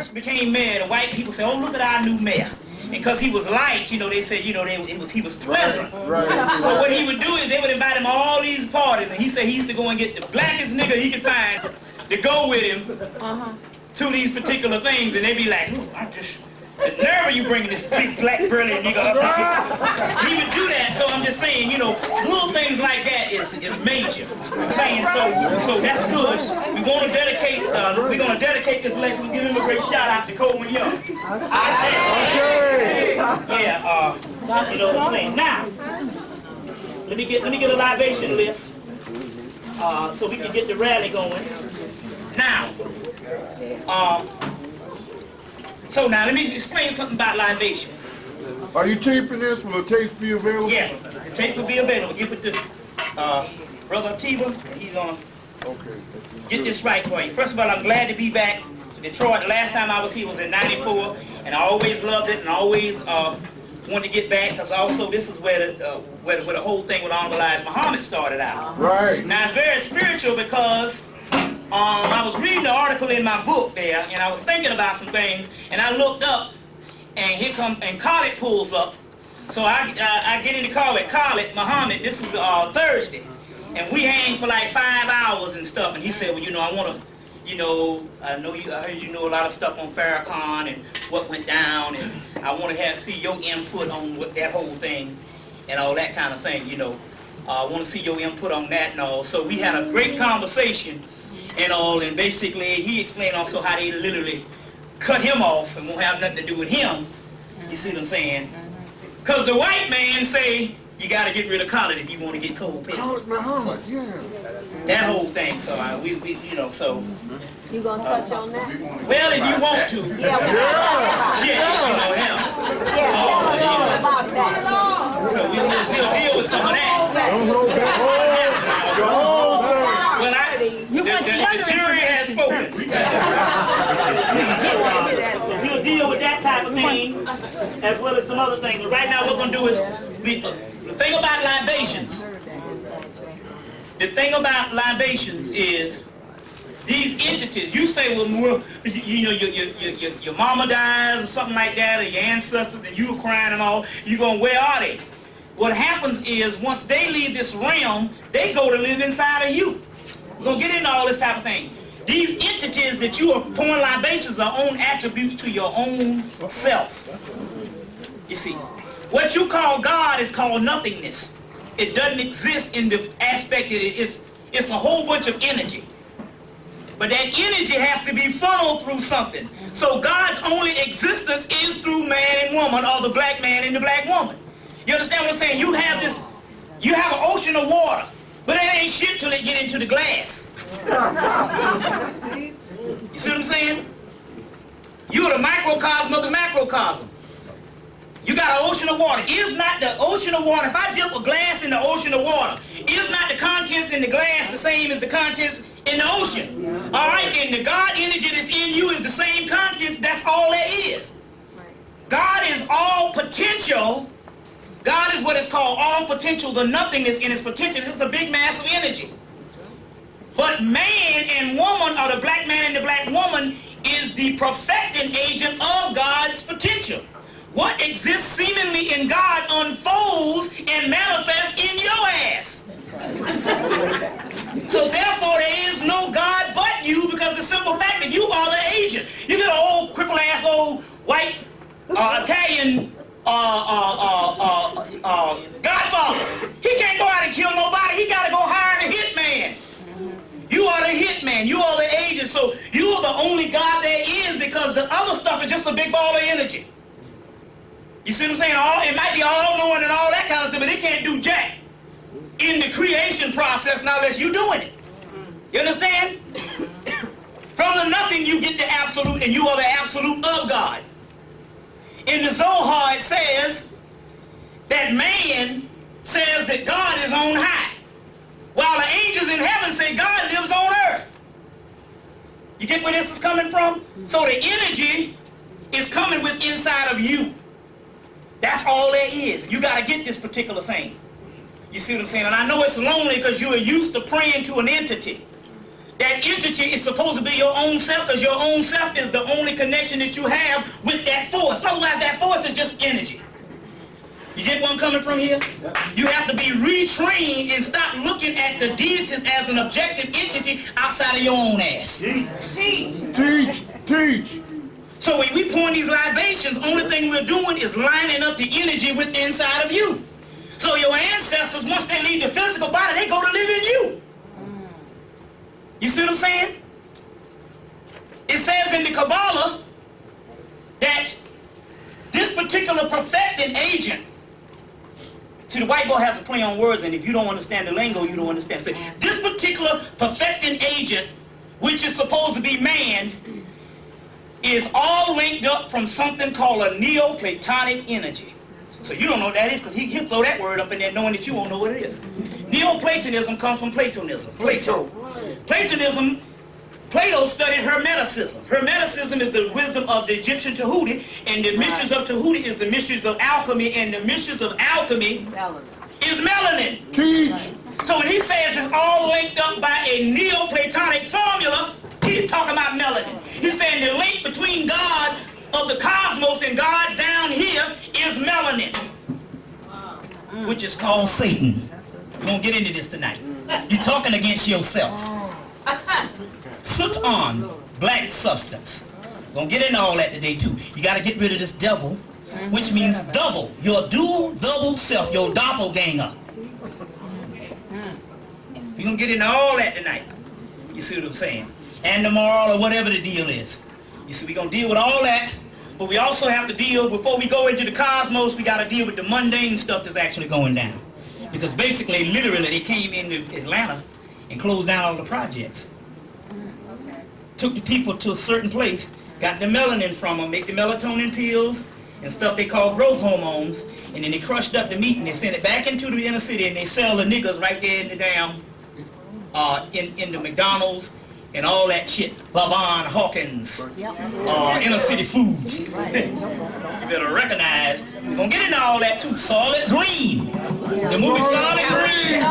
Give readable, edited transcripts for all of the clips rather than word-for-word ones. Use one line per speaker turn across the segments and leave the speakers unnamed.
became mayor, the white people said, oh, look at our new mayor. And because he was light, you know, they said, you know, he was pleasant.
Right.
So what he would do is they would invite him to all these parties, and he said he used to go and get the blackest nigga he could find to go with him to these particular things, and they'd be like, ooh, the nerve of you bringing this big black burly nigga up here. He would do that, so I'm just saying, you know, little things like that is major. I'm saying, so that's good. We're going to dedicate this lesson. Give him a great shout out to Coleman Young. I say, yeah, you know what I'm saying. Now, let me get a libation list so we can get the rally going. Now, so now let me explain something about libations.
Are you taping this? Will the tapes be available?
Yes, the tape will be available. Give it to Brother Atiba, and he's gonna get this right for you. First of all, I'm glad to be back to Detroit. The last time I was here was in '94, and I always loved it, and I always wanted to get back because also this is where the whole thing with Honorable Elijah Muhammad started out.
Right.
Now it's very spiritual because I was reading the article in my book there, and I was thinking about some things, and I looked up, and here Khalid pulls up. So I get in the car with Khalid Muhammad. This was Thursday, and we hang for like 5 hours and stuff. And he said, well, you know, I want to, you know, I heard you know a lot of stuff on Farrakhan and what went down, and I want to see your input on what that whole thing and all that kind of thing. You know, I want to see your input on that and all. So we had a great conversation. And all, and basically he explained also how they literally cut him off and won't have nothing to do with him. You see what I'm saying? Because the white man say you got to get rid of Khalid if you want to get cold pit.
Khalid Muhammad, yeah.
That whole thing. So we you know, so.
You gonna touch on that?
Well, if you want to.
Yeah.
You know him.
Yeah. Tell us about that.
So we'll deal with some of that. The jury has spoken. So we'll deal with that type of thing as well as some other things. But right now what we're going to do is, the thing about libations is these entities. You say, well, you know, your mama dies or something like that, or your ancestors, and you were crying and all. You're going, where are they? What happens is once they leave this realm, they go to live inside of you. We're going to get into all this type of thing. These entities that you are pouring libations are own attributes to your own self. You see, what you call God is called nothingness. It doesn't exist in the aspect that it's a whole bunch of energy. But that energy has to be funneled through something. So God's only existence is through man and woman, or the black man and the black woman. You understand what I'm saying? You have an ocean of water, but it ain't shit till it get into the glass. You see what I'm saying? You're the microcosm of the macrocosm. You got an ocean of water. Is not the ocean of water, if I dip a glass in the ocean of water, is not the contents in the glass the same as the contents in the ocean? All right, and the God energy that's in you is the same contents. That's all there is. God is all potential. God is what is called all potential, the nothingness in its potential. It's a big mass of energy. But man and woman, or the black man and the black woman, is the perfecting agent of God's potential. What exists seemingly in God unfolds and manifests in your ass. So therefore there is no God but you, because the simple fact that you are the agent. You get an old crippled ass old white Italian Godfather. He can't go out and kill nobody. He got to go hire the hitman. You are the hitman. You are the agent. So you are the only God there is, because the other stuff is just a big ball of energy. You see what I'm saying? It might be all-knowing and all that kind of stuff, but it can't do jack in the creation process unless you're doing it. You understand? From the nothing you get the absolute, and you are the absolute of God. In the Zohar it says that man says that God is on high, while the angels in heaven say God lives on earth. You get where this is coming from? So the energy is coming with inside of you. That's all there is. You got to get this particular thing. You see what I'm saying? And I know it's lonely because you are used to praying to an entity. That entity is supposed to be your own self, because your own self is the only connection that you have with that force. Otherwise, that force is just energy. You get where I'm coming from here? You have to be retrained and stop looking at the deities as an objective entity outside of your own ass.
Teach.
So when we pour these libations, only thing we're doing is lining up the energy with the inside of you. So your ancestors, once they leave the physical body, they go to live in you. You see what I'm saying? It says in the Kabbalah that this particular perfecting agent, see, the white boy has a play on words, and if you don't understand the lingo, you don't understand. See, this particular perfecting agent, which is supposed to be man, is all linked up from something called a Neoplatonic energy. So you don't know what that is, because he'll throw that word up in there knowing that you won't know what it is. Neoplatonism comes from Platonism. Platonism, Plato studied Hermeticism. Hermeticism is the wisdom of the Egyptian Tahuti, and the mysteries of Tahuti is the mysteries of alchemy, and the mysteries of alchemy is melanin.
Teach.
So when he says it's all linked up by a Neoplatonic formula, he's talking about melanin. He's saying the link between God of the cosmos and God's down here is melanin, which is called Satan. We're going to get into this tonight. You're talking against yourself. Soot on, black substance. We're going to get into all that today too. You got to get rid of this devil, which means double. Your double self, your doppelganger. We're going to get into all that tonight. You see what I'm saying? And the moral or whatever the deal is. You see, we're going to deal with all that, but we also have to deal, before we go into the cosmos, we got to deal with the mundane stuff that's actually going down. Because basically, literally, they came into Atlanta and closed down all the projects. Took the people to a certain place, got the melanin from them, make the melatonin pills and stuff they call growth hormones, and then they crushed up the meat and they sent it back into the inner city and they sell the niggas right there in the damn, in the McDonald's and all that shit. Lavon Hawkins, inner city foods. You better recognize, we're gonna get into all that too. Solid Green. The movie Solid Green.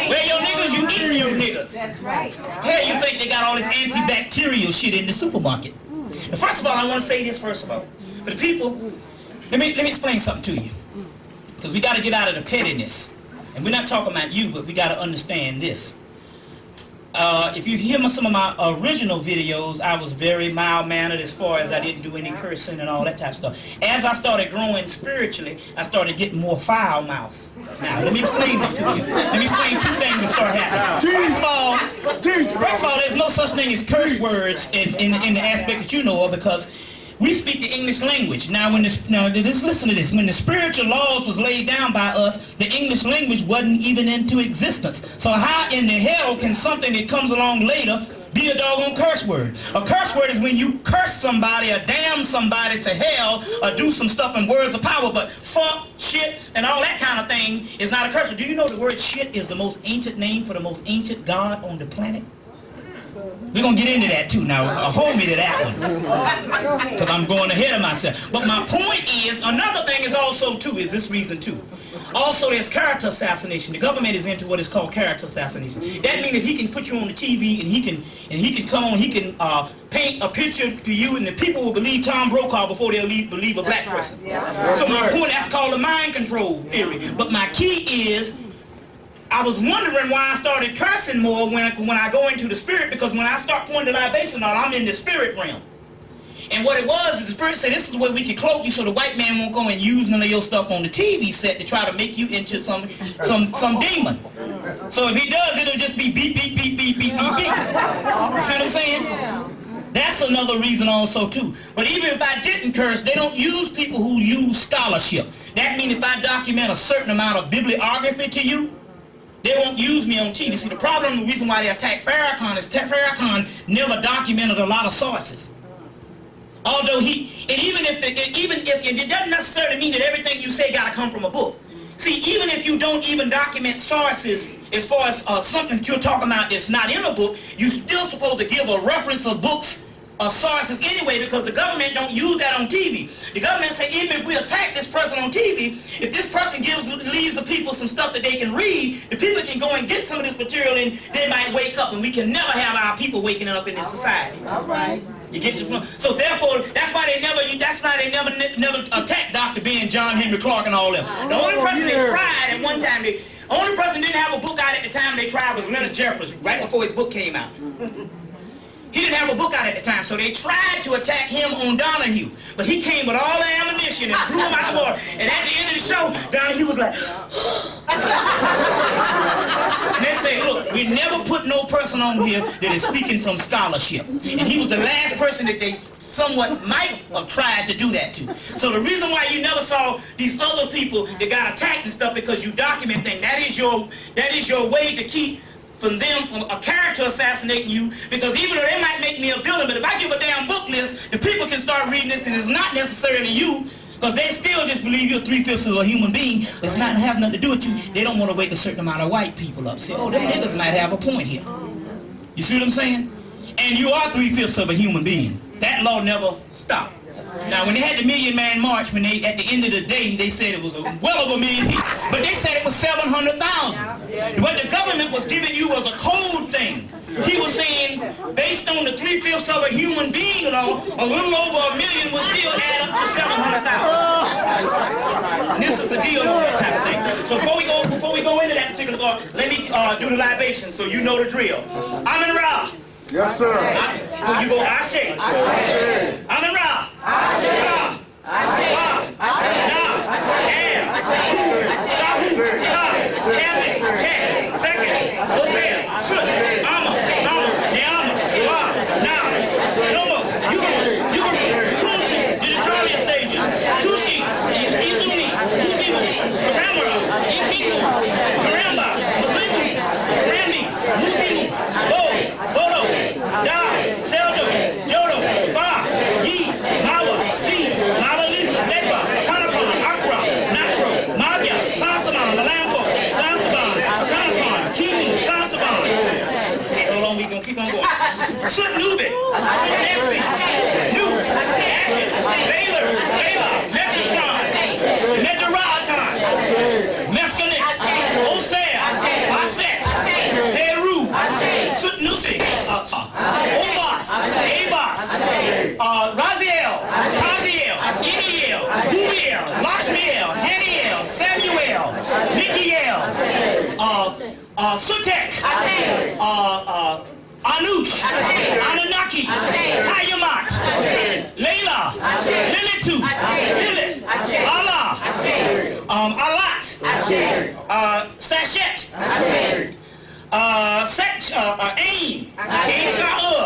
Where your niggas, you eating your niggas.
That's right.
Hey, you think they got all this antibacterial shit in the supermarket? And first of all, I want to say this first of all. For the people, let me explain something to you. Because we got to get out of the pettiness. And we're not talking about you, but we got to understand this. If you hear some of my original videos, I was very mild-mannered as far as I didn't do any cursing and all that type of stuff. As I started growing spiritually, I started getting more foul mouth. Now, let me explain this to you. Let me explain two things that start happening. First of all, there's no such thing as curse words in the aspect that you know of, because we speak the English language. Now, listen to this. When the spiritual laws was laid down by us, the English language wasn't even into existence. So how in the hell can something that comes along later be a doggone curse word? A curse word is when you curse somebody or damn somebody to hell or do some stuff in words of power, but fuck, shit, and all that kind of thing is not a curse word. Do you know the word shit is the most ancient name for the most ancient god on the planet? We're going to get into that too. Now, hold me to that one, because I'm going ahead of myself. But my point is, another thing is also too, is this reason too. Also, there's character assassination. The government is into what is called character assassination. That means if he can put you on the TV and he can come on, he can paint a picture to you, and the people will believe Tom Brokaw before they'll believe a black person. So my point, that's called the mind control theory. But my key is, I was wondering why I started cursing more when I go into the spirit, because when I start pouring the libation on, I'm in the spirit realm. And what it was is the spirit said, this is the way we can cloak you so the white man won't go and use none of your stuff on the TV set to try to make you into some demon. So if he does, it'll just be beep, beep, beep, beep, beep, beep, beep. You see what I'm saying? That's another reason also too. But even if I didn't curse, they don't use people who use scholarship. That means if I document a certain amount of bibliography to you, they won't use me on TV. See, the problem, the reason why they attack Farrakhan is Farrakhan never documented a lot of sources. Although even if it doesn't necessarily mean that everything you say got to come from a book. See, even if you don't even document sources as far as something that you're talking about that's not in a book, you're still supposed to give a reference of books sources anyway, because the government don't use that on TV. The government say even if we attack this person on TV, if this person leaves the people some stuff that they can read, the people can go and get some of this material and they might wake up, and we can never have our people waking up in this society.
All right.
You get the point? So therefore, that's why they never attacked Dr. Ben, John Henry Clark, and all them. The only person they tried at one time, the only person didn't have a book out at the time they tried was Leonard Jeffers, right before his book came out. He didn't have a book out at the time, so they tried to attack him on Donahue. But he came with all the ammunition and blew him out the water. And at the end of the show, Donahue was like, and they say, look, we never put no person on here that is speaking from scholarship. And he was the last person that they somewhat might have tried to do that to. So the reason why you never saw these other people that got attacked and stuff, because you document things. That is your way to keep from a character assassinating you, because even though they might make me a villain, but if I give a damn book list, the people can start reading this and it's not necessarily you, because they still just believe you're 3/5 of a human being. It's not have nothing to do with you. They don't want to wake a certain amount of white people up. Say, oh, them niggas might have a point here. You see what I'm saying? And you are 3/5 of a human being. That law never stopped. Now, when they had the Million Man March, when they, at the end of the day, they said it was well over 1 million people, but they said it was 700,000. What the government was giving you was a code thing. He was saying, based on the 3/5 of a human being law, a little over 1 million would still add up to 700,000. This is the deal on that type of thing. So before we go into that particular law, let me do the libation so you know the drill. Amen Ra.
Yes, sir.
You go Ashe. Amen Ra. Ashe. Ra. Ashe. Ra. Now. Am. Who. Sahu. Ha. Kevin. Ket. Second. Hosea. Sut. Amma. Nama. Neama. Ra. Now. No more. Yuguru. Kunji. Digitalia stages. Tushi. Izumi. Uzimu. Karamara. Ikiku. Karamba. Muzimu. Rambi. Muzimu. Bo. Bodo. Da. Seldo. Jodo. Fa. Yi. Mawa. Si. Mama Lisa. Lepa. Kanapan. Akra. Natro. Magya. Sansaman. Lalambo. Sansaban. Kanapan. Kimu. Sansaban. Hey, hold on. We gonna keep on going. Sut Nubi. Sut Nancy. Nu. Atkins. Baylor. Layla. Metatron. Metaratan. Mescanet. Osea. Aset. Peru. Sut Nusi. Obas. Abas. Raziel. Kaziel. Iniel. Hubiel. Lakshmiel. Haniel. Samuel. Nikiel. Sutek. Anush. Anunnaki. Tayamat. Layla. Lilitu. Lilith. Allah. Alat. Sachet. Ain, King Sa'ur,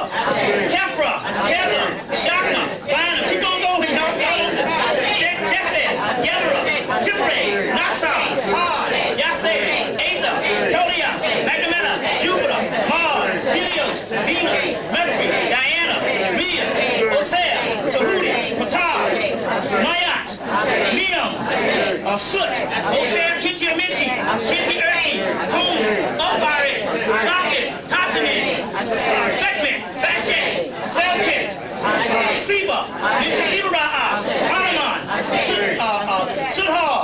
Kefra, Keller, Shakna, Bana, keep on going, y'all. Chesed, Yemra, Tipre, Natsa, Had, Yaseh, Aether, Tolias, Magdamena, Jupiter, Mars, Helios, Venus, Mercury, Diana, Venus, Osea, Tahuti, Ptah, Mayat, Liam, Sut, Osea, Kinti Aminti, Kinti Erki, Home, Upfire, Sockets, Tatanin, Segment, Sachet, Selkit, Siba, Nintasibaraa, Hanuman, Sudhar,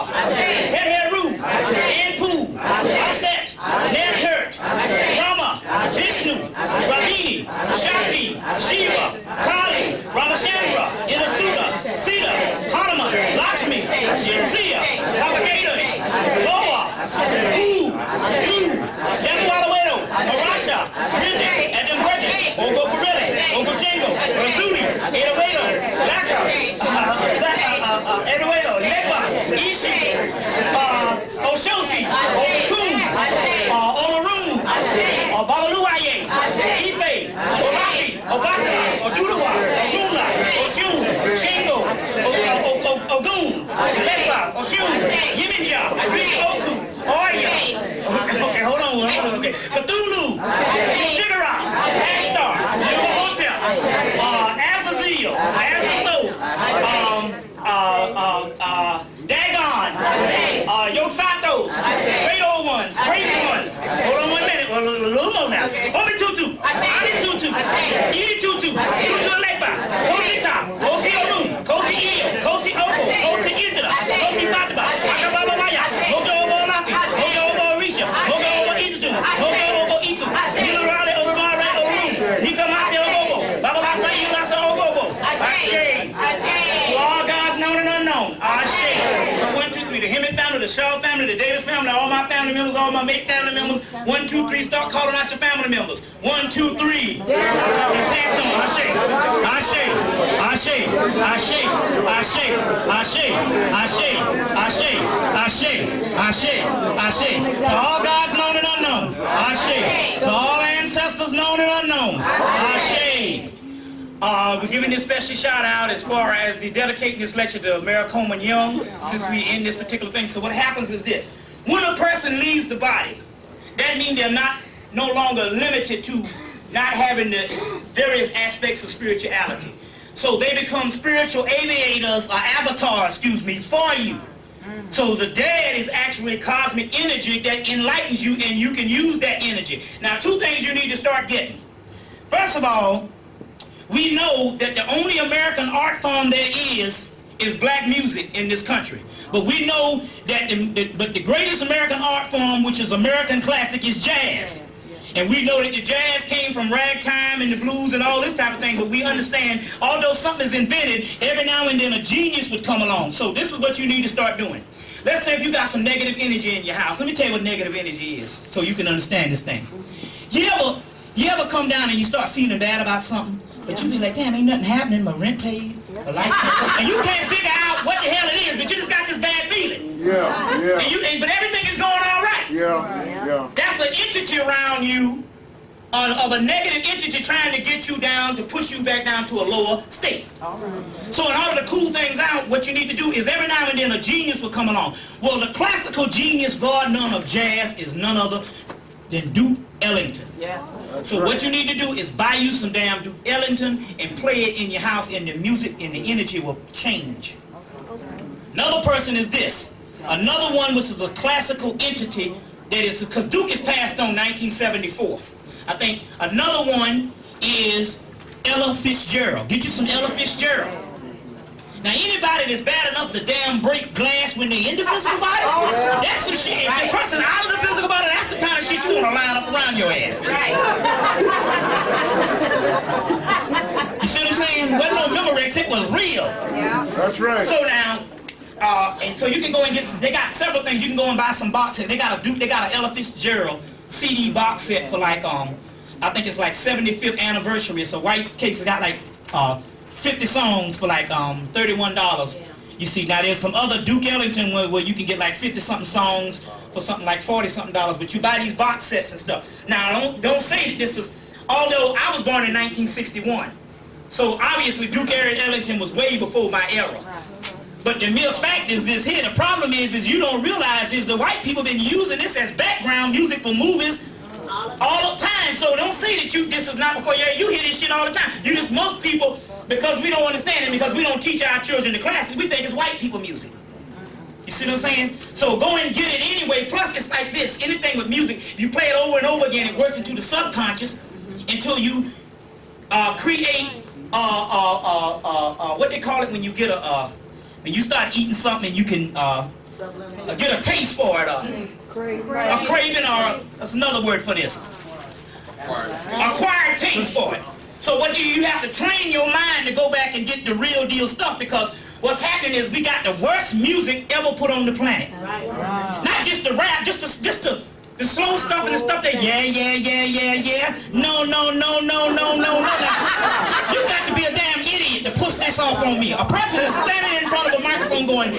Heru, Anpu, Aset, Nebkert, Rama, Vishnu, Rabini, Shakti, Shiva, Kali, Ramachandra, Inasuda, Sita, Hanuman, Lakshmi, Shinsia, Pavagata, Loa, U, Yamualawedo, Marasha, Bridget, Edem Bridget, Ogo Pirelli, Ogo Shingo, Razuli, Edowedo, Laka, Edowedo, Lepa, Ishi, Oshosi, Okun, Omaroon, Babaluaye, Ife, Oraki, Obatala, Oduduwa, Oguna, Oshun, Shingo, Ogun, Lepa, Oshun, Yiminja, Oku, Oya. Okay, hold on, okay. Cthulhu, Diggerah, Ashtar, Yoga Hotel, Azazel, Dagon, Yogsatos, Great Old Ones, Great Ones. Hold on 1 minute, a little more now. Obi Tutu, Ani Tutu, Edi Tutu, Tutu Alepa, the Shaw family, the Davis family, all my family members, all my mate family members. 1, 2, 3, start calling out your family members. 1, 2, 3. And pass on. Ashe, Ashe, Ashe, Ashe, Ashe, Ashe, Ashe, Ashe, Ashe, Ashe, Ashe. To all gods known and unknown. Ashe. To all ancestors known and unknown. Ashe. We're giving this special shout out as far as the dedicating this lecture to Maricopa Young, since we in this particular thing. So what happens is this: when a person leaves the body, that means they're no longer limited to not having the various aspects of spirituality. So they become spiritual aviators or avatars, for you. So the dead is actually cosmic energy that enlightens you, and you can use that energy. Now, 2 things you need to start getting. First of all, we know that the only American art form there is black music in this country. But we know that the greatest American art form, which is American classic, is jazz. And we know that the jazz came from ragtime and the blues and all this type of thing, but we understand, although something is invented, every now and then a genius would come along. So this is what you need to start doing. Let's say if you got some negative energy in your house. Let me tell you what negative energy is, so you can understand this thing. You ever come down and you start feeling bad about something, but you be like, damn, ain't nothing happening, my rent paid, the lights paid, and you can't figure out what the hell it is, but you just got this bad feeling. But everything is going all right. That's an entity around you, of a negative entity trying to get you down, to push you back down to a lower state. So in order to cool things out, what you need to do is every now and then a genius will come along. Well, the classical genius, god none of jazz, is none other than Duke Ellington. So what you need to do is buy you some damn Duke Ellington and play it in your house, and the music and the energy will change. Another person is this. Another one, which is a classical entity, that is, because Duke is passed on 1974. I think another one is Ella Fitzgerald. Get you some Ella Fitzgerald. Now, anybody that's bad enough to damn break glass when they in the physical body, that's some shit. If the person out of the physical body, that's the kind of shit you want to line up around your ass. You see what I'm saying? Wasn't no Memorex, it was real.
That's right.
So now, and so you can go and get some, they got several things. You can go and buy some box sets. They got an Ella Fitzgerald CD box set for like, I think it's like 75th anniversary. It's a white case. It got like 50 songs for like $31. You see, now there's some other Duke Ellington where you can get like 50-something songs for something like $40-something. But you buy these box sets and stuff. Now, don't say that this is, although I was born in 1961. So obviously Duke Ellington was way before my era. But the mere fact is this here, the problem is you don't realize is the white people been using this as background music for movies all the time. So don't say that this is not before you hear this shit all the time. Most people, because we don't understand it, because we don't teach our children the classics, we think it's white people music. You see what I'm saying? So go and get it anyway. Plus it's like this, anything with music, if you play it over and over again, it works into the subconscious until you create what they call it when you get when you start eating something and you can get a taste for it, a craving, or that's another word for this, acquired taste for it. So what you have to train your mind to go back and get the real deal stuff, because what's happening is we got the worst music ever put on the planet. Not just the rap, just the slow stuff and the stuff that no. You got to be a damn idiot to push this off on me. A president standing in front of a microphone going, no.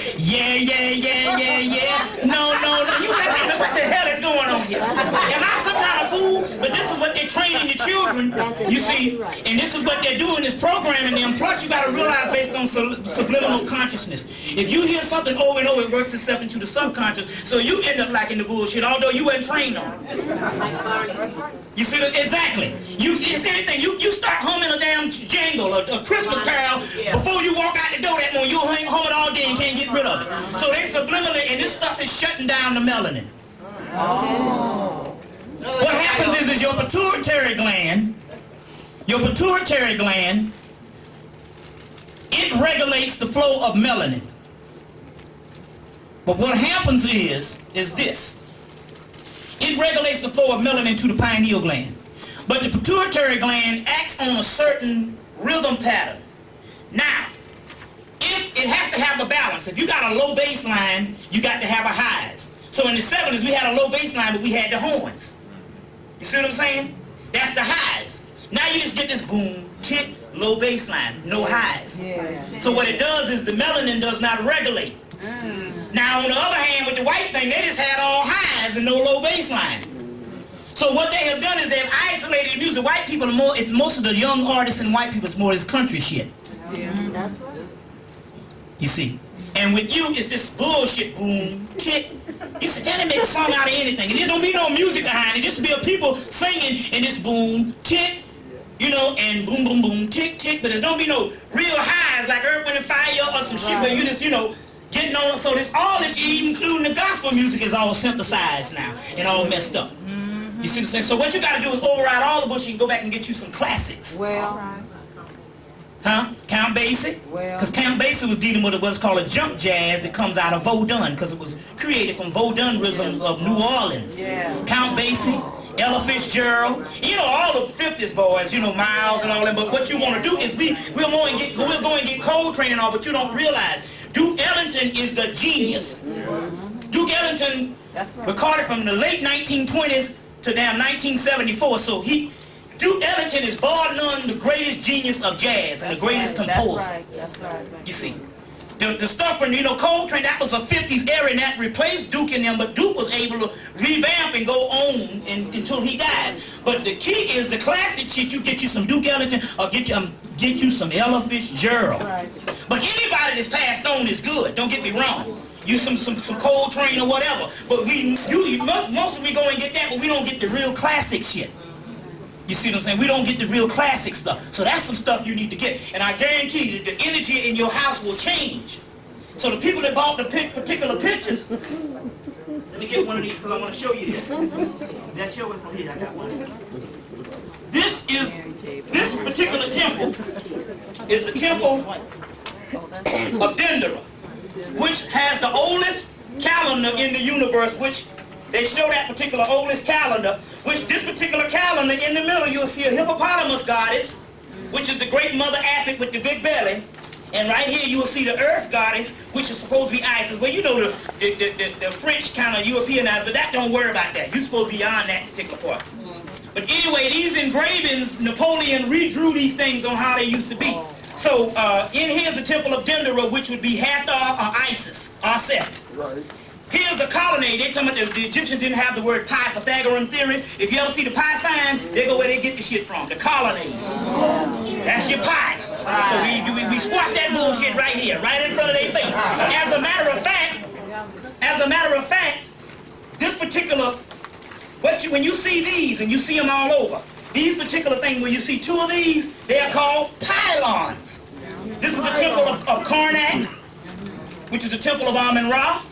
You got to know what the hell is going on here. Am I some kind of fool? But this is what they're training the children, you see, and this is what they're doing, is programming them. Plus you got to realize, based on subliminal consciousness, if you hear something over and over, it works itself into the subconscious, so you end up liking the bullshit, although you weren't trained on it. You see, exactly. It's anything. You start humming a damn jingle, a Christmas carol, before you walk out the door that morning, you'll hum it all day and can't get rid of it. So they subliminally, and this stuff is shutting down the melanin. What happens is your pituitary gland, it regulates the flow of melanin. But what happens is this. It regulates the flow of melanin to the pineal gland. But the pituitary gland acts on a certain rhythm pattern. Now, it has to have a balance. If you got a low bass line, you got to have a highs. So in the 70s, we had a low bass line, but we had the horns. You see what I'm saying? That's the highs. Now you just get this boom, tick, low bass line, no highs.
Yeah.
So what it does is the melanin does not regulate. Now on the other hand, with the white thing, they just had all highs and no low bass line. So what they have done is they've isolated the music. White people are more, it's most of the young artists and white people, it's more this country shit.
Yeah. That's right.
You see. And with you, it's this bullshit boom, tick. You said, can they make a song out of anything? And there don't be no music behind it. Just to be a people singing in this boom, tick, you know, and boom, boom, boom, tick, tick. But there don't be no real highs like Earth, Wind, and Fire or some shit where you just, you know, getting on. So this, all this, including the gospel music, is all synthesized now and all messed up. You see what I'm saying? So what you got to do is override all the bullshit and go back and get you some classics.
Well,
Huh? Count Basie?
Well.
Because Count Basie was dealing with what's called a jump jazz that comes out of Vodun, because it was created from Vodun rhythms of New Orleans.
Yeah.
Count Basie, Ella Fitzgerald, you know, all the 50s boys, you know, Miles and all them. But what you want to do is we'll go and get Coltrane and all, but you don't realize Duke Ellington is the genius. Duke Ellington recorded from the late 1920s to damn 1974. So Duke Ellington is bar none the greatest genius of jazz and the greatest composer.
That's right.
You see, the stuff from, you know, Coltrane, that was a 50s era and that replaced Duke in them, but Duke was able to revamp and go on until he died. But the key is the classic shit. You get you some Duke Ellington or get you some Ella Fitzgerald.
Right.
But anybody that's passed on is good. Don't get me wrong. You some Coltrane or whatever. But most of we go and get that, but we don't get the real classic shit. You see what I'm saying? We don't get the real classic stuff. So that's some stuff you need to get. And I guarantee you, the energy in your house will change. So the people that bought the particular pictures, let me get one of these because I want to show you this. That's yours from here. I got one. This particular temple is the temple of Dendera, which has the oldest calendar in the universe, which they show that particular oldest calendar, which this particular calendar, in the middle, you'll see a hippopotamus goddess, which is the great mother Apit with the big belly. And right here, you will see the earth goddess, which is supposed to be Isis. Well, you know the French kind of Europeanized, but that don't worry about that. You're supposed to be on that particular part. But anyway, these engravings, Napoleon redrew these things on how they used to be. So in here's the temple of Dendera, which would be Hathor or Isis, or Set. Right. Here's a colonnade. They're talking about the Egyptians didn't have the word pi, Pythagorean theory. If you ever see the pi sign, they go where they get the shit from, the colonnade. That's your pi. So we squash that bullshit right here, right in front of their face. As a matter of fact, this particular, when you see these, and you see them all over, these particular things, when you see two of these, they are called pylons. This is the temple of Karnak, which is the temple of Amun-Ra.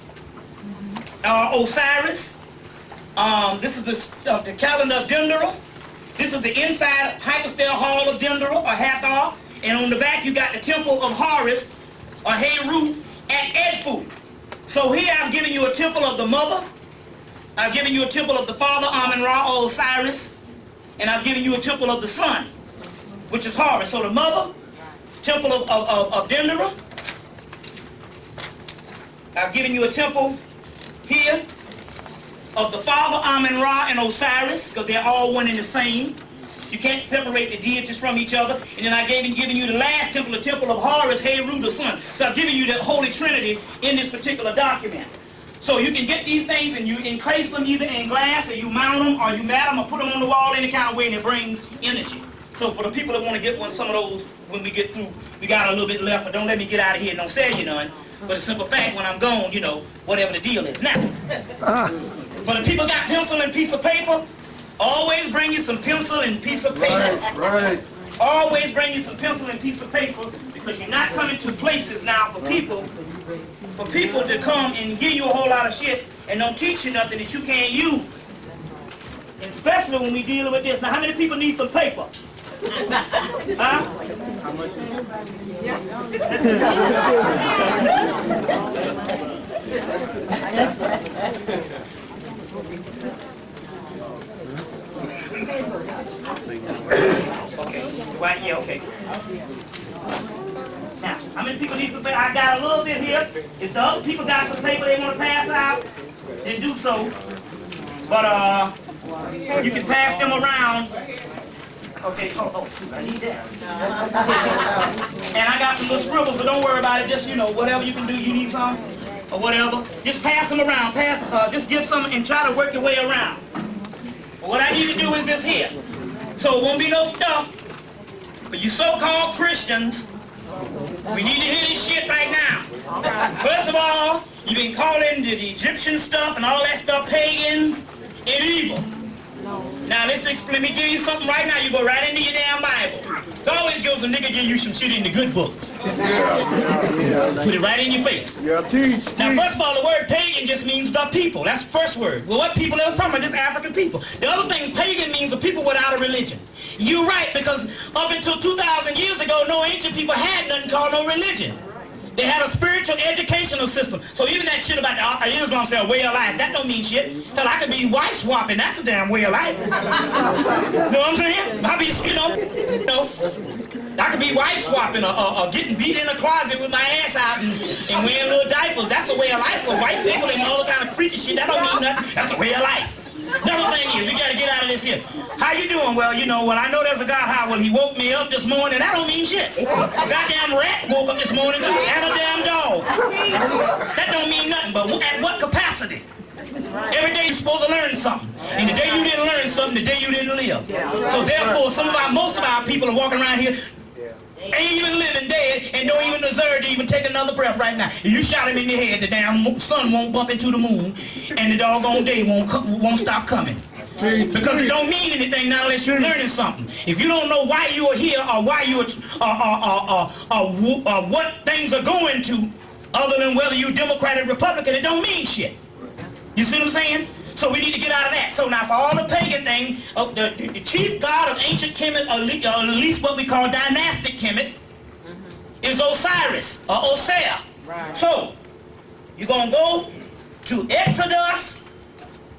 Osiris. This is the calendar of Dendera. This is the inside hypostyle hall of Dendera or Hathor. And on the back you got the temple of Horus or Heru at Edfu. So here I've given you a temple of the mother. I've given you a temple of the father, Amun-Ra or Osiris. And I've given you a temple of the son, which is Horus. So the mother, temple of Dendera. I've given you a temple here of the father, Amun-Ra and Osiris, because they're all one and the same. You can't separate the deities from each other. And then I've given you the last temple, the temple of Horus, Heru, the son. So I've given you the Holy Trinity in this particular document. So you can get these things and you encase them either in glass or you mount them or you mat them or put them on the wall any kind of way and it brings energy. So for the people that want to get some of those when we get through, we got a little bit left, but don't let me get out of here and don't sell you none. For the simple fact, when I'm gone, you know, whatever the deal is. Now, for the people got pencil and piece of paper, always bring you some pencil and piece of paper.
Right.
Always bring you some pencil and piece of paper because you're not coming to places now for people to come and give you a whole lot of shit and don't teach you nothing that you can't use. And especially when we dealing with this. Now, how many people need some paper? Huh? Okay. Right, yeah, okay. Now, how many people need some paper? I sit here. If the other people got some paper they want to pass out, then do so. But you can pass them around. Okay, shoot, I need that. And I got some little scribbles, but don't worry about it. Just, whatever you can do, you need some or whatever. Just pass them around. Just give some and try to work your way around. What I need to do is this here. So it won't be no stuff for you so-called Christians. We need to hear this shit right now. First of all, you've been calling the Egyptian stuff and all that stuff pagan and evil. Now let me give you something right now. You go right into your damn Bible. It's always good when a nigga give you some shit in the good book. Put it right in your face.
Yeah, teach.
Now, first of all, the word pagan just means the people. That's the first word. Well, what people they was talking about? Just African people. The other thing, pagan means the people without a religion. You're right, because up until 2,000 years ago, no ancient people had nothing called no religion. They had a spiritual educational system. So even that shit about Islam saying way of life, that don't mean shit. Hell, I could be wife swapping. That's a damn way of life. You know what I'm saying? I be, I could be wife swapping or getting beat in a closet with my ass out and wearing little diapers. That's a way of life. For white people and all kind of freaky shit, that don't mean nothing. That's a way of life. Another thing is, we gotta get out of this here. How you doing? Well, I know there's a God. How? Well, he woke me up this morning. That don't mean shit. A goddamn rat woke up this morning too, and a damn dog. That don't mean nothing, but at what capacity? Every day you're supposed to learn something. And the day you didn't learn something, the day you didn't live. So therefore, most of our people are walking around here ain't even living dead and don't even deserve to even take another breath right now. If you shot him in the head, the damn sun won't bump into the moon and the doggone day won't stop coming. Because it don't mean anything not unless you're learning something. If you don't know why you are here or why you are what things are going to, other than whether you're Democrat or Republican, it don't mean shit. You see what I'm saying? So we need to get out of that. So now for all the pagan thing, the chief god of ancient Kemet, or at least what we call dynastic Kemet, is Osiris, or Osea. Right. So, you're going to go to Exodus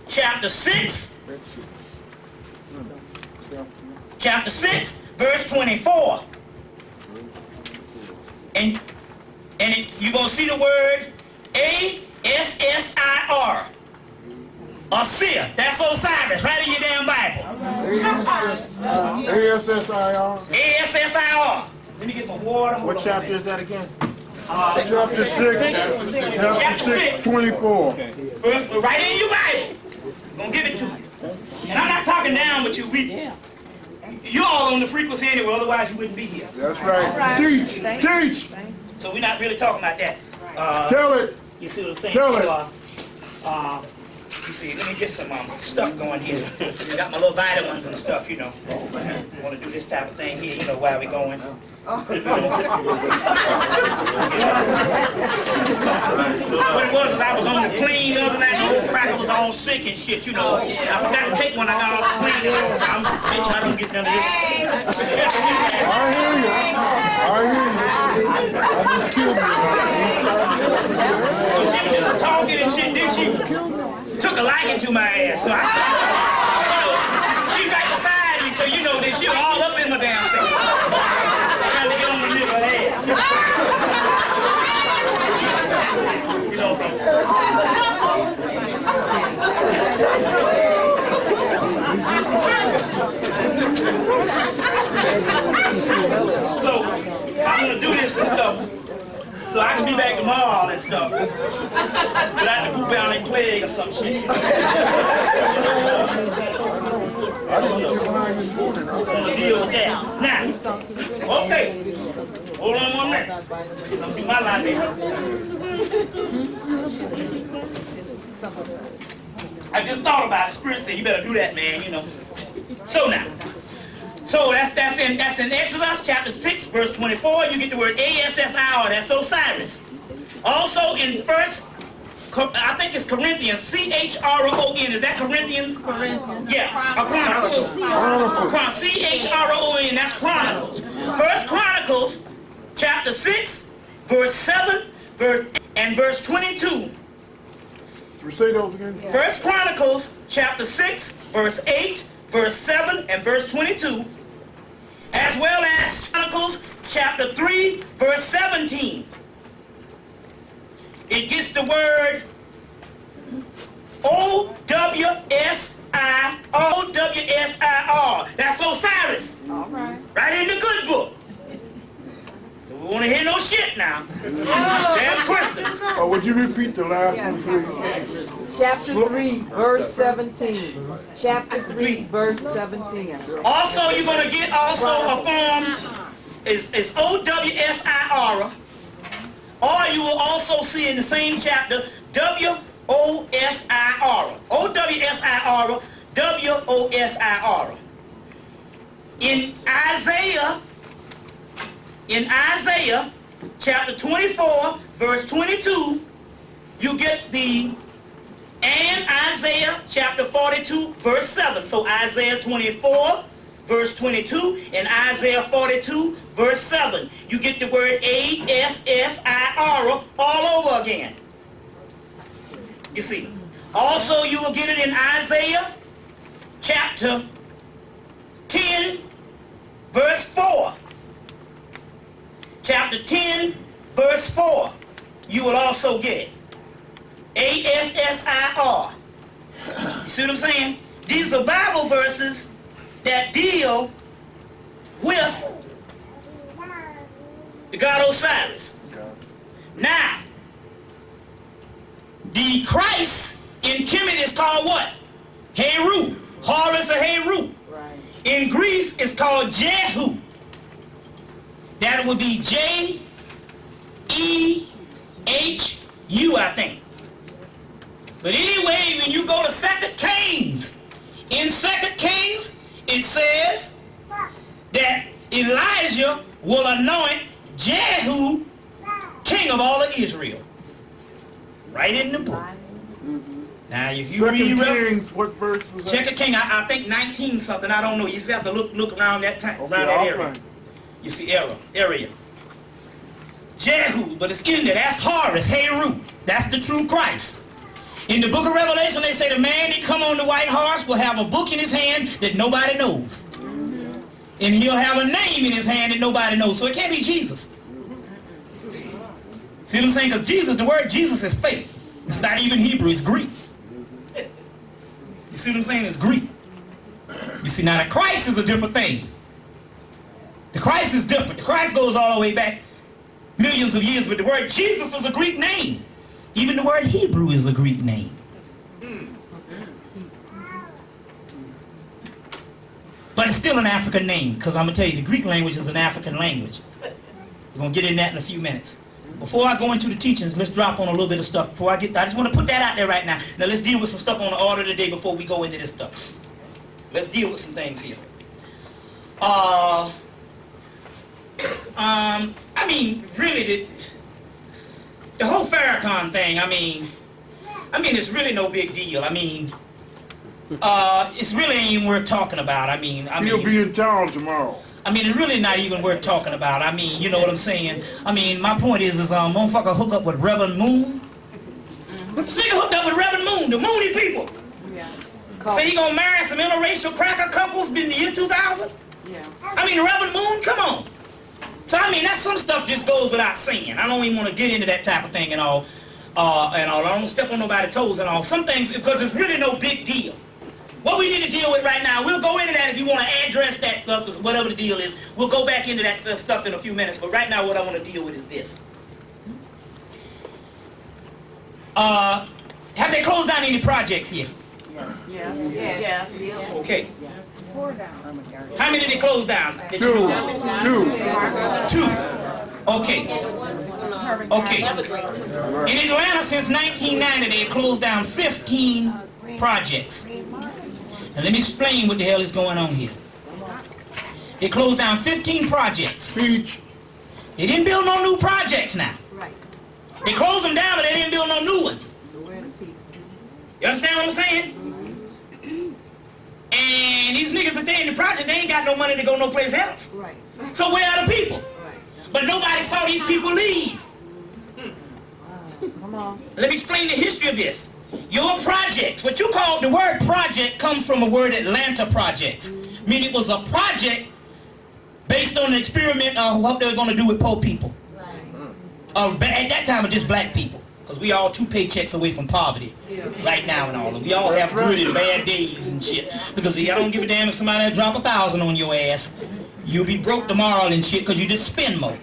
chapter 6, verse 24. And you're going to see the word A-S-S-I-R. Osir, that's Osiris, right in your damn Bible.
A-S-S-I-R.
A-S-S-I-R. Let me get my water.
What chapter is that again?
Chapter 6, 24.
Right in your Bible. I'm going to give it to you. And I'm not talking down with you. You're all on the frequency anyway, otherwise you wouldn't be here.
That's right. Teach.
So we're not really talking about that.
Tell it.
You see what I'm saying?
Tell it.
You see, let me get some stuff going here. Got my little vitamins and stuff, Want to do this type of thing here, while we're going. What it was is I was on the plane the other night, the old cracker was all sick and shit, I forgot to take one, I got off the plane. I'm thinking I don't get none of this.
I hear you. I just killed
She was just talking and shit, then she took a liking to my ass, so I she right beside me, so that she was all up in my damn face. Trying to get on the lip of her ass. So, I'm going to do this and stuff. So I can be back tomorrow and stuff. Without the bubonic plague or some shit. I'm gonna deal with that. Now, okay. Hold on 1 minute. I'll do my line there. I just thought about it. Spirit said, you better do that, man, So now. So that's in Exodus chapter 6, verse 24. You get the word A-S-S-I-R. That's Osiris. Also in I think it's Corinthians, C-H-R-O-N. Is that Corinthians?
Corinthians.
Yeah, Chronicles. C-H-R-O-N, that's Chronicles. 1 Chronicles, chapter 6, verse 7, and verse 22.
Say those again.
1 Chronicles, chapter 6, verse 8, verse 7, and verse 22. As well as Chronicles, chapter 3, verse 17. it gets the word O-W-S-I-R. That's Osiris.
All right.
Right in the good book. So we want to hear no shit now. Damn questions.
Would you repeat the last one, please?
Chapter 3, verse 17. Chapter 3, verse 17.
Also, you're going to get also a form. It's O-W-S-I-R. Or you will also see in the same chapter W-O-S-I-R. O-W-S-I-R, W-O-S-I-R. In Isaiah chapter 24, verse 22, you get and Isaiah chapter 42, verse 7. So Isaiah 24, verse 22, and Isaiah 42, verse 7. You get the word A-S-S-I-R all over again. You see. Also, you will get it in Isaiah chapter 10, verse 4. Chapter 10, verse 4. You will also get it. A-S-S-I-R. You see what I'm saying? These are Bible verses that deal with the god Osiris. Now, the Christ in Hemmitt is called what? Heru. Horus or Heru.
Right.
In Greece, it's called Jehu. That would be J-E-H-U, I think. But anyway, when you go to 2 Kings, in 2 Kings, it says that Elijah will anoint Jehu king of all of Israel. Right in the book. Now, if you read
Kings, what verse was that?
2 King, I think 19 something. I don't know. You just have to look around that time, around that area.
Right.
You see area. Jehu, but it's in there. That's Horus, Heru. That's the true Christ. In the book of Revelation, they say the man that come on the white horse will have a book in his hand that nobody knows. And he'll have a name in his hand that nobody knows. So it can't be Jesus. See what I'm saying? Because Jesus, the word Jesus is fake. It's not even Hebrew, it's Greek. You see what I'm saying? It's Greek. You see, now the Christ is a different thing. The Christ is different. The Christ goes all the way back millions of years, but the word Jesus is a Greek name. Even the word Hebrew is a Greek name. But it's still an African name, because I'm going to tell you, the Greek language is an African language. We're going to get in that in a few minutes. Before I go into the teachings, let's drop on a little bit of stuff. I just want to put that out there right now. Now let's deal with some stuff on the order today before we go into this stuff. Let's deal with some things here. I mean, really, the whole Farrakhan thing, I mean, it's really no big deal. I mean, it's really ain't even worth talking about.
He'll be in town tomorrow.
It's really not even worth talking about. You know what I'm saying? My point is motherfucker hook up with Reverend Moon. This nigga hooked up with Reverend Moon, the Mooney people.
Yeah.
Say he gonna marry some interracial cracker couples in the year 2000?
Yeah.
Reverend Moon, come on. So that some stuff just goes without saying. I don't even want to get into that type of thing and all. I don't step on nobody's toes and all. Some things, because it's really no big deal. What we need to deal with right now, we'll go into that if you want to address that stuff, whatever the deal is. We'll go back into that stuff in a few minutes. But right now, what I want to deal with is this. Have they closed down any projects yet?
Yes.
Okay. How many did they close down?
Two.
Okay. In Atlanta, since 1990, they closed down 15 projects. And let me explain what the hell is going on here. They closed down 15 projects.
Teach.
They didn't build no new projects now.
Right.
They closed them down, but they didn't build no new ones. You understand what I'm saying? And these niggas that they in the project, they ain't got no money to go no place else.
Right.
So where are the people? But nobody saw these people leave.
Come on.
Let me explain the history of this. Your project, what you call the word project comes from a word Atlanta project. Meaning it was a project based on an experiment of what they were going to do with poor people. At that time, it was just black people. Because we all 2 paychecks away from poverty right now and all. We all have good and bad days and shit. Because I don't give a damn if somebody drop 1,000 on your ass. You'll be broke tomorrow and shit because you just spend more.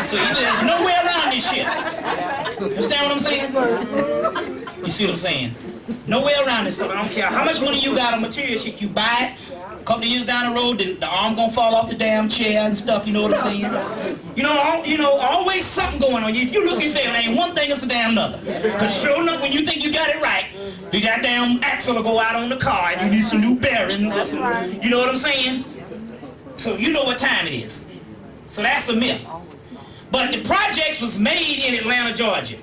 So there's no way around this shit. Understand what I'm saying? You see what I'm saying? No way around this stuff. I don't care how much money you got on material shit. You buy it. A couple of years down the road, the arm gonna fall off the damn chair and stuff. You know what I'm saying? You know, always something going on. If you look, you say, "There ain't one thing, it's a damn another." Cause sure enough, when you think you got it right, the goddamn axle will go out on the car, and you need some new bearings. Or some, you know what I'm saying? So you know what time it is. So that's a myth. But the project was made in Atlanta, Georgia.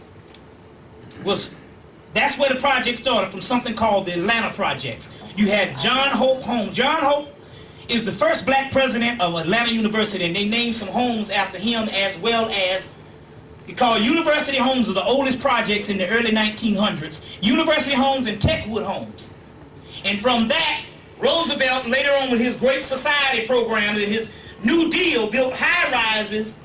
That's where the project started, from something called the Atlanta Projects. You had John Hope Holmes. John Hope is the first black president of Atlanta University, and they named some homes after him, as well as, because University homes are the oldest projects in the early 1900s. University homes and Techwood homes. And from that, Roosevelt, later on with his Great Society program and his New Deal, built high-rises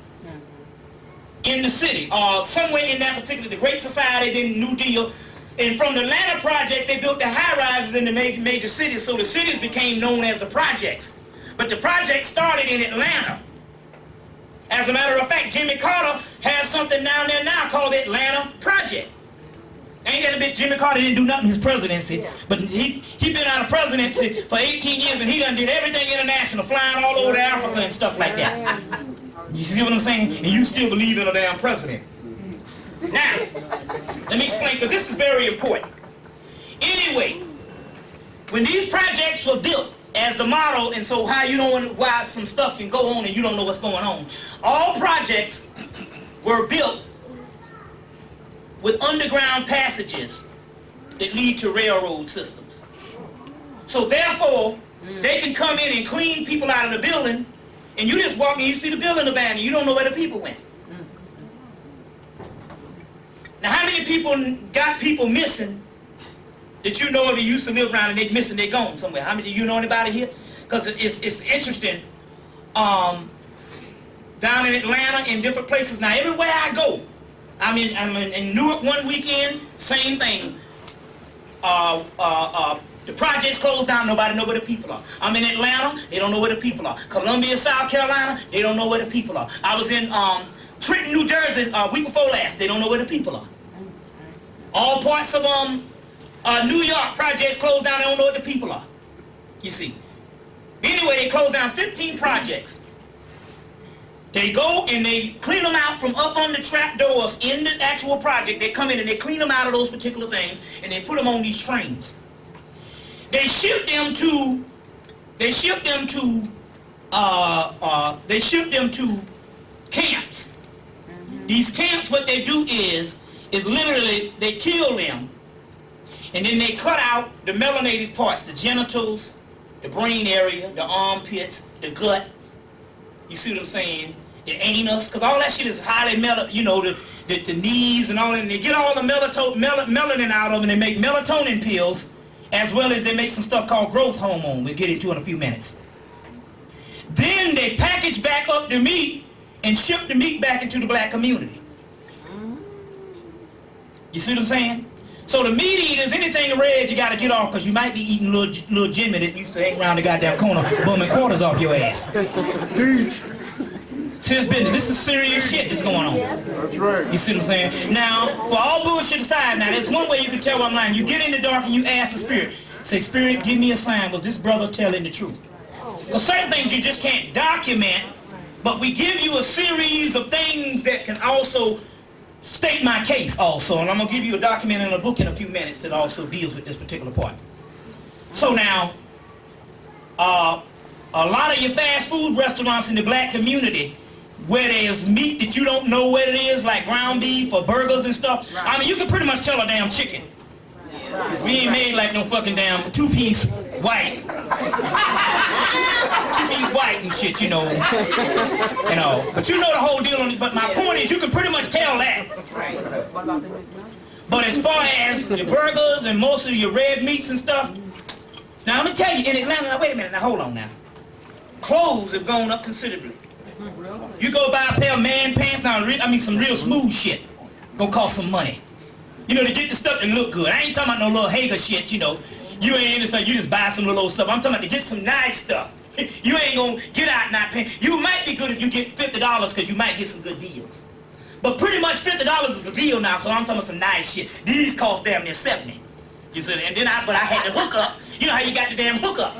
in the city, or somewhere in that particular, the Great Society, then New Deal. And from the Atlanta projects, they built the high-rises in the major cities, so the cities became known as the projects. But the project started in Atlanta. As a matter of fact, Jimmy Carter has something down there now called the Atlanta Project. Ain't that a bitch? Jimmy Carter didn't do nothing in his presidency, but he been out of presidency for 18 years, and he done did everything international, flying all over to Africa and stuff like that. You see what I'm saying? And you still believe in a damn president. Now, let me explain, because this is very important. Anyway, when these projects were built as the model, and so how you don't, why some stuff can go on and you don't know what's going on. All projects were built with underground passages that lead to railroad systems. So therefore, they can come in and clean people out of the building, and you just walk and you see the building abandoned, you don't know where the people went. Now, how many people got people missing that you know of that used to live around and they missing, they gone somewhere? How many, you know anybody here? Because it's interesting. Down in Atlanta, in different places. Now, everywhere I go, I'm in Newark one weekend, same thing. The projects closed down, nobody know where the people are. I'm in Atlanta, they don't know where the people are. Columbia, South Carolina, they don't know where the people are. I was in Trenton, New Jersey, week before last, they don't know where the people are. All parts of New York, projects closed down, they don't know where the people are. You see. Anyway, they closed down 15 projects. They go and they clean them out from up on the trap doors in the actual project. They come in and they clean them out of those particular things, and they put them on these trains. They ship them to camps. These camps, what they do is literally they kill them, and then they cut out the melanated parts, the genitals, the brain area, the armpits, the gut. You see what I'm saying? The anus, because all that shit is highly you know, the knees and all that, and they get all the melanin out of them, and they make melatonin pills, as well as they make some stuff called growth hormone. We'll get into in a few minutes. Then they package back up the meat and ship the meat back into the black community. You see what I'm saying? So the meat eaters, anything red you gotta get off, because you might be eating little Jimmy that used to hang around the goddamn corner bumming quarters off your ass. Serious business. This is serious shit that's going on.
That's right.
You see what I'm saying? Now, for all bullshit aside, now there's one way you can tell I'm lying. You get in the dark and you ask the spirit. Say, Spirit, give me a sign. Was this brother telling the truth? Because certain things you just can't document, but we give you a series of things that can also state my case also. And I'm going to give you a document in a book in a few minutes that also deals with this particular part. So now, a lot of your fast food restaurants in the black community, where there's meat that you don't know what it is, like ground beef or burgers and stuff. Right. I mean, you can pretty much tell a damn chicken. Right. We ain't made like no fucking damn two-piece white. Two-piece white and shit, you know. You know. But you know the whole deal on it. But my point is, you can pretty much tell that. Right. But as far as the burgers and most of your red meats and stuff, now I'm gonna tell you, in Atlanta, now wait a minute, now hold on now. Clothes have gone up considerably. You go buy a pair of man pants now, I mean some real smooth shit. Gonna cost some money. You know, to get the stuff to look good. I ain't talking about no little Hager shit, you know. You ain't into stuff, you just buy some little old stuff. I'm talking about to get some nice stuff. You ain't gonna get out not paying. You might be good if you get $50 because you might get some good deals. But pretty much $50 is the deal now, so I'm talking about some nice shit. These cost damn near 70. You see, and then I had the hookup. You know how you got the damn hookup.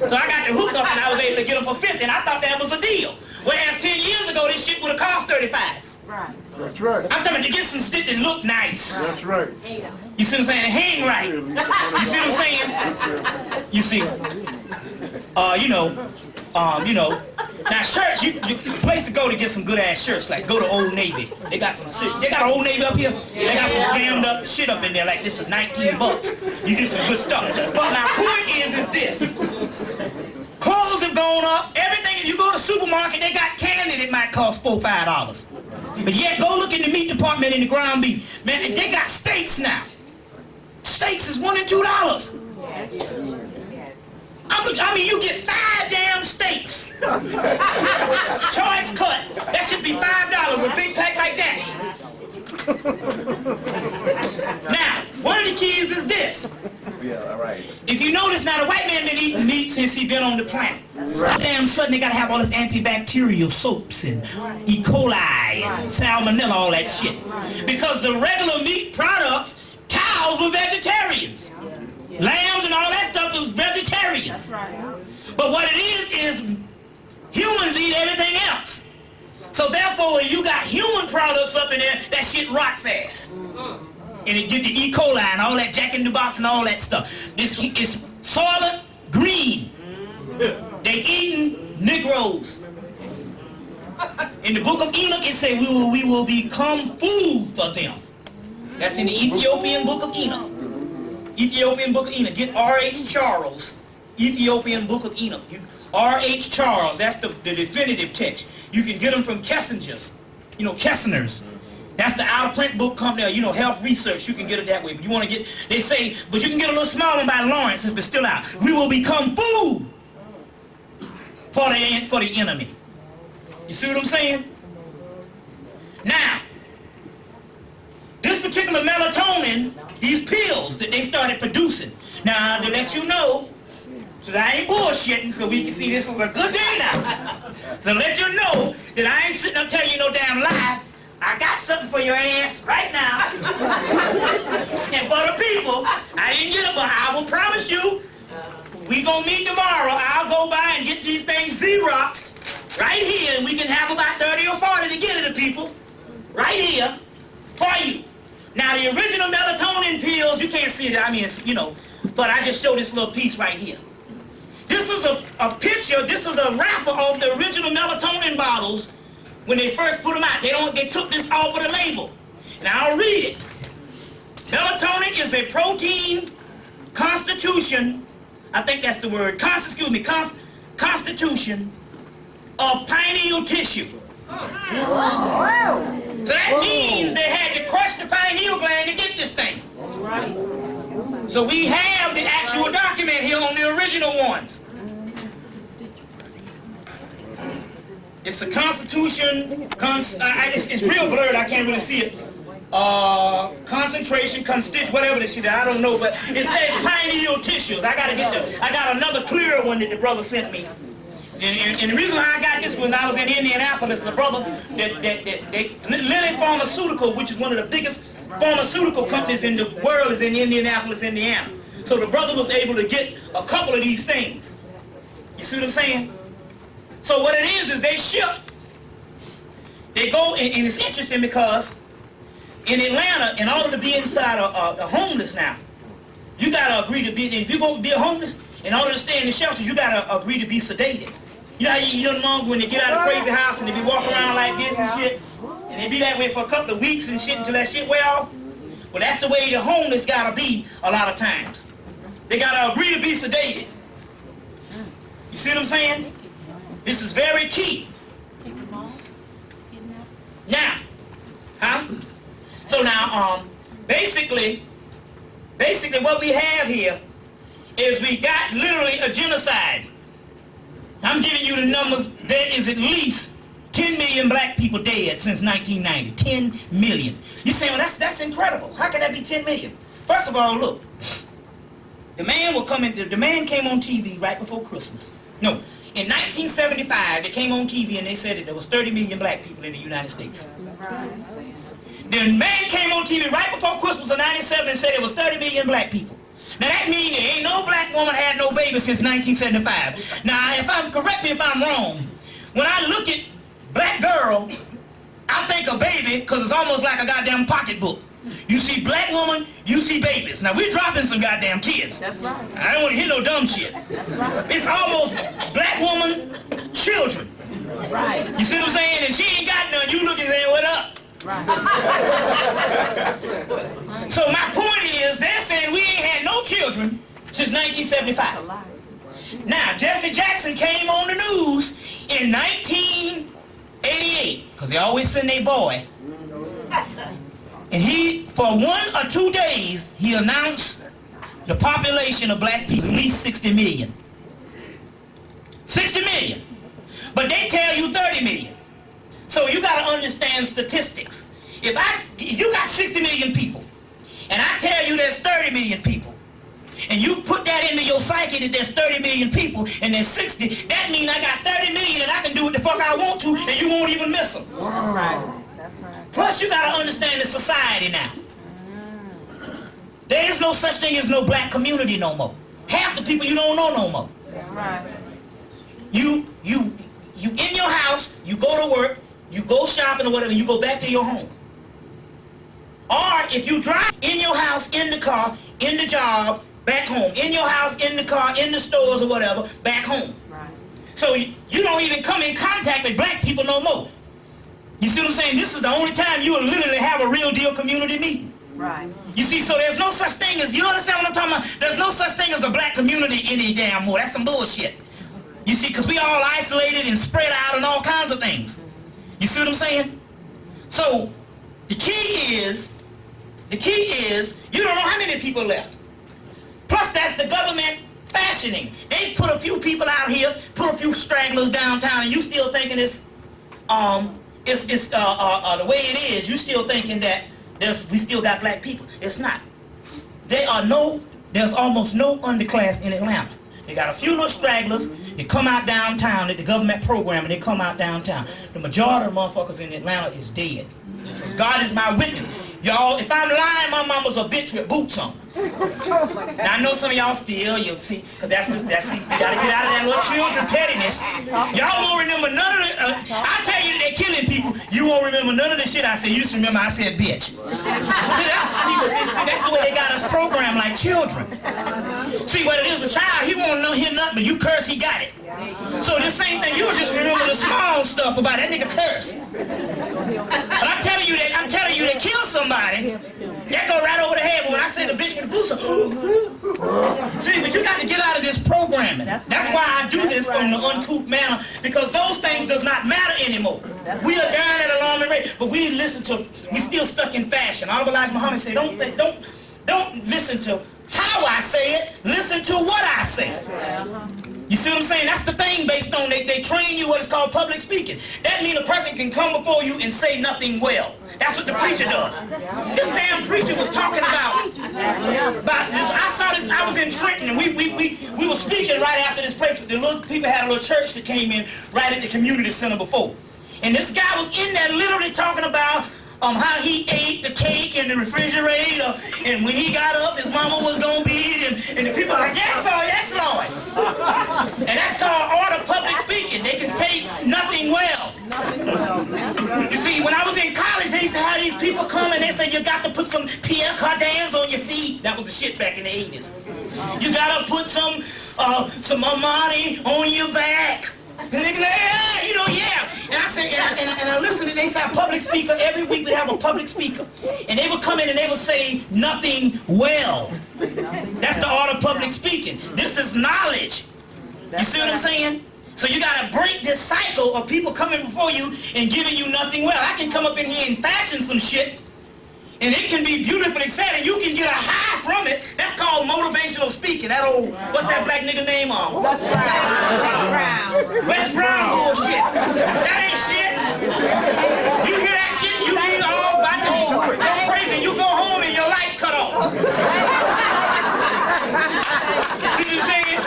So I got the hookup and I was able to get them for 50, and I thought that was a deal. Whereas 10 years ago, this shit would have cost 35.
Right.
That's right.
I'm talking about to get some shit that look nice.
That's right.
You see what I'm saying? Hang right. You see what I'm saying? You see, you know. Now shirts, you place to go to get some good ass shirts, like go to Old Navy. They got some shit. They got Old Navy up here. They got some jammed up shit up in there, like this is 19 bucks. You get some good stuff. But my point is this. Clothes have gone up. Everything, you go to the supermarket, they got candy that might cost $4 or $5. But yet, go look in the meat department in the ground beef. Man, they got steaks now. Steaks is $1 and $2. I mean, you get 5 damn steaks. Choice cut. That should be $5, a big pack like that. Now, one of the keys is this. If you notice now, the white man been eating meat since he been on the planet. Damn sudden they gotta have all this antibacterial soaps and E. coli and salmonella, all that shit. Because the regular meat products, cows were vegetarians. Lambs and all that stuff was vegetarians. But what it is humans eat everything else. So therefore, when you got human products up in there, that shit rot fast. And it get the E. coli and all that Jack in the Box and all that stuff. It's soylent green. They eating Negroes. In the book of Enoch, it says we will become food for them. That's in the Ethiopian book of Enoch. Ethiopian book of Enoch. Get R.H. Charles. Ethiopian book of Enoch. R.H. Charles. That's the definitive text. You can get them from Kessinger's. You know, Kessinger's. That's the out of print book company, you know, health research. You can get it that way. But you want to get, they say, but you can get a little small one by Lawrence if it's still out. We will become food for the enemy. You see what I'm saying? Now, this particular melatonin, these pills that they started producing. Now, to let you know, so that I ain't bullshitting, so we can see this was a good day now. So let you know that I ain't sitting up telling you no damn lie. I got something for your ass right now. And for the people, I didn't get it, but I will promise you, we gonna meet tomorrow. I'll go by and get these things Xeroxed right here, and we can have about 30 or 40 to get it to people right here for you. Now, the original melatonin pills, you can't see it, I mean, it's, you know, but I just show this little piece right here. This is a picture, this is a wrapper of the original melatonin bottles. When they first put them out, they took this off of the label. And I'll read it. Melatonin is a protein constitution, I think that's the word, constitution of pineal tissue. So that means they had to crush the pineal gland to get this thing. That's right. So we have the actual document here on the original ones. It's the Constitution, it's real blurred, I can't really see it. Concentration, whatever this shit, I don't know, but it says pineal tissues. I got another clearer one that the brother sent me. And the reason why I got this when I was in Indianapolis, the brother, Lilly Pharmaceutical, which is one of the biggest pharmaceutical companies in the world, is in Indianapolis, Indiana. So the brother was able to get a couple of these things. You see what I'm saying? So what it is they ship. They go, and it's interesting because in Atlanta, in order to be inside a homeless now, you gotta agree to be, if you're gonna be a homeless, in order to stay in the shelters, you gotta agree to be sedated. You know how you know the moms when they get out of the crazy house and they be walking around like this and shit, and they be that way for a couple of weeks and shit until that shit wear off? Well, that's the way the homeless gotta be a lot of times. They gotta agree to be sedated. You see what I'm saying? This is very key. Now, So now, basically what we have here is we got literally a genocide. I'm giving you the numbers. There is at least 10 million black people dead since 1990. 10 million. You say, well, that's incredible. How can that be 10 million? First of all, look. The man came on TV right before Christmas. No, in 1975, they came on TV and they said that there was 30 million black people in the United States. The man came on TV right before Christmas of 97 and said there was 30 million black people. Now that means there ain't no black woman had no baby since 1975. Now, correct me if I'm wrong. When I look at black girl, I think of baby because it's almost like a goddamn pocketbook. You see black woman, you see babies. Now we're dropping some goddamn kids.
That's right.
I don't want to hear no dumb shit.
That's right.
It's almost black woman, children.
Right.
You see what I'm saying? And she ain't got none. You looking saying, what up?
Right.
So my point is, they're saying we ain't had no children since 1975. Now, Jesse Jackson came on the news in 1988, because they always send their boy. And he, for 1 or 2 days, he announced the population of black people, at least 60 million. 60 million. But they tell you 30 million. So you got to understand statistics. If you got 60 million people, and I tell you there's 30 million people, and you put that into your psyche that there's 30 million people and there's 60, that means I got 30 million and I can do what the fuck I want to and you won't even miss them.
That's right. That's right.
Plus you got to understand the society now. There is no such thing as no black community no more. Half the people you don't know no more.
That's right.
You in your house, you go to work, you go shopping or whatever, you go back to your home. Or if you drive in your house, in the car, in the job, back home. In your house, in the car, in the stores or whatever, back home.
Right.
So you don't even come in contact with black people no more. You see what I'm saying? This is the only time you will literally have a real deal community meeting.
Right.
You see, so there's no such thing as, you understand what I'm talking about? There's no such thing as a black community any damn more. That's some bullshit. You see, because we all isolated and spread out and all kinds of things. You see what I'm saying? So the key is, you don't know how many people left. Plus, that's the government fashioning. They put a few people out here, put a few stragglers downtown, and you still thinking it's the way it is. You still thinking that we still got black people. It's not. There's almost no underclass in Atlanta. They got a few little stragglers. They come out downtown at the government program, and they come out downtown. The majority of the motherfuckers in Atlanta is dead. So God is my witness. Y'all, if I'm lying, my mama's a bitch with boots on. Now, I know some of y'all still, you'll see, because that's you gotta get out of that little children pettiness. Y'all won't remember none of the, I tell you that they're killing people, you won't remember none of the shit I said. You just remember I said bitch. That's the way they got us programmed like children. See, what it is, a child, he won't hear nothing, but you curse, he got it. So the same thing, you will just remember the small stuff about that nigga curse. But I'm telling you that kill somebody, that go right over the head. But when I say the bitch with the boots on, see, but you got to get out of this programming. That's why I do this from the uncouth manner, because those things does not matter anymore. We are down at alarming rate, but we still stuck in fashion. Honorable Elijah Muhammad said, don't listen to how I say it, listen to what I say. You see what I'm saying? That's the thing based on they train you what is called public speaking. That means a person can come before you and say nothing well. That's what the preacher does. This damn preacher was talking about this. I saw this, I was in Trenton, and we were speaking right after this place. The little people had a little church that came in right at the community center before. And this guy was in there literally talking about how he ate the cake in the refrigerator, and when he got up, his mama was gonna beat him, and the people are like, yes, Lord. And that's called order public speaking. They can say nothing well. You see, when I was in college, they used to have these people come and they say, you got to put some Pierre Cardins on your feet. That was the shit back in the 80s. You got to put some Armani on your back. And they go, yeah. And I say, and I listen to, they say a public speaker, every week we have a public speaker. And they would come in and they would say nothing well. That's the art of public speaking. This is knowledge. You see what I'm saying? So you got to break this cycle of people coming before you and giving you nothing well. I can come up in here and fashion some shit, and it can be beautifully said, and you can get a high from it. That's called motivational speaking. That old, what's that black nigga name on?
Wes Brown.
Wes Brown bullshit. That ain't shit. You hear that shit? You be all about to go crazy. You go home and your lights cut off. See what I'm saying?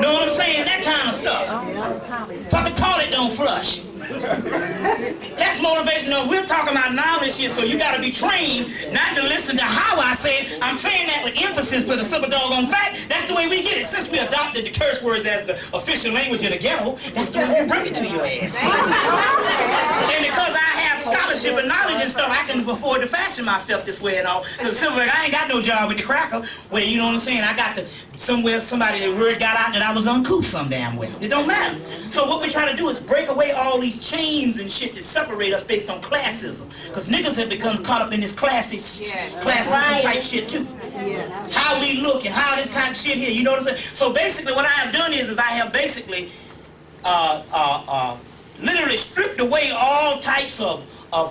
Know what I'm saying? That kind of stuff. Fucking toilet don't flush. That's motivational. We're talking about knowledge here, so you gotta be trained not to listen to how I say it. I'm saying that with emphasis for the simple doggone fact. That's the way we get it. Since we adopted the curse words as the official language of the ghetto, that's the way we bring it to your ass. And because I have scholarship and knowledge and stuff, I can afford to fashion myself this way and all. Because I ain't got no job with the cracker. Well, you know what I'm saying? I got to somewhere somebody the word got out that I was uncouth some damn way. It don't matter. So what we try to do is break away all these chains and shit that separate us based on classism. Because niggas have become caught up in this classism type shit too. How we look and how this type of shit here. You know what I'm saying? So basically what I have done is I have basically literally stripped away all types of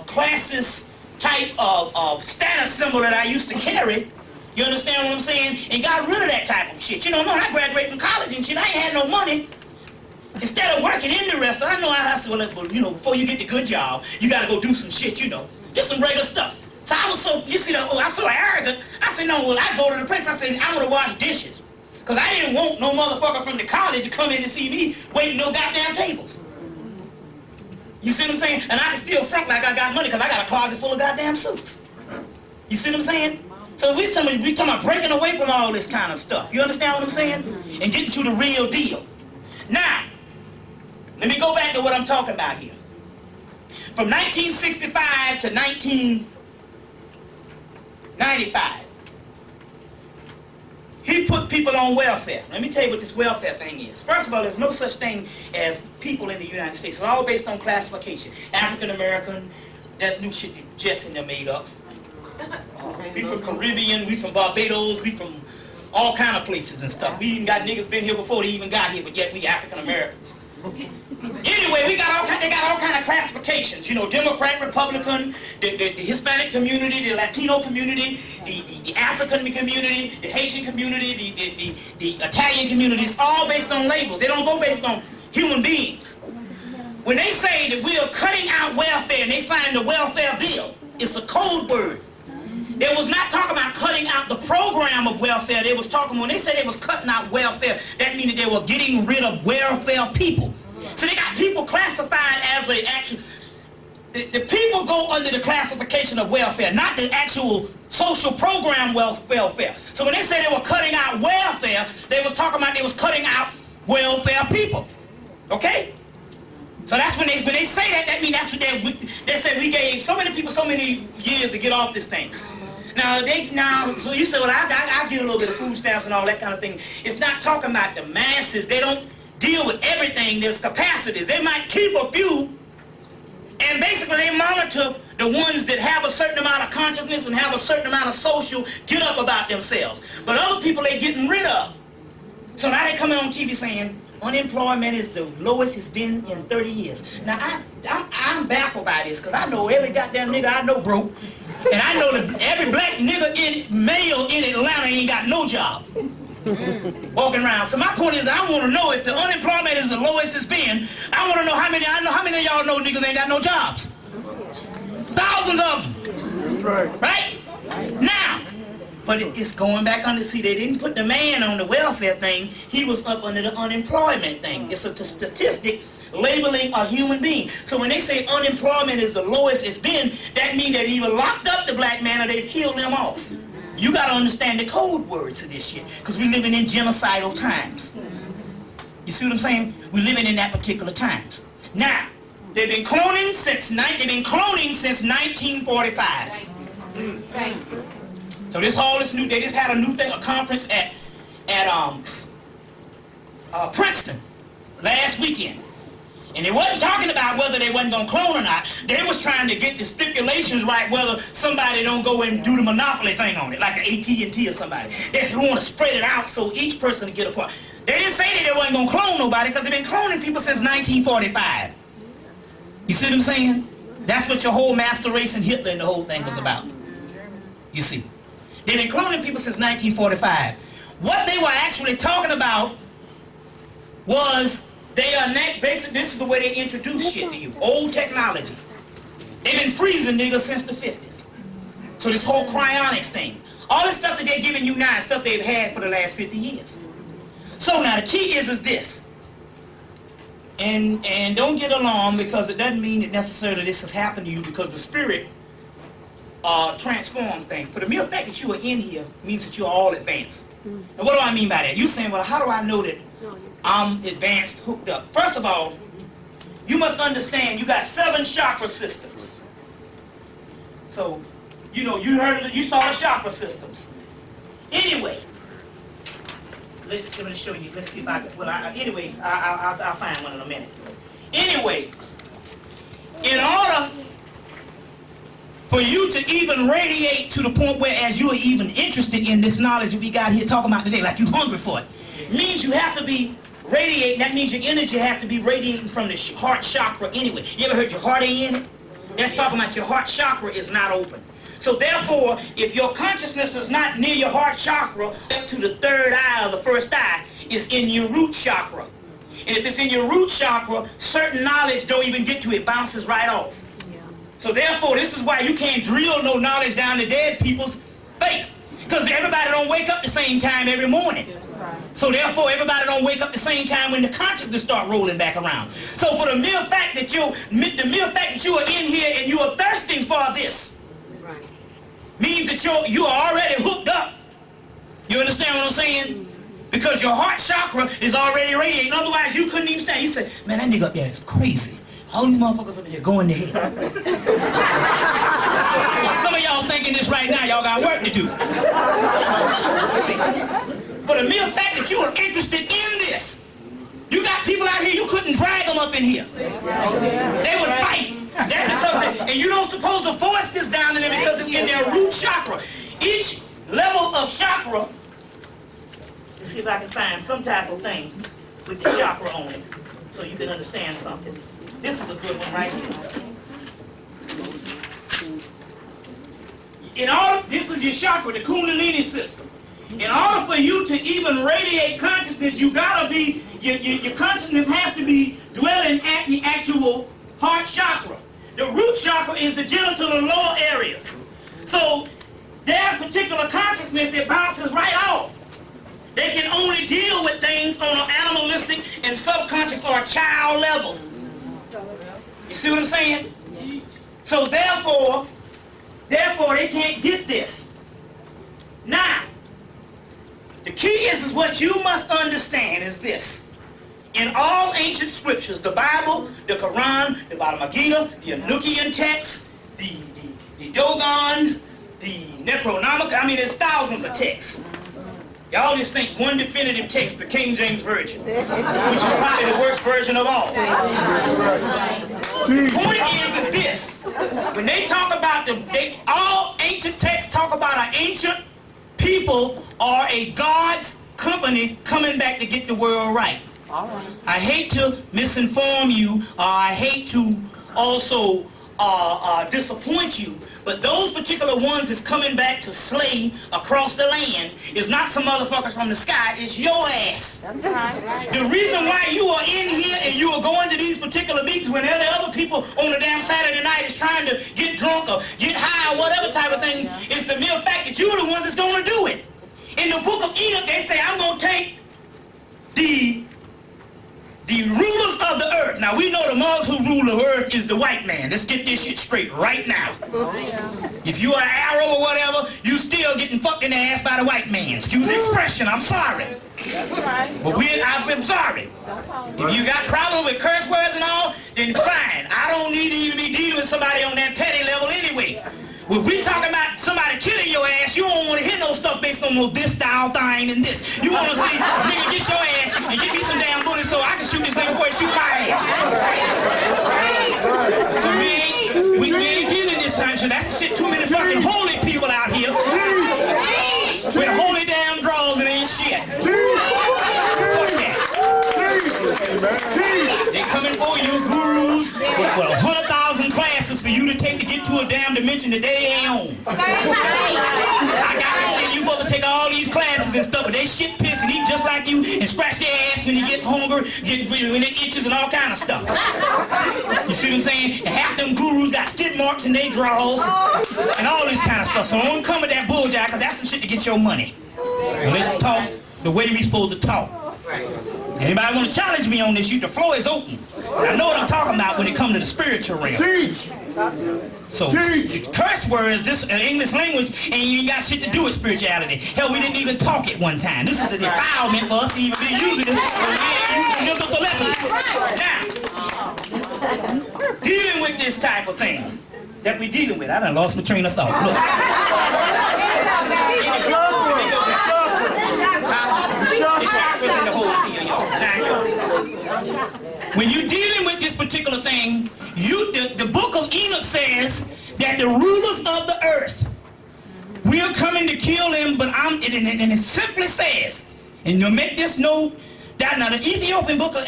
classist type of status symbol that I used to carry. You understand what I'm saying? And got rid of that type of shit. You know, when I graduated from college and shit, I ain't had no money. Instead of working in the restaurant, I know I said, well, you know, before you get the good job, you got to go do some shit, you know. Just some regular stuff. So I was so, you see, I was so arrogant. I said, no, well, I go to the place, I said, I want to wash dishes. Because I didn't want no motherfucker from the college to come in and see me waiting no goddamn tables. You see what I'm saying? And I can still front like I got money because I got a closet full of goddamn suits. You see what I'm saying? So we talking about breaking away from all this kind of stuff. You understand what I'm saying? And getting to the real deal. Now, let me go back to what I'm talking about here. From 1965 to 1995, he put people on welfare. Let me tell you what this welfare thing is. First of all, there's no such thing as people in the United States. It's all based on classification. African American, that new shit that Jess and them made up. We from Caribbean, we from Barbados, we from all kind of places and stuff. We even got niggas been here before they even got here, but yet we African Americans. Anyway, they got all kind of classifications. You know, Democrat, Republican, the Hispanic community, the Latino community, the African community, the Haitian community, the Italian community. It's all based on labels. They don't go based on human beings. When they say that we are cutting out welfare and they signed the welfare bill, it's a code word. They was not talking about cutting out the program of welfare. They was talking, when they said they was cutting out welfare, that means that they were getting rid of welfare people. So they got people classified as a actual, the people go under the classification of welfare, not the actual social program welfare. So when they say they were cutting out welfare, they was talking about they was cutting out welfare people. Okay? So that's when they say that, that means that's what they said we gave so many people so many years to get off this thing. Now, so you say, well, I get a little bit of food stamps and all that kind of thing. It's not talking about the masses. They don't deal with everything. There's capacities. They might keep a few, and basically they monitor the ones that have a certain amount of consciousness and have a certain amount of social get up about themselves. But other people they're getting rid of. So now they come on TV saying, unemployment is the lowest it's been in 30 years. Now, I'm baffled by this, because I know every goddamn nigga I know broke. And I know that every black nigga male in Atlanta ain't got no job. Walking around. So my point is, I want to know if the unemployment is the lowest it's been. I want to know how many of y'all know niggas ain't got no jobs. Thousands of them. Right? Now, but it's going back under, see, they didn't put the man on the welfare thing. He was up under the unemployment thing. It's a statistic labeling a human being. So when they say unemployment is the lowest it's been, that means that either locked up the black man or they killed him off. You got to understand the code words of this shit, because we're living in genocidal times. You see what I'm saying? We're living in that particular times. Now, they've been cloning since 1945.
Right.
So this whole new, they just had a new thing, a conference at Princeton last weekend. And they wasn't talking about whether they wasn't going to clone or not. They was trying to get the stipulations right, whether somebody don't go and do the monopoly thing on it, like the AT&T or somebody. They just want to spread it out so each person can get a part. They didn't say that they wasn't going to clone nobody, because they've been cloning people since 1945. You see what I'm saying? That's what your whole master race and Hitler and the whole thing was about. You see. They've been cloning people since 1945. What they were actually talking about was they are basic. This is the way they introduce shit to you. Old technology. They've been freezing niggas since the 50s. So this whole cryonics thing, all this stuff that they're giving you now is stuff they've had for the last 50 years. So now the key is this. And don't get alarmed, because it doesn't mean that necessarily this has happened to you, because the spirit transforms things. For the mere fact that you are in here means that you are all advanced. And what do I mean by that? You saying, well, how do I know that I'm advanced, hooked up? First of all, you must understand you got 7 chakra systems. So, you know, you saw the chakra systems. Anyway, let me show you. Let's see if I can. Well, anyway, I'll find one in a minute. Anyway, in order for you to even radiate to the point where, as you are even interested in this knowledge that we got here talking about today, like you're hungry for it, means you have to be radiating. That means your energy has to be radiating from the heart chakra anyway. You ever heard your heart ain't in it? That's talking about your heart chakra is not open. So therefore, if your consciousness is not near your heart chakra, up to the 3rd eye or the 1st eye, it's in your root chakra. And if it's in your root chakra, certain knowledge don't even get to it, bounces right off. So therefore, this is why you can't drill no knowledge down the dead people's face. Because everybody don't wake up the same time every morning. So therefore, everybody don't wake up the same time when the consciousness start rolling back around. So for the mere fact that you are in here and you are thirsting for this, means that you are already hooked up. You understand what I'm saying? Because your heart chakra is already radiating. Otherwise, you couldn't even stand. You say, man, that nigga up there is crazy. All these motherfuckers up here going to hell. So some of y'all thinking this right now, y'all got work to do. For the mere fact that you are interested in this, you got people out here, you couldn't drag them up in here. They would fight. And you don't supposed to force this down in them because it's in their root chakra. Each level of chakra, let's see if I can find some type of thing with the chakra on it so you can understand something. This is a good one right here. This is your chakra, the Kundalini system. In order for you to even radiate consciousness, you gotta be, your consciousness has to be dwelling at the actual heart chakra. The root chakra is the genital and lower areas. So their particular consciousness, it bounces right off. They can only deal with things on an animalistic and subconscious or child level. You see what I'm saying? So therefore they can't get this. Now, the key is what you must understand is this. In all ancient scriptures, the Bible, the Quran, the Bhagavad Gita, the Anukian text, the Dogon, the Necronomicon, I mean, there's thousands of texts. Y'all just think one definitive text, the King James Version, which is probably the worst version of all. The point is this. When they talk about all ancient texts talk about an ancient people or a God's company coming back to get the world right. I hate to misinform you, or I hate to also disappoint you, but those particular ones that's coming back to slay across the land is not some motherfuckers from the sky, it's your ass.
That's right.
The reason why you are in here and you are going to these particular meetings when there are other people on the damn Saturday night is trying to get drunk or get high or whatever type of thing is the mere fact that you're the one that's going to do it. In the book of Enoch, they say, I'm going to take the rulers of the earth. Now, we know the ones who rule the earth is the white man. Let's get this shit straight right now. If you are an Arab or whatever, you still getting fucked in the ass by the white man. Excuse the expression, I'm sorry.
That's right.
But I'm sorry. If you got problems with curse words and all, then fine. I don't need to even be dealing with somebody on that petty level anyway. When we talking about somebody killing your ass, you don't want to hear no stuff based on no this style thing and this. You want to see, nigga, get your ass and give me some damn bullets so I can shoot this nigga before he shoot my ass. So we ain't dealing this time, so that's the shit. Too many fucking holy people out here with holy damn draws and ain't shit. Fuck that. They coming for you, gurus, with 100,000 classes for you to take to get to a damn dimension that they ain't on. I got to say, you supposed to take all these classes and stuff, but they shit, piss, and eat just like you, and scratch their ass when they get hungry, when it itches and all kind of stuff. You see what I'm saying? And half them gurus got skid marks in their drawers, and all this kind of stuff. So don't come with that bullshit, because that's some shit to get your money. And let's talk the way we supposed to talk. Anybody want to challenge me on this? The floor is open. I know what I'm talking about when it comes to the spiritual realm.
Teach!
So, curse words, this English language, and you ain't got shit to do with spirituality. Hell, we didn't even talk at one time. This is the defilement for us to even be using this. Now, dealing with this type of thing that we're dealing with. I done lost my train of thought. Look. When you're dealing with this particular thing, the book of Enoch says that the rulers of the earth, we are coming to kill them, but and it simply says, and you'll make this note, that now the Ethiopian book of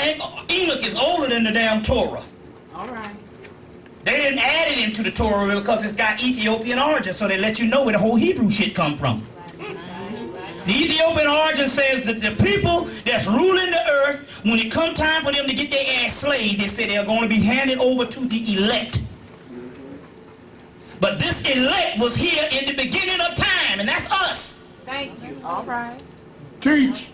Enoch is older than the damn Torah.
All right.
They didn't add it into the Torah because it's got Ethiopian origin, so they let you know where the whole Hebrew shit come from. The Ethiopian origin says that the people that's ruling the earth, when it come time for them to get their ass slayed, they say they're going to be handed over to the elect. But this elect was here in the beginning of time, and that's us.
Thank you. All right.
Teach!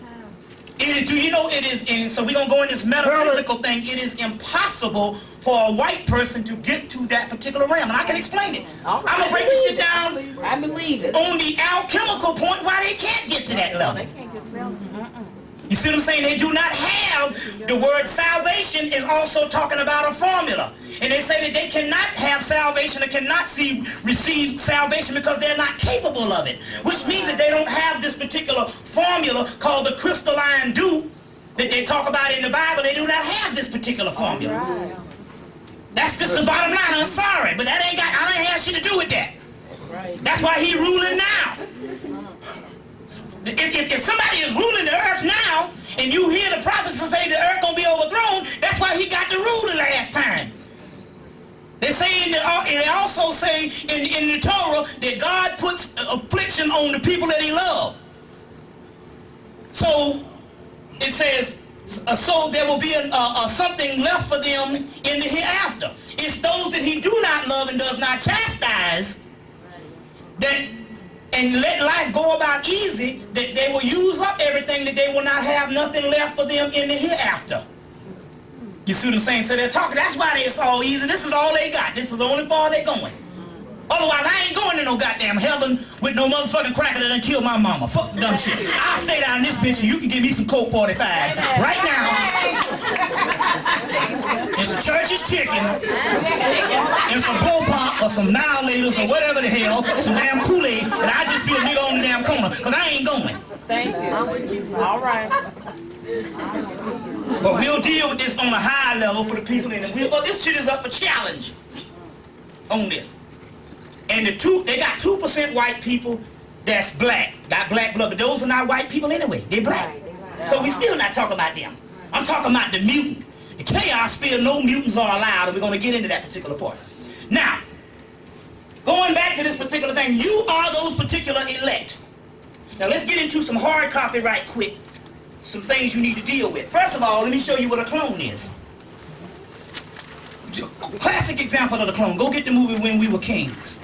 Do you know it is, and so we're going to go in this metaphysical thing, it is impossible for a white person to get to that particular realm, and I can explain it.
All right.
I'm going to break this shit down
I believe it.
on the alchemical point why they can't get to that level.
They can't get to that level.
You see what I'm saying? They do not have, the word salvation is also talking about a formula. And they say that they cannot have salvation or cannot receive salvation because they're not capable of it. Which means that they don't have this particular formula called the crystalline dew that they talk about in the Bible. They do not have this particular formula.
Right.
That's just the bottom line. I'm sorry, but that ain't got, I don't have shit to do with that.
Right.
That's why he ruling now. If somebody is ruling the earth now, and you hear the prophets say the earth gonna be overthrown, that's why he got the rule the last time. They also say in the Torah that God puts affliction on the people that he loves. So it says, so there will be something left for them in the hereafter. It's those that he do not love and does not chastise that. And let life go about easy, that they will use up everything, that they will not have nothing left for them in the hereafter. You see what I'm saying? So they're talking, that's why it's all easy. This is all they got. This is the only far they're going. Otherwise, I ain't going to no goddamn heaven with no motherfucking cracker that done killed my mama. Fuck the dumb shit. I'll stay down in this bitch and you can give me some Coke 45 right now. And some church's chicken, and some blow pop or some annihilators or whatever the hell, some damn Kool-Aid, and I'll just be a nigga on the damn corner, because I ain't going.
Thank you. I'm with you. All right.
But we'll deal with this on a high level for the people in it. Well, this shit is up for challenge on this. And they got 2% white people that's black, got black blood, but those are not white people anyway. They're black. So we still not talking about them. I'm talking about the mutant. The chaos sphere, no mutants are allowed, and we're going to get into that particular part. Now, going back to this particular thing, you are those particular elect. Now let's get into some hard copy right quick. Some things you need to deal with. First of all, let me show you what a clone is. Classic example of the clone. Go get the movie When We Were Kings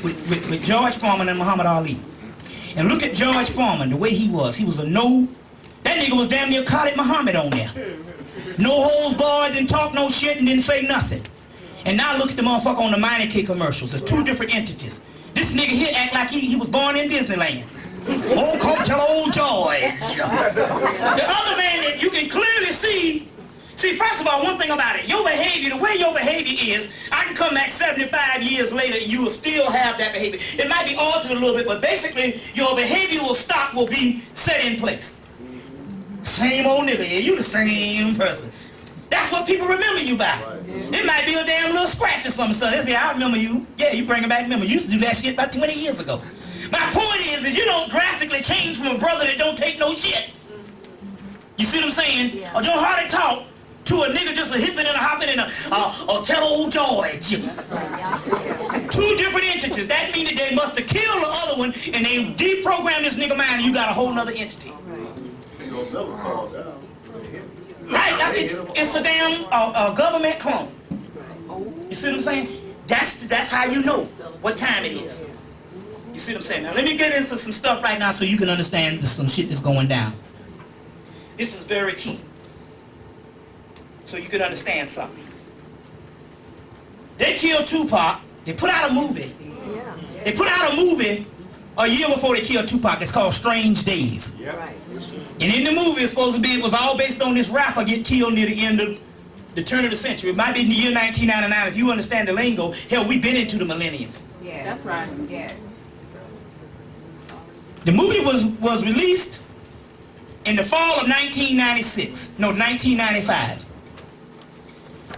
with George Foreman and Muhammad Ali. And look at George Foreman, the way he was. He was that nigga was damn near Khalid Muhammad on there. No holds barred, didn't talk no shit and didn't say nothing. And now look at the motherfucker on the Minor Kid commercials. There's two different entities. This nigga here act like he was born in Disneyland. Oh, come tell old George. The other man that you can clearly see, first of all, one thing about it, your behavior, the way your behavior is, I can come back 75 years later and you will still have that behavior. It might be altered a little bit, but basically your behavior will be set in place. Same old nigga, yeah, you the same person. That's what people remember you by. It might be a damn little scratch or something. So they say, I remember you. Yeah, you bringing back memories. You used to do that shit about 20 years ago. My point is you don't drastically change from a brother that don't take no shit. You see what I'm saying? Yeah. Or don't hardly talk to a nigga just a hipping and a hopping and a tell old George. 20 two different entities. That means that they must have killed the other one and they deprogrammed this nigga mind and you got a whole nother entity. Right, I mean, it's a damn government clone. You see what I'm saying? That's how you know what time it is. You see what I'm saying? Now let me get into some stuff right now so you can understand some shit that's going down. This is very key. So you can understand something. They killed Tupac. They put out a movie. They put out a movie a year before they killed Tupac. It's called Strange Days. And in the movie, it's supposed to be, it was all based on this rapper get killed near the end of the turn of the century. It might be in the year 1999. If you understand the lingo, hell, we've been into the millennium.
Yeah,
That's right.
yeah.
The movie was released in the fall of 1996. No, 1995.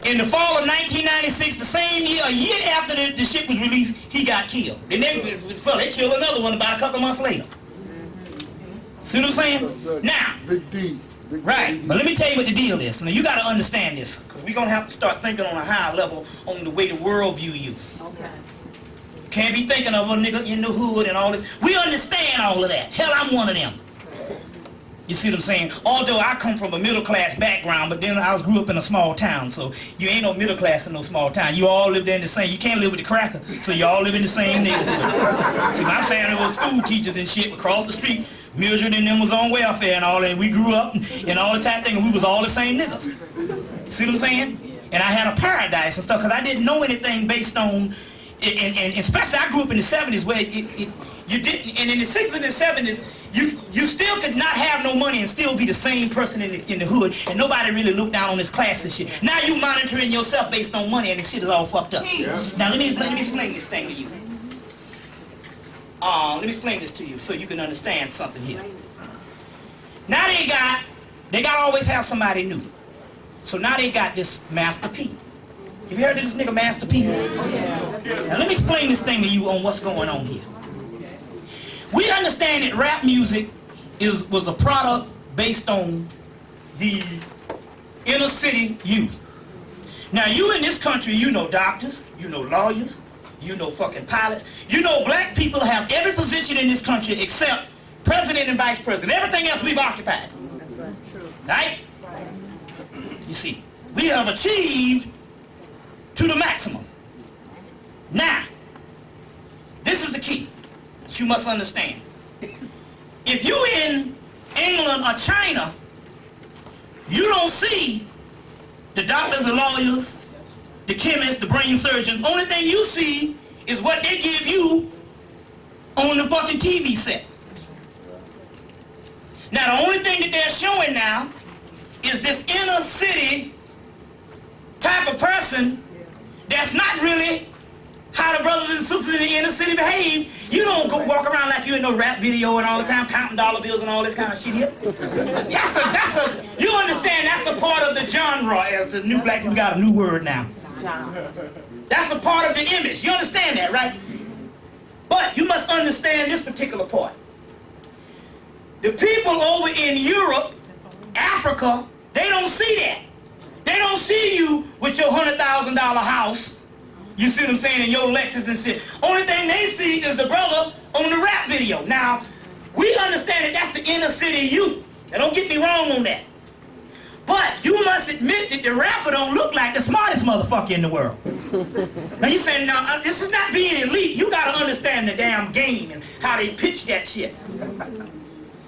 In the fall of 1996, the same year, a year after the shit was released, he got killed. Then they killed another one about a couple months later. See what I'm saying? Now,
Big D.
right, but let me tell you what the deal is. Now, you got to understand this, because we're going to have to start thinking on a higher level on the way the world view you.
Okay.
You can't be thinking of a nigga in the hood and all this. We understand all of that. Hell, I'm one of them. You see what I'm saying? Although I come from a middle-class background, but then I grew up in a small town, so you ain't no middle class in no small town. You all live there in the same, you can't live with the cracker, so you all live in the same neighborhood. See, my family was school teachers and shit across the street. Mildred and them was on welfare and all that, and we grew up and all the time thinking we was all the same niggas. See what I'm saying? And I had a paradise and stuff, because I didn't know anything based on, and especially I grew up in the 70s where you didn't, and in the 60s and the 70s, you still could not have no money and still be the same person in the hood, and nobody really looked down on this class and shit. Now you monitoring yourself based on money, and this shit is all fucked up.
Yeah.
Now let me explain this thing to you. Let me explain this to you so you can understand something here. Now they got always have somebody new. So now they got this Master P. Have you heard of this nigga Master P? Now let me explain this thing to you on what's going on here. We understand that rap music was a product based on the inner city youth. Now you in this country, you know doctors, you know lawyers, you know fucking pilots. You know black people have every position in this country except president and vice president. Everything else we've occupied. Right? You see, we have achieved to the maximum. Now, this is the key that you must understand. If you in England or China, you don't see the doctors and lawyers, the chemists, the brain surgeons. Only thing you see is what they give you on the fucking TV set. Now, the only thing that they're showing now is this inner city type of person that's not really how the brothers and sisters in the inner city behave. You don't go walk around like you in no rap video and all the time counting dollar bills and all this kind of shit here. You understand that's a part of the genre, as the new black people got a new word now. That's a part of the image. You understand that, right? But you must understand this particular part. The people over in Europe, Africa, they don't see that. They don't see you with your $100,000 house. You see what I'm saying? And your Lexus and shit. Only thing they see is the brother on the rap video. Now, we understand that that's the inner city youth. Now, don't get me wrong on that. But you must admit that the rapper don't look like the smartest motherfucker in the world. Now you saying, no, this is not being elite. You gotta understand the damn game and how they pitch that shit.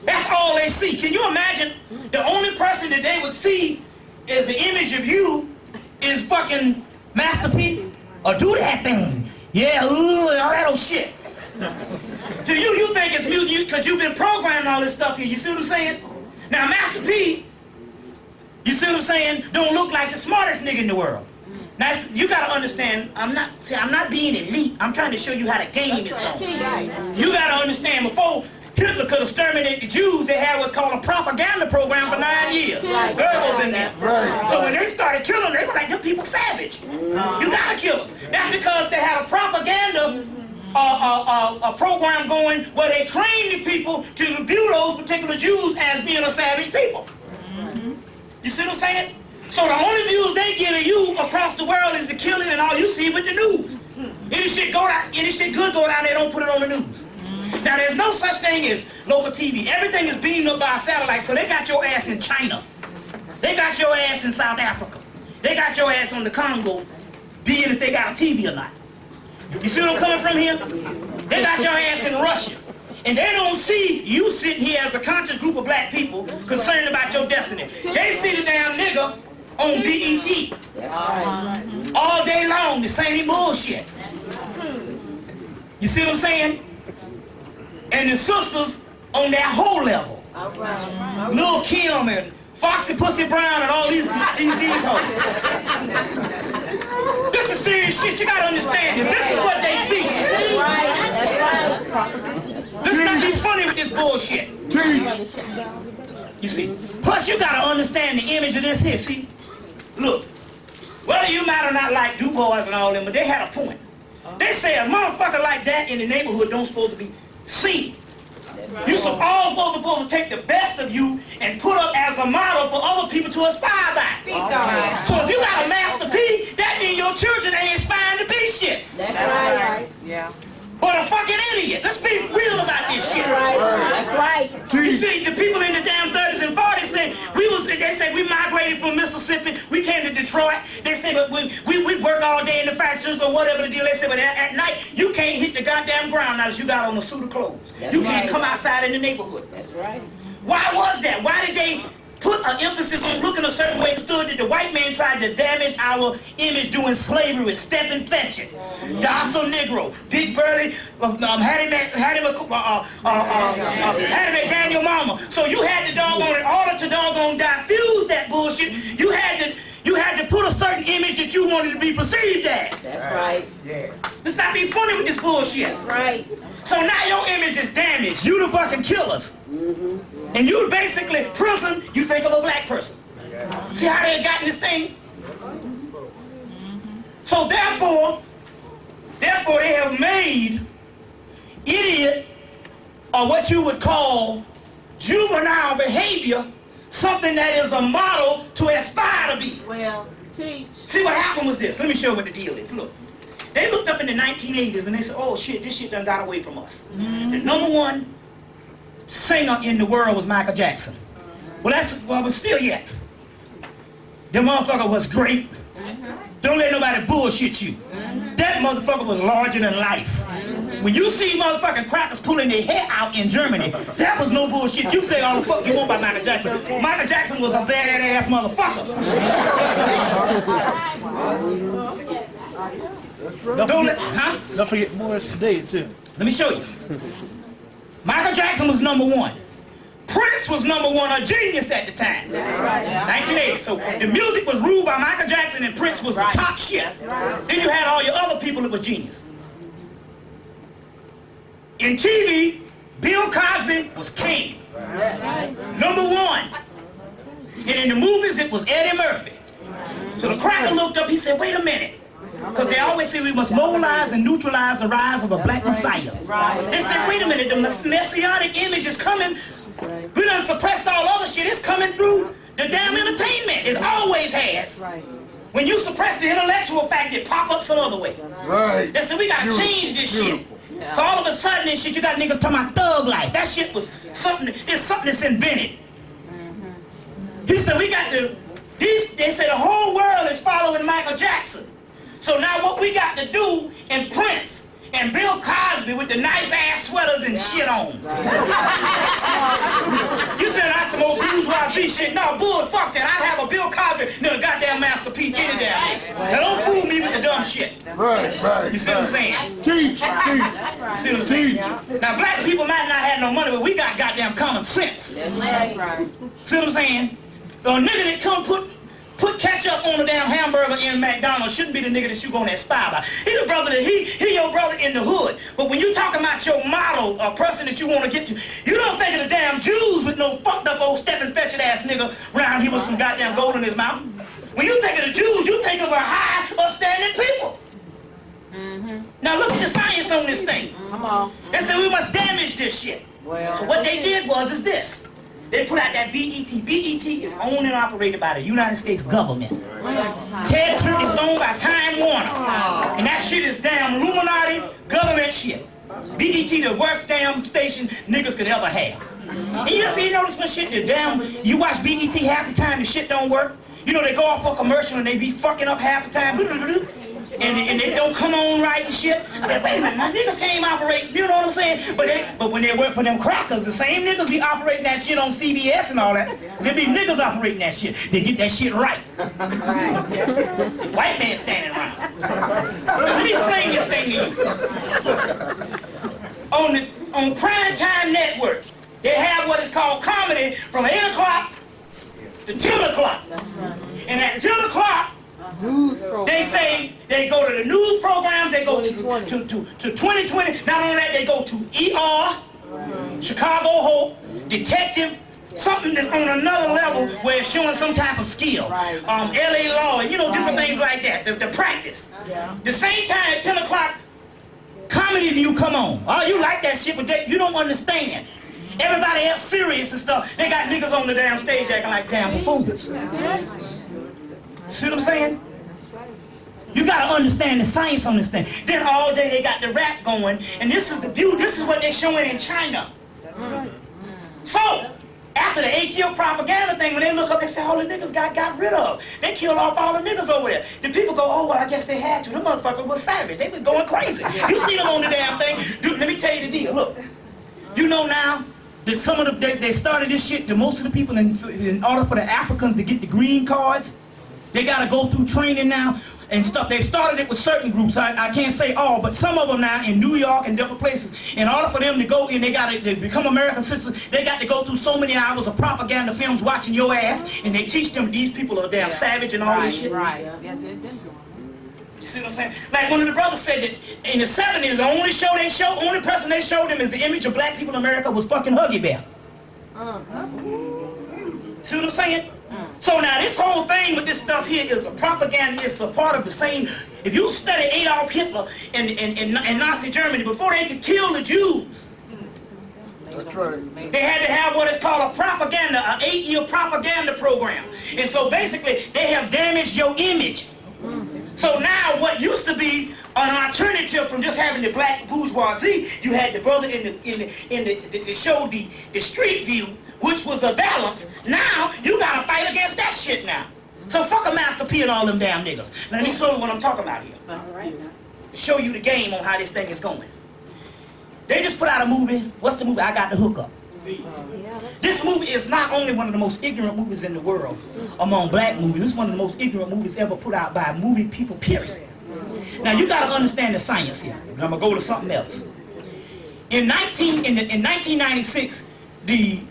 That's all they see. Can you imagine the only person that they would see as the image of you is fucking Master P? Or do that thing. Yeah, ooh, and all that old shit. To you, you think it's music because you've been programming all this stuff here. You see what I'm saying? Now, Master P, you see what I'm saying, don't look like the smartest nigga in the world. Now, you gotta understand, I'm not being elite. I'm trying to show you how the game is going. You gotta understand, before Hitler could exterminate the Jews, they had what's called a propaganda program for 9 years. Goebbels in there.
Right.
So when they started killing them, they were like, them people savage. You gotta kill them. That's because they had a propaganda a program going where they trained the people to view those particular Jews as being a savage people. You see what I'm saying? So the only views they get of you across the world is the killing and all you see with the news. Any shit good go down there, don't put it on the news. Now there's no such thing as local TV. Everything is beamed up by a satellite, so they got your ass in China. They got your ass in South Africa. They got your ass on the Congo, being if they got a TV or not. You see where I'm coming from here? They got your ass in Russia. And they don't see you sitting here as a conscious group of black people concerned about your destiny. They see the damn nigga on BET. All day long, the same bullshit. You see what I'm saying? And the sisters on that whole level. Lil' Kim and Foxy Pussy Brown and all these hoes. This is serious shit. You gotta understand this. This is what they see.
That's right.
Let's not be funny with this bullshit. You see. Plus, you gotta understand the image of this here. See, look. Whether you might or not like Du Bois and all them, but they had a point. They say a motherfucker like that in the neighborhood don't supposed to be seen. You all supposed to take the best of you and put up as a model for other people to aspire by. So if you got a Master P, that means your children ain't aspiring to be shit.
That's right.
Yeah.
But a fucking idiot. Let's be real about this shit.
That's right.
You see, the people in the damn 30s and 40s say they say we migrated from Mississippi, we came to Detroit. They say, but we work all day in the factories or whatever the deal. They say, but at night you can't hit the goddamn ground now that you got on a suit of clothes. You can't come outside in the neighborhood.
That's right.
Why was that? Why did they put an emphasis on looking a certain way? Stood that the white man tried to damage our image doing slavery with step and fetch it. Docile Negro, big burly, had him at Daniel Mama. So you had to doggone, in order to doggone diffuse that bullshit, you had to put a certain image that you wanted to be perceived as.
That's right.
Let's not be funny with this bullshit.
That's right.
So now your image is damaged. You the fucking killers. And you basically, prison, you think of a black person. See how they got in this thing? So therefore they have made idiot, or what you would call juvenile behavior, something that is a model to aspire to be.
Well, teach.
See what happened was this. Let me show you what the deal is. Look. They looked up in the 1980s and they said, oh shit, this shit done got away from us. The #1 singer in the world was Michael Jackson. Well, but still yet. The motherfucker was great. Don't let nobody bullshit you. That motherfucker was larger than life. When you see motherfucking crackers pulling their hair out in Germany, that was no bullshit. You say all the fuck you want about Michael Jackson. Michael Jackson was a badass motherfucker.
Don't forget Morris today too.
Let me show you. Michael Jackson was #1. Prince was #1, a genius at the time. 1980. So the music was ruled by Michael Jackson and Prince was the top shit. Then you had all your other people that was genius. In TV, Bill Cosby was king. #1. And in the movies, it was Eddie Murphy. So the cracker looked up, he said, wait a minute. Because they always say we must mobilize and neutralize the rise of a black messiah. They said, wait a minute, the messianic image is coming. We done suppressed all other shit. It's coming through the damn entertainment. It always has. When you suppress the intellectual fact, it pop up some other way. They said, we got to change this shit. So all of a sudden and shit, you got niggas talking about thug life. That shit was something, it's something that's invented. He said, we got to, they said the whole world is following Michael Jackson. So now what we got to do, and Prince and Bill Cosby with the nice ass sweaters and shit on. You said that's some old bourgeoisie shit. No, bull, fuck that. I'd have a Bill Cosby than a goddamn Master P any damn day. Now don't fool me with the dumb shit. You see what I'm saying?
Teach.
You see what I'm saying? Now black people might not have no money, but we got goddamn common sense.
That's right.
See what I'm saying? A nigga that come put ketchup on a damn hamburger in McDonald's shouldn't be the nigga that you gonna aspire by. He the brother that he your brother in the hood. But when you talking about your model, a person that you want to get to, you don't think of the damn Jews with no fucked up old stepping fetching ass nigga around here with some goddamn gold in his mouth. When you think of the Jews, you think of a high, upstanding people. Now look at the science on this thing.
Come on.
They said we must damage this shit. So what they did was this. They put out that BET. BET is owned and operated by the United States government. Ted Turner is owned by Time Warner. And that shit is damn Illuminati government shit. BET the worst damn station niggas could ever have. And you notice when shit, the damn, you watch BET half the time, the shit don't work. You know, they go off for a commercial and they be fucking up half the time. And they don't come on right and shit. I mean, wait a minute, my niggas can't operate, you know what I'm saying? But when they work for them crackers, the same niggas be operating that shit on CBS and all that. There be niggas operating that shit. They get that shit right. White man standing around. Let me explain this thing to you. On primetime networks, they have what is called comedy from 8 o'clock to 10 o'clock. And at 10 o'clock, they say they go to the news programs, they go to 2020. Not only that, they go to ER, Chicago Hope, Detective, something that's on another level where it's showing some type of skill. LA Law, and you know, different things like that, the practice. The same time at 10 o'clock, Comedy View come on. Oh, you like that shit, but you don't understand. Everybody else serious and stuff. They got niggas on the damn stage acting like damn buffoons. See what I'm saying? You gotta understand the science on this thing. Then all day they got the rap going, and this is the view, this is what they're showing in China. So, after the ATO propaganda thing, when they look up, they say all the niggas got rid of. They killed off all the niggas over there. The people go, oh, well, I guess they had to. Them motherfuckers was savage. They was going crazy. You see them on the damn thing. Dude, let me tell you the deal. Look, you know now that some of the, they started this shit, that most of the people, in order for the Africans to get the green cards, they gotta go through training now and stuff. They started it with certain groups. I can't say all, but some of them now in New York and different places. In order for them to go in, they become American citizens. They got to go through so many hours of propaganda films watching your ass, and they teach them these people are damn savage and all this shit.
Right.
You see what I'm saying? Like one of the brothers said that in the 70s, the only person they showed them is the image of black people in America was fucking Huggy Bear. See what I'm saying? So now this whole thing with this stuff here is a propaganda, it's a part of the same. If you study Adolf Hitler in Nazi Germany, before they could kill the Jews,
That's right.
they had to have what is called a propaganda, an 8-year propaganda program. And so basically, they have damaged your image. So now what used to be an alternative from just having the black bourgeoisie, you had the brother that showed the street view, which was a balance. Now, you gotta fight against that shit now. So fuck a Master P and all them damn niggas. Now, let me show you what I'm talking about here. To show you the game on how this thing is going. They just put out a movie. What's the movie? I Got the Hookup. This movie is not only one of the most ignorant movies in the world among black movies, it's one of the most ignorant movies ever put out by movie people, period. Now, you gotta understand the science here. I'm gonna go to something else. In 1996, the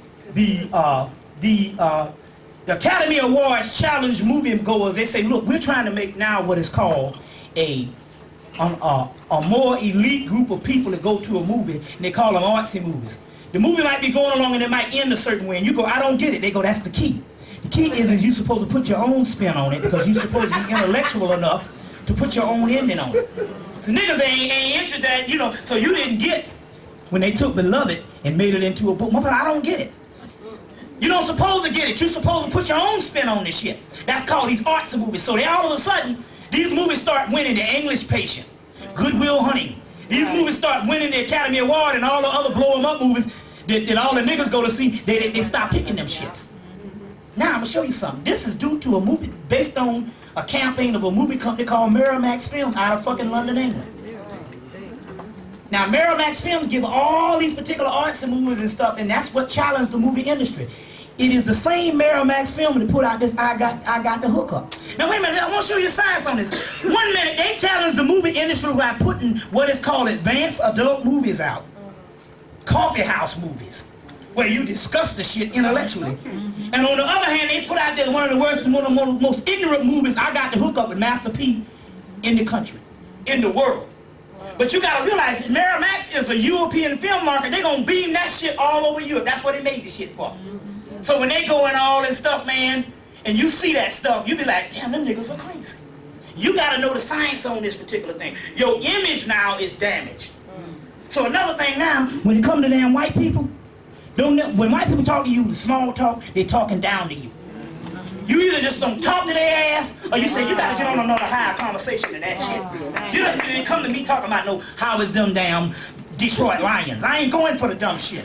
Academy Awards challenge movie goers, they say, look, we're trying to make now what is called a more elite group of people that go to a movie, and they call them artsy movies. The movie might be going along and it might end a certain way, and you go, I don't get it. They go, that's the key. The key is you're supposed to put your own spin on it because you're supposed to be intellectual enough to put your own ending on it. So niggas ain't interested, you know, so you didn't get when they took Beloved and made it into a book. But I don't get it. You don't supposed to get it. You're supposed to put your own spin on this shit. That's called these arts movies. So they all of a sudden, these movies start winning the English Patient, Good Will Hunting. These movies start winning the Academy Award, and all the other blow 'em up movies that all the niggas go to see, they stop picking them shits. Now I'm gonna show you something. This is due to a movie based on a campaign of a movie company called Miramax Film out of fucking London, England. Now Miramax Film give all these particular arts and movies and stuff, and that's what challenged the movie industry. It is the same Miramax Film that put out this I Got the Hookup. Now wait a minute, I want to show you science on this. 1 minute, they challenged the movie industry by putting what is called advanced adult movies out. Coffee house movies, where you discuss the shit intellectually. And on the other hand, they put out there one of the worst, one of the most ignorant movies, I Got the Hookup with Master P, in the country, in the world. But you gotta realize that Miramax is a European film market. They're gonna beam that shit all over Europe. That's what they made this shit for. So when they go in all this stuff, man, and you see that stuff, you be like, damn, them niggas are crazy. You gotta know the science on this particular thing. Your image now is damaged. So another thing now, when it comes to damn white people, When white people talk to you, the small talk, they're talking down to you. You either just don't talk to their ass, or you say you gotta get on another higher conversation than that shit. You didn't come to me talking about no how is them damn Detroit Lions. I ain't going for the dumb shit.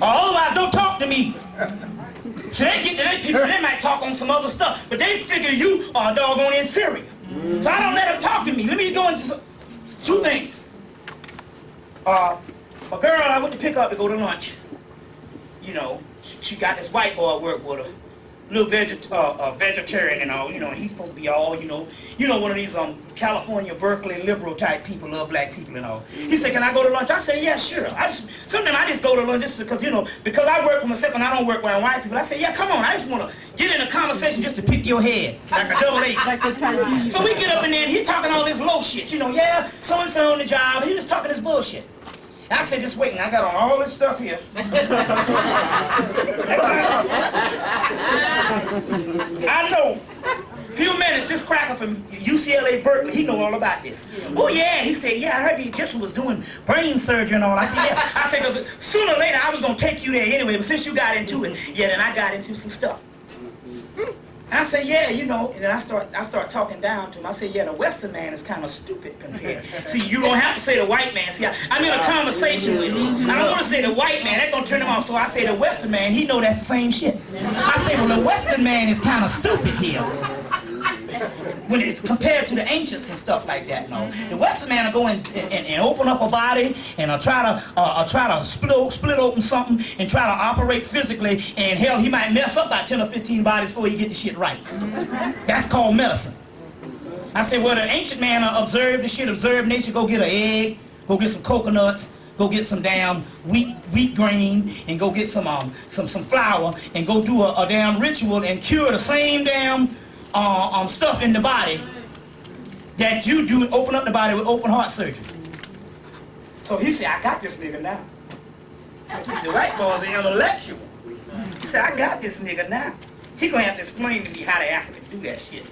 Otherwise, don't talk to me. So they get to them people, they might talk on some other stuff, but they figure you are doggone inferior. So I don't let them talk to me. Let me go into two things. A girl I went to pick up to go to lunch. You know, she got this white boy at work with her. Little vegetarian and all, you know, and he's supposed to be all, you know, one of these California, Berkeley liberal type people, love black people and all. He said, can I go to lunch? I said, yeah, sure. Sometimes I just go to lunch just because, you know, because I work for myself and I don't work around white people. I said, yeah, come on, I just want to get in a conversation just to pick your head, like a double H. So we get up in there and he talking all this low shit, you know, yeah, so-and-so on the job, he just talking this bullshit. And I said, just wait, and I got on all this stuff here. I know. A few minutes, this cracker from UCLA Berkeley, he know all about this. Oh yeah, he said, yeah, I heard the Egyptian was doing brain surgery and all. I said, yeah. I said, because sooner or later I was going to take you there anyway, but since you got into it, yeah, then I got into some stuff. And I said, yeah, you know, and then I start talking down to him. I said, yeah, the Western man is kind of stupid compared. See, you don't have to say the white man. See, I'm in a conversation with him. I don't want to say the white man. That's going to turn him off. So I say the Western man, he know that's the same shit. I say, well, the Western man is kind of stupid here. When it's compared to the ancients and stuff like that, no. The Western man will go and open up a body and try to split open something and try to operate physically, and hell, he might mess up about 10 or 15 bodies before he get the shit right. That's called medicine. I said, well, the ancient man observed the shit, observed nature, go get an egg, go get some coconuts, go get some damn wheat grain, and go get some flour, and go do a damn ritual and cure the same damn stuff in the body that you do, open up the body with open heart surgery. So he said, I got this nigga now. I said, the white boys are intellectual. He said, I got this nigga now. He gonna have to explain to me how the Africans do that shit.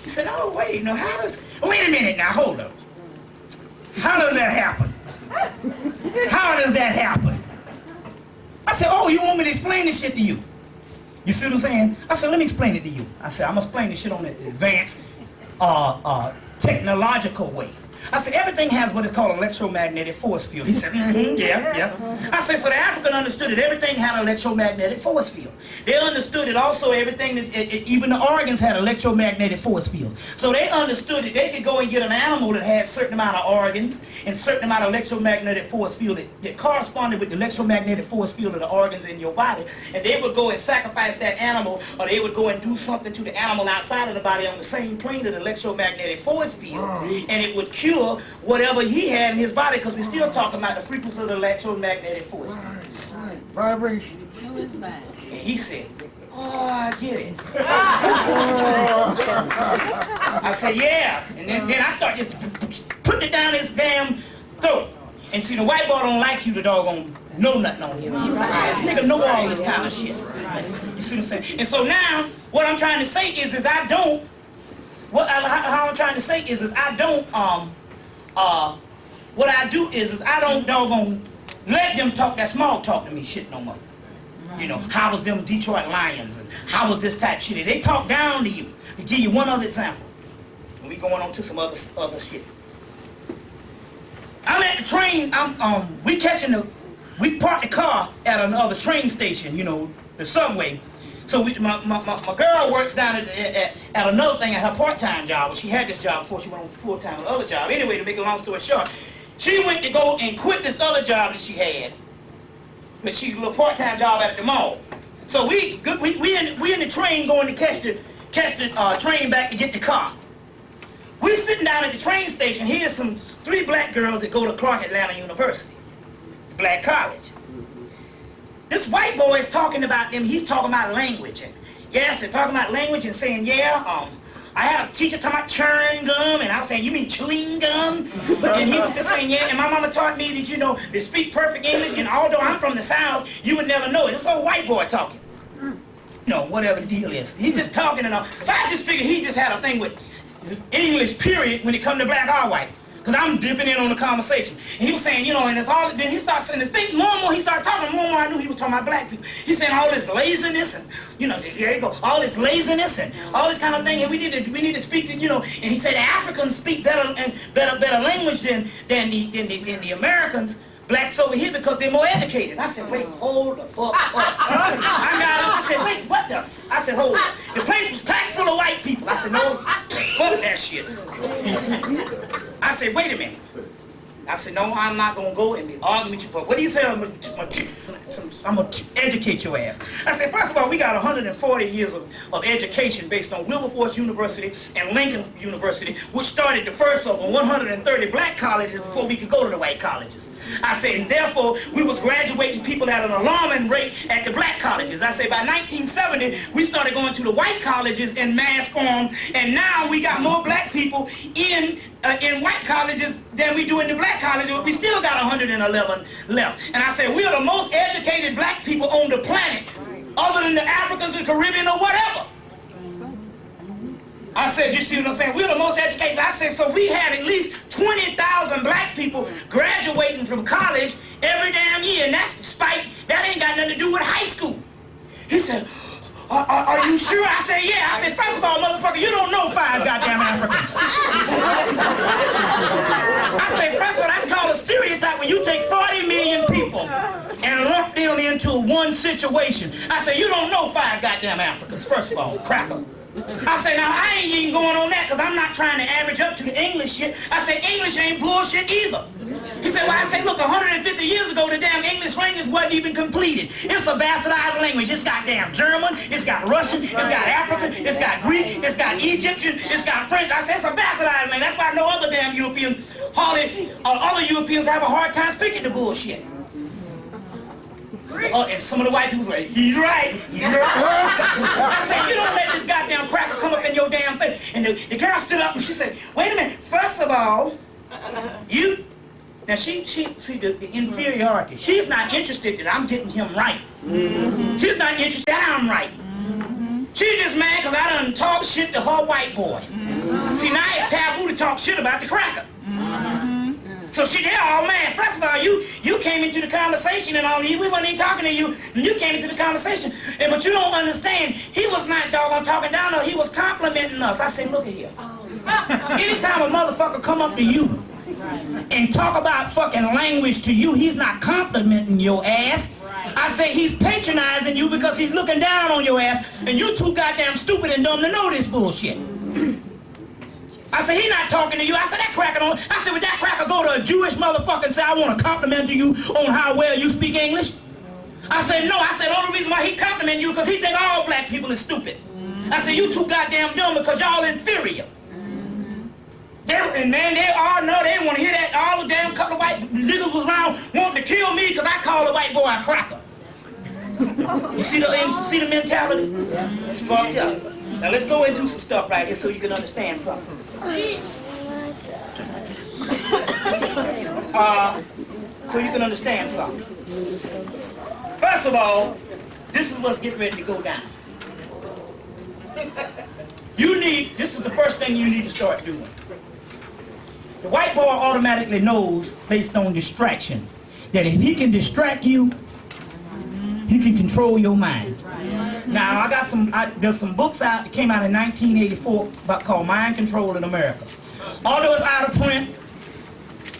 He said, oh wait, no, wait a minute now, hold up. How does that happen? How does that happen? I said, oh, you want me to explain this shit to you? You see what I'm saying? I said, let me explain it to you. I said, I'm going to explain this shit on the advanced technological way. I said, everything has what is called electromagnetic force field. He said, yeah. I said, so the African understood that everything had an electromagnetic force field. They understood it also, everything, even the organs had electromagnetic force field. So they understood that they could go and get an animal that had a certain amount of organs and a certain amount of electromagnetic force field that corresponded with the electromagnetic force field of the organs in your body. And they would go and sacrifice that animal, or they would go and do something to the animal outside of the body on the same plane of the electromagnetic force field. And it would cure whatever he had in his body, because we're still talking about the frequency of the electromagnetic force.
Right. Vibration.
And he said, oh, I get it. I said, yeah. And then I start just putting it down his damn throat. And see, the white boy don't like you to doggone know nothing on him. He's like, this nigga know all this kind of shit. You see what I'm saying? And so now, what I'm trying to say is I don't, how I'm trying to say is I don't, what I do is I don't doggone let them talk that small talk to me shit no more. You know, how was them Detroit Lions and how was this type shit? They talk down to you. To give you one other example. And we going on to some other shit. I'm at the train, we parked the car at another train station, you know, the subway. So my girl works down at another thing at her part-time job. Well, she had this job before she went on full-time with the other job. Anyway, to make a long story short, she went to go and quit this other job that she had. But she a little part-time job at the mall. So we in the train going to catch the train back to get the car. We sitting down at the train station. Here's some 3 black girls that go to Clark Atlanta University, black college. This white boy is talking about them. He's talking about language, and yes, they're talking about language and saying, yeah, I had a teacher talking about chewing gum, and I was saying, you mean chewing gum? And he was just saying, yeah, and my mama taught me that, you know, to speak perfect English, and although I'm from the South, you would never know it. This old white boy talking. You know, whatever the deal is. He's just talking and all. So I just figured he just had a thing with English, period, when it come to black or white. Because I'm dipping in on the conversation. And he was saying, you know, and it's all, then he started saying this thing, more and more he started talking, more and more I knew he was talking about black people. He's saying all this laziness and, you know, there you go, all this laziness and all this kind of thing, and we need to speak to, you know, and he said the Africans speak better language than the Americans. Blacks over here because they're more educated. I said, wait, hold the fuck up. I got him. I said, wait, what the? I said, hold up. The place was packed full of white people. I said, no, fuck that shit. I said, wait a minute. I said, no, I'm not going to go and be arguing with you. But what do you say? I'm going to educate your ass. I said, first of all, we got 140 years of education based on Wilberforce University and Lincoln University, which started the first of 130 black colleges before we could go to the white colleges. I said, and therefore, we was graduating people at an alarming rate at the black colleges. I said, by 1970, we started going to the white colleges in mass form, and now we got more black people in white colleges than we do in the black colleges, but we still got 111 left. And I said, we're the most educated black people on the planet, other than the Africans, the Caribbean, or whatever. I said, you see what I'm saying? We're the most educated. I said, so we have at least 20,000 black people graduating from college every damn year, and that ain't got nothing to do with high school. He said, are you sure? I said, yeah. I said, first of all, motherfucker, you don't know 5 goddamn Africans. I said, first of all, that's called a stereotype when you take 40 million people and lump them into one situation. I said, you don't know 5 goddamn Africans, first of all, cracker. I said, now, I ain't even going on that because I'm not trying to average up to the English shit. I said, English ain't bullshit either. He said, well, I said, look, 150 years ago, the damn English language wasn't even completed. It's a bastardized language. It's got damn German, it's got Russian, it's got African, it's got Greek, it's got Egyptian, it's got French. I said, it's a bastardized language. That's why no other damn European, other Europeans have a hard time speaking the bullshit. And some of the white people was like, he's right, he's right. I said, you don't let this goddamn cracker come up in your damn face. And the girl stood up and she said, wait a minute, first of all, you, now see the inferiority. She's not interested that I'm getting him right. She's not interested that I'm right. She's just mad because I done talk shit to her white boy. See, now it's taboo to talk shit about the cracker. So they're all mad. First of all, you came into the conversation and all, we wasn't even talking to you, and you came into the conversation. But you don't understand, he was not doggone talking down to us, he was complimenting us. I said, look at here. Anytime a motherfucker come up to you and talk about fucking language to you, he's not complimenting your ass. I say he's patronizing you because he's looking down on your ass, and you too goddamn stupid and dumb to know this bullshit. I said, he not talking to you. I said, that cracker don't. I said, would that cracker go to a Jewish motherfucker and say, I want to compliment you on how well you speak English? I said, no. I said, the only reason why he complimenting you because he think all black people is stupid. I said, you too goddamn dumb because y'all inferior. And man, they didn't want to hear that. All the damn couple of white niggas was around wanting to kill me because I called a white boy a cracker. You see the mentality? It's fucked up. Now let's go into some stuff right here so you can understand something. So you can understand something. First of all, this is what's getting ready to go down. This is the first thing you need to start doing. The white boy automatically knows, based on distraction, that if he can distract you, he can control your mind. Now, I got there's some books out that came out in 1984 called Mind Control in America. Although it's out of print,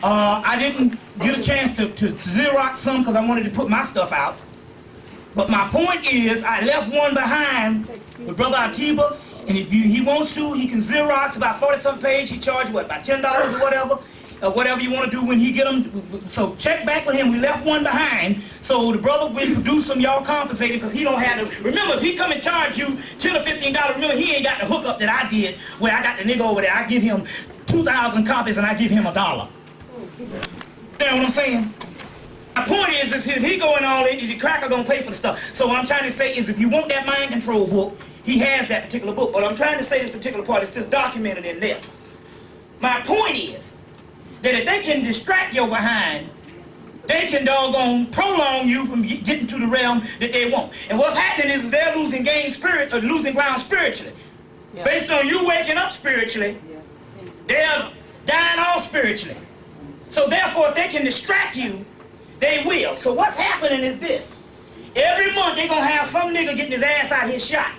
I didn't get a chance to Xerox some because I wanted to put my stuff out. But my point is, I left one behind with Brother Atiba, and if he wants to, he can Xerox about 40-something pages. He charges, what, about $10 or whatever? Whatever you want to do when he get them. So check back with him. We left one behind. So the brother will produce them, y'all compensated because he don't have to. Remember, if he come and charge you $10 or $15, remember, he ain't got the hookup that I did where I got the nigga over there. I give him 2,000 copies and I give him $1. You know what I'm saying? My point is if he going all in, the cracker gonna pay for the stuff. So what I'm trying to say is if you want that mind control book, he has that particular book. But I'm trying to say this particular part is just documented in there. My point is that if they can distract your behind, they can doggone prolong you from getting to the realm that they want. And what's happening is they're losing losing ground spiritually. Yeah. Based on you waking up spiritually, they're dying off spiritually. So therefore, if they can distract you, they will. So what's happening is this. Every month they're going to have some nigga getting his ass out here shot,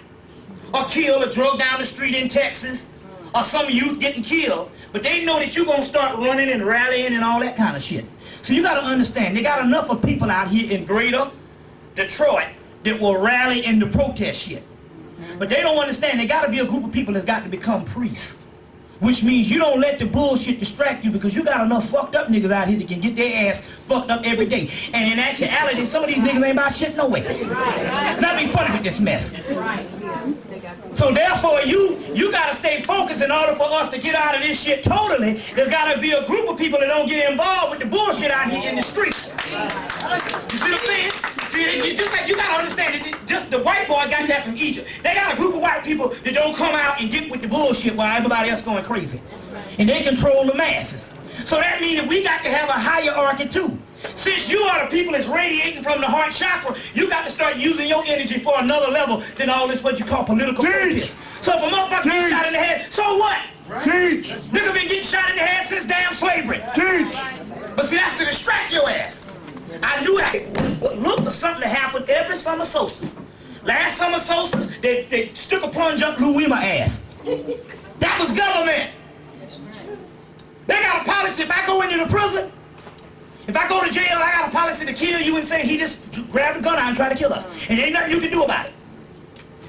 or killed, or drugged down the street in Texas, or some youth getting killed. But they know that you're going to start running and rallying and all that kind of shit. So you got to understand, they got enough of people out here in greater Detroit that will rally and to protest shit. But they don't understand, there got to be a group of people that's got to become priests. Which means you don't let the bullshit distract you, because you got enough fucked up niggas out here that can get their ass fucked up every day. And in actuality, some of these niggas ain't about shit no way. Not be funny with this mess. So therefore, you got to stay focused in order for us to get out of this shit totally. There's got to be a group of people that don't get involved with the bullshit out here in the street. You see what I'm saying? Just like you gotta understand that just the white boy got that from Egypt. They got a group of white people that don't come out and get with the bullshit while everybody else going crazy. And they control the masses. So that means that we got to have a hierarchy too. Since you are the people that's radiating from the heart chakra, you got to start using your energy for another level than all this what you call political protest. So if a motherfucker gets shot in the head, so what?
Teach!
Nigga been getting shot in the head since damn slavery.
Teach!
But see, that's to distract your ass. I knew that. Look for something to happen every summer solstice. Last summer solstice, they stuck a plunge up Louis my ass. That was government. They got a policy. If I go into the prison, if I go to jail, I got a policy to kill you and say he just grabbed a gun out and tried to kill us. And ain't nothing you can do about it.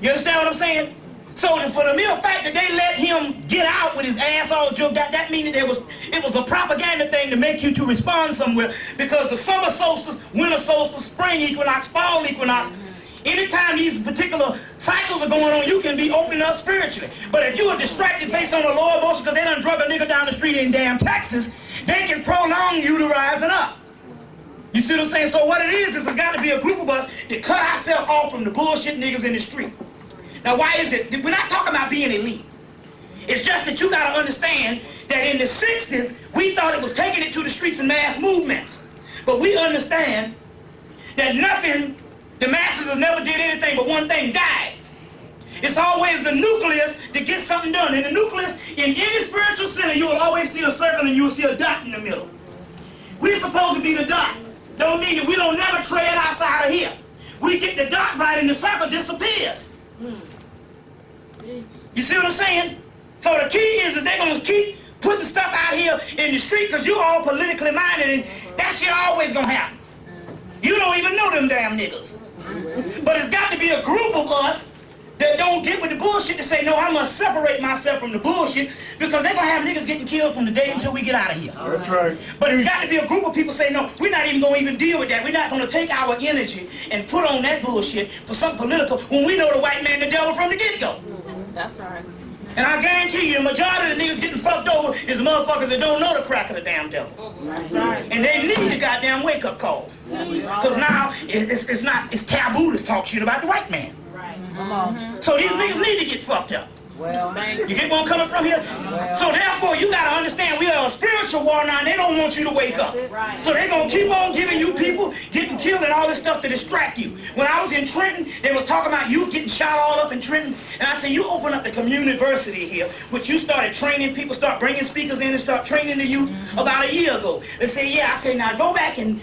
You understand what I'm saying? So for the mere fact that they let him get out with his ass all jumped out, that means that it was a propaganda thing to make you to respond somewhere, because the summer solstice, winter solstice, spring equinox, fall equinox, anytime these particular cycles are going on, you can be opening up spiritually. But if you are distracted based on the low emotion because they done drug a nigga down the street in damn Texas, they can prolong you to rising up. You see what I'm saying? So what it is there's got to be a group of us that cut ourselves off from the bullshit niggas in the street. Now, why is it? We're not talking about being elite. It's just that you got to understand that in the 60s, we thought it was taking it to the streets and mass movements. But we understand that the masses have never did anything but one thing, died. It's always the nucleus that gets something done. In the nucleus, in any spiritual center, you will always see a circle and you will see a dot in the middle. We're supposed to be the dot. Don't mean that we don't never tread outside of here. We get the dot right and the circle disappears. You see what I'm saying? So the key is that they're going to keep putting stuff out here in the street because you're all politically minded, and that shit always going to happen. You don't even know them damn niggas. But it's got to be a group of us that don't get with the bullshit to say, no, I must separate myself from the bullshit, because they're going to have niggas getting killed from the day until we get out of here.
That's right.
But it's got to be a group of people say, no, we're not even going to even deal with that. We're not going to take our energy and put on that bullshit for something political when we know the white man the devil from the get-go.
That's right.
And I guarantee you, the majority of the niggas getting fucked over is the motherfuckers that don't know the crack of the damn devil.
That's right.
And they need the goddamn wake-up call. Because now it's taboo to talk shit about the white man.
Come on.
So these niggas need to get fucked up.
Well,
You get where I'm coming from here? So therefore, you gotta understand, we are a spiritual war now, and they don't want you to wake up. So they're gonna keep on giving you people getting killed and all this stuff to distract you. When I was in Trenton, they was talking about you getting shot all up in Trenton, and I said, you open up the community here, which you started training people, start bringing speakers in and start training the youth about a year ago. They say, yeah. I say, now go back and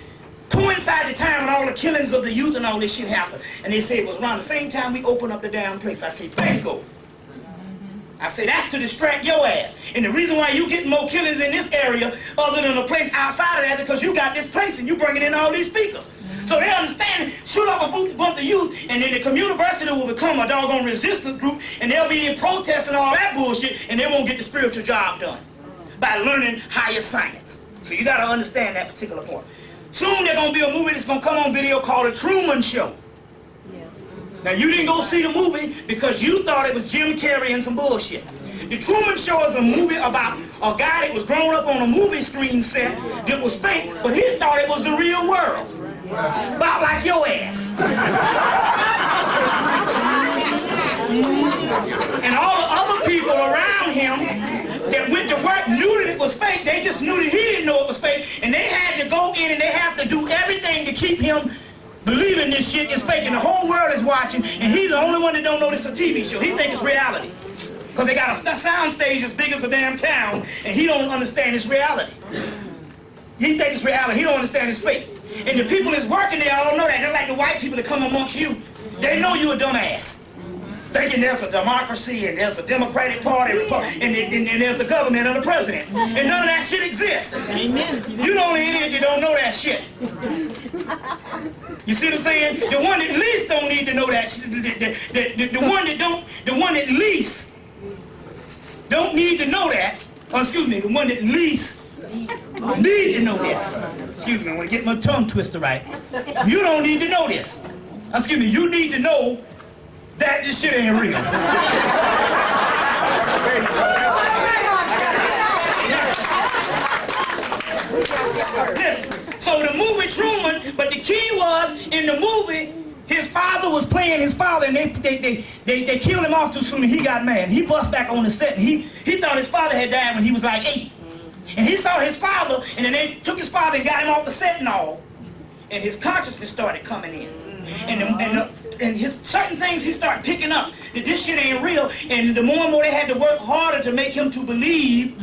coincide the time when all the killings of the youth and all this shit happened. And they say it was around the same time we opened up the damn place. I say, bingo. I say, that's to distract your ass. And the reason why you getting more killings in this area other than a place outside of that is because you got this place and you bringing in all these speakers. So they understand, shoot up a bunch of youth, and then the community will become a doggone resistance group, and they'll be in protest and all that bullshit, and they won't get the spiritual job done by learning higher science. So you got to understand that particular point. Soon there's going to be a movie that's going to come on video called The Truman Show. Now, you didn't go see the movie because you thought it was Jim Carrey and some bullshit. The Truman Show is a movie about a guy that was grown up on a movie screen set that was fake, but he thought it was the real world. About like your ass. And all the other people around him that went to work knew that it was fake. They just knew that he didn't know it was fake, and they had to go in and they have to do everything to keep him believing this shit is fake, and the whole world is watching, and he's the only one that don't know this is a TV show. He thinks it's reality. Because they got a sound stage as big as a damn town, and he don't understand his reality. He thinks it's reality. He don't understand his fate. And the people that's working there all know that. They're like the white people that come amongst you. They know you a dumbass. Thinking there's a democracy and there's a Democratic Party and there's a government and a president. And none of that shit exists. Amen. You the only idiot that don't know that shit. You see what I'm saying? The one that least don't need to know that shit. The one that least don't need to know that. Oh, excuse me, the one that least need to know this. Excuse me, I want to get my tongue twister right. You don't need to know this. Excuse me, you need to know that this shit ain't real. Listen, so the movie Truman, but the key was, in the movie, his father was playing his father, and they killed him off too soon, and he got mad. He bust back on the set, and he thought his father had died when he was like 8. And he saw his father, and then they took his father and got him off the set and all, and his consciousness started coming in. And his certain things he started picking up that this shit ain't real, and the more and more they had to work harder to make him to believe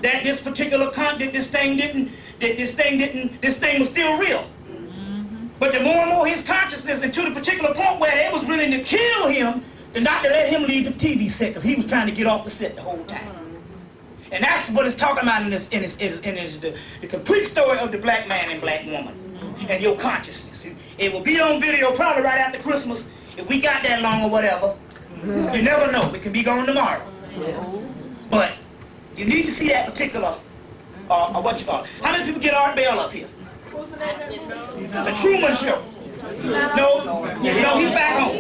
that this particular this thing was still real. But the more and more his consciousness, and to the particular point where they was willing to kill him, and not to let him leave the TV set, because he was trying to get off the set the whole time. And that's what it's talking about in the complete story of the black man and black woman and your consciousness. It will be on video probably right after Christmas, if we got that long or whatever. You never know. It can be gone tomorrow. But you need to see that particular, what you call it. How many people get Art Bell up here? The Truman Show. No, he's back home.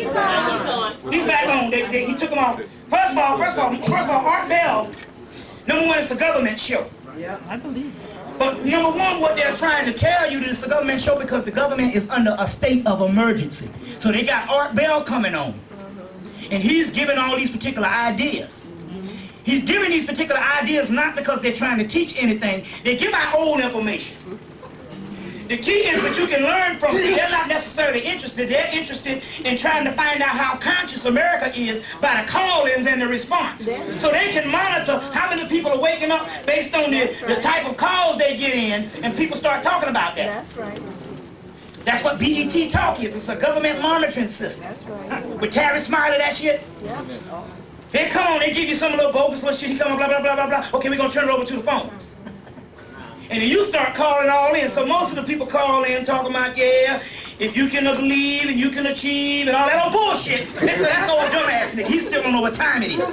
He's back home. He took him off. First of all, Art Bell, number one, it's a government show.
Yeah, I believe it.
But number one, what they're trying to tell you, that it's a government show because the government is under a state of emergency. So they got Art Bell coming on. And he's giving all these particular ideas. He's giving these particular ideas not because they're trying to teach anything. They give out old information. The key is that you can learn from them. They're not necessarily interested. They're interested in trying to find out how conscious America is by the call-ins and the response. So they can monitor how many people are waking up based on the type of calls they get in, and people start talking about that.
That's right.
That's what BET Talk is. It's a government monitoring system.
That's right.
With Terry Smiley, that shit.
Yeah.
They come on, they give you some little bogus little shit. He come on, blah, blah, blah, blah, blah. Okay, we're going to turn it over to the phones. And then you start calling all in. So most of the people call in talking about, yeah, if you can believe and you can achieve and all that old bullshit. They say, that's old dumbass nigga. He still don't know what time it is.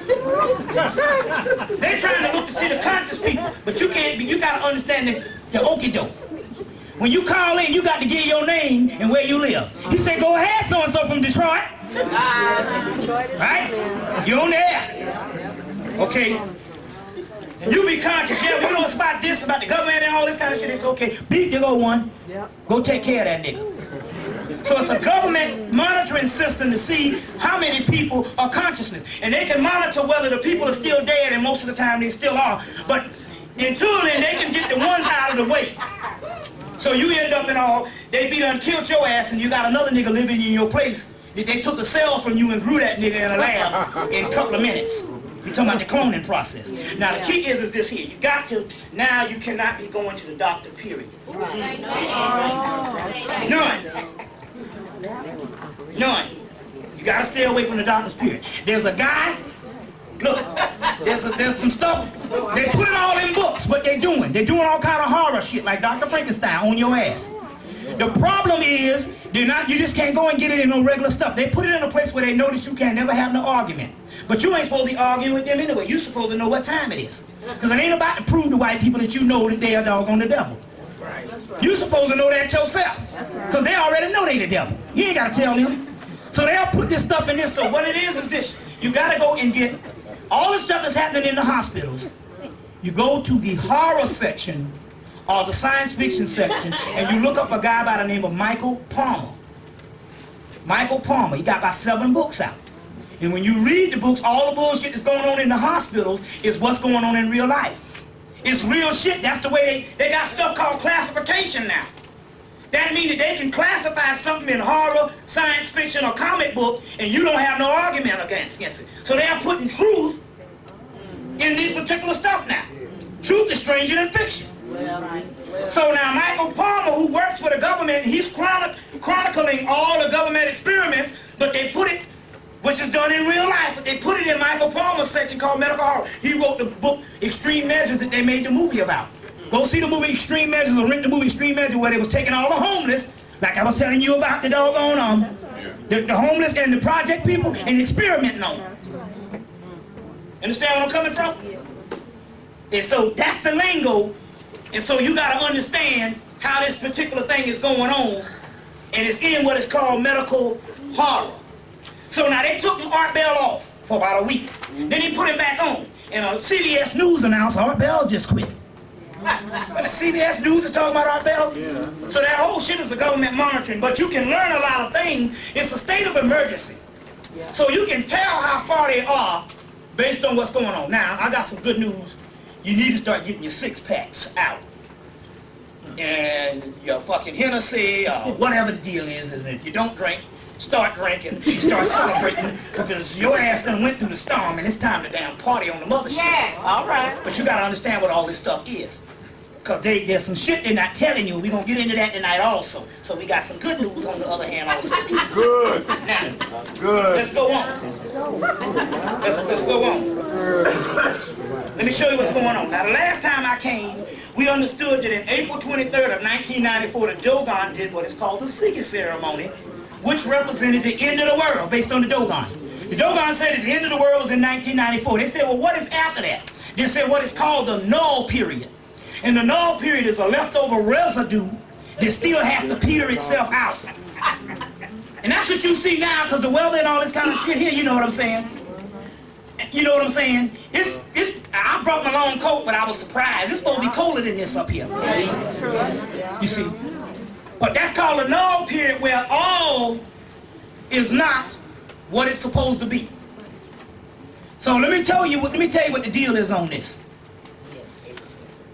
They trying to look to see the conscious people, but you can't be, you got to understand the okie doke. When you call in, you got to give your name and where you live. He said, go ahead, so-and-so from Detroit. Right? You're on the air. Okay. You be conscious, yeah, we know about this, about the government and all this kind of shit. It's okay. Beat the go one. Go take care of that nigga. So it's a government monitoring system to see how many people are consciousness. And they can monitor whether the people are still dead, and most of the time they still are. But until then, they can get the ones out of the way. So you end up in all, they be done killed your ass, and you got another nigga living in your place. They took a cell from you and grew that nigga in a lab in a couple of minutes. You're talking about the cloning process. Now the key is this here. You got to, now you cannot be going to the doctor, period. None. None. You got to stay away from the doctor's, period. There's a guy, look, there's some stuff, they put it all in books, what they're doing. They're doing all kind of horror shit like Dr. Frankenstein on your ass. The problem is, you just can't go and get it in no regular stuff. They put it in a place where they know that you can never have no argument. But you ain't supposed to be arguing with them anyway. You're supposed to know what time it is. Because it ain't about to prove to white people that you know that they are doggone the devil. That's right. You're supposed to know that yourself. Because they already know they the devil. You ain't got to tell them. So they'll put this stuff in this. So what it is this. You got to go and get all the stuff that's happening in the hospitals. You go to the horror section or the science fiction section, and you look up a guy by the name of Michael Palmer. Michael Palmer, he got about 7 books out. And when you read the books, all the bullshit that's going on in the hospitals is what's going on in real life. It's real shit. That's the way they got stuff called classification now. That means that they can classify something in horror, science fiction, or comic book, and you don't have no argument against it. So they are putting truth in these particular stuff now. Truth is stranger than fiction. So now Michael Palmer, who works for the government, he's chronicling all the government experiments, but they put it, which is done in real life, but they put it in Michael Palmer's section called Medical Horror. He wrote the book Extreme Measures that they made the movie about. Go see the movie Extreme Measures, or rent the movie Extreme Measures, where they was taking all the homeless, like I was telling you about the doggone the homeless and the project people, and experimenting on them. Understand where I'm coming from? And so that's the lingo, and so you got to understand how this particular thing is going on, and it's in what is called medical horror. So now they took Art Bell off for about a week. Then they put him back on. And CBS News announced Art Bell just quit. And the CBS News is talking about Art Bell. So that whole shit is the government monitoring. But you can learn a lot of things. It's a state of emergency. So you can tell how far they are based on what's going on. Now, I got some good news. You need to start getting your six-packs out. And your fucking Hennessy, or whatever the deal is, and if you don't drink, start drinking, start celebrating, because your ass done went through the storm and it's time to damn party on the mothership.
Yes. All right.
But you gotta understand what all this stuff is. Because there's some shit they're not telling you. We're gonna get into that tonight also. So we got some good news on the other hand also.
Good.
Now,
Good.
let's go on. Let's go on. Let me show you what's going on. Now, the last time I came, we understood that in April 23rd of 1994, the Dogon did what is called the Sigil ceremony, which represented the end of the world based on the Dogon. The Dogon said that the end of the world was in 1994. They said, well, what is after that? They said what is called the null period. And the null period is a leftover residue that still has to peter itself out. And that's what you see now, because the weather and all this kind of shit here, you know what I'm saying? You know what I'm saying? I brought my long coat, but I was surprised. It's supposed to be colder than this up here. You see? But that's called a null period, where all is not what it's supposed to be. So let me tell you what the deal is on this.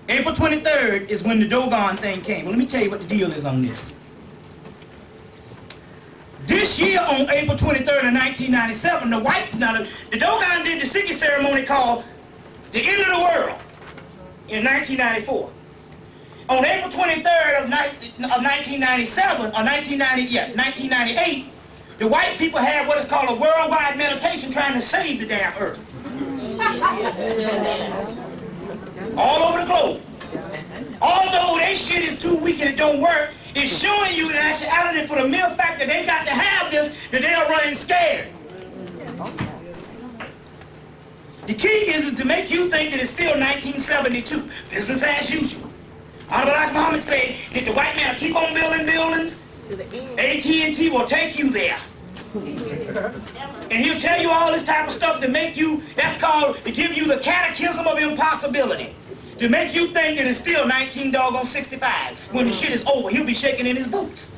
April 23rd is when the Dogon thing came. Well, let me tell you what the deal is on this. This year on April 23rd of 1997, the Dogon did the Sigil ceremony called the end of the world in 1994. On April 23rd of 1998, the white people had what is called a worldwide meditation trying to save the damn earth. All over the globe. Although that shit is too weak and it don't work, it's showing you the actuality for the mere fact that they got to have this, that they are running scared. The key is to make you think that it's still 1972, business as usual. Like Muhammad said, that the white man will keep on building buildings, AT&T will take you there. And he'll tell you all this type of stuff to make you, that's called, to give you the catechism of impossibility. To make you think that it's still 1965 when the shit is over. He'll be shaking in his boots.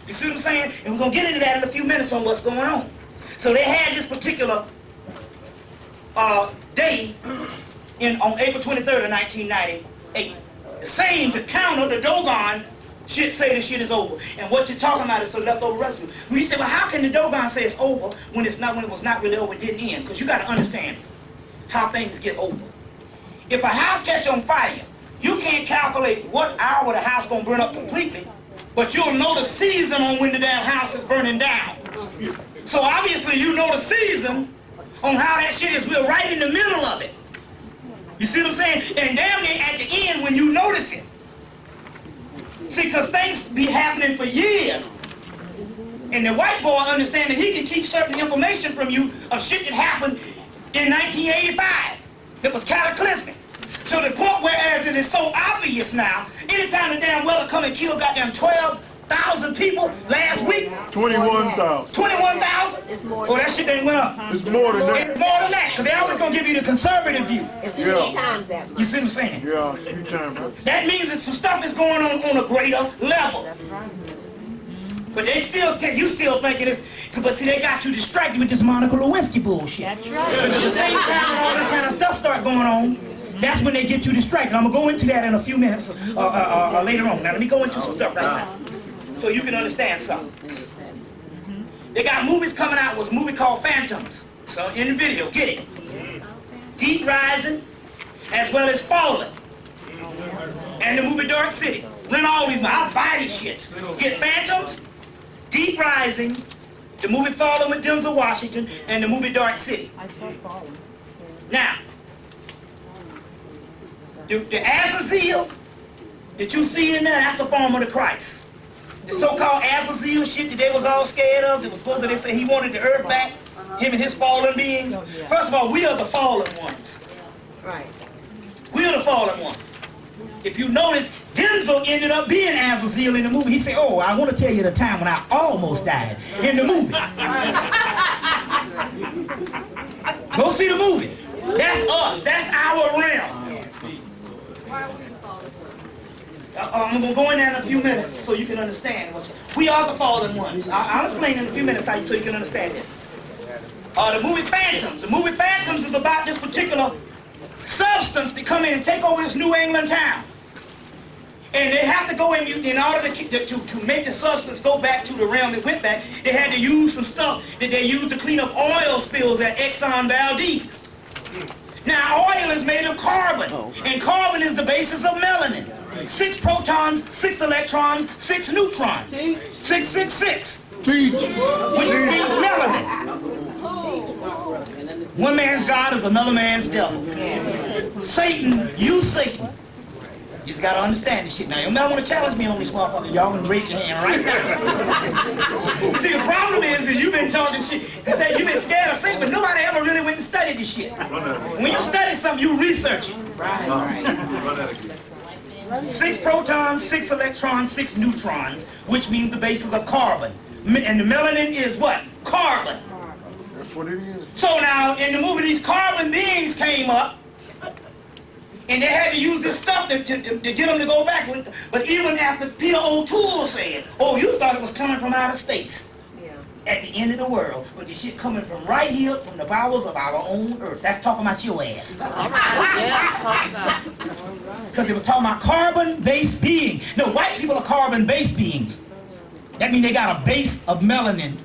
You see what I'm saying? And we're going to get into that in a few minutes on what's going on. So they had this particular day on April 23rd of 1998. The same to counter the Dogon shit say the shit is over. And what you're talking about is a leftover residue. When you say, well, how can the Dogon say it's over when it was not really over, it didn't end? Because you got to understand how things get over. If a house catch on fire, you can't calculate what hour the house gonna burn up completely, but you'll know the season on when the damn house is burning down. So obviously you know the season on how that shit is. We're right in the middle of it. You see what I'm saying? And damn near at the end when you notice it. See, because things be happening for years. And the white boy understands that he can keep certain information from you of shit that happened in 1985. That was cataclysmic. To the point whereas it is so obvious now, anytime the damn weather come and kill goddamn 12,000 people last week.
21,000.
21,000?
It's more.
Oh, that shit ain't went up.
It's more than that.
It's more than that, because they always gonna give you the conservative view.
It's 3 times that much.
You see what I'm saying?
Yeah, 3 times.
That means that some stuff is going on a greater level.
That's right.
But they still, you still thinking it's, but see, they got you distracted with this Monica Lewinsky bullshit.
That's right.
But at the same time when all this kind of stuff start going on, that's when they get you distracted. I'm gonna go into that in a few minutes later on. Now let me go into some stuff right now, so you can understand something. They got movies coming out. It was a movie called Phantoms. So in the video, get it. Deep Rising, as well as Fallen, and the movie Dark City. Rent all these. I'll buy these shits. Get Phantoms, Deep Rising, the movie Fallen with Denzel Washington, and the movie Dark City.
I saw Fallen.
Now, the Azazel that you see in there, that's a form of the Christ. The so-called Azazel shit that they was all scared of, that was supposed to, they say he wanted the earth back, him and his fallen beings. First of all, we are the fallen ones.
Right.
We are the fallen ones. If you notice, Denzel ended up being Azazel in the movie. He said, oh, I want to tell you the time when I almost died in the movie. Go see the movie. That's us. That's our realm. I'm going to go in there in a few minutes so you can understand. We are the fallen ones. I'll explain in a few minutes so you can understand this. The movie Phantoms. The movie Phantoms is about this particular substance to come in and take over this New England town. And they have to go in order to make the substance go back to the realm it went back. They had to use some stuff that they used to clean up oil spills at Exxon Valdez. Now, oil is made of carbon, and carbon is the basis of melanin. 6 protons, 6 electrons, 6 neutrons. 666.
Teach.
Which means melanin. One man's God is another man's devil. Satan, you Satan. You just gotta understand this shit now. You might want to challenge me on this motherfucker. Y'all can raise your hand right now. See, the problem is you've been talking shit. You've been scared of Satan, but nobody ever really went and studied this shit. When you study something, you research it. Right. 6 protons, 6 electrons, 6 neutrons, which means the basis of carbon. And the melanin is what? Carbon.
That's what it is. So
now, in the movie, these carbon beings came up, and they had to use this stuff to get them to go back. But even after Peter O'Toole said, oh, you thought it was coming from outer space. Yeah. At the end of the world, but the shit coming from right here, from the bowels of our own earth. That's talking about your ass. Because they were talking about carbon-based beings. No, white people are carbon-based beings. That means they got a base of melanin,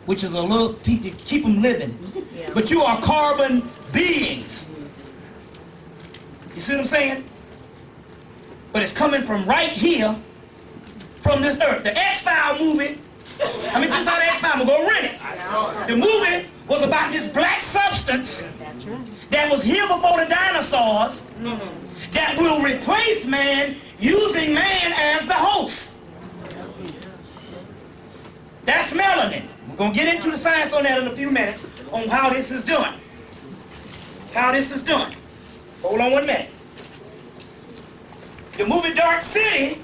which is a little, to keep them living. Yeah. But you are carbon beings. You see what I'm saying? But it's coming from right here, from this earth. The X-Files movie, I mean, this is how the X-Files, go rent it. The movie was about this black substance that was here before the dinosaurs that will replace man using man as the host. That's melanin. We're going to get into the science on that in a few minutes on how this is done. How this is done. Hold on 1 minute. The movie Dark City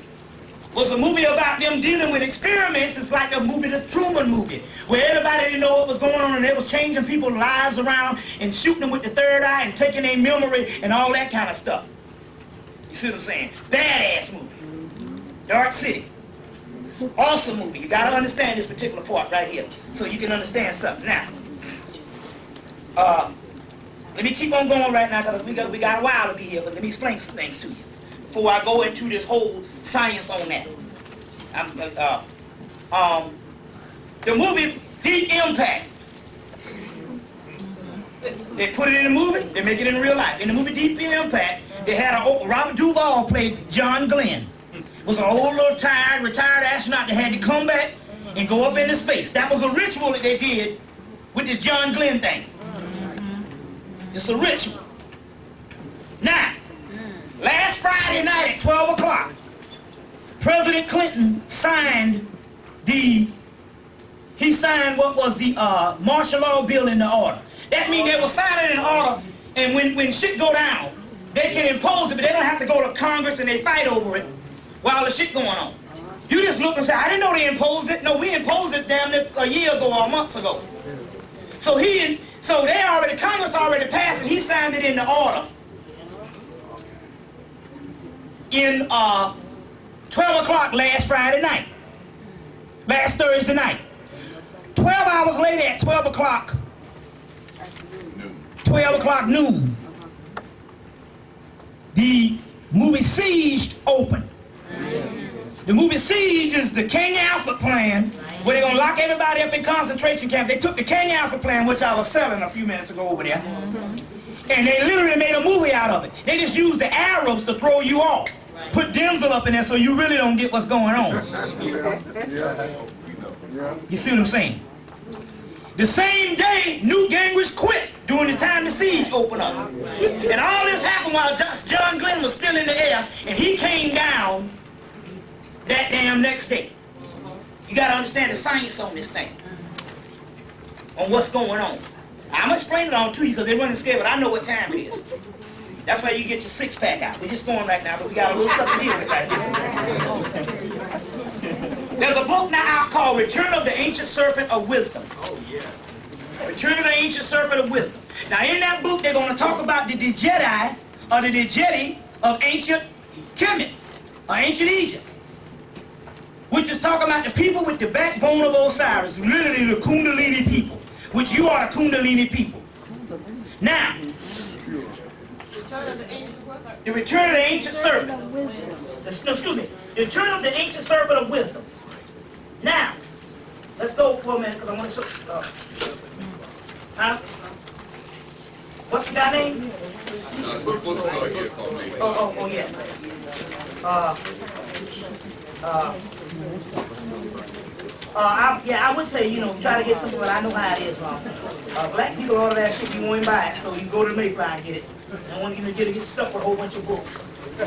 was a movie about them dealing with experiments. It's like a movie, the Truman movie, where everybody didn't know what was going on and they was changing people's lives around and shooting them with the third eye and taking their memory and all that kind of stuff. You see what I'm saying? Badass movie. Dark City. Awesome movie. You got to understand this particular part right here so you can understand something. Now, let me keep on going right now because we got a while to be here, but let me explain some things to you before I go into this whole science on that. The movie Deep Impact. They put it in the movie, they make it in real life. In the movie Deep Impact, they had Robert Duvall played John Glenn. Was an old little retired astronaut that had to come back and go up into space. That was a ritual that they did with this John Glenn thing. It's a ritual. Now, last Friday night at 12 o'clock, President Clinton signed what was the martial law bill in the order. That means they were signing an order, and when shit go down, they can impose it, but they don't have to go to Congress and they fight over it while the shit going on. You just look and say, I didn't know they imposed it. No, we imposed it damn near a year ago or months ago. So Congress already passed it. He signed it in the order in 12 o'clock last Friday night, last Thursday night. 12 hours later at 12 o'clock noon, the movie Siege opened. The movie Siege is the King Alfred plan, where they're going to lock everybody up in concentration camps. They took the King Alfred plan, which I was selling a few minutes ago over there, And they literally made a movie out of it. They just used the Arabs to throw you off. Put Denzel up in there so you really don't get what's going on. You see what I'm saying? The same day, Newt Gingrich quit during the time the siege opened up. And all this happened while John Glenn was still in the air, and he came down that damn next day. You got to understand the science on this thing, on what's going on. I'm going to explain it all to you because they're running scared, but I know what time it is. That's why you get your six-pack out. We're just going right now, but we got a little stuff to deal with right here. There's a book now out called Return of the Ancient Serpent of Wisdom. Oh, yeah. Return of the Ancient Serpent of Wisdom. Now, in that book, they're going to talk about the Jedi, or the Jedi of ancient Hemmitt, or ancient Egypt, which is talking about the people with the backbone of Osiris, literally the Kundalini people, which you are the Kundalini people. Now, the Return of the Ancient Serpent. Excuse me. The Return of the Ancient Serpent of Wisdom. Now, let's go for a minute because I want to show. Huh? What's the guy name? Oh, yeah. I would say, try to get something, but I know how it is. Black people, all of that shit, you won't buy it, so you go to Mayflower and get it. I want you to get stuck with a whole bunch of books.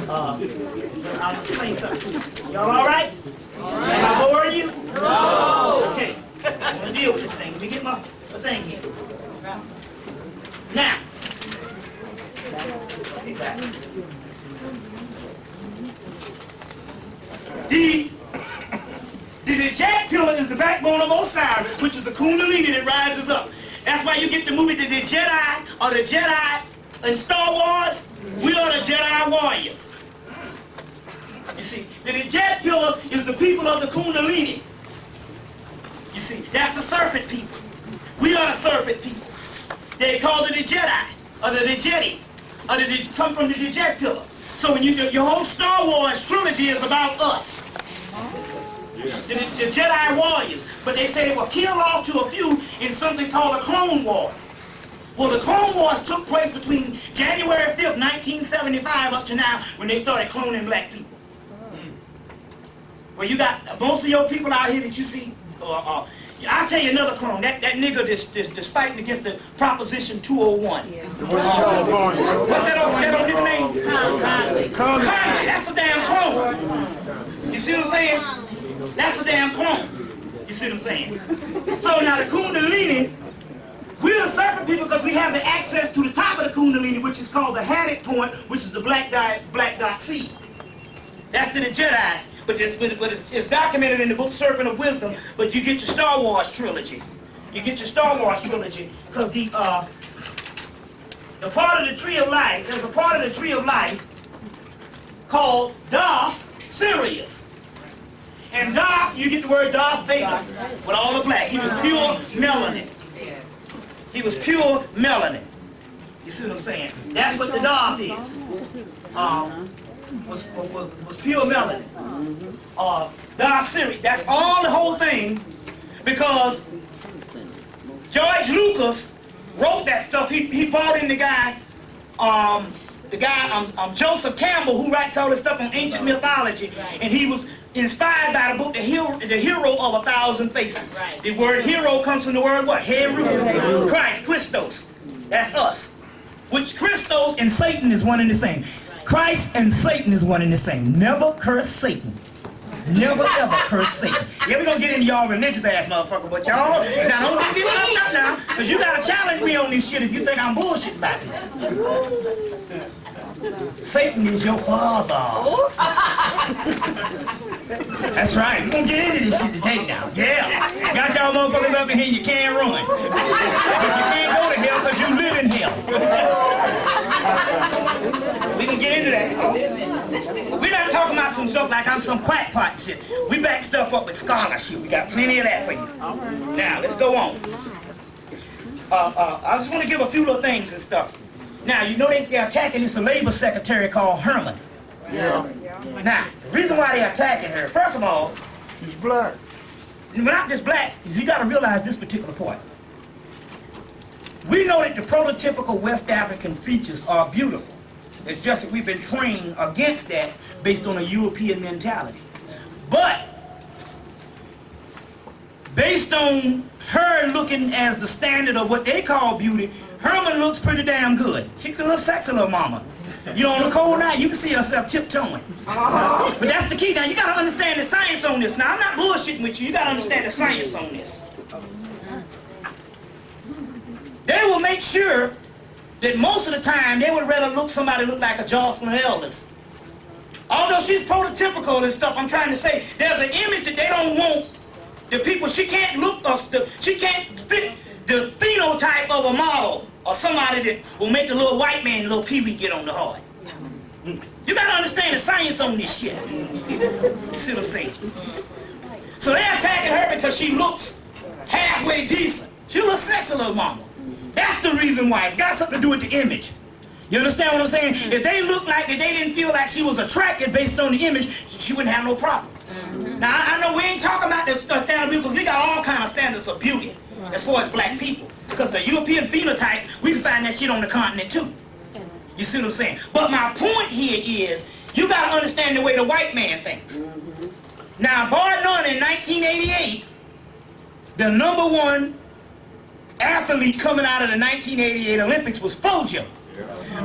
I'll explain something to you. Y'all all right? Am I boring you? No. Okay. I'm going to deal with this thing. Let me get my thing here. Now. Take that. The Jack pillar is the backbone of Osiris, which is the Kundalini that rises up. That's why you get the movie The Jedi, or the Jedi in Star Wars. We are the Jedi warriors. You see, the Jedi pillar is the people of the Kundalini. You see, that's the serpent people. We are the serpent people. They call it the Jedi, or the Jedi, or they come from the Jedi pillar. So when your whole Star Wars trilogy is about us. The Jedi warriors. But they say they were killed off to a few in something called the Clone Wars. Well, the Clone Wars took place between January 5th, 1975 up to now when they started cloning black people. Well, you got most of your people out here that you see, I'll tell you another clone, that nigga that's fighting against the Proposition 201. Yeah. What's that old nigga name? Conley. That's a damn clone. You see what I'm saying? That's a damn clone. You see what I'm saying? So now the Kundalini, we're the serpent people because we have the access to the top of the Kundalini, which is called the Haddock Point, which is the black dot sea. That's to the Jedi, but it's documented in the book Serpent of Wisdom, but you get your Star Wars trilogy. You get your Star Wars trilogy because the part of the Tree of Life, there's a part of the Tree of Life called Darth Sirius. And Darth, you get the word Darth Vader with all the black. He was pure melanin. He was pure melanin. You see what I'm saying? That's what the Darth is. Was pure melanin. Darth Sirius. That's all the whole thing because George Lucas wrote that stuff. He brought in the guy Joseph Campbell, who writes all this stuff on ancient mythology, and he was inspired by the book The Hero of a Thousand Faces. Right. The word hero comes from the word what? Heru. Christ, Christos. That's us. Which Christos and Satan is one and the same. Christ and Satan is one and the same. Never curse Satan. Never ever curse Satan. Yeah, we're going to get into y'all religious ass motherfucker, but y'all, now don't get me up now, because you got to challenge me on this shit if you think I'm bullshit about this. Satan is your father. That's right. We're going to get into this shit today now. Yeah. Got y'all motherfuckers up in here, you can't run. But you can't go to hell because you live in hell. We can get into that. We're not talking about some stuff like I'm some crackpot shit. We back stuff up with scholarship. We got plenty of that for you. Now, let's go on. I just want to give a few little things and stuff. Now, you know they're attacking this labor secretary called Herman.
Yeah.
Now, the reason why they're attacking her, first of all,
She's black.
not just black, is you got to realize this particular point. We know that the prototypical West African features are beautiful. It's just that we've been trained against that based on a European mentality. But based on her looking as the standard of what they call beauty, Herman looks pretty damn good. She's a little sexy little mama. You know, on a cold night, you can see herself tiptoeing. But that's the key. Now, you got to understand the science on this. Now, I'm not bullshitting with you. You got to understand the science on this. They will make sure that most of the time, they would rather somebody look like a Jocelyn Elders. Although she's prototypical and stuff, I'm trying to say, there's an image that they don't want. The people, she can't fit the phenotype of a model or somebody that will make the little white man, little Pee-wee, get on the heart. You gotta understand the science on this shit. You see what I'm saying? So they're attacking her because she looks halfway decent. She looks sexy, little mama. That's the reason why. It's got something to do with the image. You understand what I'm saying? If they looked like that, they didn't feel like she was attracted based on the image, she wouldn't have no problem. Now, I know we ain't talking about the standard of beauty because we got all kind of standards of beauty as far as black people. Because the European phenotype, we can find that shit on the continent too. You see what I'm saying? But my point here is, you got to understand the way the white man thinks. Now, bar none, in 1988, the #1 athlete coming out of the 1988 Olympics was Flojo.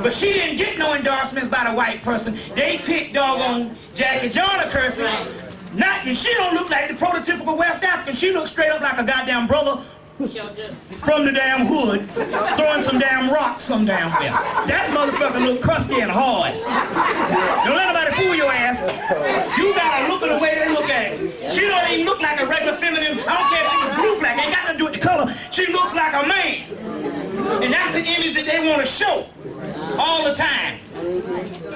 But she didn't get no endorsements by the white person. They picked doggone Jackie Joyner-Kersee. And she don't look like the prototypical West African. She looks straight up like a goddamn brother from the damn hood, throwing some damn rocks some damn where. That motherfucker look crusty and hard. Don't let nobody fool your ass. You gotta look at the way they look at it. She don't even look like a regular feminine. I don't care if she was blue black. Ain't got nothing to do with the color. She looks like a man. And that's the image that they want to show all the time.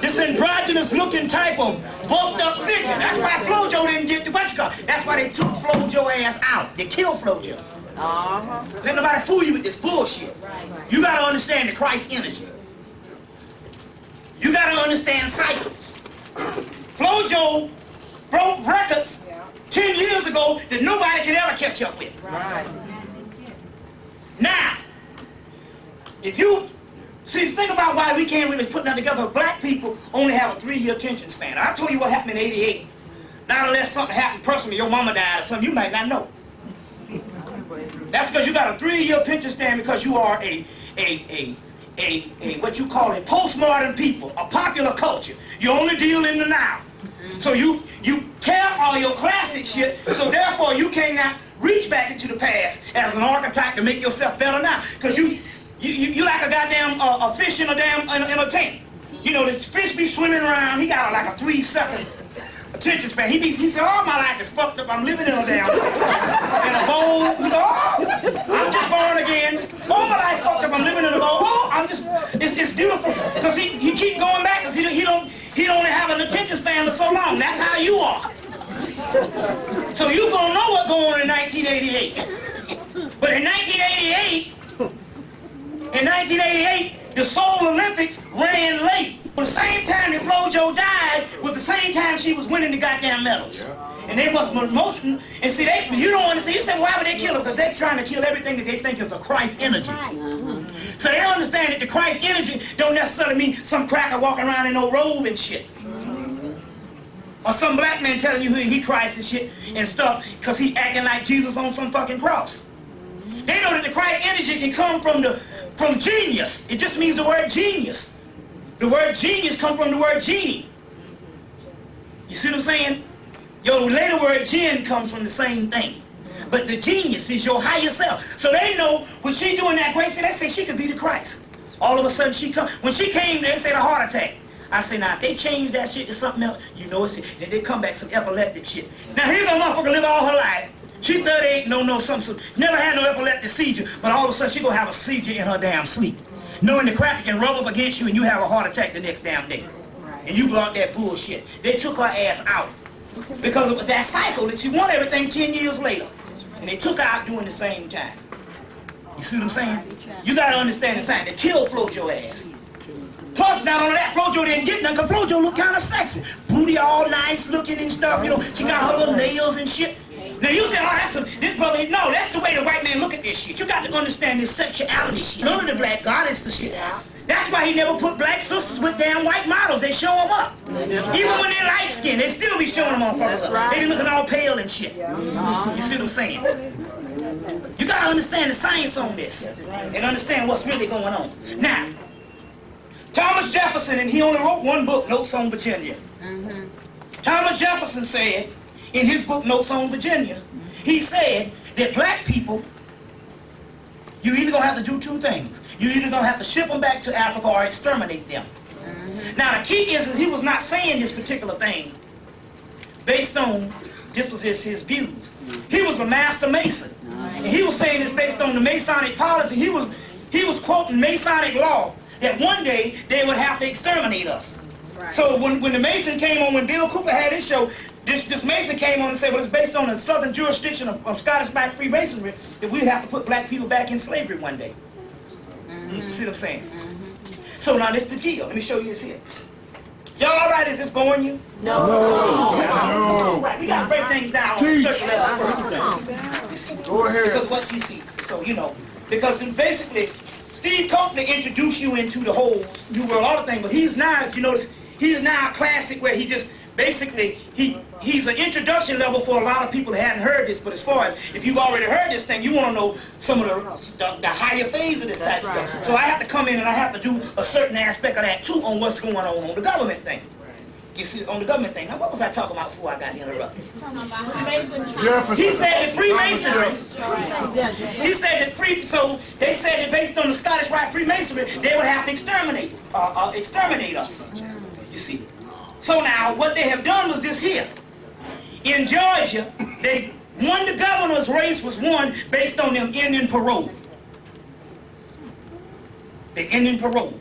This androgynous looking type of bulked up figure. That's why Flojo didn't get the what you call. That's why they took Flojo ass out. They killed Flojo. Let nobody fool you with this bullshit. You gotta understand the Christ energy. You gotta understand cycles. Flojo broke records 10 years ago that nobody could ever catch up with. Now, if you see, think about why we can't really put nothing together. Black people only have a 3-year attention span. I told you what happened in '88. Not unless something happened personally, your mama died or something, you might not know. That's because you got a 3-year attention span because you are a what you call a postmodern people, a popular culture. You only deal in the now. So you care all your classic shit, so therefore you cannot reach back into the past as an archetype to make yourself better now. Because you like a goddamn a fish in a tank. You know, the fish be swimming around, he got like a 3-second attention span. He said, oh, my life is fucked up, I'm living in a bowl. He go, oh, I'm just born again. Oh, my life fucked up, I'm living in a bowl. Oh, it's beautiful. Because he keep going back because he only have an attention span for so long. That's how you are. So you gonna know what's going on in 1988. But in 1988, the Seoul Olympics ran late. At the same time that Flojo died was the same time she was winning the goddamn medals. And they must motion, and see, you don't want to see, you say, why would they kill her? Because they're trying to kill everything that they think is a Christ energy. So they understand that the Christ energy don't necessarily mean some cracker walking around in no robe and shit. Or some black man telling you he Christ and shit and stuff because he acting like Jesus on some fucking cross. They know that the Christ energy can come from genius. It just means the word genius. The word genius comes from the word genie. You see what I'm saying? Your later word jinn comes from the same thing. But the genius is your higher self. So they know when she doing that great shit, they say she could be the Christ. All of a sudden she come. When she came, they said a heart attack. I say, now if they change that shit to something else, you know it's then they come back some epileptic shit. Now here's a motherfucker live all her life. She 38, no, something, never had no epileptic seizure, but all of a sudden she gonna have a seizure in her damn sleep. Knowing the cracker can rub up against you and you have a heart attack the next damn day. And you block that bullshit. They took her ass out. Because it was that cycle that she won everything 10 years later. And they took her out during the same time. You see what I'm saying? You gotta understand the sign. They killed Flojo ass. Plus, not only that, Flojo didn't get nothing, because Flojo looked kind of sexy. Booty all nice looking and stuff, you know. She got her little nails and shit. Now you say, oh, this brother, no, that's the way the white man look at this shit. You got to understand this sexuality shit. None of the black goddess the shit. That's why he never put black sisters with damn white models. They show them up. Even when they're light skinned, they still be showing them motherfuckers up. They be looking all pale and shit. You see what I'm saying? You got to understand the science on this and understand what's really going on. Now, Thomas Jefferson, and he only wrote one book, Notes on Virginia. Thomas Jefferson said, in his book, Notes on Virginia, he said that black people, you either going to have to do two things. You either going to have to ship them back to Africa or exterminate them. Now, the key is he was not saying this particular thing based on, this was his views. He was a master mason. And he was saying this based on the Masonic policy. He was quoting Masonic law that one day they would have to exterminate us. Right. So when the Mason came on, when Bill Cooper had his show, this Mason came on and said, well, it's based on the southern jurisdiction of Scottish Black Freemasonry that we'd have to put black people back in slavery one day. You see what I'm saying? So now this is the deal. Let me show you this here. Y'all all right? Is this boring you?
No.
No. Right. We got to break things down on a certain level first.
Go ahead.
Because what you see. So, you know, because basically, Steve Copley introduced you into the whole New World Order thing, but he's now, if you notice, he's now a classic where he just, basically, he's an introduction level for a lot of people that hadn't heard this, but as far as, if you've already heard this thing, you want to know some of the higher phase of this type of stuff. So I have to come in and I have to do a certain aspect of that too on what's going on the government thing. You see, on the government thing. Now, what was I talking about before I got interrupted? He said that Freemasonry. He said that so they said that based on the Scottish Rite Freemasonry, they would have to exterminate us. You see. So now, what they have done was this here. In Georgia, the governor's race was won based on them Indian parole. The Indian parole.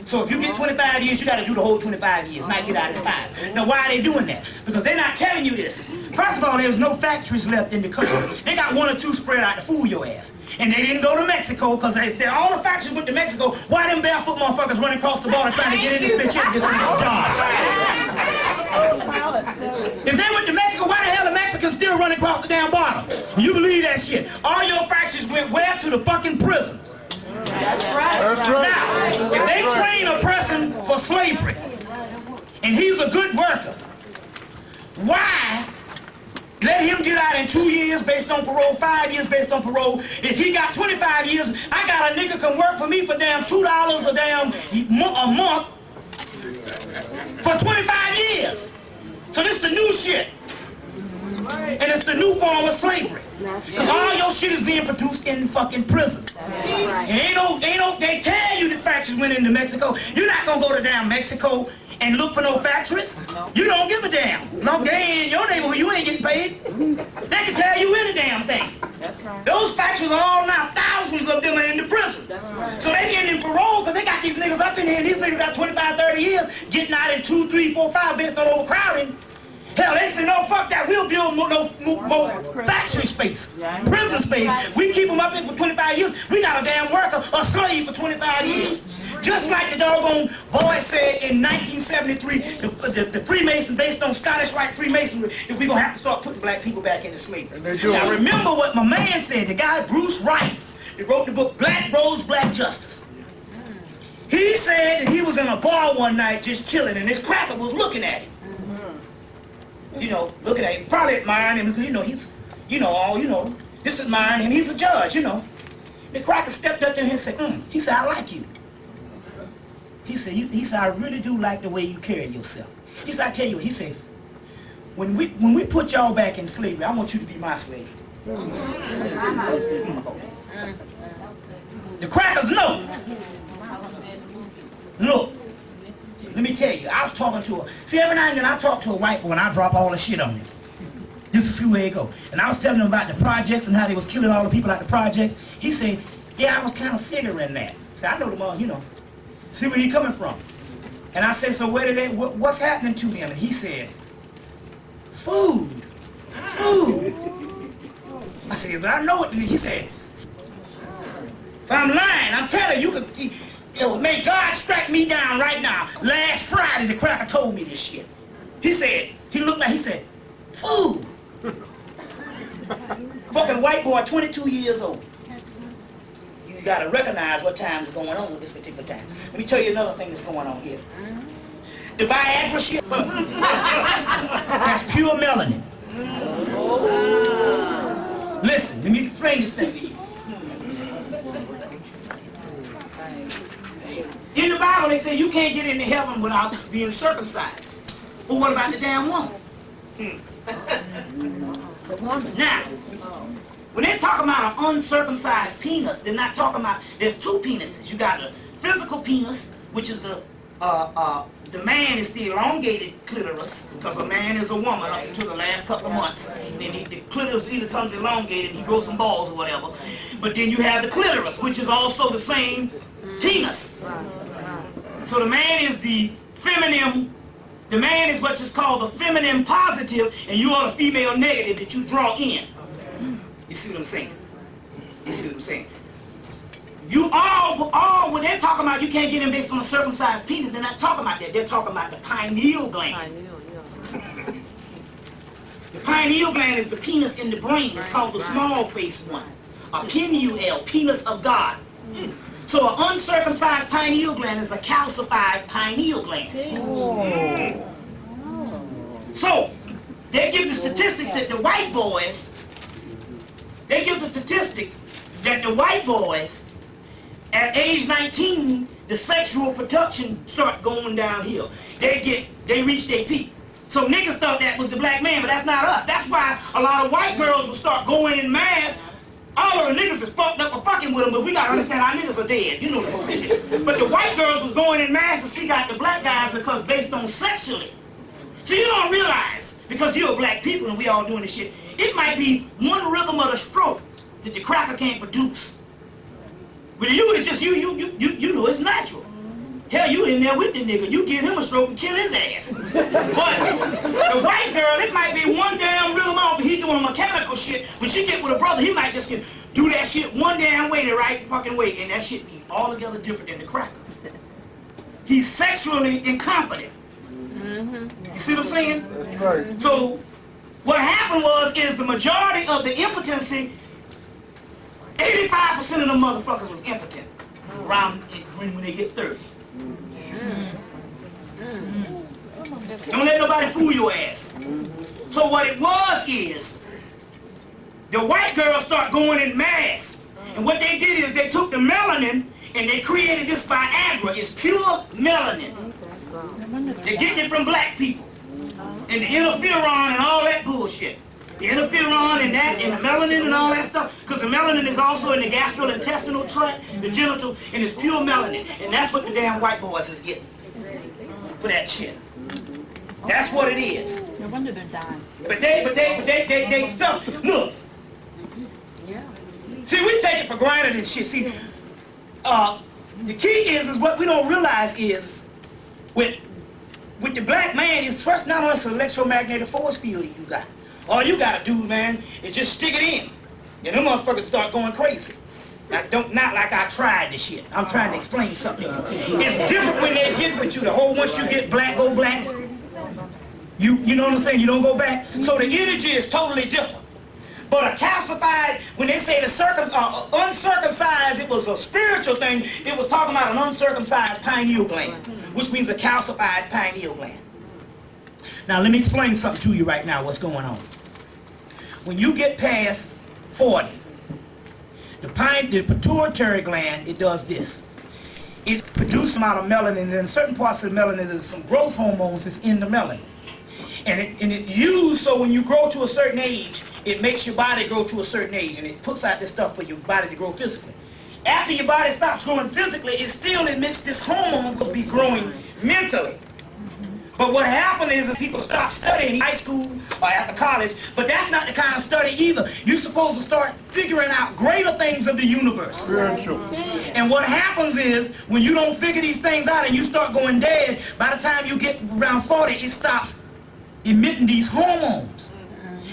So if you get 25 years, you got to do the whole 25 years, not get out of 5. Now, why are they doing that? Because they're not telling you this. First of all, there's no factories left in the country. They got 1 or 2 spread out to fool your ass. And they didn't go to Mexico, because all the factories went to Mexico. Why them barefoot motherfuckers running across the border trying to get in this bitch and get some jobs? If they went to Mexico, why the hell are Mexicans still running across the damn border? You believe that shit? All your factories went where? To the fucking prisons.
That's right.
Now, if they train a person for slavery, and he's a good worker, why let him get out in 2 years based on parole, 5 years based on parole? If he got 25 years, I got a nigga can work for me for damn $2 a month for 25 years. So this is the new shit. And it's the new form of slavery. Because all your shit is being produced in fucking prison. Ain't no, they tell you the factories went into Mexico. You're not gonna go to damn Mexico and look for no factories. You don't give a damn. No, they ain't in your neighborhood, you ain't getting paid. They can tell you any damn thing.
That's right.
Those factories are all now, thousands of them are in the prison. So they getting in parole because they got these niggas up in here, and these niggas got 25, 30 years, getting out in 2, 3, 4, 5 based on overcrowding. Hell, they say, no, fuck that. We'll build more factory space, prison space. We keep them up in for 25 years. We got a damn worker, a slave for 25 years. Just like the doggone boy said in 1973, the Freemason, based on Scottish Rite Freemasonry, that we're going to have to start putting black people back into slavery. Now, remember what my man said, the guy Bruce Wright, that wrote the book Black Rose, Black Justice. He said that he was in a bar one night just chilling, and this cracker was looking at him. You know, looking at him, probably admiring him because, you know, he's, this is admiring him, he's a judge, you know. The cracker stepped up to him and said, he said, I like you. He said, I really do like the way you carry yourself. He said, I tell you what, he said, when we put y'all back in slavery, I want you to be my slave. The crackers know. Look. Let me tell you, I was talking to her. See, every now and then I talk to a white boy and I drop all the shit on him. Just to see where it go. And I was telling him about the projects and how they was killing all the people at the projects. He said, yeah, I was kind of figuring that. So I know them all, see where he coming from. And I said, so what's happening to them? And he said, food. I said, but I know what, he said, if I'm lying, I'm telling you, may God strike me down right now. Last Friday, the cracker told me this shit. He said, he looked like, he said, food. Fucking white boy, 22 years old. You gotta recognize what time is going on at this particular time. Let me tell you another thing that's going on here. The Viagra shit, that's pure melanin. Listen, let me explain this thing to you. In the Bible, they say you can't get into heaven without being circumcised. But what about the damn woman? Now, when they're talking about an uncircumcised penis, they're not talking about, there's two penises. You got the physical penis, which is the man is the elongated clitoris, because a man is a woman up until the last couple of months. Then the clitoris either comes elongated and he grows some balls or whatever. But then you have the clitoris, which is also the same penis. So the man is the feminine, the man is what is called the feminine positive, and you are the female negative that you draw in. You see what I'm saying? You see what I'm saying? You all, when they're talking about you can't get in based on a circumcised penis, they're not talking about that. They're talking about the pineal gland. The pineal gland is the penis in the brain. It's called the small face one. A pineal, penis of God. So an uncircumcised pineal gland is a calcified pineal gland. So they give the statistics that the white boys, at age 19, the sexual production start going downhill. They reach their peak. So niggas thought that was the black man, but that's not us. That's why a lot of white girls will start going in mass. All of the niggas is fucked up for fucking with them, but we gotta understand our niggas are dead. You know the bullshit. But the white girls was going in mass to seek out the black guys because based on sexually. So you don't realize, because you're black people and we all doing this shit, it might be one rhythm of the stroke that the cracker can't produce. But you, it's just you know it's natural. Hell, you in there with the nigga. You give him a stroke and kill his ass. But the white girl, it might be one damn rhythm off, but he doing mechanical shit. When she get with a brother, he might just do that shit one damn way the right fucking way, and that shit be altogether different than the cracker. He's sexually incompetent. You see what I'm saying?
That's right.
So what happened is the majority of the impotency, 85% of the motherfuckers was impotent around when they get 30. Don't let nobody fool your ass. So what it was is, the white girls start going in mass. And what they did is they took the melanin and they created this Viagra. It's pure melanin. They're getting it from black people. And the interferon and all that bullshit. The interferon and that, and the melanin and all that stuff, because the melanin is also in the gastrointestinal tract, the genital, and it's pure melanin. And that's what the damn white boys is getting for that shit. That's what it is.
No wonder they're dying.
But they stuff. Look.
Yeah.
See, we take it for granted and shit. See, the key is what we don't realize is, with the black man, it's first not only an electromagnetic force field that you got. All you gotta do, man, is just stick it in. And them motherfuckers start going crazy. Not like I tried this shit. I'm trying to explain something. It's different when they get with you. The whole once you get black, go black. You know what I'm saying? You don't go back. So the energy is totally different. But a calcified, when they say the uncircumcised, it was a spiritual thing. It was talking about an uncircumcised pineal gland, which means a calcified pineal gland. Now let me explain something to you right now, what's going on. When you get past 40, the pituitary gland, it does this. It produces amount of melanin, and in certain parts of the melanin, there's some growth hormones that's in the melanin. And it used so when you grow to a certain age, it makes your body grow to a certain age, and it puts out this stuff for your body to grow physically. After your body stops growing physically, it still emits this hormone to be growing mentally. But what happened is that people stop studying in high school or after college, but that's not the kind of study either. You're supposed to start figuring out greater things of the universe.
Spiritual.
And what happens is, when you don't figure these things out and you start going dead, by the time you get around 40, it stops emitting these hormones.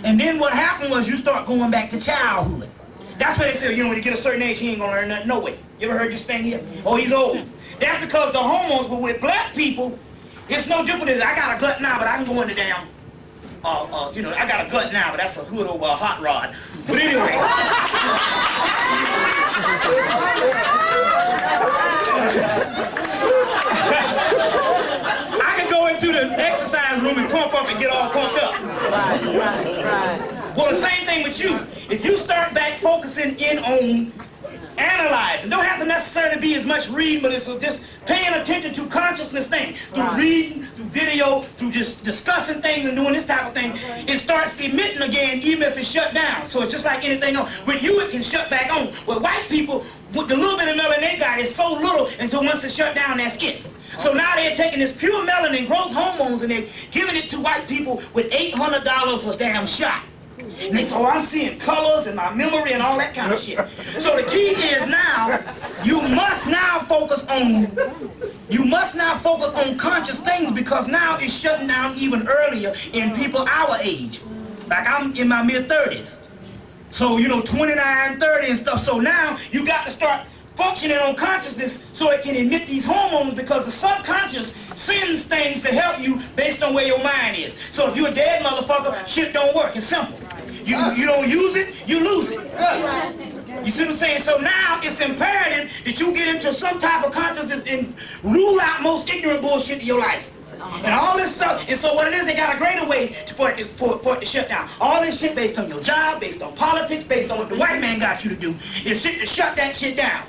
And then what happened was you start going back to childhood. That's why they say, you know, when you get a certain age, he ain't gonna learn nothing, no way. You ever heard this thing here? Oh, he's old. That's because the hormones, but with black people, it's no different than I got a gut now, but I can go in the damn you know, I got a gut now, but that's a hood over a hot rod. But anyway. I can go into the exercise room and pump up and get all pumped up.
Right.
Well, the same thing with you. If you start back focusing in on analyzing, don't have to necessarily be as much reading, but it's just paying attention to consciousness things. Through reading, through video, through just discussing things and doing this type of thing, it starts emitting again even if it's shut down. So it's just like anything else. With you, it can shut back on. With white people, with the little bit of melanin they got, it's so little until once it's shut down, that's it. So now they're taking this pure melanin growth hormones and they're giving it to white people with $800 a damn shot. And they say, oh, I'm seeing colors and my memory and all that kind of shit. So the key is now, you must now focus on conscious things, because now it's shutting down even earlier in people our age. Like I'm in my mid-30s. So, you know, 29, 30 and stuff. So now you got to start functioning on consciousness so it can emit these hormones, because the subconscious sends things to help you based on where your mind is. So if you're a dead motherfucker, shit don't work. It's simple. You don't use it, you lose it. You see what I'm saying? So now it's imperative that you get into some type of consciousness and rule out most ignorant bullshit in your life. And all this stuff, and so what it is, they got a greater way for it to shut down. All this shit based on your job, based on politics, based on what the white man got you to do, is shit to shut that shit down.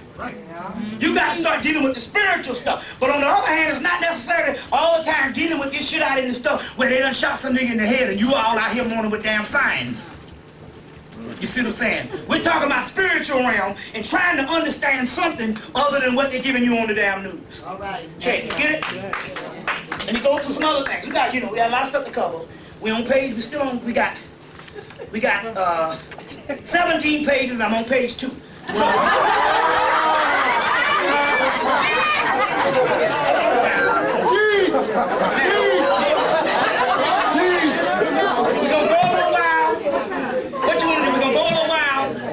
You got to start dealing with the spiritual stuff. But on the other hand, it's not necessarily all the time dealing with this shit out in the stuff where they done shot some nigga in the head and you all out here mourning with damn signs. You see what I'm saying? We're talking about spiritual realm and trying to understand something other than what they're giving you on the damn news.
All right.
Check it, get it? And it goes to some other things. We got, you know, we got a lot of stuff to cover. We on page, we got 17 pages, I'm on page 2.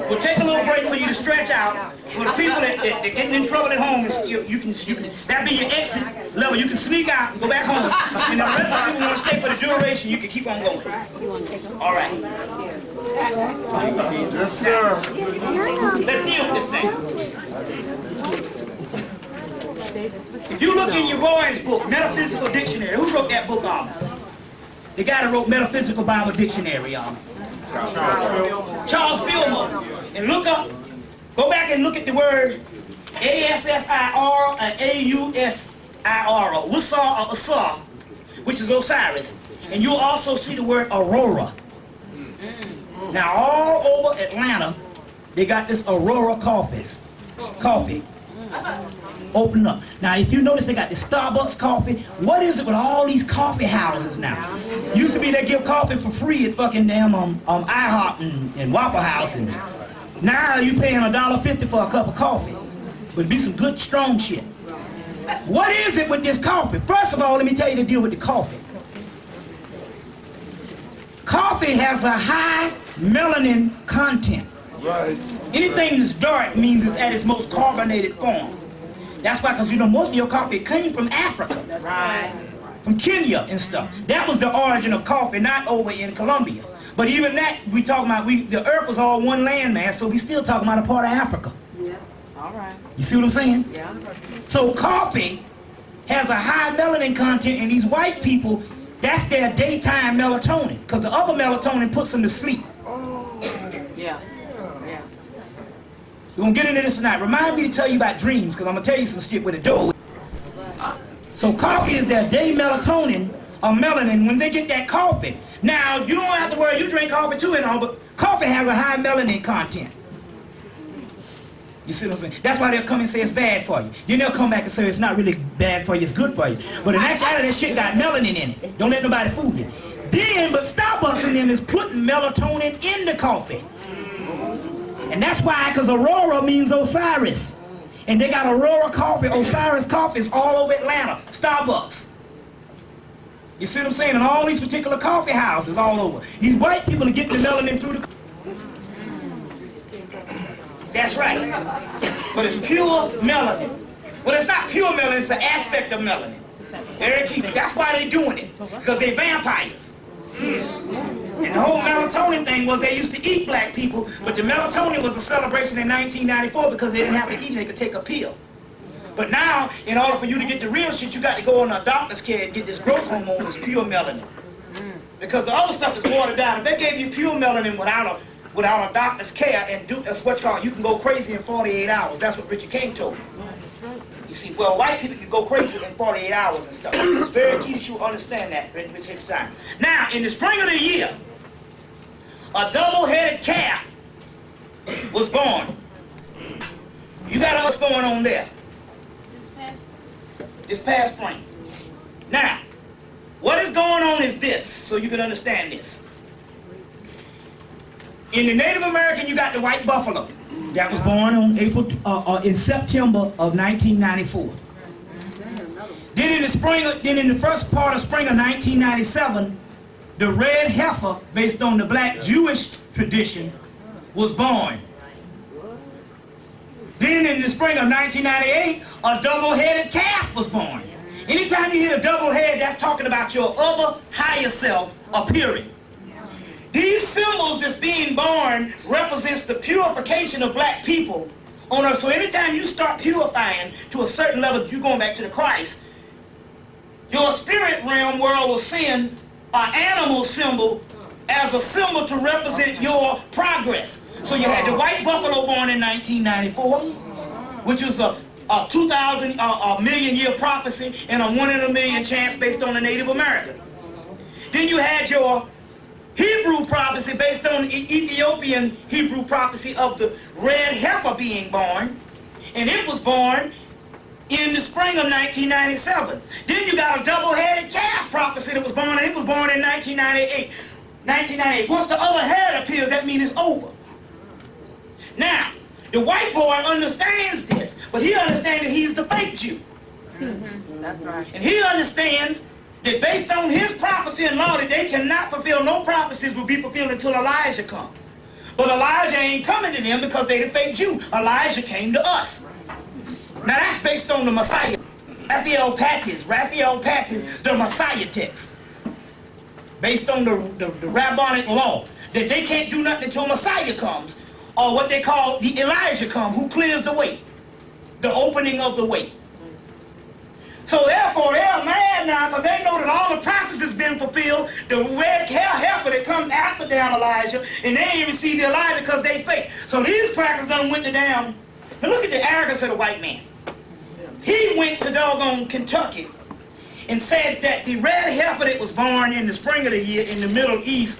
We'll take a little break for you to stretch out. For the people that getting in trouble at home, you can that be your exit level. You can sneak out and go back home. And the rest of the people want to stay for the duration, you can keep on going. All right.
Yes, sir.
Let's deal with this thing. If you look in your boy's book, Metaphysical Dictionary, who wrote that book off? The guy that wrote Metaphysical Bible Dictionary, y'all. Charles Fillmore. And look up, go back and look at the word A-S-S-I-R and A-U-S-I-R, or Usar or Asar, which is Osiris. And you'll also see the word Aurora. Now all over Atlanta, they got this Aurora coffee. Open up. Now if you notice they got the Starbucks coffee, what is it with all these coffee houses now? Used to be they give coffee for free at fucking damn IHOP and Waffle House, and now you paying $1.50 for a cup of coffee. But it be some good strong shit. What is it with this coffee? First of all, let me tell you the deal with the coffee. Coffee has a high melanin content.
Right.
Anything that's dark means it's at its most carbonated form. That's why, because you know, most of your coffee came from Africa.
Right.
From Kenya and stuff. That was the origin of coffee, not over in Colombia. But even that, we talking about, the earth was all one land, man, so we still talking about a part of Africa.
Yeah. All right.
You see what I'm saying?
Yeah.
So coffee has a high melanin content, and these white people, that's their daytime melatonin, because the other melatonin puts them to sleep.
Yeah.
We're going to get into this tonight. Remind me to tell you about dreams, because I'm going to tell you some shit with a door. So coffee is their day melatonin, or melanin, when they get that coffee. Now, you don't have to worry, you drink coffee too and all, but coffee has a high melanin content. You see what I'm saying? That's why they'll come and say it's bad for you. Then they'll come back and say it's not really bad for you, it's good for you. But in actuality, that shit got melanin in it. Don't let nobody fool you. Then, but Starbucks in them is putting melatonin in the coffee. And that's why, because Aurora means Osiris. And they got Aurora coffee, Osiris coffees all over Atlanta, Starbucks. You see what I'm saying? And all these particular coffee houses all over. These white people are getting the melanin through the... That's right. But it's pure melanin. Well, it's not pure melanin, it's an aspect of melanin. Very key. That's why they're doing it. Because they're vampires. And the whole melatonin thing was they used to eat black people, but the melatonin was a celebration in 1994 because they didn't have to eat, they could take a pill. But now, in order for you to get the real shit, you got to go on a doctor's care and get this growth hormone that's pure melanin. Because the other stuff is watered down. If they gave you pure melanin without a doctor's care and that's what you call, you can go crazy in 48 hours. That's what Richard King told me. You see, well, white people can go crazy in 48 hours and stuff. It's very key that you understand that, Richard Stein. Now, in the spring of the year, a double-headed calf was born. You got what's going on there? This past spring. Now, what is going on is this, so you can understand this. In the Native American, you got the white buffalo that was born on in September of 1994. Then in the first part of spring of 1997, the red heifer, based on the black Jewish tradition, was born. Then in the spring of 1998, a double-headed calf was born. Anytime you hit a double head, that's talking about your other higher self appearing. These symbols that's being born represents the purification of black people on earth. So anytime you start purifying to a certain level, you're going back to the Christ, your spirit realm world will send an animal symbol as a symbol to represent your progress. So you had the white buffalo born in 1994, which was a 2,000 million year prophecy and a 1 in a million chance based on the Native American. Then you had your Hebrew prophecy based on the Ethiopian Hebrew prophecy of the red heifer being born, and it was born in the spring of 1997. Then you got a double-headed calf prophecy that was born, and it was born in 1998. Once the other head appears, that means it's over. Now, the white boy understands this, but he understands that he's the fake Jew.
That's right.
And he understands that based on his prophecy and law that they cannot fulfill, no prophecies will be fulfilled until Elijah comes. But Elijah ain't coming to them because they the fake Jew. Elijah came to us. Now that's based on the Messiah. Raphael Pattis, the Messiah text. Based on the rabbinic law that they can't do nothing until Messiah comes, or what they call the Elijah come, who clears the way, the opening of the way. So therefore, they're mad now because they know that all the prophecies has been fulfilled. The red heifer that comes after damn Elijah, and they ain't received the Elijah because they fake. So these crackers done went to damn. Now look at the arrogance of the white man. He went to doggone Kentucky and said that the red heifer that was born in the spring of the year in the Middle East,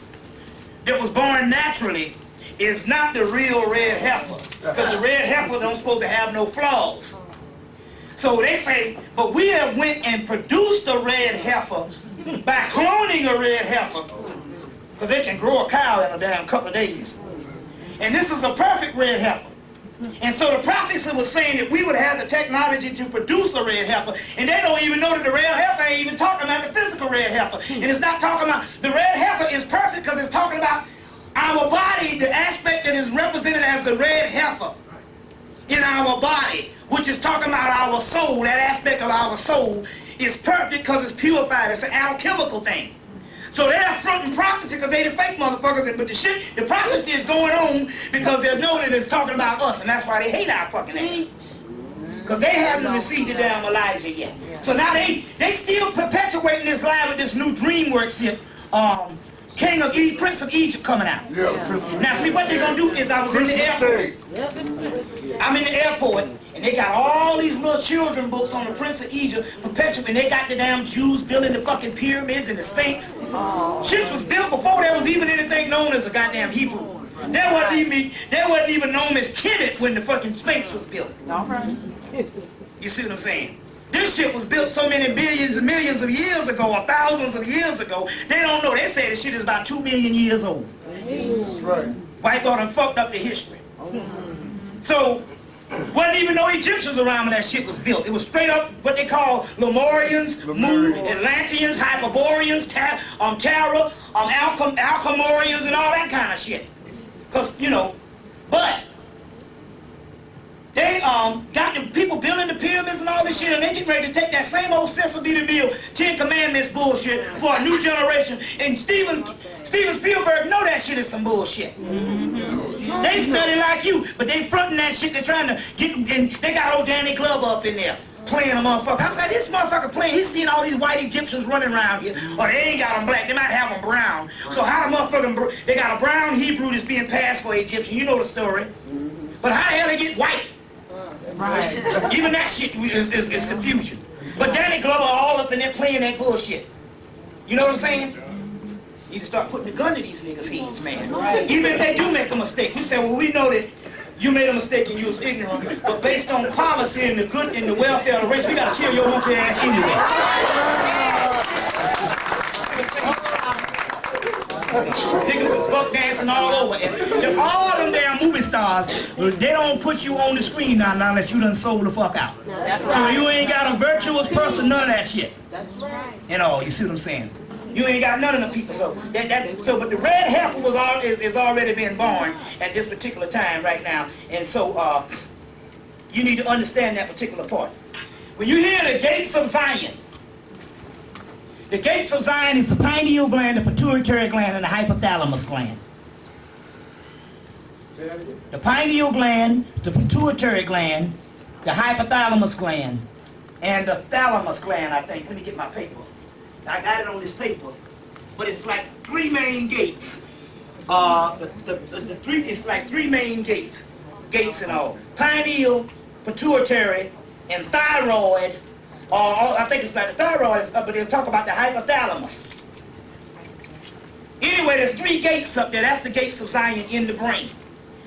that was born naturally, is not the real red heifer. Because the red heifer don't supposed to have no flaws. So they say, but we have went and produced a red heifer by cloning a red heifer. Because they can grow a cow in a damn couple of days. And this is a perfect red heifer. And so the prophecy was saying that we would have the technology to produce a red heifer, and they don't even know that the red heifer ain't even talking about the physical red heifer. And it's not talking about, the red heifer is perfect because it's talking about our body, the aspect that is represented as the red heifer in our body, which is talking about our soul. That aspect of our soul is perfect because it's purified. It's an alchemical thing. So they're fronting prophecy because they the fake motherfuckers, but the prophecy is going on because they know that it's talking about us, and that's why they hate our fucking ass. Because they haven't received the damn Elijah yet. So now they still perpetuating this lie with this new DreamWorks shit. Prince of Egypt coming out. Now see what they're gonna do is I was in the airport. I'm in the airport and they got all these little children books on the Prince of Egypt perpetuating. They got the damn Jews building the fucking pyramids and the Sphinx. Shit was built before there was even anything known as a goddamn Hebrew. There wasn't even known as Hemmitt when the fucking Sphinx was built.
All right.
You see what I'm saying? This shit was built so many billions and millions of years ago, or thousands of years ago. They don't know. They say the shit is about 2 million years old.
That's right.
White boy done fucked up the history. So, wasn't even no Egyptians around when that shit was built. It was straight up what they call Lemurians, Mu, Atlanteans, Hyperboreans, Terra, Alchemorians, and all that kind of shit. Because, you know, but they got the people people building the pyramids and all this shit, and they getting ready to take that same old Cecil B. DeMille 10 Commandments bullshit for a new generation. And Steven Spielberg know that shit is some bullshit. They study like you, but they fronting that shit. They're trying to get, and they got old Danny Glover up in there playing a motherfucker. I was like, this motherfucker playing, he's seeing all these white Egyptians running around here. Or they ain't got them black, they might have them brown. So how the motherfucker, they got a brown Hebrew that's being passed for Egyptian. You know the story. But how the hell they get white?
Right.
Even that shit is confusion. But Danny Glover all up in there playing that bullshit. You know what I'm saying? You need to start putting the gun to these niggas' heads, man. Even if they do make a mistake. We say, well, we know that you made a mistake and you was ignorant, but based on policy and the good and the welfare of the race, we gotta kill your monkey ass anyway. Niggas was buck dancing all over. And all them damn movie stars, they don't put you on the screen now unless you done sold the fuck out.
That's
So
right.
you ain't got a virtuous person, none of that shit.
That's right.
You know, you see what I'm saying? You ain't got none of the people. So but the red heifer is already been born at this particular time right now. And so you need to understand that particular part. When you hear the gates of Zion, the gates of Zion is the pineal gland, the pituitary gland, and the hypothalamus gland. The pineal gland, the pituitary gland, the hypothalamus gland, and the thalamus gland, I think. Let me get my paper. I got it on this paper. But it's like three main gates. It's like three main gates. Gates and all. Pineal, pituitary, and thyroid. I think it's like the thyroid, but they'll talk about the hypothalamus. Anyway, there's three gates up there. That's the gates of Zion in the brain.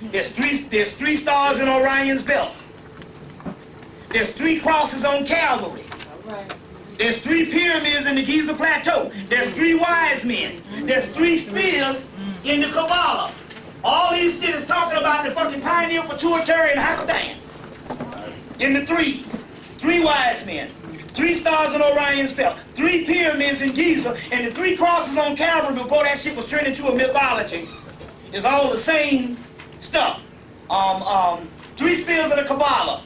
There's three stars in Orion's belt. There's three crosses on Calvary. There's three pyramids in the Giza Plateau. There's three wise men. There's three spears in the Kabbalah. All these shit is talking about the fucking pineal, pituitary, and hypothalamus. In the threes. Three wise men. Three stars in Orion's belt. Three pyramids in Giza. And the three crosses on Calvary before that shit was turned into a mythology. It's all the same stuff. Three spears of the Kabbalah.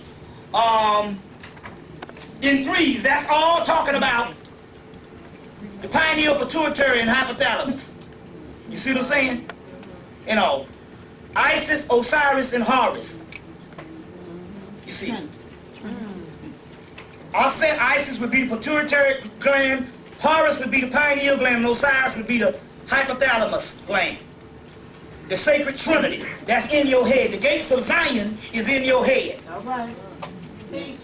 In threes, that's all talking about the pineal, pituitary, and hypothalamus. You see what I'm saying? You know, Isis, Osiris, and Horus. You see? I'll say Isis would be the pituitary gland, Horus would be the pineal gland, and Osiris would be the hypothalamus gland. The sacred trinity, that's in your head. The gates of Zion is in your head.
All right. Teach.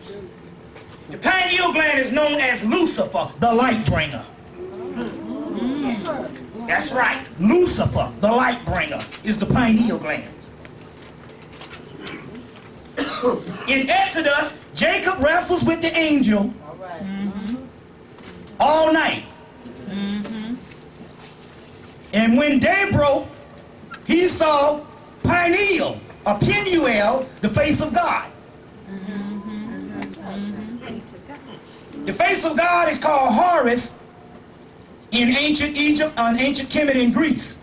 The pineal gland is known as Lucifer, the light bringer. That's right. Lucifer, the light bringer, is the pineal gland. In Exodus, Jacob wrestles with the angel
All right.
all night. And when day broke, he saw pineal, or Penuel, the face of God. The face of God is called Horus in ancient Egypt, ancient Kemet in Greece.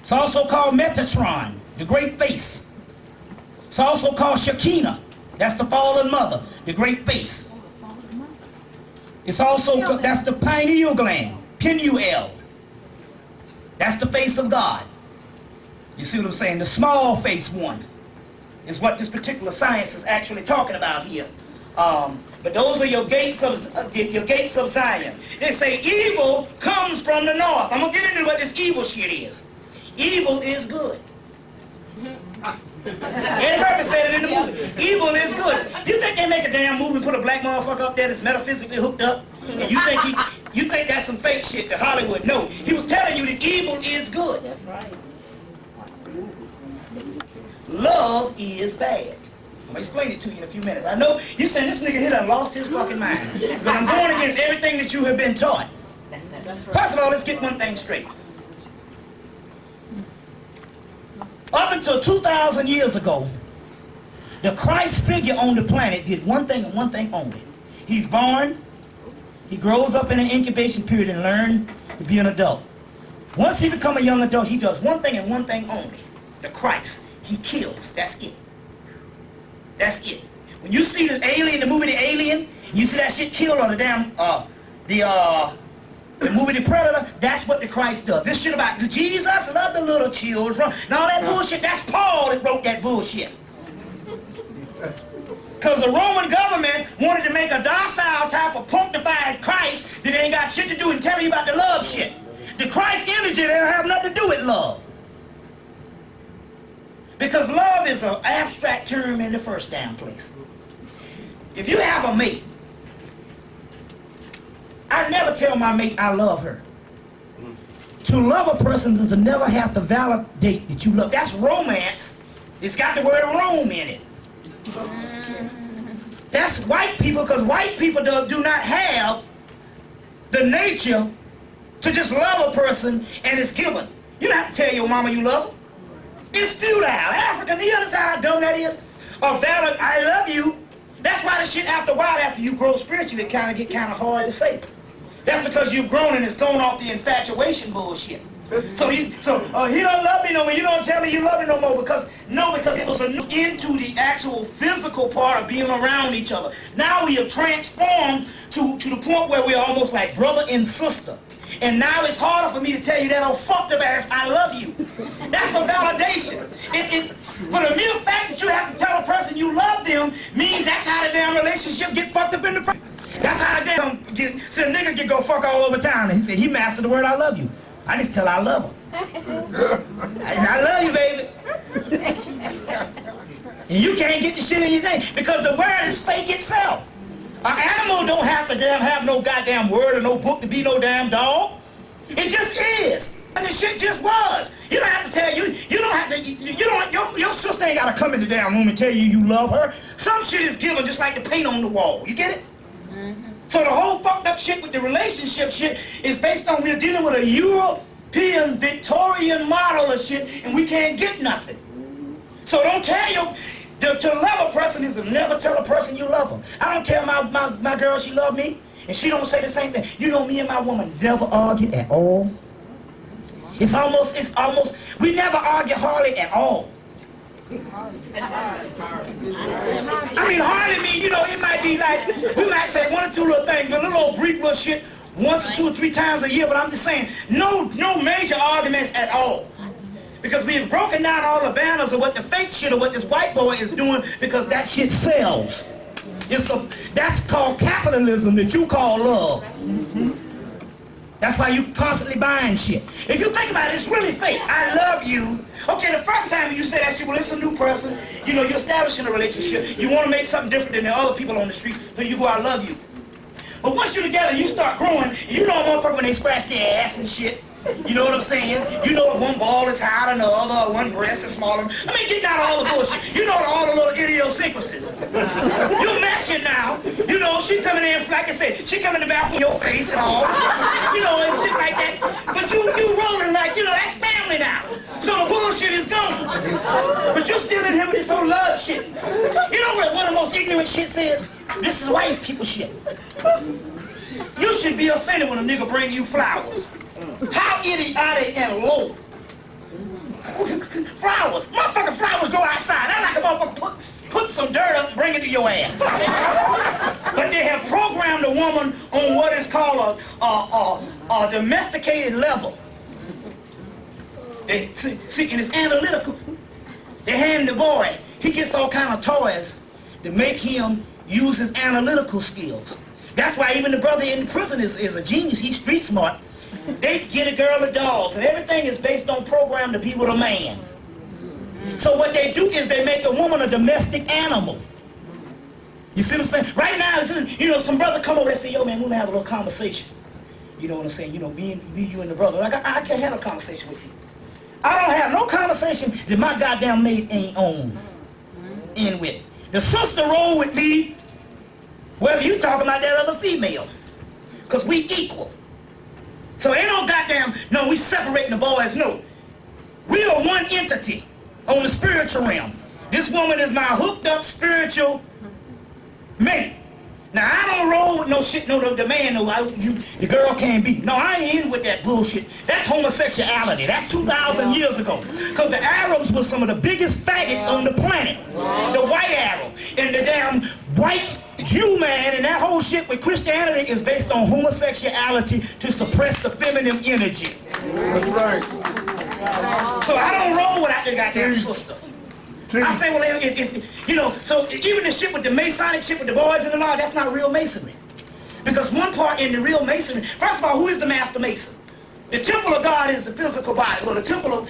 It's also called Metatron, the great face. It's also called Shekinah, that's the fallen mother, the great face. It's also, that's the pineal gland, Penuel. That's the face of God. You see what I'm saying? The small face one is what this particular science is actually talking about here. But those are your gates of Zion. They say evil comes from the north. I'm gonna get into what this evil shit is. Evil is good. Eddie Murphy said it in the movie. Evil is good. Do you think they make a damn movie and put a black motherfucker up there that's metaphysically hooked up? And you think that's some fake shit that Hollywood? No. He was telling you that evil is good.
That's right.
Love is bad. I'm gonna explain it to you in a few minutes. I know you saying this nigga here done lost his fucking mind. But I'm going against everything that you have been taught. First of all, let's get one thing straight. Up until 2,000 years ago, the Christ figure on the planet did one thing and one thing only. He's born, he grows up in an incubation period and learns to be an adult. Once he becomes a young adult, he does one thing and one thing only. The Christ, he kills. That's it. That's it. When you see the Alien, the movie The Alien, you see that shit kill on the damn, the movie The Predator, that's what the Christ does. This shit about Jesus loved the little children and all that bullshit, that's Paul that wrote that bullshit. Because the Roman government wanted to make a docile type of punctified Christ that ain't got shit to do and tell you about the love shit. The Christ energy, they don't have nothing to do with love. Because love is an abstract term in the first damn place. If you have a mate, I never tell my mate I love her. To love a person is to never have to validate that you love. That's romance. It's got the word Rome in it. That's white people, because white people do not have the nature to just love a person and it's given. You don't have to tell your mama you love her. It's futile. African, you understand how dumb that is? A valid I love you. That's why the shit after a while, after you grow spiritually, it get kind of hard to say. That's because you've grown and it's gone off the infatuation bullshit. So he don't love me no more. You don't tell me you love me no more because it was into the actual physical part of being around each other. Now we have transformed to the point where we're almost like brother and sister. And now it's harder for me to tell you that old fucked up ass I love you. That's a validation. For the mere fact that you have to tell a person you love them means that's how the damn relationship get fucked up in the first. That's how the damn so the nigga can go fuck all over town. And he said he mastered the word I love you. I just tell her I love her. I love you, baby. And you can't get the shit in your thing because the word is fake itself. An animal don't have to have no goddamn word or no book to be no damn dog. It just is. And the shit just was. You don't have to tell your sister ain't gotta come in the damn room and tell you you love her. Some shit is given just like the paint on the wall. You get it? So the whole fucked up shit with the relationship shit is based on we're dealing with a European Victorian model of shit and we can't get nothing. So don't tell you, to love a person is to never tell a person you love them. I don't tell my girl she love me and she don't say the same thing. You know me and my woman never argue at all. It's almost, we never argue hardly at all. I mean, hardly mean, it might be like, we might say one or two little things, but a little old brief little shit once or 2 or 3 times a year, but I'm just saying, no major arguments at all. Because we have broken down all the banners of what the fake shit or what this white boy is doing because that shit sells. That's called capitalism that you call love. That's why you constantly buying shit. If you think about it, it's really fake. I love you. Okay, the first time you say that shit, well, it's a new person. You're establishing a relationship. You want to make something different than the other people on the street, so you go, I love you. But once you're together, you start growing, you know a motherfucker when they scratch their ass and shit. You know what I'm saying? You know if one ball is higher than the other, or one breast is smaller. I mean, getting out all the bullshit. You know all the little idiosyncrasies. You meshing now. She coming in, like I said, she coming in the bathroom in your face and all. And shit like that. But you rolling like, that's family now. So the bullshit is gone. But you still in here with this whole love shit. You know what one of the most ignorant shits is? This is white people shit. You should be offended when a nigga bring you flowers. How idiotic and low. Flowers. Motherfucking flowers grow outside. I like a motherfucker put some dirt up and bring it to your ass. But they have programmed a woman on what is called a domesticated level. And it's analytical. They hand the boy, he gets all kind of toys to make him use his analytical skills. That's why even the brother in prison is a genius. He's street smart. They get a girl a doll, and everything is based on program to be with a man. So what they do is they make a woman a domestic animal. You see what I'm saying? Right now, some brother come over and say, yo man, we're gonna have a little conversation. You know what I'm saying? Me, you and the brother. Like I can't have a conversation with you. I don't have no conversation that my goddamn mate ain't on in with. The sister roll with me, whether you talking about that other female. Because we equal. So ain't no goddamn, no, we separating the boys, no. We are one entity on the spiritual realm. This woman is my hooked up spiritual mate. Now, I don't roll with no shit, no, the man, no, the girl can't be. No, I ain't in with that bullshit. That's homosexuality. That's 2,000 years ago. Because the Arabs were some of the biggest faggots on the planet. The white Arab. And the damn white Jew man and that whole shit with Christianity is based on homosexuality to suppress the feminine energy.
That's right.
So I don't roll without the goddamn sister. I say, well, if you know, so even the shit with the Masonic shit with the boys in the law, that's not real masonry. Because one part in the real masonry, first of all, who is the master mason? The temple of God is the physical body. Well, the temple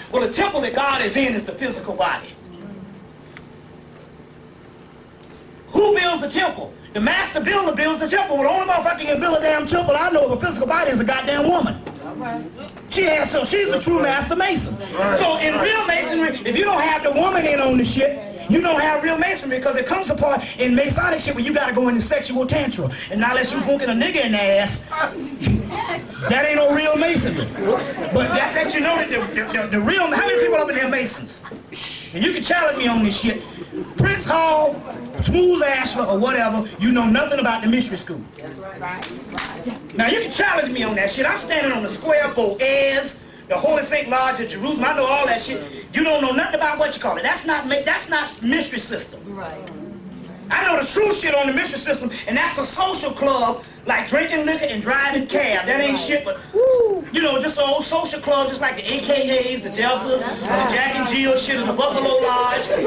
that God is in is the physical body. Who builds the temple? The master builder builds the temple. Well, the only motherfucker can build a damn temple I know of a physical body is a goddamn woman. She's the true master mason. So in real masonry, if you don't have the woman in on the shit, you don't have real masonry, because it comes apart in Masonic shit where you gotta go into sexual tantrum. And now unless you booking a nigga in the ass, that ain't no real masonry. But that lets you know that the real, how many people up in there Masons? And you can challenge me on this shit. Prince Hall, Smooth Ashler, or whatever, you know nothing about the mystery school. Now you can challenge me on that shit. I'm standing on the square for Boaz, the Holy Saint Lodge of Jerusalem. I know all that shit. You don't know nothing about what you call it. That's not mystery system. Right. I know the true shit on the mystery system, and that's a social club like drinking liquor and driving cab. That ain't shit, but you know, just an old social club, just like the AKAs, the Deltas, the Jack and Jill shit, or the Buffalo Lodge, or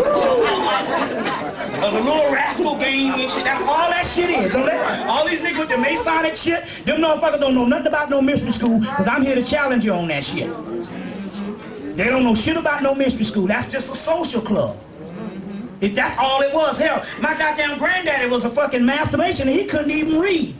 the Little Rascal Gang and shit. That's all that shit is. Don't let all these niggas with the Masonic shit, them motherfuckers don't know nothing about no mystery school, because I'm here to challenge you on that shit. They don't know shit about no mystery school. That's just a social club. That's all it was. Hell, my goddamn granddaddy was a fucking masturbation and he couldn't even read.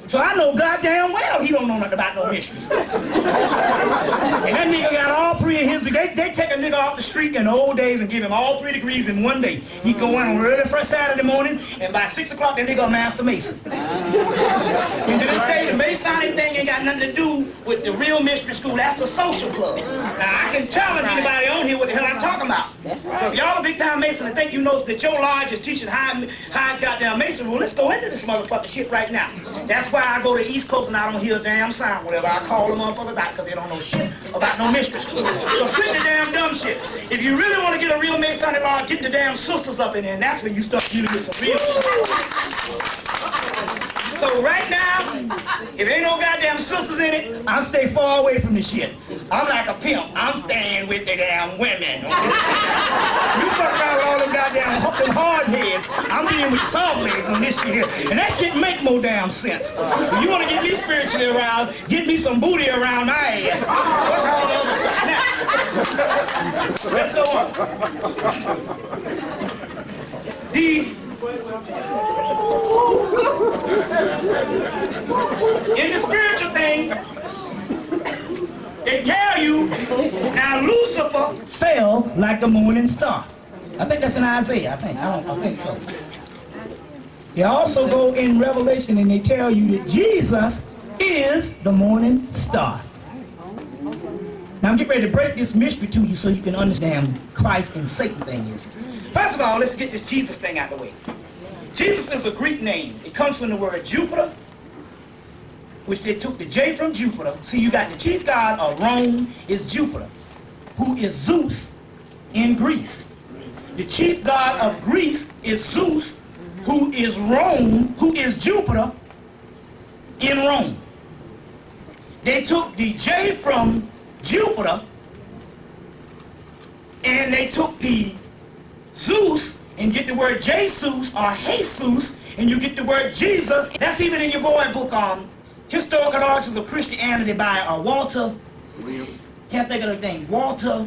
So I know goddamn well he don't know nothing about no mysteries. And that nigga got all three of his degrees. They take a nigga off the street in the old days and give him all 3 degrees in one day. He go in on early first Saturday morning, and by 6 o'clock that nigga a master mason. And to this day, the Masonic thing ain't got nothing to do with the real mystery school. That's a social club. Now I can challenge anybody on here what the hell I'm talking about. So if y'all a big time Mason and think you know that your lodge is teaching high goddamn Mason, well, let's go into this motherfucking shit right now. That's why I go to the East Coast and I don't hear a damn sound whenever I call the motherfuckers out, because they don't know shit about no mystery school. So quit the damn dumb shit. If you really want to get a real Masonic lodge, get the damn sisters up in there, and that's when you start dealing with some real shit. So right now, if ain't no goddamn sisters in it, I'm stay far away from the shit. I'm like a pimp. I'm staying with the damn women. You fuck around with all them goddamn hard heads. I'm dealing with soft legs on this shit here. And that shit make more damn sense. If you want to get me spiritually aroused, get me some booty around my ass. Fuck all the other stuff. Now, let's go on. In the spiritual thing, they tell you, now Lucifer fell like the morning star. I think that's in Isaiah, I think so. They also go in Revelation and they tell you that Jesus is the morning star. Now I'm getting ready to break this mystery to you so you can understand Christ and Satan thing is. First of all, let's get this Jesus thing out of the way. Jesus is a Greek name. It comes from the word Jupiter, which they took the J from Jupiter. See, you got the chief god of Rome is Jupiter, who is Zeus in Greece. The chief god of Greece is Zeus, who is Rome, who is Jupiter in Rome. They took the J from Jupiter, and they took the Zeus and get the word Jesus or Jesus, and you get the word Jesus. That's even in your boy book, Historical Origins of Christianity by Walter Williams. Can't think of the name. Walter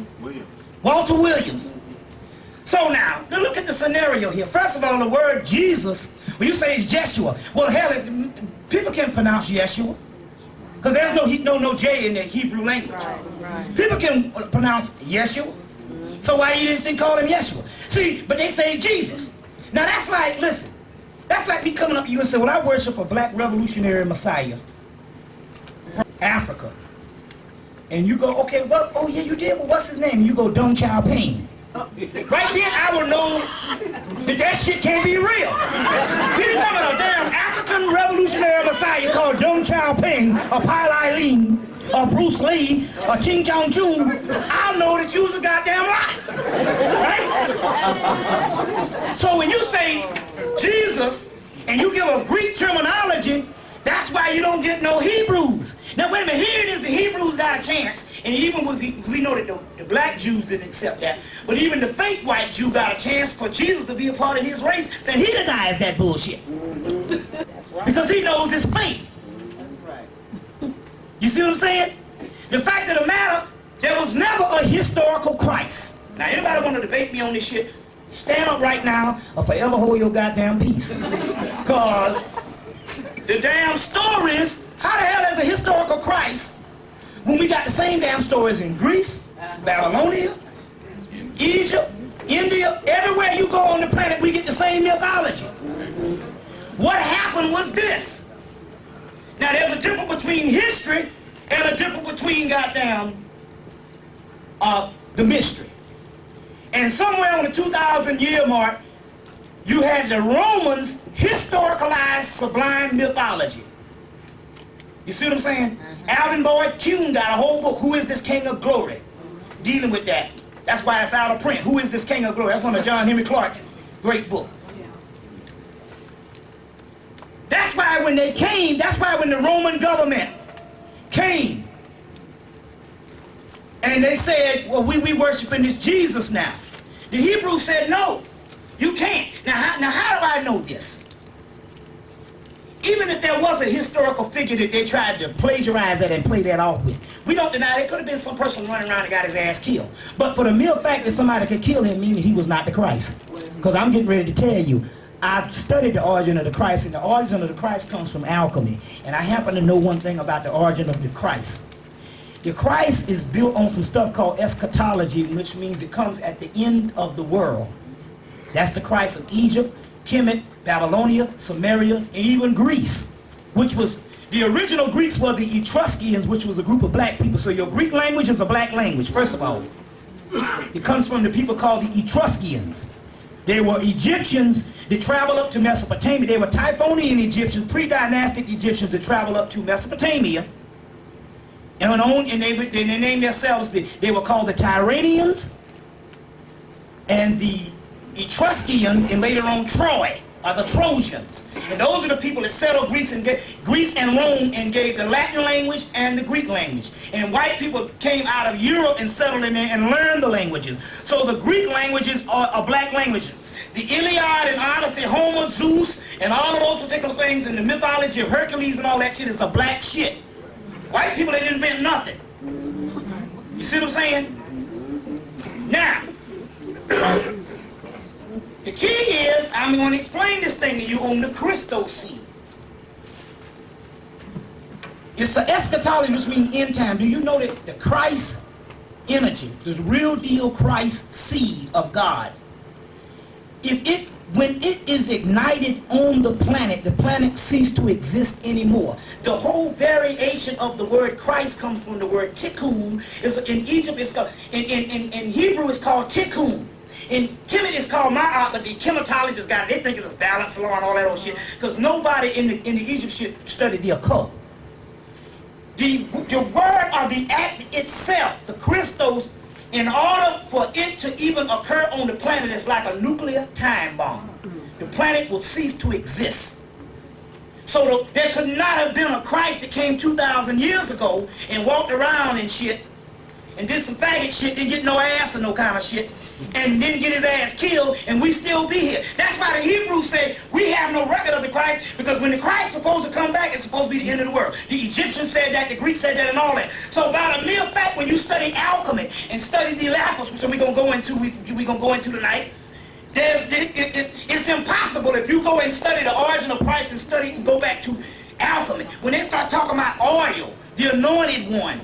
Williams. So now look at the scenario here. First of all, the word Jesus, when you say it's Jeshua, well, hell, people can pronounce Yeshua, because there's no J in the Hebrew language. Right. People can pronounce Yeshua. So why you didn't call him Yeshua? See, but they say Jesus. Now that's like, listen, that's like me coming up to you and say, well, I worship a black revolutionary Messiah from Africa. And you go, okay, well, oh yeah, you did, well, what's his name? And you go, Dong Xiaoping. Right then, I will know that shit can't be real. You're talking about a damn African guy you call Deng Xiaoping, or Pai Lai Ling, or Bruce Lee, or Ching Chong Chung, I'll know that you was a goddamn lie. Right? So when you say Jesus, and you give a Greek terminology, that's why you don't get no Hebrews. Now wait a minute, here it is, the Hebrews got a chance, and even we know that the black Jews didn't accept that, but even the fake white Jew got a chance for Jesus to be a part of his race, then he denies that bullshit. Because he knows it's fake. You see what I'm saying? The fact of the matter, there was never a historical Christ. Now anybody want to debate me on this shit, stand up right now or forever hold your goddamn peace. Because the damn stories, how the hell is a historical Christ when we got the same damn stories in Greece, Babylonia, Egypt, India, everywhere you go on the planet we get the same mythology. What happened was this. Now there's a difference between history and a difference between goddamn the mystery. And somewhere on the 2,000-year mark, you had the Romans historicalized sublime mythology. You see what I'm saying? Alvin Boyd Kuhn got a whole book, Who is This King of Glory? Dealing with that. That's why it's out of print. Who is This King of Glory? That's one of John Henry Clark's great book. That's why when they came, that's why when the Roman government came and they said, well, we worshiping this Jesus now. The Hebrews said, no, you can't. Now how do I know this? Even if there was a historical figure that they tried to plagiarize that and play that off with, we don't deny there could have been some person running around and got his ass killed. But for the mere fact that somebody could kill him, meaning he was not the Christ. Because I'm getting ready to tell you, I've studied the origin of the Christ, and the origin of the Christ comes from alchemy. And I happen to know one thing about the origin of the Christ. The Christ is built on some stuff called eschatology, which means it comes at the end of the world. That's the Christ of Egypt, Hemmitt, Babylonia, Samaria, and even Greece, which was, the original Greeks were the Etruscans, which was a group of black people. So your Greek language is a black language, first of all. It comes from the people called the Etruscans. They were Egyptians that traveled up to Mesopotamia. They were Typhonian Egyptians, pre-dynastic Egyptians that traveled up to Mesopotamia. And went on, and they named themselves, they were called the Tyrrhenians and the Etruscans, and later on Troy, are the Trojans. And those are the people that settled Greece and Rome and gave the Latin language and the Greek language. And white people came out of Europe and settled in there and learned the languages. So the Greek languages are black languages. The Iliad and Odyssey, Homer, Zeus, and all of those particular things, and the mythology of Hercules and all that shit is a black shit. White people, they didn't invent nothing. You see what I'm saying? Now, the key is, I'm going to explain this thing to you on the Christos seed. It's the eschatology, which means end time. Do you know that the Christ energy, the real deal Christ seed of God, when it is ignited on the planet ceases to exist anymore. The whole variation of the word Christ comes from the word tikkun. In Egypt, it's called, in Hebrew, it's called tikkun. In Kemet, it's called ma'at, but the chematologists got it. They think it's balance law and all that old shit, because nobody in the Egypt shit studied the occult. The word or the act itself, the Christos, in order for it to even occur on the planet, it's like a nuclear time bomb. The planet will cease to exist. So there could not have been a Christ that came 2,000 years ago and walked around and shit and did some faggot shit, didn't get no ass or no kind of shit, and didn't get his ass killed, and we still be here. That's why the Hebrews say we have no record of the Christ, because when the Christ is supposed to come back, it's supposed to be the end of the world. The Egyptians said that, the Greeks said that, and all that. So by the mere fact, when you study alchemy and study the lapis, which we're going to go into, we're going to go into tonight, it's impossible if you go and study the origin of Christ and study and go back to alchemy. When they start talking about oil, the anointed one,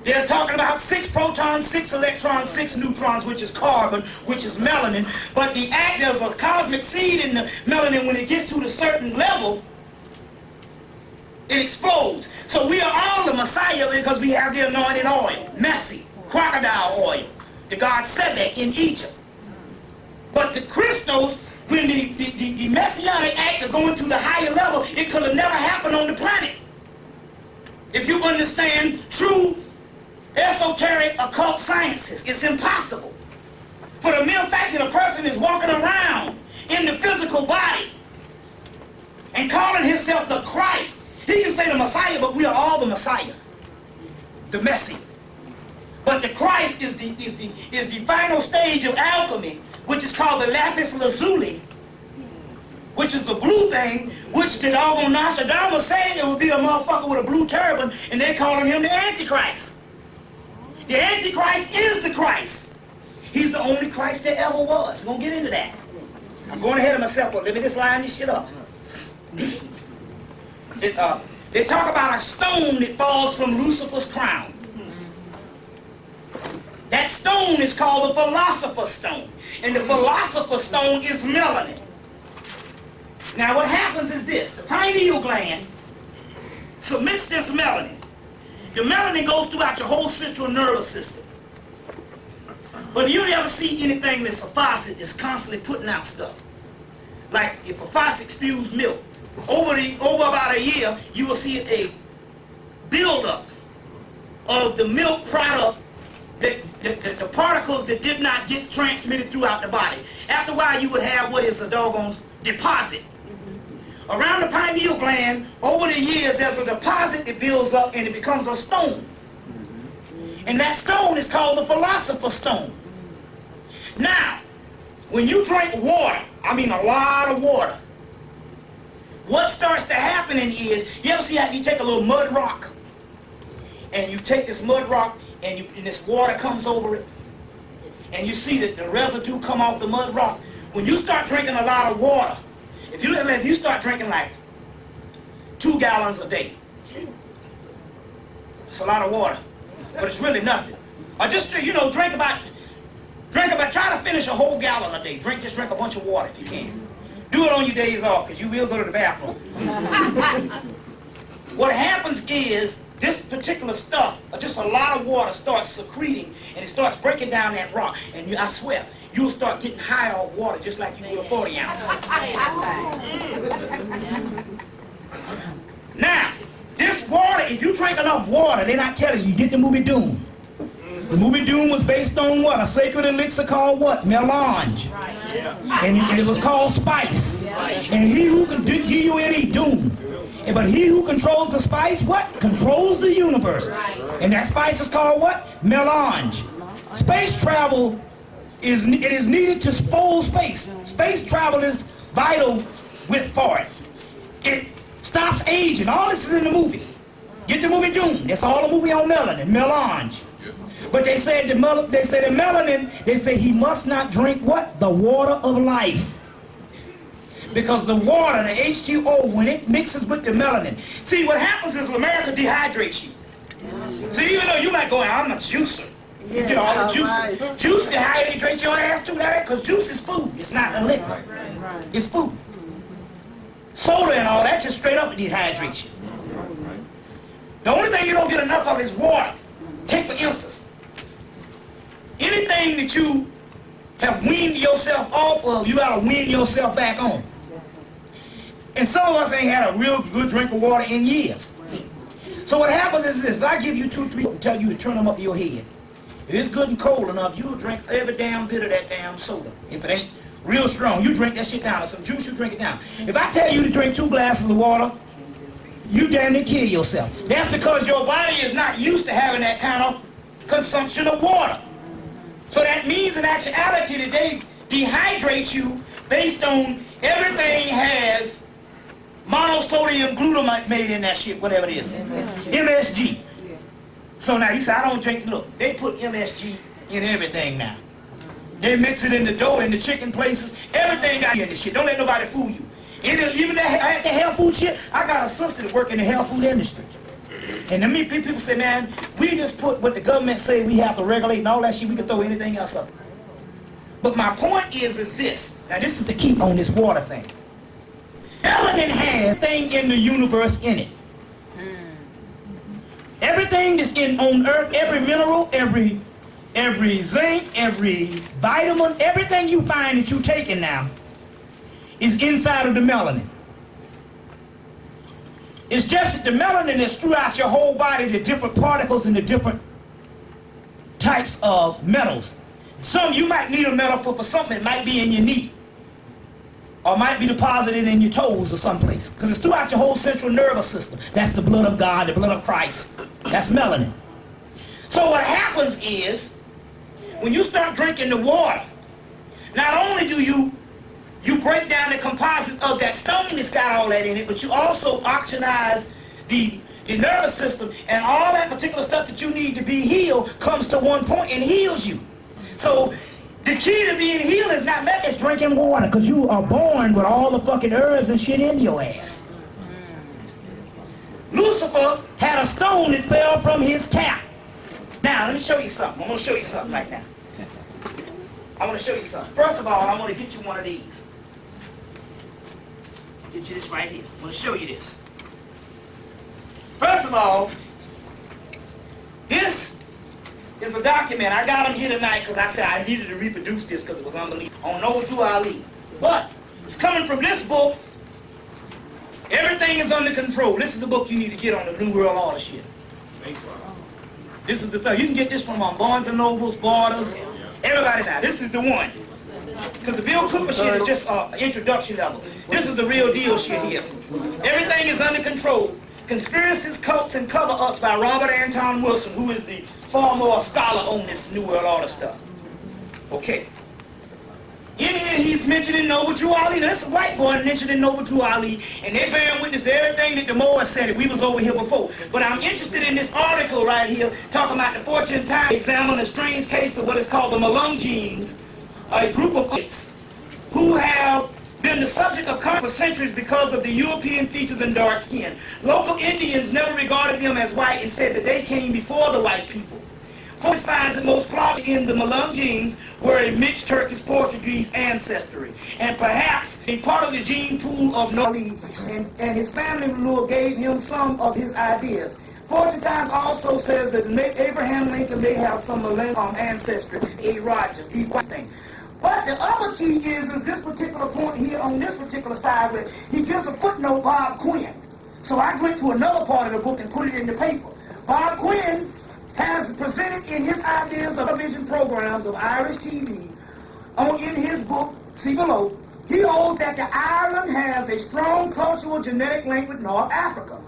they're talking about 6 protons, 6 electrons, 6 neutrons, which is carbon, which is melanin. But there's a cosmic seed in the melanin. When it gets to a certain level, it explodes. So we are all the Messiah because we have the anointed oil, Messi, crocodile oil. The god Sebek in Egypt. But the Christos when the messianic act of going to the higher level, it could have never happened on the planet. If you understand true esoteric occult sciences, it's impossible. For the mere fact that a person is walking around in the physical body and calling himself the Christ, he can say the Messiah, but we are all the Messiah, the Messiah. But the Christ is the final stage of alchemy, which is called the lapis lazuli, which is the blue thing, which the doggone Nostradamus saying it would be a motherfucker with a blue turban, and they're calling him the Antichrist. The Antichrist is the Christ. He's the only Christ there ever was. We won't get into that. I'm going ahead of myself, but let me just line this shit up. They talk about a stone that falls from Lucifer's crown. That stone is called the Philosopher's Stone. And the Philosopher's Stone is melanin. Now what happens is this. The pineal gland submits this melanin. The melanin goes throughout your whole central nervous system. But you ever see anything that's a faucet that's constantly putting out stuff? Like if a faucet spews milk, over about a year, you will see a buildup of the milk product, the particles that did not get transmitted throughout the body. After a while, you would have what is a doggone deposit. Around the pineal gland, over the years, there's a deposit that builds up and it becomes a stone. And that stone is called the Philosopher's Stone. Now, when you drink water, I mean a lot of water, what starts to happen is, you ever see how you take a little mud rock, and you take this mud rock, and this water comes over it, and you see that the residue come off the mud rock. When you start drinking a lot of water, if you start drinking like 2 gallons a day, it's a lot of water, but it's really nothing. Or just, you know, drink about, try to finish a whole gallon a day. Just drink a bunch of water if you can. Do it on your days off, because you will go to the bathroom. What happens is, this particular stuff, just a lot of water starts secreting, and it starts breaking down that rock. And I swear, you'll start getting high off water, just like you will a 40 ounce. Now, this water, if you drink enough water, they're not telling you, you get the movie Doom. The movie Doom was based on what? A sacred elixir called what? Melange. And it was called spice. And he who can give you any doom. But he who controls the spice, what? Controls the universe. And that spice is called what? Melange. Space travel is needed to fold space. Space travel is vital for it. It stops aging. All this is in the movie. Get the movie Doom. That's all the movie on melanin, melange. But they said the melanin, they say he must not drink what? The water of life. Because the water, the H2O, when it mixes with the melanin. See, what happens is America dehydrates you. So even though you might go, I'm a juicer. You get all the juice. Juice dehydrates your ass too, because juice is food. It's not a liquid. It's food. Soda and all that just straight up dehydrates you. The only thing you don't get enough of is water. Take for instance, anything that you have weaned yourself off of, you gotta wean yourself back on. And some of us ain't had a real good drink of water in years. So what happens is this: if I give you 2, 3, tell you to turn them up to your head, if it's good and cold enough, you'll drink every damn bit of that damn soda. If it ain't real strong, you drink that shit down. Or some juice, you drink it down. If I tell you to drink 2 glasses of water, you damn near kill yourself. That's because your body is not used to having that kind of consumption of water. So that means in actuality that they dehydrate you based on everything has monosodium glutamate made in that shit, whatever it is. MSG. So now you say, I don't drink, look, they put MSG in everything now. They mix it in the dough, in the chicken places, everything got in this shit. Don't let nobody fool you. Even the health food shit, I got a sister that work in the health food industry. And then people say, man, we just put what the government say we have to regulate and all that shit, we can throw anything else up. But my point is this. Now this is the key on this water thing. Melanin has thing in the universe in it. Everything that's on earth, every mineral, every zinc, every vitamin, everything you find that you're taking now is inside of the melanin. It's just that the melanin is throughout your whole body, the different particles and the different types of metals. Some you might need a metal for something. It might be in your knee, or might be deposited in your toes or someplace, because it's throughout your whole central nervous system. That's the blood of God, the blood of Christ. That's melanin. So what happens is, when you start drinking the water, not only do you break down the composites of that stone that's got all that in it, but you also oxygenate the nervous system, and all that particular stuff that you need to be healed comes to one point and heals you. So the key to being healed is not that, it's drinking water, because you are born with all the fucking herbs and shit in your ass. Lucifer had a stone that fell from his cap. Now, let me show you something. I'm going to show you something right now. I want to show you something. First of all, I'm going to get you one of these. Get you this right here. I'm going to show you this. First of all, this is a document. I got them here tonight because I said I needed to reproduce this because it was unbelievable. On Noble Ali. But it's coming from this book. Everything is under control. This is the book you need to get on the New World Order shit. This is the stuff. You can get this from Barnes & Nobles, Borders, everybody's now. This is the one. Because the Bill Cooper shit is just introduction level. This is the real deal shit here. Everything is under control. Conspiracies, Cults, and Cover-Ups by Robert Anton Wilson, who is the foremost scholar on this New World Order stuff. Okay. In here, he's mentioning Noble Drew Ali. Now, this is a white boy mentioning Noble Drew Ali, and they're bearing witness to everything that the Moors said. We was over here before. But I'm interested in this article right here, talking about the Fortune Times examining a strange case of what is called the Malungees, a group of apes who have been the subject of conflict for centuries because of the European features and dark skin. Local Indians never regarded them as white and said that they came before the white people. Folks finds that most probably in the Malungees were a mixed Turkish Portuguese ancestry, and perhaps a part of the gene pool of Noli, and his family lore gave him some of his ideas. Fortune Times also says that Abraham Lincoln may have some ancestry, A. Rogers, these white things. But the other key is this particular point here on this particular side where he gives a footnote, Bob Quinn. So I went to another part of the book and put it in the paper. Bob Quinn has presented in his ideas of television programs of Irish TV in his book, see below, he holds that the Ireland has a strong cultural genetic link with North Africa.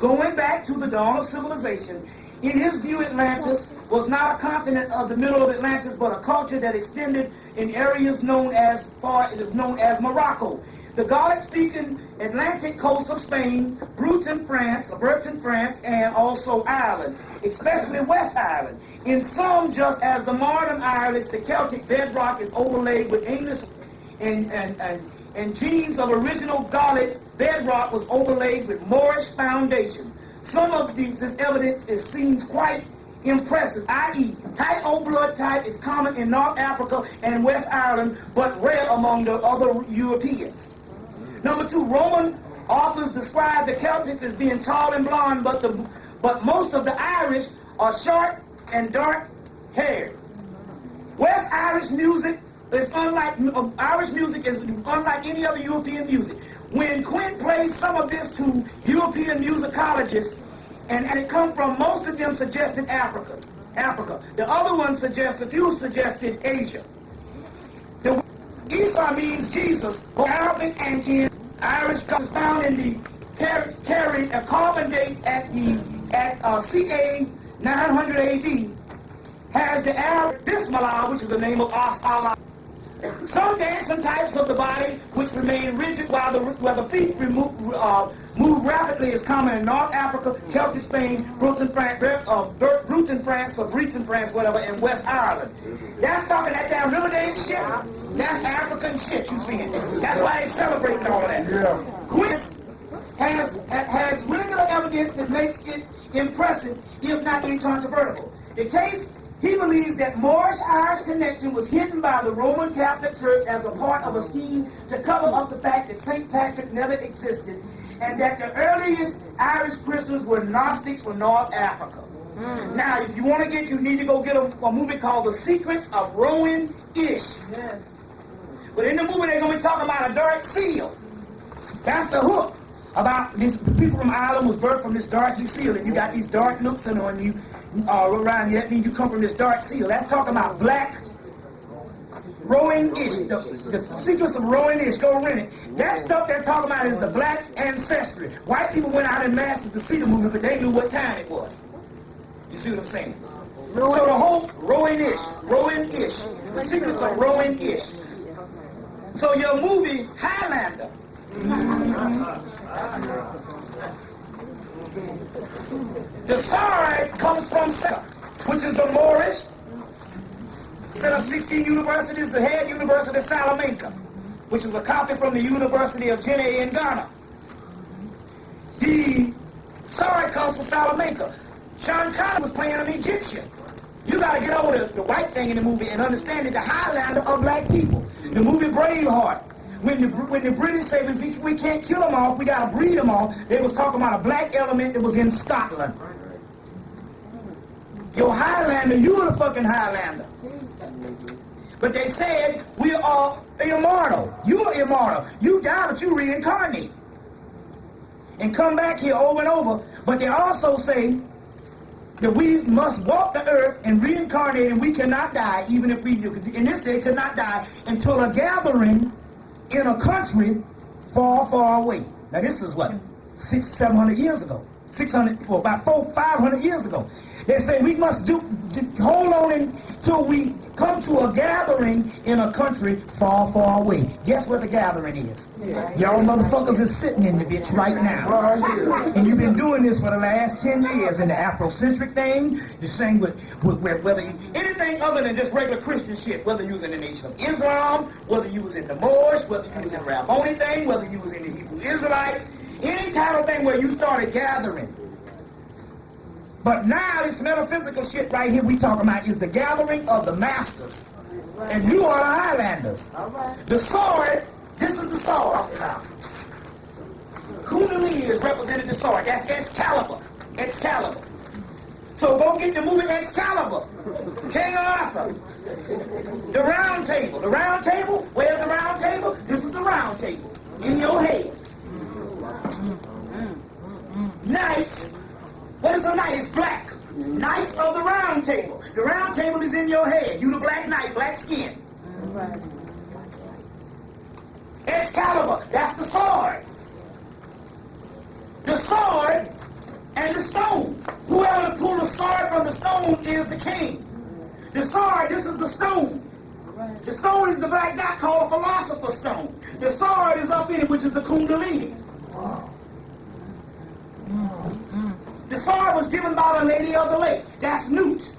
Going back to the dawn of civilization, in his view, Atlantis was not a continent of the middle of Atlantis, but a culture that extended in areas known as Morocco, the Gallic-speaking Atlantic coast of Spain, Britain, France, and also Ireland, especially West Ireland. In some, just as the modern Irish, the Celtic bedrock is overlaid with English, and genes of original Gallic bedrock was overlaid with Moorish foundation. Some of this evidence seems quite impressive, i.e., type O blood type is common in North Africa and West Ireland, but rare among the other Europeans. Number two, Roman authors describe the Celtics as being tall and blonde, but most of the Irish are short and dark-haired. West Irish music is unlike any other European music. When Quinn plays some of this to European musicologists, and it come from, most of them suggested Africa. The other ones suggested Asia. The Esau means Jesus, both Arabic and in Irish is found in the carried a carbon date at ca 900 AD, has the Arab Bismillah, which is the name of Allah. Some dancing types of the body which remain rigid while the feet move rapidly is common in North Africa, Celtic Spain, Britain, France, whatever, and West Ireland. That's talking that damn Riverdale shit. That's African shit you seeing. That's why they celebrating all of that.
Yeah.
Quiz has regular evidence that makes it impressive, if not incontrovertible. The case, he believes that Moorish-Irish connection was hidden by the Roman Catholic Church as a part of a scheme to cover up the fact that St. Patrick never existed, and that the earliest Irish Christians were Gnostics from North Africa. Now, if you want to you need to go get a movie called The Secrets of Rowan Ish.
Yes.
But in the movie, they're going to be
talking about a dark seal. That's the hook. About these people from Ireland was birthed from this dark seal, and you got these dark looks on you around you. That means you come from this dark seal. That's talking about black rowing ish. The secrets of rowing ish. Go rent it. That stuff they're talking about is the black ancestry. White people went out and mastered the cedar movement, but they knew what time it was. You see what I'm saying? So the whole rowing ish. The secrets of rowing ish. So your movie Highlander. The sword comes from Seth, which is the Moorish. Set up 16 universities, the head university of Salamanca, which is a copy from the University of Guinea in Ghana. The sword comes from Salamanca. Sean Connery was playing an Egyptian. You got to get over the white thing in the movie and understand that the Highlander are black people. The movie Braveheart. When the British say we can't kill them off, we got to breed them off, they was talking about a black element that was in Scotland. Your Highlander, you are the fucking Highlander. But they said we are immortal. You are immortal. You die, but you reincarnate. And come back here over and over. But they also say that we must walk the earth and reincarnate, and we cannot die, even if we do. In this day, could not die until a gathering in a country far, far away. Now this is what? 600-700 years ago. 500 years ago. They say we must hold on until we come to a gathering in a country far, far away. Guess what the gathering is? Y'all motherfuckers is sitting in the bitch right now. And you've been doing this for the last 10 years in the Afrocentric thing, the same with whether you, anything other than just regular Christian shit, whether you was in the Nation of Islam, whether you was in the Moors, whether you was in the Rabboni thing, whether you was in the Hebrew Israelites, any type of thing where you started gathering. But now this metaphysical shit right here we talking about is the gathering of the masters. And you are the Highlanders. The sword, this is the sword. Kundalini is represented the sword. That's Excalibur. Excalibur. So go get the movie Excalibur. King Arthur. The round table. The round table? Where's the round table? This is the round table. In your head. Knights. What is a knight? It's black. Knights of the round table. The round table is in your head. You the black knight, black skin. Excalibur, that's the sword. The sword and the stone. Whoever to pull the sword from the stone is the king. The sword, this is the stone. The stone is the black dot called a philosopher's stone. The sword is up in it, which is the Kundalini. The sword was given by the Lady of the Lake. That's Newt.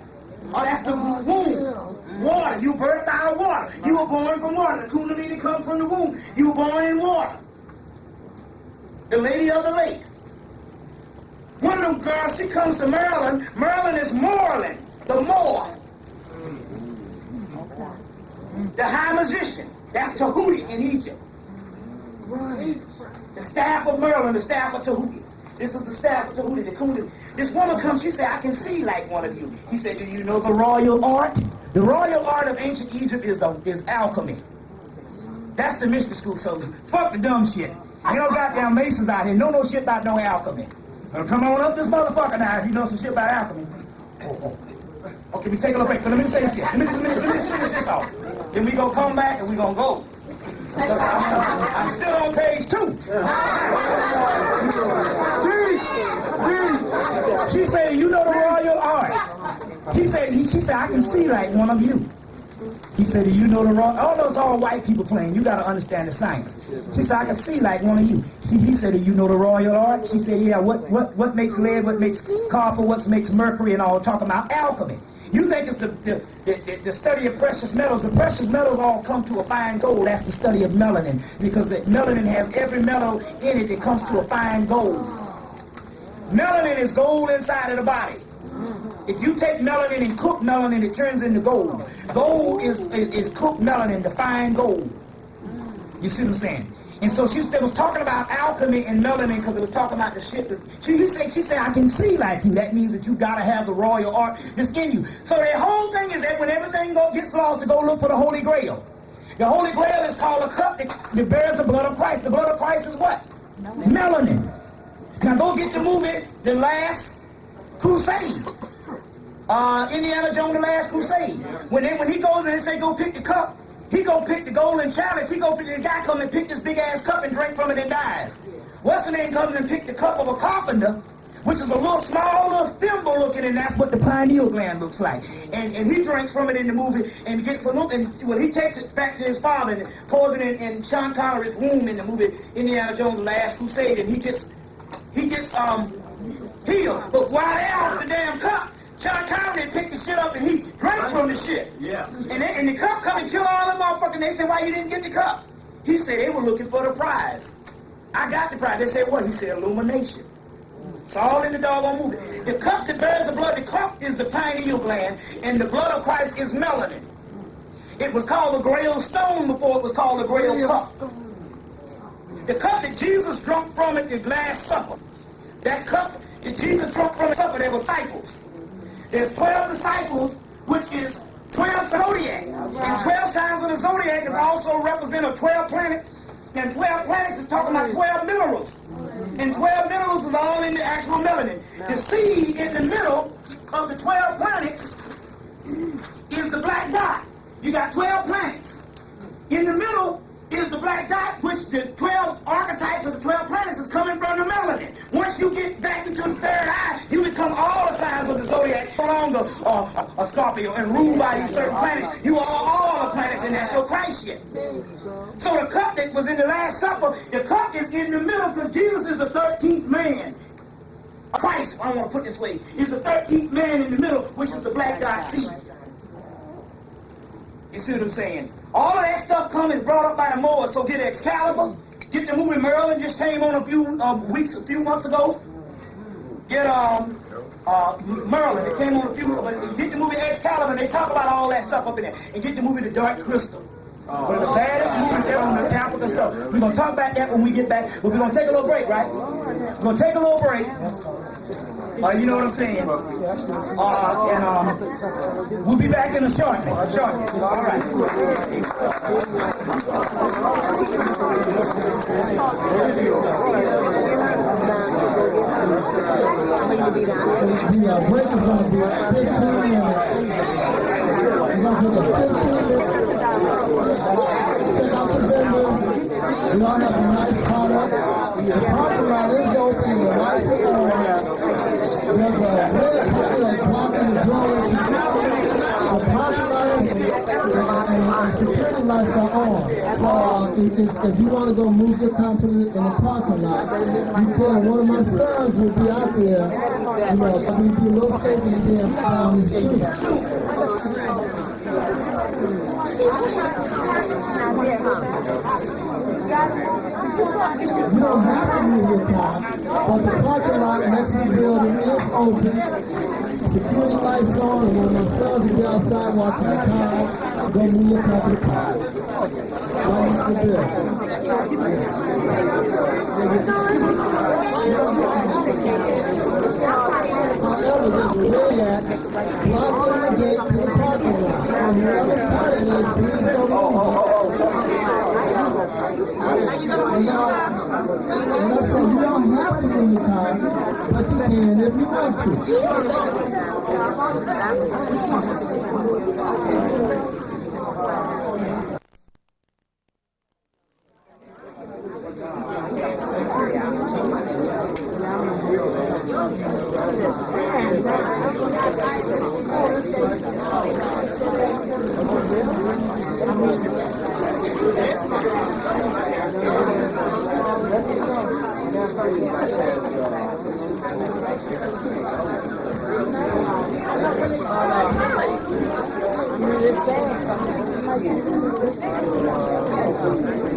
Or that's the womb. Water. You birthed out of water. You were born from water. The Kundalini comes from the womb. You were born in water. The Lady of the Lake. One of them girls, she comes to Maryland. Maryland is Moreland. The Moor. The high magician. That's Tahuti in Egypt. The staff of Maryland, the staff of Tahuti. This is the staff of Tahuti, the Kundalini. This woman comes, she said, I can see like one of you. He said, do you know the royal art? The royal art of ancient Egypt is alchemy. That's the mystery school, so fuck the dumb shit. Ain't no goddamn masons out here, know no shit about no alchemy. Come on up this motherfucker now if you know some shit about alchemy. Okay, we take a little break, but let me say this here. Let me finish this off. Then we gonna come back and we gonna go. I'm still on page 2. She said, you know the royal art. She said, I can see like one of you. He said, do you know the royal? All those all white people playing. You got to understand the science. She said, I can see like one of you. He said, do you know the royal art? She said, yeah. What makes lead? What makes copper? What makes mercury? And all talking about alchemy. You think it's the study of precious metals. The precious metals all come to a fine gold. That's the study of melanin. Because melanin has every metal in it that comes to a fine gold. Melanin is gold inside of the body. If you take melanin and cook melanin, it turns into gold. Gold is cooked melanin, the fine gold. You see what I'm saying? And so she was talking about alchemy and melanin because it was talking about the shit. She said, I can see like you. That means that you got to have the royal art that's in you. So the whole thing is that when everything gets lost, to go look for the Holy Grail. The Holy Grail is called a cup that bears the blood of Christ. The blood of Christ is what? Melanin. Now go get the movie, The Last Crusade. Indiana Jones, The Last Crusade. When he goes and they say go pick the cup, he go pick the golden chalice. He go pick the guy come and pick this big ass cup and drink from it and dies. What's the name comes and pick the cup of a carpenter, which is a little small little thimble looking, and that's what the pineal gland looks like. And he drinks from it in the movie and gets a look, and well, he takes it back to his father and pours it in Sean Connery's womb in the movie Indiana Jones, The Last Crusade, and he gets healed. But while they're off the damn cup, Sean Connery picked the shit up and he drank from the shit. Yeah. And the cup come and kill all them motherfuckers. They said, why you didn't get the cup? He said they were looking for the prize. I got the prize. They said what? He said illumination. It's all in the doggone movie. The cup that bears the blood, the cup is the pineal gland, and the blood of Christ is melanin. It was called the Grail Stone before it was called the Grail Cup. The cup that Jesus drank from at the Last Supper. That cup that Jesus drank from the supper, there were disciples. There's 12 disciples, which is 12 zodiac. And 12 signs of the zodiac is also represent of 12 planets. And 12 planets is talking about 12 minerals. And 12 minerals is all in the actual melanin. The seed in the middle of the 12 planets is the black dot. You got 12 planets. In the middle is the black dot, which the 12 archetypes of the 12 planets is coming from the melanin. Once you get back into the third eye, you become all the signs of the zodiac, no longer a Scorpio and ruled by these certain planets. You are all the planets, and that's your Christ shit. So the cup that was in the Last Supper, the cup is in the middle because Jesus is the 13th man. Christ, I want to put it this way, is the 13th man in the middle, which is the black dot seed. You see what I'm saying? All of that stuff comes brought up by the Moors. So get Excalibur. Get the movie Merlin just came on a few months ago. Get Merlin. It came on a few. But get the movie Excalibur. They talk about all that stuff up in there. And get the movie The Dark Crystal. One of the baddest movies ever on the Africa stuff. We're gonna talk about that when we get back. But we're gonna take a little break, right? We're gonna take a little break. You know what I'm saying? And we'll be back in a shortly. All right.
The break is going to be 15 minutes. It's going to take a 15-minute. Check out the vendors. We all have some nice products. The parking lot is open. The lights are on. There's a red button that's blocking the doorway. The parking lot is and security lights are on. So if you want to go move your company in the parking lot, you can. One of my sons will be out there. So we be a little safe and be down the street. You don't have to move your car, but the parking lot next to the building is open. Security lights on, and when my sons will be outside watching the cars, go move your car to the park. Right next to the building. However, there's a way at blocking the gate to the parking lot. And whoever parking is, please don't move. And I said, you don't have to move your car, but you can if you want to.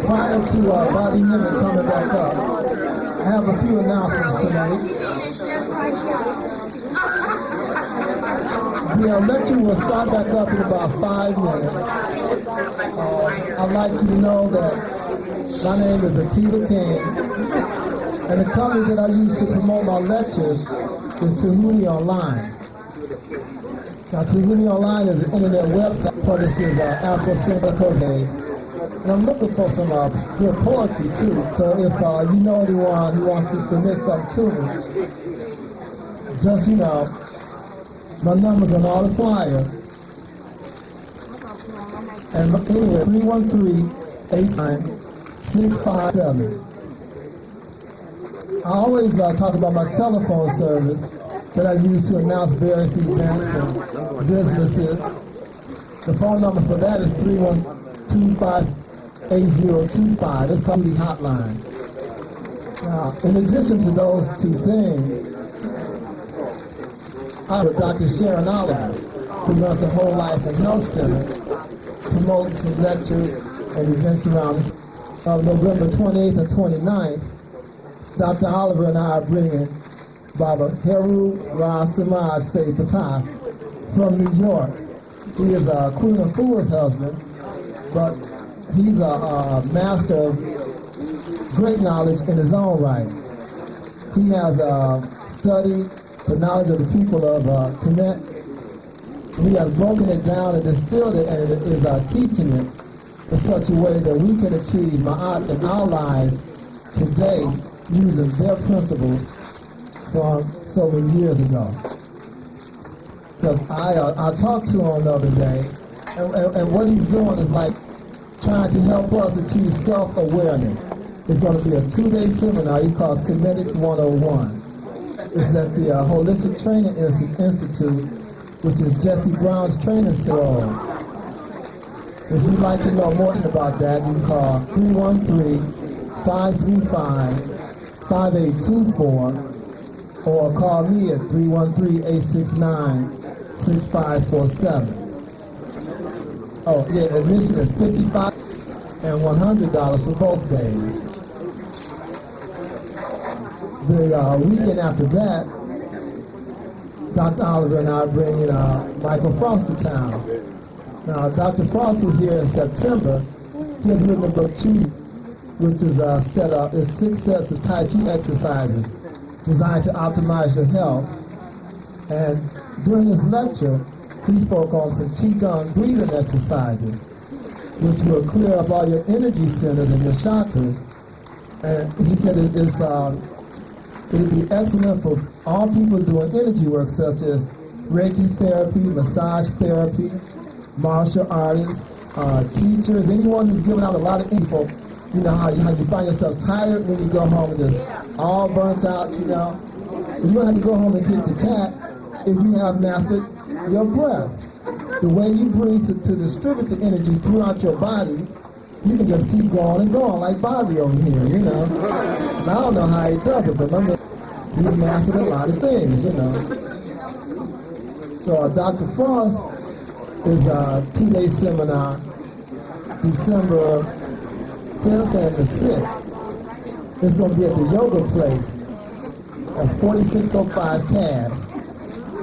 Prior to Bobby Hemmitt coming back up, I have a few announcements tonight. The lecture will start back up in about 5 minutes. I'd like you to know that my name is Atiba King, and the colors that I use to promote my lectures is Tahuni Online. Now, Tahuni Online is an internet website that publishes Afro-Syncopate And I'm looking for some good poetry too. So if you know anyone who wants to submit something to me, just, you know, my number's on all the flyers. And anyway, 313-89657. I always talk about my telephone service that I use to announce various events and businesses. The phone number for that is 312-58025. It's called the hotline. Now, in addition to those two things, I'm with Dr. Sharon Oliver, who runs the Whole Life and Health Center, promoting some lectures and events around November 28th and 29th. Dr. Oliver and I are bringing Baba Heru Ra Samaj Se Patah from New York. He is Queen Afua's husband, but he's a master of great knowledge in his own right. He has studied the knowledge of the people of Hemmitt. He has broken it down and distilled it and is teaching it in such a way that we can achieve Ma'at in our lives today using their principles from so many years ago. Because I talked to him the other day, and what he's doing is like trying to help us achieve self-awareness. It's going to be a 2-day seminar he calls Kinetics 101. It's at the Holistic Training Institute, which is Jesse Brown's training center. If you'd like to know more about that, you can call 313-535-5824 or call me at 313-869-6547. Oh, yeah, admission is $55 and $100 for both days. The weekend after that, Dr. Oliver and I are bringing Michael Frost to town. Now, Dr. Frost was here in September. He has written a book, Choose, which is set up as 6 sets of Tai Chi exercises designed to optimize your health. And during this lecture, he spoke on some Qigong breathing exercises, which will clear up all your energy centers and your chakras. And he said it would be excellent for all people doing energy work, such as Reiki therapy, massage therapy, martial artists, teachers, anyone who's giving out a lot of info. You know how you find yourself tired when you go home and just all burnt out, you know. You don't have to go home and kick the cat if you have mastered your breath. The way you breathe to distribute the energy throughout your body, you can just keep going and going like Bobby over here, you know. And I don't know how he does it, but he's mastered a lot of things, you know. So Dr. Frost is a 2-day seminar, December 5th and the 6th. It's going to be at the yoga place. That's 4605 Cass.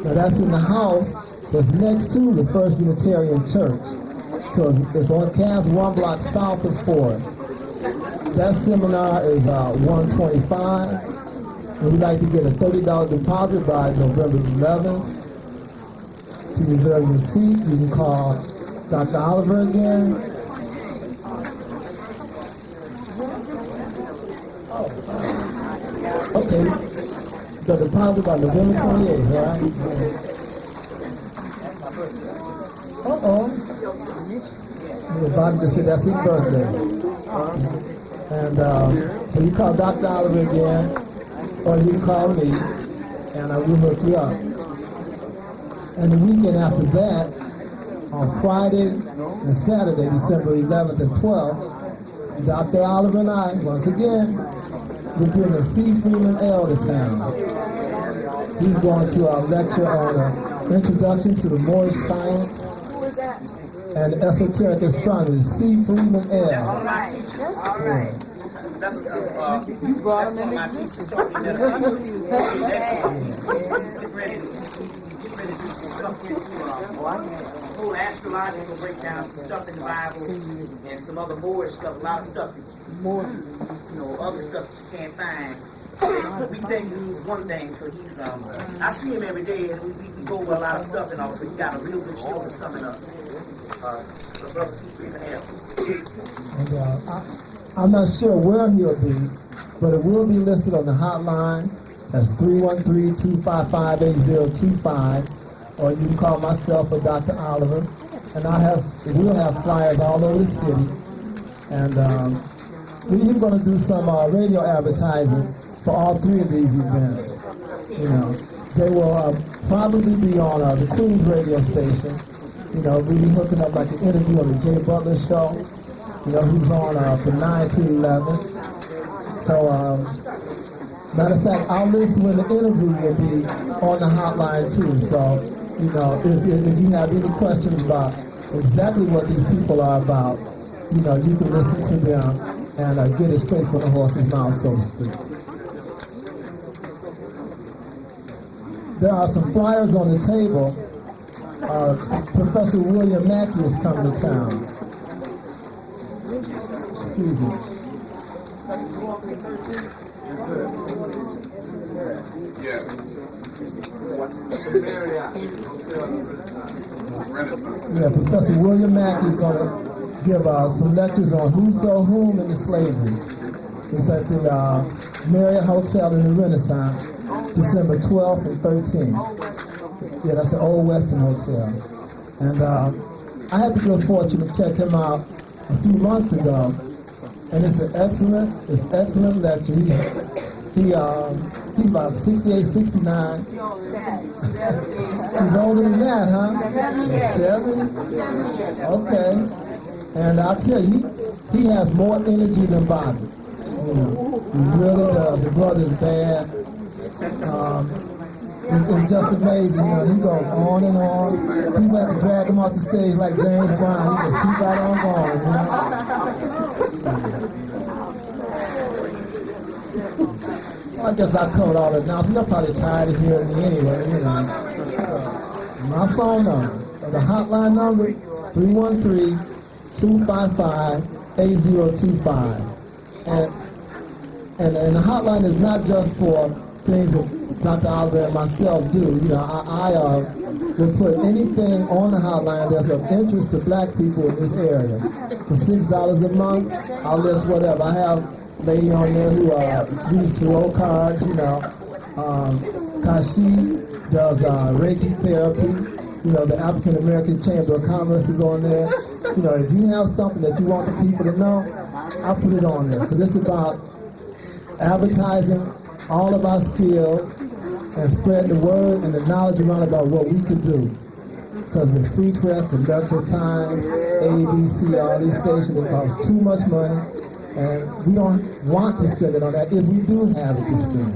Now that's in the house that's next to the First Unitarian Church. So it's on Cass, 1 block south of Forest. That seminar is $125. And we'd like to get a $30 deposit by November 11th. To reserve your seat, you can call Dr. Oliver again. Okay. The deposit by November 28th, all right? Uh-oh. Bobby just said that's his birthday. And so you call Dr. Oliver again, or you can call me, and I will hook you up. And the weekend after that, on Friday and Saturday, December 11th and 12th, Dr. Oliver and I, once again, we're bringing C. Freeman L. to town. He's going to lecture on an introduction to the Moorish science and esoteric astronomy. C. Freeman L.
That's one of my teachers. All right. You brought him in. That's one of my teachers taught me that. Whole astrological breakdown, some stuff in the Bible, and some other Moorish stuff, a lot of stuff that's more, other stuff that you can't find. We think he means one thing, so he's, I see him every day, and we go over a lot of stuff and all, so he got a real good show that's coming up.
for brothers who believe in hell.
And I'm not sure where he'll be, but it will be listed on the hotline. That's 313-255-8025, or you can call myself or Dr. Oliver. And we'll have flyers all over the city. And we're going to do some radio advertising for all three of these events. You know, they will probably be on the Queen's radio station. You know, we'll be hooking up like an interview on the Jay Butler show. You know, who's on from 9 to 11. So, matter of fact, our list when the interview will be on the hotline too. So, you know, if you have any questions about exactly what these people are about, you know, you can listen to them and get it straight from the horse's mouth, so to speak. There are some flyers on the table. Professor William Mackey is coming to town. Excuse me. Yeah, Professor William Mackey is going to give some lectures on who sold whom in the slavery. It's at the Marriott Hotel in the Renaissance, December 12th and 13th. Yeah, that's the Old Western Hotel. And I had the good fortune to check him out a few months ago, and it's an excellent lecture. He's about 68, 69. He's older than that, huh? 70? Okay. And I'll tell you, he has more energy than Bobby. You know, he really does. The brother's bad. It's just amazing. You know, he goes on and on. People have to drag him off the stage like James Brown. He just keep right on going, you know? I guess I covered all the announcements. You're probably tired of hearing me anyway, you know. My phone number, the hotline number, 313-255-8025. And the hotline is not just for things that Dr. Oliver and myself do. You know, I will put anything on the hotline that's of interest to black people in this area. For $6 a month, I'll list whatever. I have a lady on there who reads tarot cards, you know. Kashi does Reiki therapy. You know, the African American Chamber of Commerce is on there. You know, if you have something that you want the people to know, I'll put it on there. Because it's about advertising all of our skills and spreading the word and the knowledge around about what we can do. Because the Free Press, the Metro Times, ABC, all these stations, it costs too much money. And we don't want to spend it on that if we do have it to spend.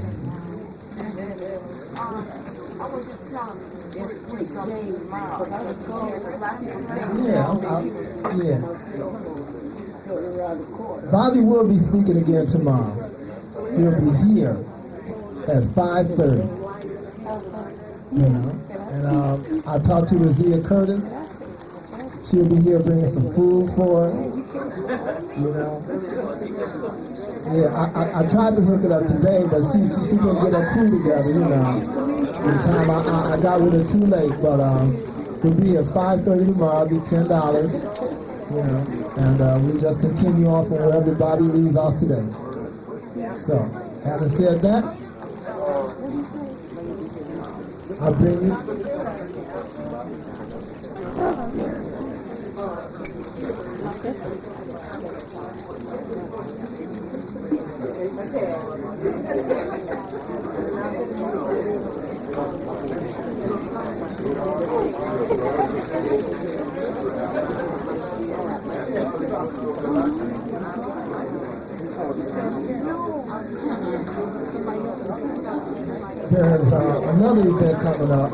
Yeah. Bobby will be speaking again tomorrow. He'll be here at 5:30. You know, and I talked to Razia Curtis. She'll be here bringing some food for us. You know. Yeah, I tried to hook it up today, but she couldn't get her crew together. You know. In time I got with her too late, but we'll be at 5:30 tomorrow. It'll be $10. You know, and we just continue on from where everybody leaves off today. So, having said that, I'll bring you. There's another event coming up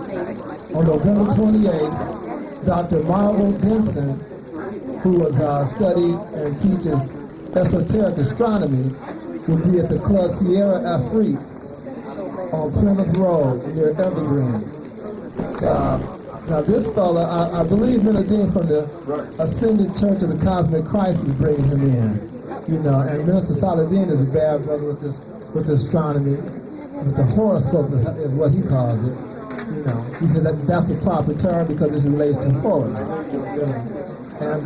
on November 28th. Dr. Marvel Denson, who was studied and teaches esoteric astronomy, will be at the Club Sierra Afrique on Plymouth Road near Evergreen. Now this fella, I believe Benedict from the Ascended Church of the Cosmic Christ is bringing him in. You know, and Minister Saladin is a bad brother with astronomy. But the horoscope is what he calls it. You know, he said that's the proper term because it's related to horoscope. And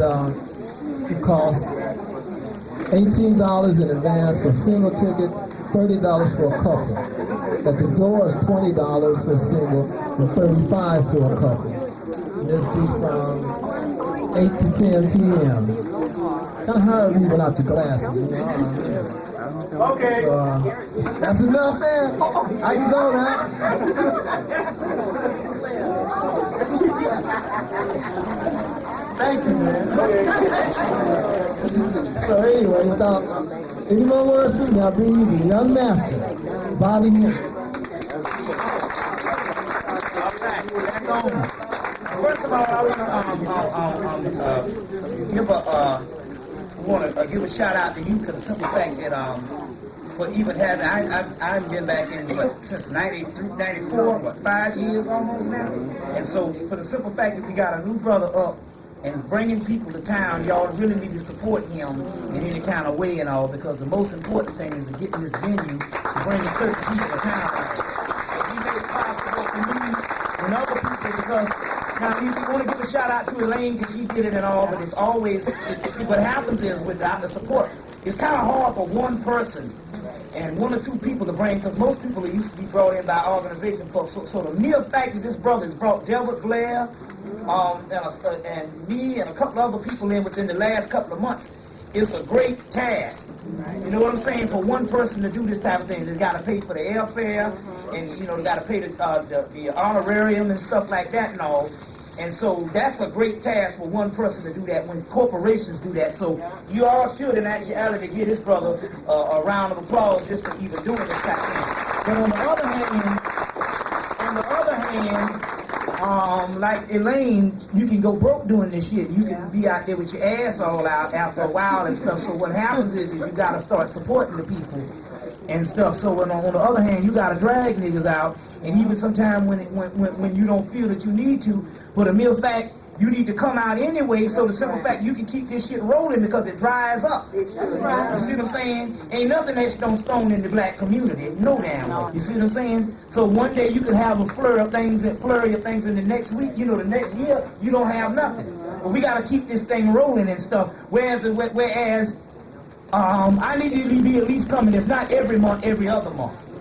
it costs $18 in advance for a single ticket, $30 for a couple. At the door is $20 for a single and $35 for a couple. And this be from 8 to 10 p.m. Kind of hard reading without your glasses, you know.
Okay.
So, that's enough, man. I can go now. Thank you, man. So anyway, without any more words from me, I bring you the young master, Bobby Hemmitt.
First of all, I want to give a shout out to you for the simple fact that for even having I've been back in since 94, 5 years almost now, and so for the simple fact that we got a new brother up and bringing people to town, y'all really need to support him in any kind of way and all, because the most important thing is to get in this venue to bring certain people to town. And he made it possible for me and other people, because now you want to give a shout out to Elaine because she did it and all, but it's always, see what happens is without the support, it's kind of hard for one person and one or two people to bring, because most people are used to be brought in by organization folks. So the mere fact that this brother has brought Delbert Blair, and me and a couple other people in within the last couple of months, it's a great task. You know what I'm saying? For one person to do this type of thing, they got to pay for the airfare, and they got to pay the honorarium and stuff like that and all. And so that's a great task for one person to do that when corporations do that. So you all should, in actuality, give this brother a round of applause just for even doing this type of thing. But on the other hand, like Elaine, you can go broke doing this shit. You can be out there with your ass all out after a while and stuff. So what happens is you got to start supporting the people and stuff. So on the other hand, you got to drag niggas out. And even sometimes when you don't feel that you need to, but a mere fact, you need to come out anyway, so the simple fact you can keep this shit rolling because it dries up. That's right. You see what I'm saying? Ain't nothing that's no stone in the black community. No damn way. You see what I'm saying? So one day you can have a flurry of things and the next week, the next year, you don't have nothing. But we got to keep this thing rolling and stuff. Whereas I need to be at least coming, if not every month, every other month.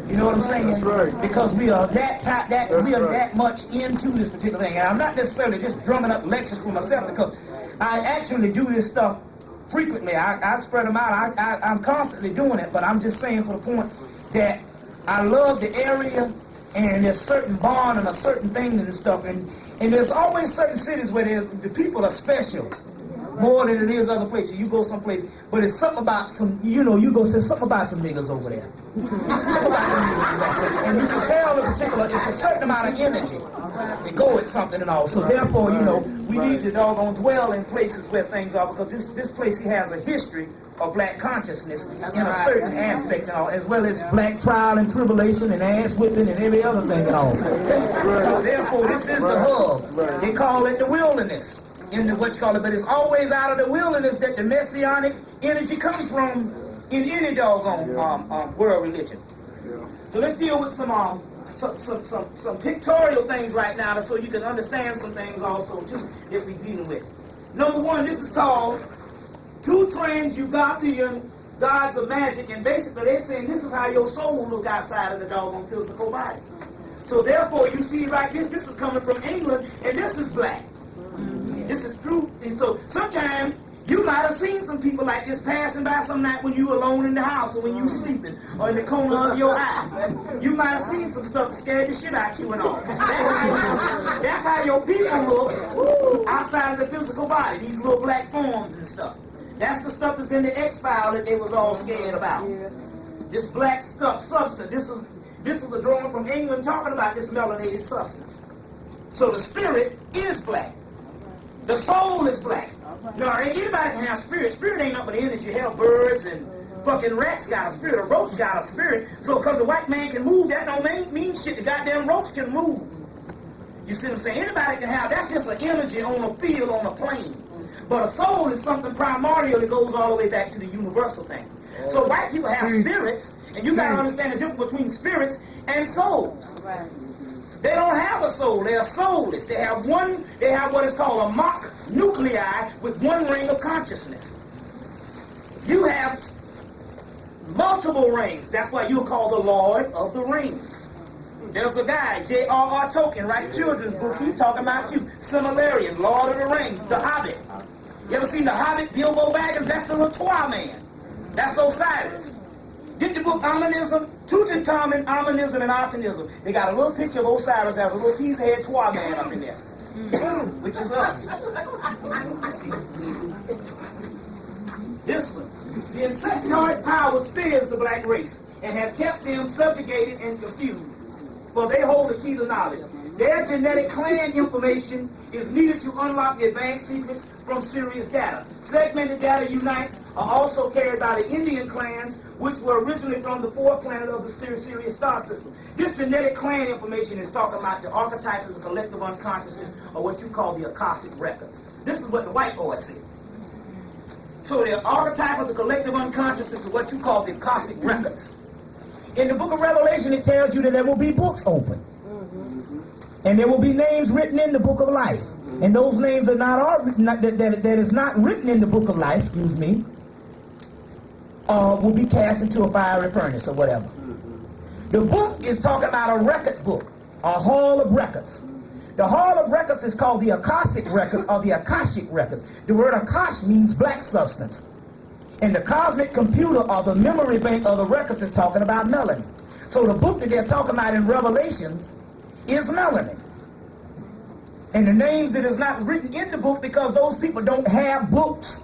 You know what I'm saying?
That's right.
Because we are that much into this particular thing. And I'm not necessarily just drumming up lectures for myself, because I actually do this stuff frequently. I spread them out. I'm constantly doing it, but I'm just saying for the point that I love the area, and there's certain bond and a certain thing and stuff. And there's always certain cities where the people are special. More than it is other places. You go someplace, but it's something about you go say something about some niggas over there. Something about them niggas. And you can tell in particular, it's a certain amount of energy to go with something and all. So therefore, we need to doggone dwell in places where things are, because this place has a history of black consciousness in a certain aspect and all, as well as black trial and tribulation and ass whipping and every other thing and all. So therefore, this is the hub. They call it the wilderness. But it's always out of the wilderness that the messianic energy comes from in any doggone world religion. So let's deal with some pictorial things right now, so you can understand some things also too that we're dealing with. Number one, this is called Two Transugothian Gods of Magic, and basically they're saying this is how your soul look outside of the doggone physical body. So therefore, you see right this is coming from England, and this is black. This is true. And so sometimes you might have seen some people like this passing by some night when you were alone in the house, or when you were sleeping, or in the corner of your eye. You might have seen some stuff that scared the shit out you and all. That's how your people look outside of the physical body, these little black forms and stuff. That's the stuff that's in the X-File that they was all scared about. This black stuff, substance. This is a drawing from England talking about this melanated substance. So the spirit is black. The soul is black. Now, anybody can have spirit. Spirit ain't nothing but energy. Hell, birds and fucking rats got a spirit. A roach got a spirit. So because the white man can move, that don't mean shit. The goddamn roach can move. You see what I'm saying? Anybody can have. That's just an energy on a field, on a plane. But a soul is something primordial that goes all the way back to the universal thing. So white people have spirits, and you got to understand the difference between spirits and souls. Right. They don't have a soul. They are soulless. They have what is called a mock nuclei with one ring of consciousness. You have multiple rings. That's why you're called the Lord of the Rings. There's a guy, J.R.R. Tolkien, write children's book. He's talking about you. Similarian, Lord of the Rings, The Hobbit. You ever seen The Hobbit, Bilbo Baggins? That's the Latour man. That's Osiris. Get the book Ominism, Tutankhamun, Ominism, and Artanism. They got a little picture of Osiris as a little piece of head Twa man up in there. Which is us. This one. The insectoid powers fears the black race and have kept them subjugated and confused, for they hold the key to knowledge. Their genetic clan information is needed to unlock the advanced secrets from Sirius data. Segmented data unites are also carried by the Indian clans, which were originally from the fourth planet of the Sirius star system. This genetic clan information is talking about the archetypes of the collective unconsciousness, or what you call the Akashic records. This is what the white boy said. So the archetype of the collective unconsciousness is what you call the Akashic records. In the book of Revelation, it tells you that there will be books open. And there will be names written in the book of life. And those names are that is not written in the book of life, excuse me, will be cast into a fiery furnace or whatever. The book is talking about a record book, a hall of records. The hall of records is called the Akashic records or the Akashic records. The word Akash means black substance. And the cosmic computer or the memory bank of the records is talking about melanin. So the book that they're talking about in Revelations is melanin. And the names that is not written in the book because those people don't have books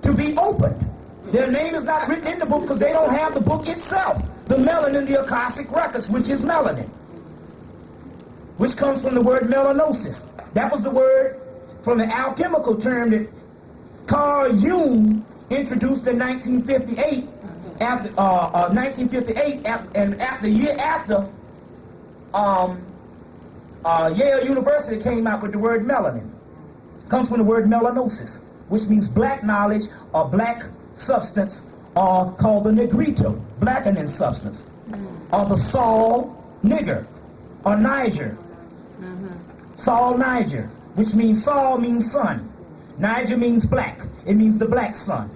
to be opened. Their name is not written in the book because they don't have the book itself. The melanin, the Akashic records, which is melanin, which comes from the word melanosis. That was the word from the alchemical term that Carl Jung introduced in 1958, and the year after, Yale University came out with the word melanin. Comes from the word melanosis, which means black knowledge or black substance, or called the negrito, blackening substance, or the Saul nigger, or Niger. Saul Niger, which means Saul means sun. Niger means black. It means the black sun.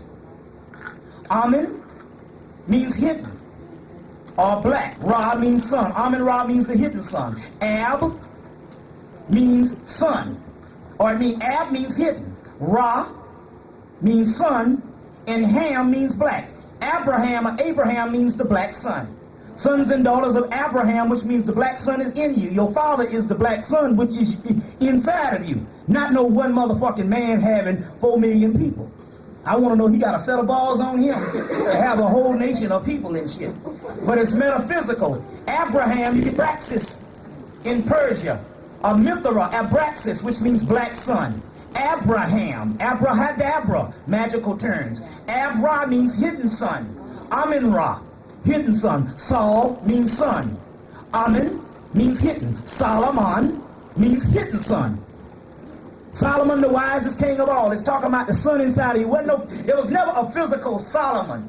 Amen means hidden or black. Ra means sun. Amen Ra means the hidden sun. Ab means sun. Or Ab means hidden. Ra means sun. And Ham means black. Abraham or Abraham means the black sun. Sons and daughters of Abraham, which means the black sun is in you. Your father is the black sun, which is inside of you. Not no one motherfucking man having 4 million people. I want to know he got a set of balls on him to have a whole nation of people and shit. But it's metaphysical. Abraham, Abraxas in Persia. Or Mithra, Abraxas, which means black sun. Abraham, abrahadabra, magical terms. Abra means hidden sun. Amin-Ra, hidden sun. Saul means sun. Amin means hidden. Solomon means hidden sun. Solomon, the wisest king of all. It's talking about the sun inside of you. There was never a physical Solomon.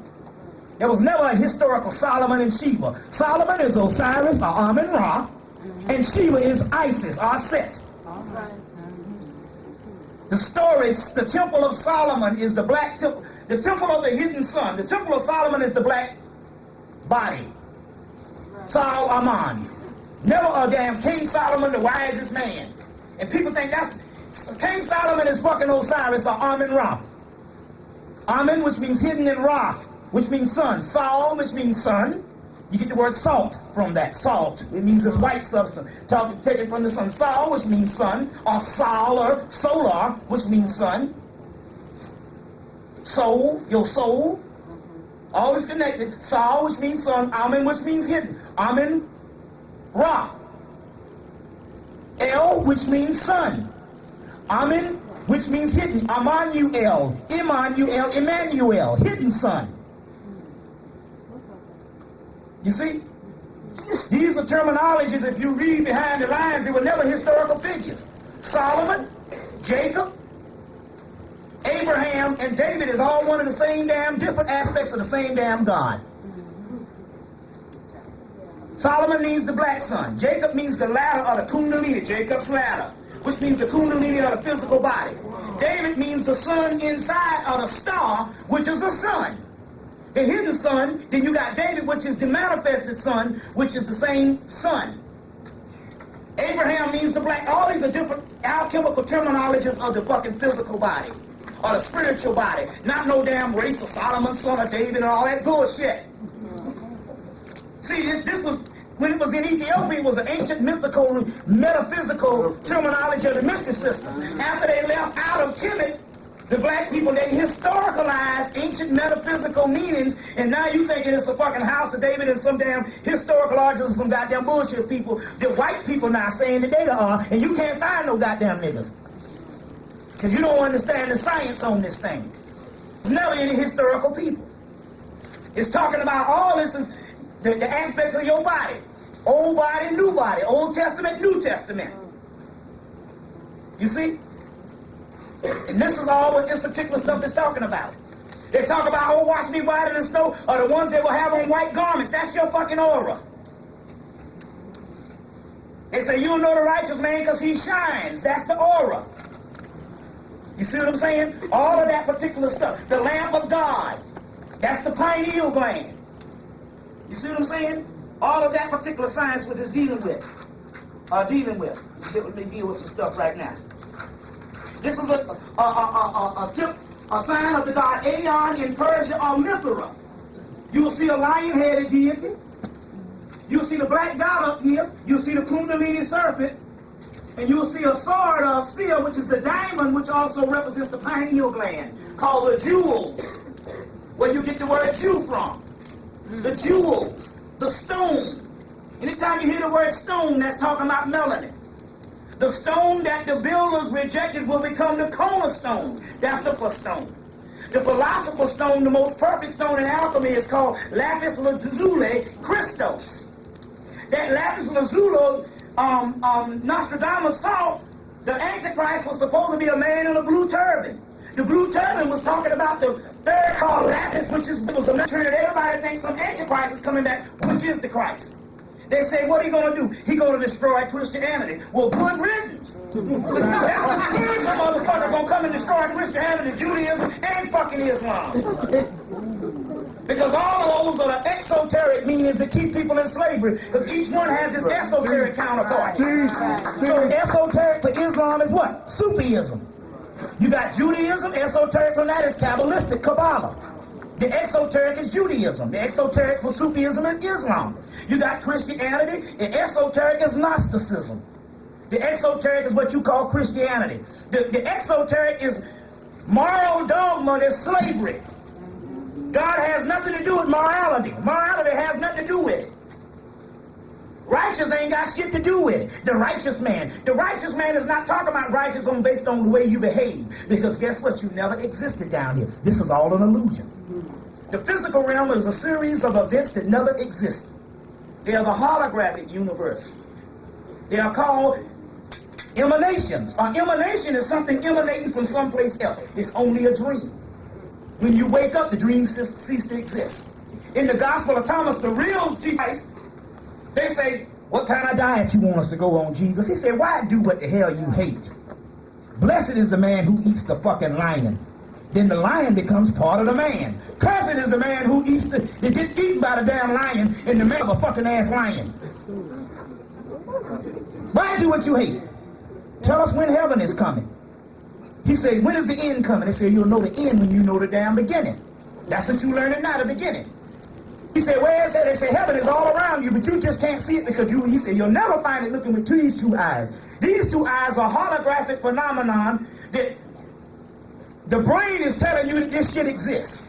There was never a historical Solomon and Sheba. Solomon is Osiris, or Amin-Ra, and Sheba is Isis, or Set. The story, the temple of Solomon is the black temple. The temple of the hidden sun. The temple of Solomon is the black body. Sol Aman. Never a damn King Solomon, the wisest man. And people think that's King Solomon is fucking Osiris or Amin-Ra. Amin, which means hidden, and Ra, which means sun. Sol, which means sun. You get the word salt from that. Salt. It means this white substance. Taken from the sun. Sol, which means sun. Or sol, or solar, which means sun. Soul, your soul. Always connected. Sol, which means sun. Amin, which means hidden. Amin, Ra. El, which means sun. Amin, which means hidden. Emmanuel, Emmanuel, hidden sun. You see? These are terminologies, if you read behind the lines, they were never historical figures. Solomon, Jacob, Abraham, and David is all one of the same damn, different aspects of the same damn God. Solomon means the black sun. Jacob means the ladder of the Kundalini, Jacob's ladder. which means the kundalini or the physical body. David means the sun inside of the star, which is the sun. The hidden sun, then you got David, which is the manifested sun, which is the same sun. Abraham means the black. All these are different alchemical terminologies of the fucking physical body, or the spiritual body. Not no damn race of Solomon, son of David, and all that bullshit. See, this was, when it was in Ethiopia, it was an ancient mythical, metaphysical terminology of the mystery system. After they left out of Hemmitt, the black people, they historicalized ancient metaphysical meanings, and now you thinking it's a fucking house of David and some damn historical artists and some goddamn bullshit people that white people now saying that they are, and you can't find no goddamn niggas. Because you don't understand the science on this thing. There's never any historical people. It's talking about all this is the aspects of your body. Old body, new body. Old Testament, New Testament. You see? And this is all what this particular stuff is talking about. They talk about, oh, wash me whiter than snow, or the ones that will have on white garments. That's your fucking aura. They say, you'll know the righteous man because he shines. That's the aura. You see what I'm saying? All of that particular stuff. The lamp of God. That's the pineal gland. You see what I'm saying? All of that particular science which is dealing with. Let me deal with some stuff right now. This is a sign of the god Aeon in Persia or Mithra. You will see a lion-headed deity. You'll see the black god up here. You'll see the kundalini serpent. And you'll see a sword or a spear, which is the diamond, which also represents the pineal gland, called the jewels, where you get the word Jew from. The jewels, the stone. Anytime you hear the word stone, that's talking about melanin. The stone that the builders rejected will become the cornerstone. That's the first stone. The philosopher's stone, the most perfect stone in alchemy, is called lapis lazuli Christos. That lapis lazuli, Nostradamus saw the Antichrist was supposed to be a man in a blue turban. The blue turban was talking about the third called lapis, which was a mystery that everybody thinks some Antichrist is coming back, which is the Christ. They say, what are he going to do? He's going to destroy Christianity. Well, good riddance. That's a spiritual motherfucker going to come and destroy Christianity, Judaism, and fucking Islam. Because all of those are the exoteric meanings that keep people in slavery. Because each one has its esoteric counterpart. So esoteric for Islam is what? Sufism. You got Judaism, esoteric from that is Kabbalistic, Kabbalah. The exoteric is Judaism. The exoteric for Sufism is Islam. You got Christianity, and esoteric is Gnosticism. The exoteric is what you call Christianity. The exoteric is moral dogma, that's slavery. God has nothing to do with morality. Morality has nothing to do with it. Righteous ain't got shit to do with it. The righteous man is not talking about righteous based on the way you behave. Because guess what? You never existed down here. This is all an illusion. The physical realm is a series of events that never existed. They are the holographic universe. They are called emanations. An emanation is something emanating from someplace else. It's only a dream. When you wake up, the dream ceases to exist. In the Gospel of Thomas, the real Jesus, they say, what kind of diet you want us to go on, Jesus? He said, why do what the hell you hate? Blessed is the man who eats the fucking lion. Then the lion becomes part of the man. Cursed is the man who eats that gets eaten by the damn lion and the man of a fucking ass lion. Why do what you hate? Tell us when heaven is coming. He said, when is the end coming? They said, you'll know the end when you know the damn beginning. That's what you learn now, the beginning. He said, where is it? They say, heaven is all around you, but you just can't see it because he said, you'll never find it looking with these two eyes. These two eyes are holographic phenomenon that the brain is telling you that this shit exists.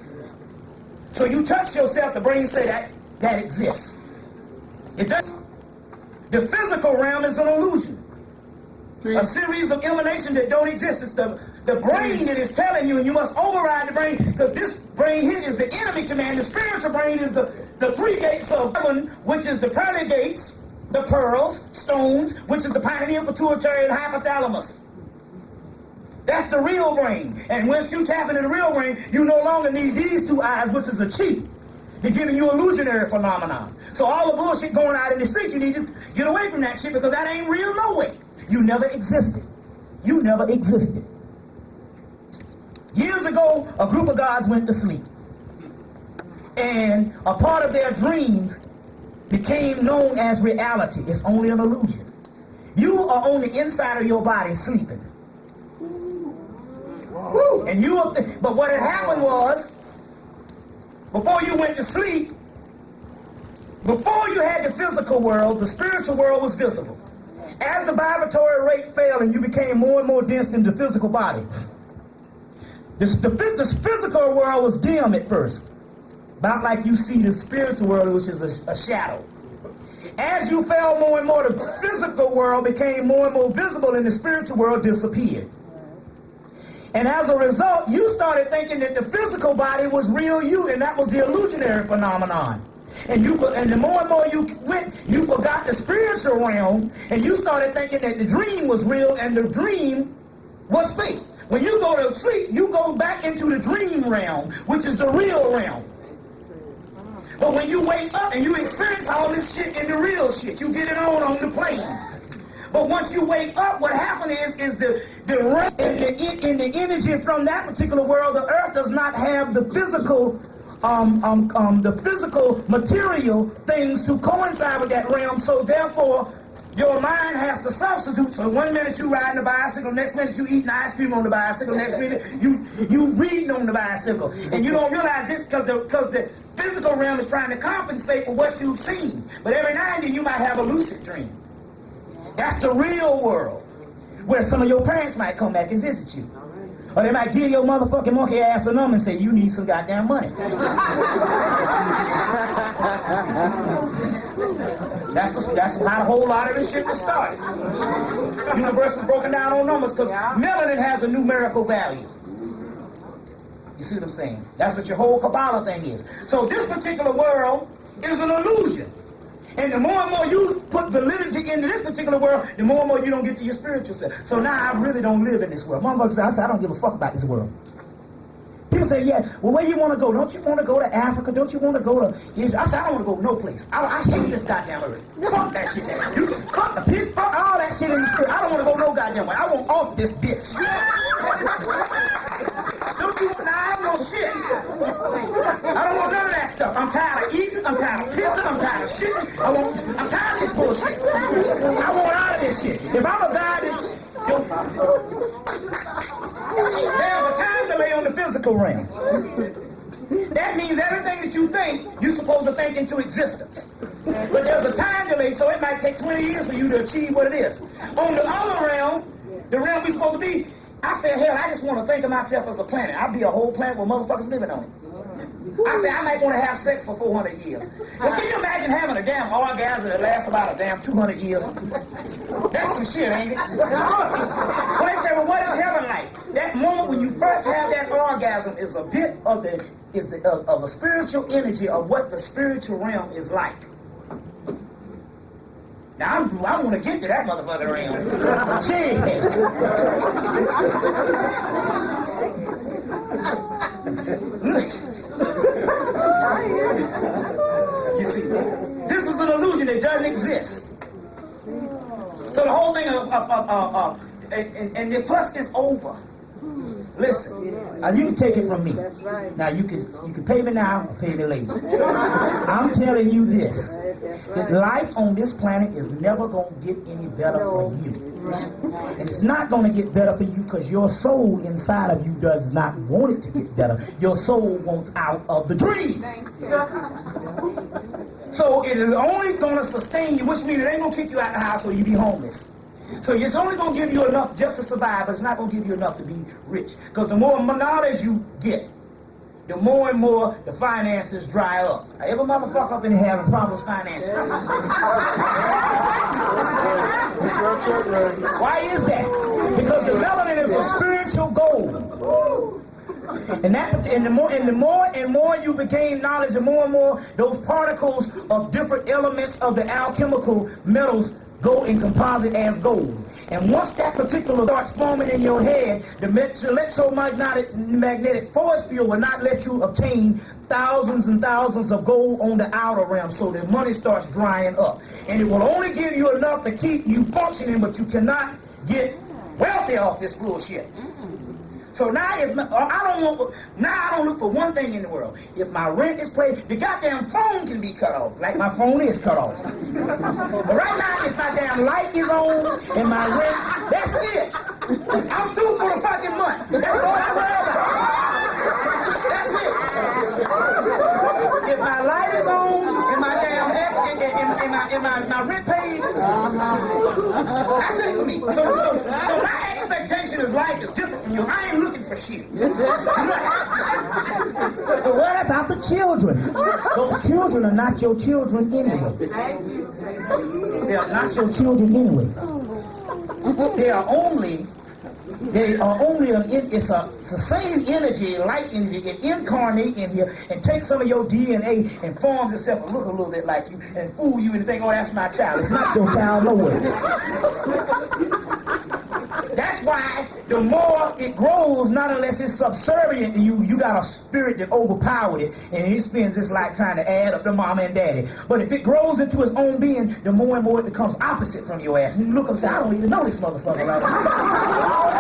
So you touch yourself, the brain say that exists. It does. The physical realm is an illusion. A series of emanations that don't exist. It's the brain that is telling you, and you must override the brain, because this brain here is the enemy to man. The spiritual brain is the three gates of heaven, which is the pearly gates, the pearls, stones, which is the pineal, pituitary, and hypothalamus. That's the real brain. And once you tap into the real brain, you no longer need these two eyes, which is a cheat. They're giving you illusionary phenomenon. So all the bullshit going out in the street, you need to get away from that shit because that ain't real no way. You never existed. you never existed. Years ago, a group of gods went to sleep. And a part of their dreams became known as reality. It's only an illusion. You are on the inside of your body sleeping. And but what had happened was, before you went to sleep, before you had the physical world, the spiritual world was visible. As the vibratory rate fell and you became more and more dense in the physical body, the physical world was dim at first. About like you see the spiritual world, which is a shadow. As you fell more and more, the physical world became more and more visible and the spiritual world disappeared. And as a result, you started thinking that the physical body was real you, and that was the illusionary phenomenon. And the more and more you went, you forgot the spiritual realm, and you started thinking that the dream was real and the dream was fake. When you go to sleep, you go back into the dream realm, which is the real realm. But when you wake up and you experience all this shit in the real shit, you get it on the plane. But once you wake up, what happens is the energy from that particular world, the earth does not have the physical material things to coincide with that realm. So therefore, your mind has to substitute. So 1 minute you riding a bicycle, next minute you eating ice cream on the bicycle, next minute you reading on the bicycle. And you don't realize this because the physical realm is trying to compensate for what you've seen. But every now and then you might have a lucid dream. That's the real world, where some of your parents might come back and visit you. Or they might give your motherfucking monkey ass a number and say, you need some goddamn money. That's how a whole lot of this shit was started. The universe is broken down on numbers because melanin has a numerical value. You see what I'm saying? That's what your whole Kabbalah thing is. So this particular world is an illusion. And the more and more you put validity into this particular world, the more and more you don't get to your spiritual self. So now I really don't live in this world. Motherfuckers, I say I don't give a fuck about this world. People say, yeah, well, where you want to go? Don't you want to go to Africa? Don't you want to go to Israel? I say, I don't want to go no place. I hate this goddamn earth. Fuck that shit. Fuck the pig, fuck all that shit in the spirit. I don't want to go no goddamn way. I want off this bitch. Don't you want, I don't know shit. I don't want none of that stuff. I'm tired of eating, I'm tired of pissing, I'm tired of shitting. I'm tired of this bullshit. I want out of this shit. If I'm a god, there's a time delay on the physical realm. That means everything that you think, you're supposed to think into existence. But there's a time delay, so it might take 20 years for you to achieve what it is. On the other realm, the realm we're supposed to be, I said, hell, I just want to think of myself as a planet. I'll be a whole planet with motherfuckers living on it. I said, I might want to have sex for 400 years. Well, can you imagine having a damn orgasm that lasts about a damn 200 years? That's some shit, ain't it? Well, they say, well, what is heaven like? That moment when you first have that orgasm is a bit of the spiritual energy of what the spiritual realm is like. Now, I want to get to that motherfucking realm. Shit. You see, this is an illusion that doesn't exist. So the whole thing and the plus is over. Listen, you can take it from me. Now you can pay me now or pay me later. I'm telling you this, that life on this planet is never going to get any better for you. And it's not going to get better for you because your soul inside of you does not want it to get better. Your soul wants out of the dream. So it is only going to sustain you, which means it ain't going to kick you out of the house or you be homeless. So it's only going to give you enough just to survive, but it's not going to give you enough to be rich. Because the more knowledge you get, the more and more the finances dry up. Every motherfucker up in here having problems financially. Why is that? Because the melanin is a spiritual goal. And the more and more you gain knowledge, the more and more those particles of different elements of the alchemical metals go in composite as gold. And once that particular starts forming in your head, the electromagnetic force field will not let you obtain thousands and thousands of gold on the outer realm, so the money starts drying up. And it will only give you enough to keep you functioning, but you cannot get wealthy off this bullshit. So now I don't look for one thing in the world. If my rent is paid, the goddamn phone can be cut off, like my phone is cut off. But right now, if my damn light is on and my rent, that's it. I'm through for the fucking month. That's all I worry about. That's it. If my light is on and my damn my rent paid, that's it for me. So my expectation is life is different from yours. I ain't looking for shit. But what about the children? Those children are not your children anyway. They are not your children anyway. They are only it's the same energy, light energy. It incarnates in here and takes some of your DNA and forms itself to look a little bit like you and fool you and think, oh, that's my child. It's not your child nowhere. That's why the more it grows, not unless it's subservient to you, you got a spirit that overpowered it, and it spends its life trying to add up to mama and daddy. But if it grows into its own being, the more and more it becomes opposite from your ass. And you look up and say, I don't even know this motherfucker like that.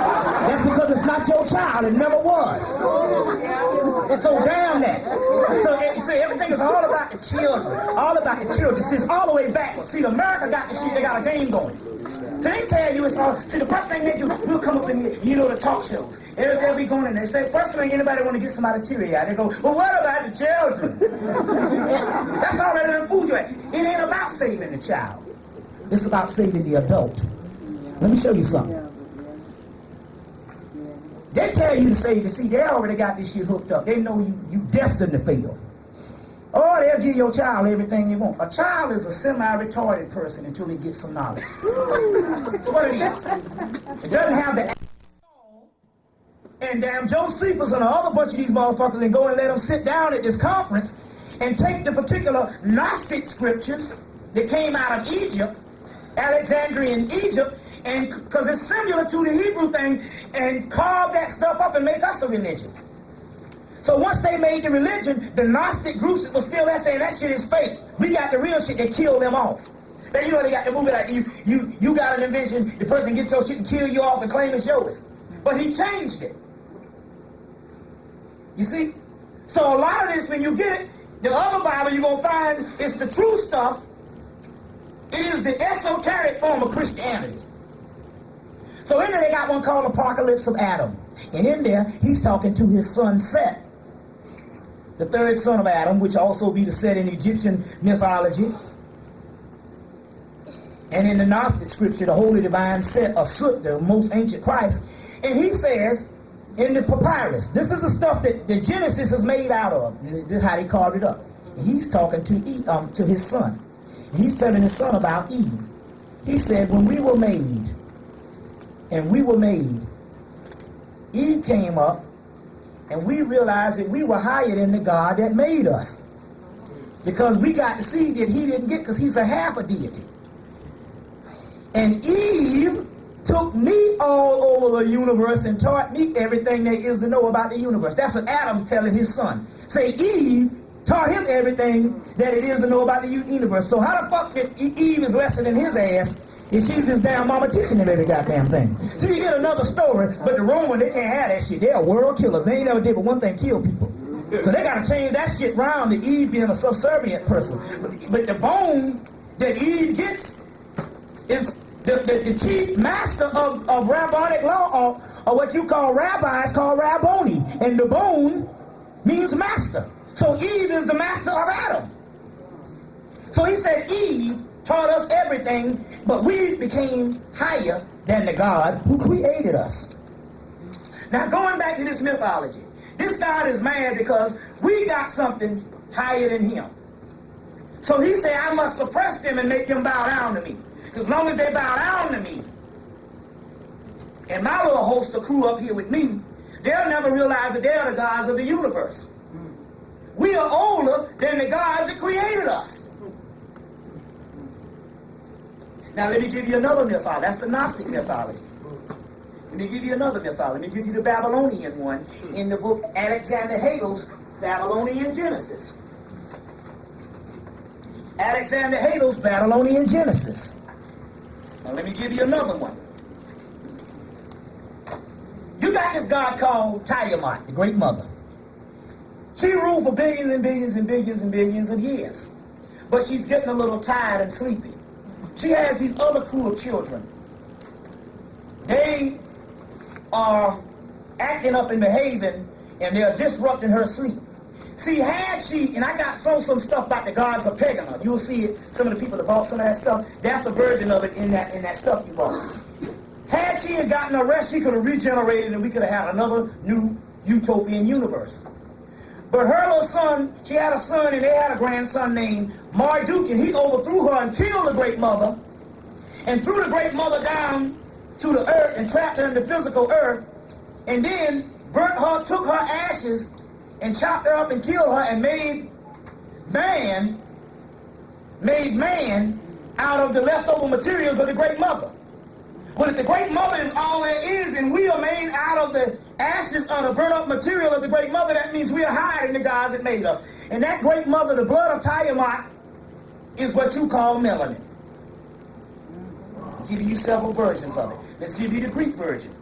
That's because it's not your child. It never was. So damn that. So everything is all about the children. All about the children. See, it's all the way backwards. See, America got the shit. They got a game going. So they tell you it's all. See, the first thing they do, we'll come up in here, you know, the talk shows. They'll be going in there. Say, first thing anybody want to get somebody teary-eyed. They go, well, what about the children? That's already the food you at. It ain't about saving the child. It's about saving the adult. Let me show you something. They tell you to save the seed. They already got this shit hooked up. They know you destined to fail. Or they'll give your child everything you want. A child is a semi-retarded person until he gets some knowledge. That's what it is. It doesn't have the... And damn Josephus and a other bunch of these motherfuckers and go and let them sit down at this conference and take the particular Gnostic scriptures that came out of Egypt, Alexandrian Egypt, and because it's similar to the Hebrew thing, and carve that stuff up and make us a religion. So once they made the religion, the Gnostic groups was still there saying that shit is fake. We got the real shit that killed them off. Now you know they got the movie like you got an invention, the person gets your shit and kill you off and claim it's yours. But he changed it. You see? So a lot of this, when you get it, the other Bible you're gonna find is the true stuff. It is the esoteric form of Christianity. So in there they got one called Apocalypse of Adam. And in there, he's talking to his son Seth, the third son of Adam, which also be the Set in Egyptian mythology. And in the Gnostic scripture, the holy divine Set, or Sut, the most ancient Christ. And he says, in the papyrus, this is the stuff that the Genesis is made out of. This is how they carved it up. And he's talking to his son. And he's telling his son about Eve. He said, when we were made, Eve came up, and we realized that we were higher than the God that made us. Because we got the seed that he didn't get, because he's a half a deity. And Eve took me all over the universe and taught me everything there is to know about the universe. That's what Adam telling his son. Say, Eve taught him everything that it is to know about the universe. So how the fuck did Eve is lesser than his ass if she's his damn mama teaching him every goddamn thing? So you get another story, but the Roman, they can't have that shit. They're world killers. They ain't never did but one thing, kill people. So they got to change that shit around to Eve being a subservient person. But the bone that Eve gets is the chief master of rabbinic law, or what you call rabbis, called Rabboni. And the bone means master. So Eve is the master of Adam. So he said Eve taught us everything, but we became higher than the God who created us. Now going back to this mythology, this God is mad because we got something higher than him. So he said, I must suppress them and make them bow down to me. As long as they bow down to me, and my little host of crew up here with me, they'll never realize that they're the gods of the universe. We are older than the gods that created us. Now let me give you another mythology. That's the Gnostic mythology. Let me give you another mythology. Let me give you the Babylonian one in the book Alexander Hagel's Babylonian Genesis. Alexander Hagel's Babylonian Genesis. Now let me give you another one. got this god called Tiamat, the Great Mother. She ruled for billions and billions and billions and billions of years. But she's getting a little tired and sleepy. She has these other crew of children. They are acting up and behaving, and they're disrupting her sleep. See, had she, and I got some stuff about the gods of pagan. You'll see it, some of the people that bought some of that stuff, that's a version of it in that stuff you bought. Had she had gotten a rest, she could have regenerated and we could have had another new utopian universe. But her little son, she had a son and they had a grandson named Marduk, and he overthrew her and killed the Great Mother and threw the Great Mother down to the earth and trapped her in the physical earth, and then burnt her, took her ashes and chopped her up and killed her and made man out of the leftover materials of the Great Mother. Well, if the Great Mother is all there is, and we are made out of the ashes of the burnt up material of the Great Mother, that means we are higher than the gods that made us. And that Great Mother, the blood of Tiamat, is what you call melanin. I'll give you several versions of it. Let's give you the Greek version.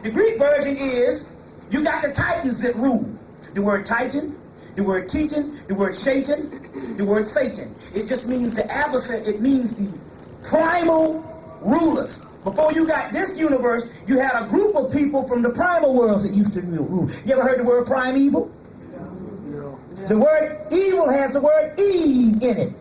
The Greek version is, you got the Titans that rule. The word Titan, the word Titan, the word Shaitan, the word Satan. It just means the adversary, it means the primal rulers. Before you got this universe, you had a group of people from the primal worlds that used to rule. You ever heard the word primeval? The word evil has the word Eve in it.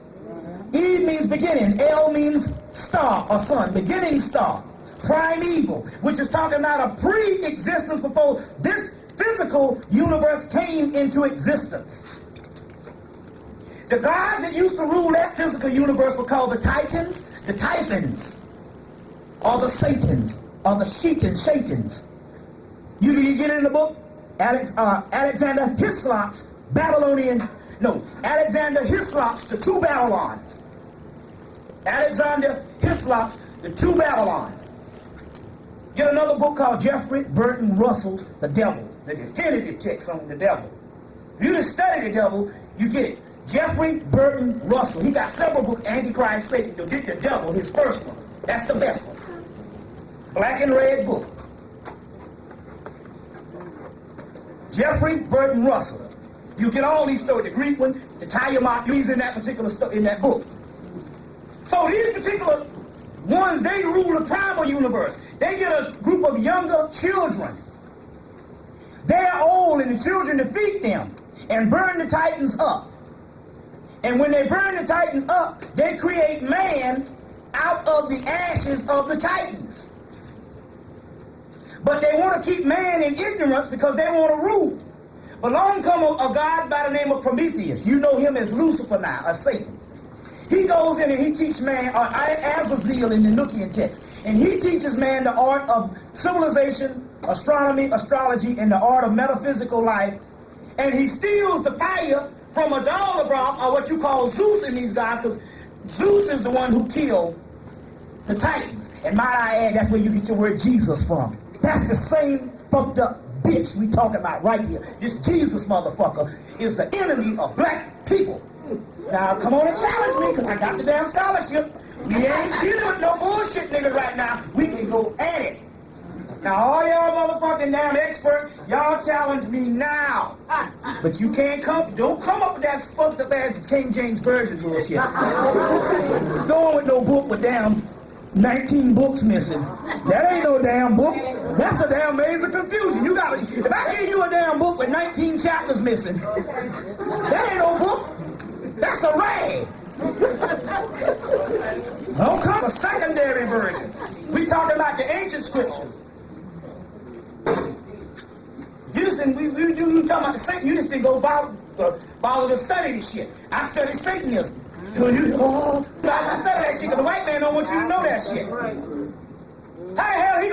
Eve means beginning. El means star or sun, beginning star. Primeval, which is talking about a pre-existence before this physical universe came into existence. The gods that used to rule that physical universe were called the Titans, the Typhons, or the Satans, or the Shatans. You can get it in the book, Alexander Hislop's Alexander Hislop's The Two Babylons. Alexander Hislop's The Two Babylons. Get another book called Jeffrey Burton Russell's The Devil, the definitive text on the devil. If you just study the devil, you get it. Jeffrey Burton Russell. He got several books, Antichrist, Satan. You'll get the devil, his first one. That's the best one. Black and red book. Jeffrey Burton Russell. You get all these stories. The Greek one, the Tiamat, he's in that particular in that book. So these particular ones, they rule the primal universe. They get a group of younger children. They're old, and the children defeat them and burn the Titans up. And when they burn the Titans up, they create man out of the ashes of the Titans. But they want to keep man in ignorance because they want to rule. But along come a god by the name of Prometheus. You know him as Lucifer now, or Satan. He goes in and he teaches man, or Azazel in the Nukian text, and he teaches man the art of civilization, astronomy, astrology, and the art of metaphysical life. And he steals the fire from a Adalabroth, or what you call Zeus in these guys, because Zeus is the one who killed the Titans. And might I add, that's where you get your word Jesus from. That's the same fucked up bitch we talking about right here. This Jesus motherfucker is the enemy of black people. Now come on and challenge me, because I got the damn scholarship. We ain't dealing with no bullshit niggas right now. We can go at it. Now all y'all motherfucking damn expert, y'all challenge me now. But you can't don't come up with that fucked up ass King James Version bullshit. Going with no book with damn 19 books missing. That ain't no damn book. That's a damn maze of confusion. You got if I give you a damn book with 19 chapters missing, that ain't no book. That's a rag. Don't come a secondary version. We talking about the ancient scriptures. You just you talking about the Satan. You just didn't go bother to study this shit. I studied Satanism. I study that shit because the white man don't want you to know that shit. How the hell you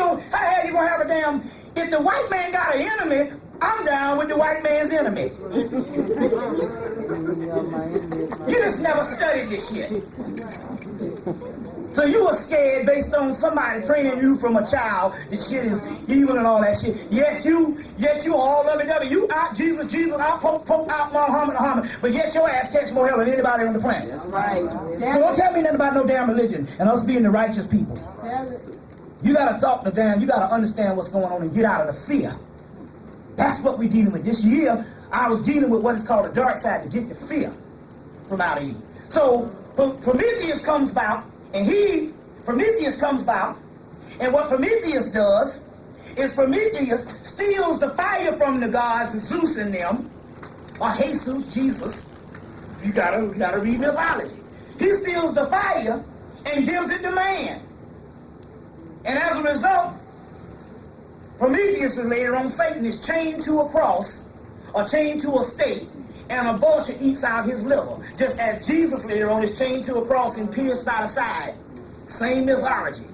gonna have a damn? If the white man got an enemy, I'm down with the white man's enemy. You just never studied this shit. So you were scared based on somebody training you from a child that shit is evil and all that shit. Yet you all lovey-dovey. You out Jesus, out Pope, out Muhammad. But yet your ass catch more hell than anybody on the planet.
That's right.
So don't tell me nothing about no damn religion and us being the righteous people. You got to talk to them. You got to understand what's going on and get out of the fear. That's what we're dealing with. This year, I was dealing with what is called the dark side to get the fear from out of you. So Prometheus comes about, and Prometheus comes about, and what Prometheus does is Prometheus steals the fire from the gods, Zeus and them, or Jesus, Jesus. You gotta read mythology. He steals the fire and gives it to man. And as a result, Prometheus is later on, Satan is chained to a cross or chained to a stake, and a vulture eats out his liver. Just as Jesus later on is chained to a cross and pierced by the side. Same mythology.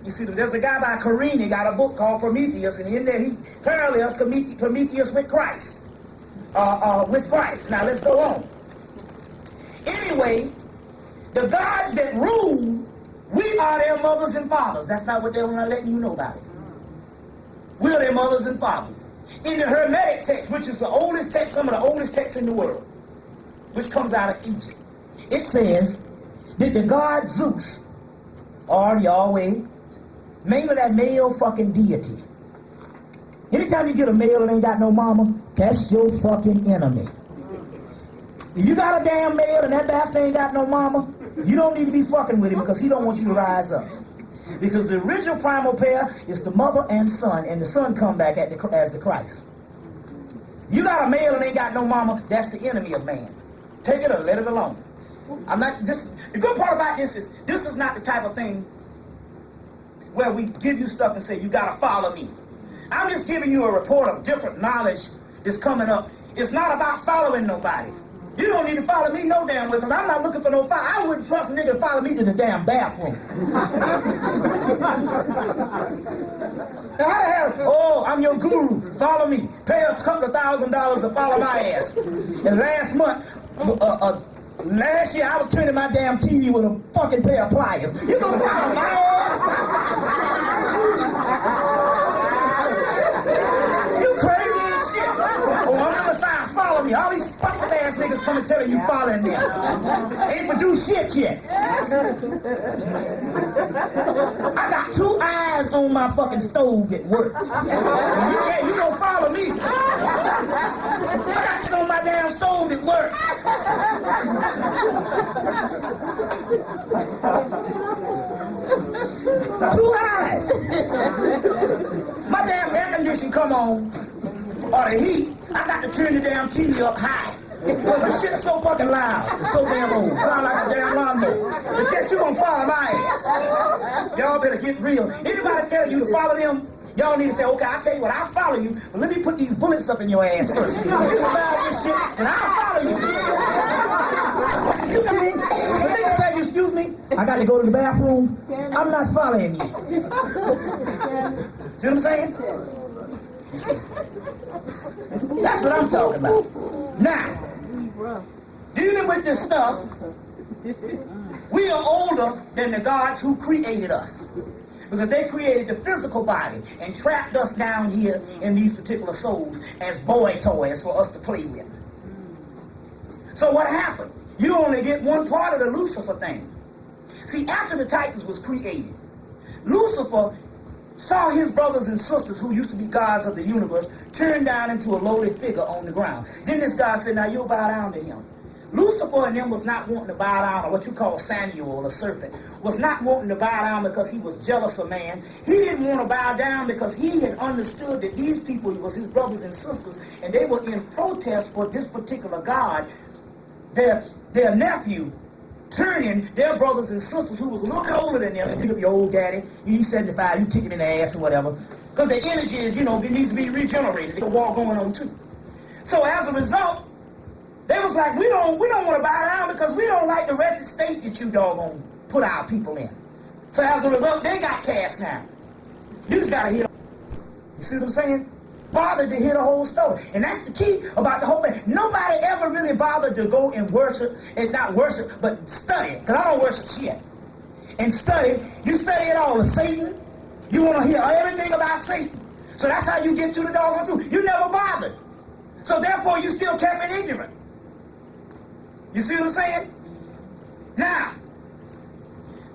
You see, there's a guy by Carini got a book called Prometheus, and in there he parallels Prometheus with Christ. Now let's go on. Anyway, the gods that rule, we are their mothers and fathers. That's not what they want to let you know about it. We're their mothers and fathers. In the Hermetic text, which is the oldest text, some of the oldest texts in the world, which comes out of Egypt, it says that the god Zeus, or Yahweh, name of that male fucking deity. Anytime you get a male that ain't got no mama, that's your fucking enemy. If you got a damn male and that bastard ain't got no mama, you don't need to be fucking with him because he don't want you to rise up. Because the original primal pair is the mother and son, and the son come back as the Christ. You got a male and ain't got no mama, that's the enemy of man. Take it or let it alone. The good part about this is not the type of thing where we give you stuff and say, you gotta follow me. I'm just giving you a report of different knowledge that's coming up. It's not about following nobody. You don't need to follow me no damn way, because I'm not looking for no follow. I wouldn't trust a nigga to follow me to the damn bathroom. I'm your guru. Follow me. Pay a couple of $1,000s to follow my ass. And last year I was turning my damn TV with a fucking pair of pliers. You gonna follow my ass? You crazy as shit. Oh, I'm on the side. Follow me. All these fucking ass niggas come and tell you following them. Ain't produced shit yet. I got 2 eyes on my fucking stove at work. You gonna follow me. I got on my damn stove at work. 2 eyes. My damn air conditioning come on, or the heat, I got to turn the damn TV up high. Well, the shit's so fucking loud. It's so damn old. Sound like a damn lawnmower. If that you gonna follow my ass, y'all better get real. Anybody tell you to follow them, y'all need to say, okay, I'll tell you what, I'll follow you, but let me put these bullets up in your ass first. If you survive this shit, then I'll follow you. Excuse me. When niggas tell you, excuse me, I got to go to the bathroom, I'm not following you. See what I'm saying? That's what I'm talking about. Now, dealing with this stuff, we are older than the gods who created us. Because they created the physical body and trapped us down here in these particular souls as boy toys for us to play with. So what happened? You only get one part of the Lucifer thing. See, after the Titans was created, Lucifer saw his brothers and sisters who used to be gods of the universe turned down into a lowly figure on the ground. Then this God said, now you'll bow down to him. Lucifer and them was not wanting to bow down, or what you call Samuel, the serpent, was not wanting to bow down because he was jealous of man. He didn't want to bow down because he had understood that these people was his brothers and sisters, and they were in protest for this particular God, their nephew, turning their brothers and sisters who was a little bit older than them, and pick up your old daddy, he's 75, you kick him in the ass or whatever, because their energy is, it needs to be regenerated. There's a war going on too. So as a result, they was like, we don't want to bow down because we don't like the wretched state that you doggone put our people in. So as a result, they got cast down. You just got to hear. You see what I'm saying? Bothered to hear the whole story. And that's the key about the whole thing. Nobody ever really bothered to go and worship, and not worship, but study. Because I don't worship shit. And study, you study it all of Satan. You want to hear everything about Satan. So that's how you get to the doggone truth. You never bothered. So therefore, you still kept it ignorant. You see what I'm saying? Now,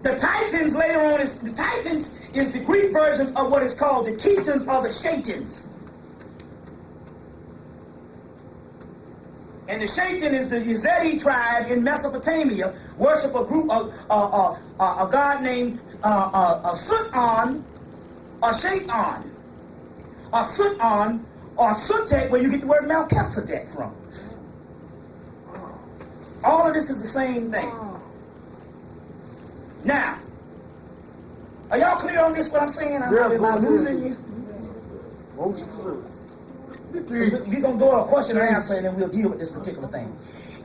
the Titans later on, the Titans is the Greek version of what is called the Tetons or the Shaitans. And the Shaitan is the Yazidi tribe in Mesopotamia, worship a group of a god named Sutan or Shaitan, or Sutan or Sutek, where you get the word Melchizedek from. All of this is the same thing. Now, are y'all clear on this, what I'm saying? Am I losing you? We're going to go to a question and answer, and then we'll deal with this particular thing.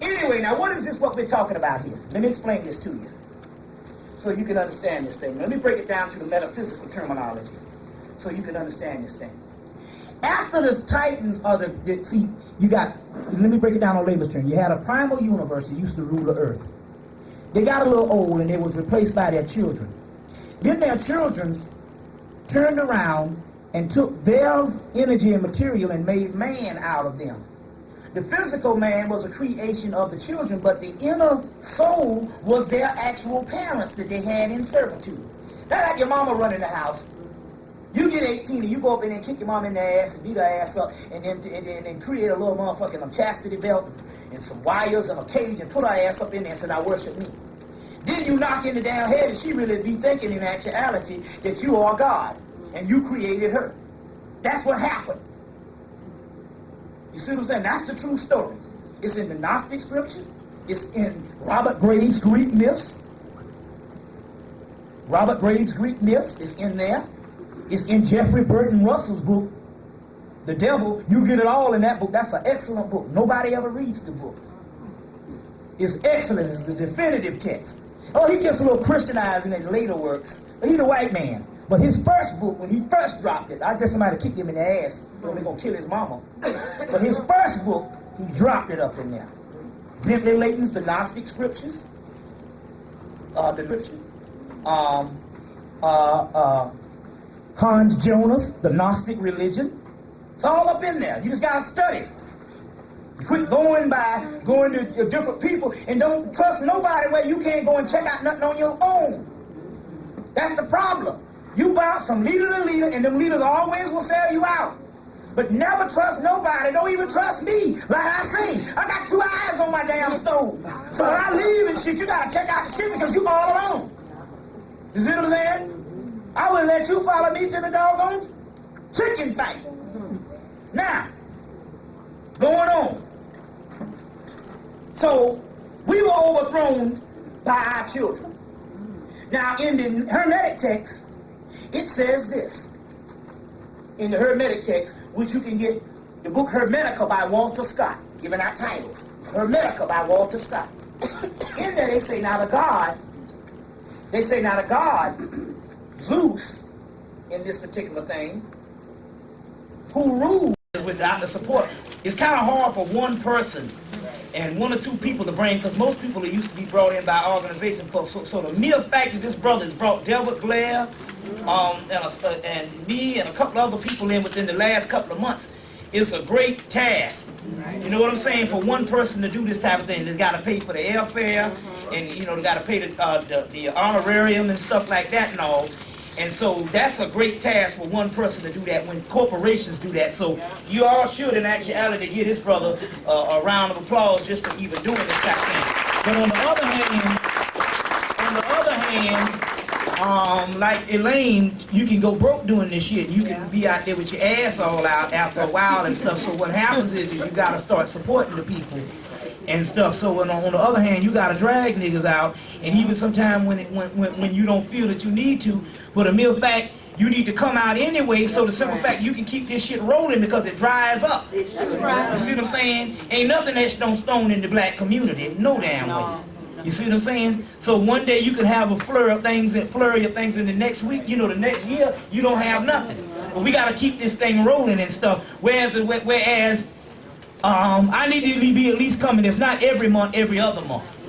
Anyway, now, what is this what we're talking about here? Let me explain this to you so you can understand this thing. Let me break it down to the metaphysical terminology so you can understand this thing. After the Titans are see, you got, let me break it down on Labor's term. You had a primal universe that used to rule the earth. They got a little old and they was replaced by their children. Then their children turned around and took their energy and material and made man out of them. The physical man was a creation of the children, but the inner soul was their actual parents that they had in servitude. That's like your mama running the house. You get 18 and you go up in there and kick your mom in the ass and beat her ass up and then create a little motherfucking chastity belt and some wires and a cage and put her ass up in there and say, now worship me. Then you knock in the damn head and she really be thinking in actuality that you are God and you created her. That's what happened. You see what I'm saying? That's the true story. It's in the Gnostic scripture. It's in Robert Graves' Greek myths. Robert Graves' Greek myths is in there. It's in Jeffrey Burton Russell's book, The Devil. You get it all in that book. That's an excellent book. Nobody ever reads the book. It's excellent. It's the definitive text. Oh, he gets a little Christianized in his later works. But he's a white man. But his first book, when he first dropped it, I guess somebody kicked him in the ass. They're going to kill his mama. But his first book, he dropped it up in there. Bentley Leighton's The Gnostic Scriptures. The scripture. Hans Jonas, The Gnostic Religion. It's all up in there. You just got to study. Quit going to different people and don't trust nobody where you can't go and check out nothing on your own. That's the problem. You bounce from leader to leader, and them leaders always will sell you out. But never trust nobody. Don't even trust me. Like I say, I got 2 eyes on my damn stove. So when I leave and shit, you got to check out the shit because you all alone. You see what I'm saying? I wouldn't let you follow me to the doggone chicken fight. Now, going on. So, we were overthrown by our children. Now, in the Hermetic text, it says this. In the Hermetic text, which you can get the book Hermetica by Walter Scott, giving out titles. Hermetica by Walter Scott. In there they say, now the God, Zeus, in this particular thing, who rules without the support. It's kind of hard for one person and 1 or 2 people to bring, because most people are used to be brought in by organization. So the mere fact that this brother has brought Delbert Blair and me and a couple other people in within the last couple of months is a great task. You know what I'm saying? For one person to do this type of thing, they've got to pay for the airfare, and you know they got to pay the honorarium and stuff like that and all. And so that's a great task for one person to do that when corporations do that. So you all should, in actuality, give this brother a round of applause just for even doing this type of thing. But on the other hand, like Elaine, you can go broke doing this shit. You can be out there with your ass all out after a while and stuff. So what happens is you got to start supporting the people and stuff. So on the other hand, you got to drag niggas out. And even sometimes when you don't feel that you need to, but a mere fact, you need to come out anyway, so the simple fact you can keep this shit rolling because it dries up. That's right. You see what I'm saying? Ain't nothing that's no stone in the black community, no damn way. You see what I'm saying? So one day you can have a flurry of things, and the next week, you know, the next year, you don't have nothing. But we got to keep this thing rolling and stuff. Whereas I need to be at least coming, if not every month, every other month.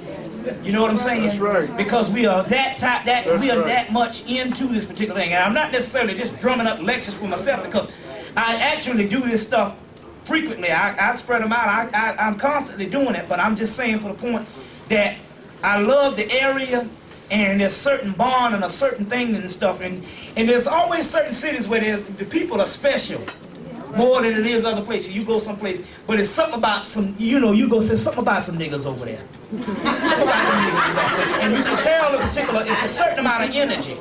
You know what I'm saying?
That's right.
Because we are that much into this particular thing. And I'm not necessarily just drumming up lectures for myself, because I actually do this stuff frequently. I spread them out. I'm constantly doing it, but I'm just saying for the point that I love the area and there's certain bond and a certain thing and stuff, and there's always certain cities where the people are special more than it is other places. You go someplace, but it's something about some, you know, you go say something about some niggas over there. Something about them niggas, and you can tell in particular it's a certain amount of energy.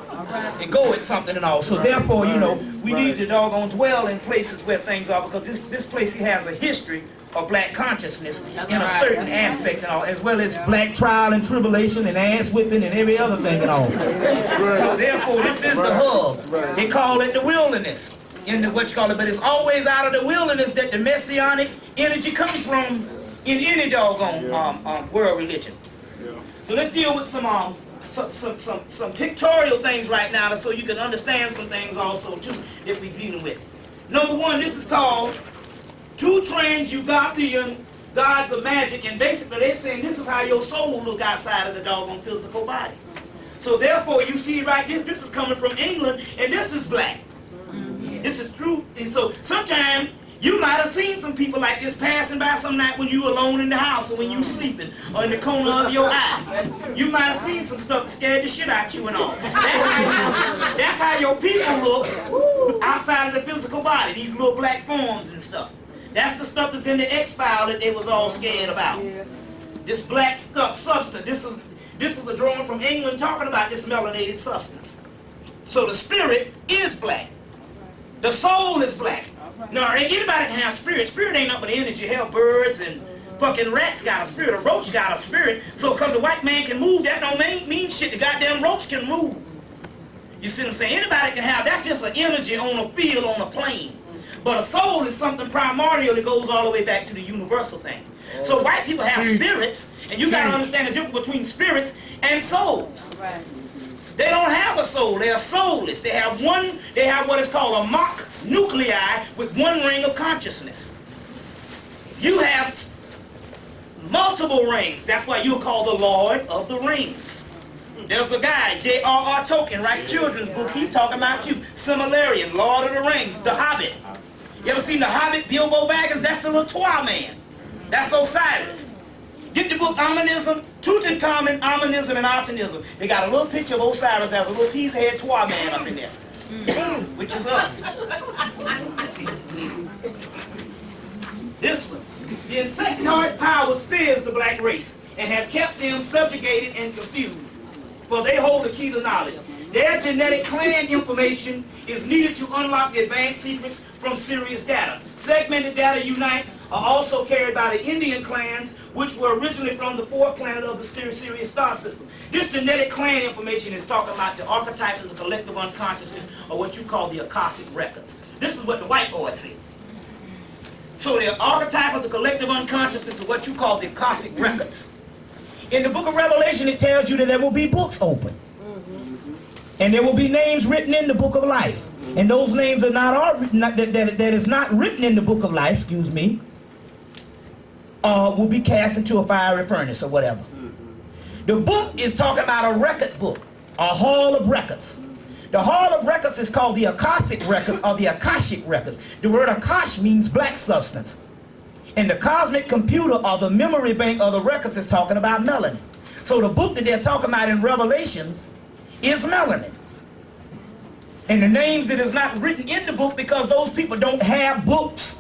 It go with something and all. So therefore, you know, we need to doggone dwell in places where things are, because this place has a history of black consciousness in a certain aspect and all, as well as black trial and tribulation and ass whipping and every other thing and all. So therefore, this is the hub. They call it the wilderness. In the what you call it, but it's always out of the wilderness that the messianic energy comes from in any doggone world religion. So let's deal with some pictorial things right now, so you can understand some things also too that we're dealing with. Number one, this is called Two Transugothian Gods of Magic, and basically they're saying this is how your soul look outside of the doggone physical body. So therefore, you see right, this is coming from England, and this is black. This is true. And so sometimes you might have seen some people like this passing by some night when you were alone in the house, or when you were sleeping, or in the corner of your eye. You might have seen some stuff that scared the shit out you and all. That's how your people look outside of the physical body, these little black forms and stuff. That's the stuff that's in the X-File that they was all scared about. This black stuff, substance. This is a drawing from England talking about this melanated substance. So the spirit is black. The soul is black. Now, anybody can have spirit. Spirit ain't nothing but energy. Hell, birds and fucking rats got a spirit. A roach got a spirit. So because the white man can move, that don't mean shit. The goddamn roach can move. You see what I'm saying? Anybody can have, that's just an energy on a field, on a plane. But a soul is something primordial that goes all the way back to the universal thing. So white people have spirits, and you got to understand the difference between spirits and souls.
Right.
They don't have a soul. They are soulless. They have what is called a Mach nuclei with one ring of consciousness. You have multiple rings. That's why you're called the Lord of the Rings. There's a guy, J.R.R. Tolkien, write children's book. He's talking about you. Silmarillion, Lord of the Rings, The Hobbit. You ever seen The Hobbit, Bilbo Baggins? That's the little Twa man. That's Osiris. Get the book Ominism, Tutankhamun, Ominism, and Artanism. They got a little picture of Osiris as a little piece-head Twa man up in there, which is us. See. This one. The insectoid powers fears the black race and have kept them subjugated and confused, for they hold the key to knowledge. Their genetic clan information is needed to unlock the advanced secrets from Sirius data. Segmented data unites are also carried by the Indian clans, which were originally from the fourth planet of the Sirius star system. This genetic clan information is talking about the archetypes of the collective unconsciousness, or what you call the Akashic records. This is what the white boy said. So the archetype of the collective unconsciousness is what you call the Akashic records. In the book of Revelation, it tells you that there will be books open. And there will be names written in the book of life. And those names are that is not written in the book of life, excuse me, will be cast into a fiery furnace or whatever. The book is talking about a record book, a hall of records. The hall of records is called the Akashic records or the Akashic records. The word Akash means black substance. And the cosmic computer or the memory bank of the records is talking about melanin. So the book that they're talking about in Revelations is melanin. And the names that is not written in the book because those people don't have books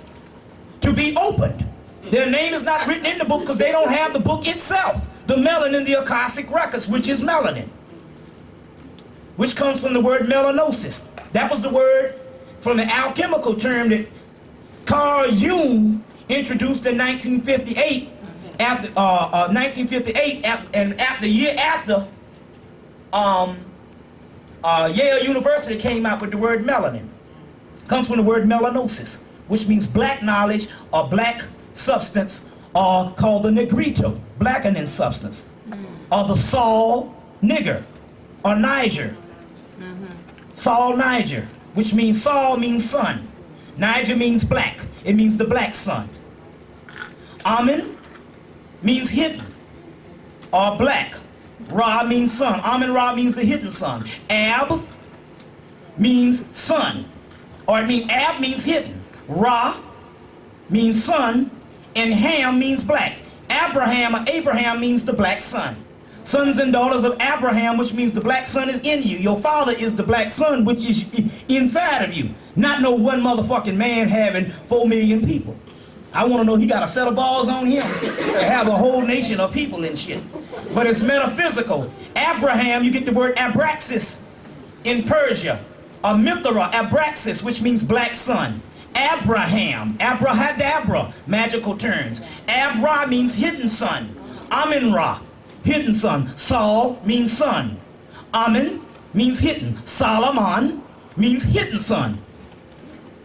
to be opened. Their name is not written in the book because they don't have the book itself. The melanin, the Akashic records, which is melanin, which comes from the word melanosis. That was the word from the alchemical term that Carl Jung introduced in 1958. After 1958, and the year after, Yale University came out with the word melanin. Comes from the word melanosis, which means black knowledge or black substance, or called the negrito, blackening substance, or the Saul nigger, or Niger. Saul Niger, which means Saul means sun. Niger means black. It means the black sun. Amen means hidden or black. Ra means sun. Amen Ra means the hidden sun. Ab means sun. Or it means Ab means hidden. Ra means sun. And Ham means black. Abraham or Abraham means the black sun. Sons and daughters of Abraham, which means the black son is in you. Your father is the black son, which is inside of you. Not no one motherfucking man having 4 million people. I want to know he got a set of balls on him to have a whole nation of people and shit. But it's metaphysical. Abraham, you get the word Abraxas in Persia. A Mithra, Abraxas, which means black son. Abraham, abrahadabra, magical terms. Abra means hidden son. Amin-Ra, hidden son. Saul means son. Amin means hidden. Solomon means hidden son.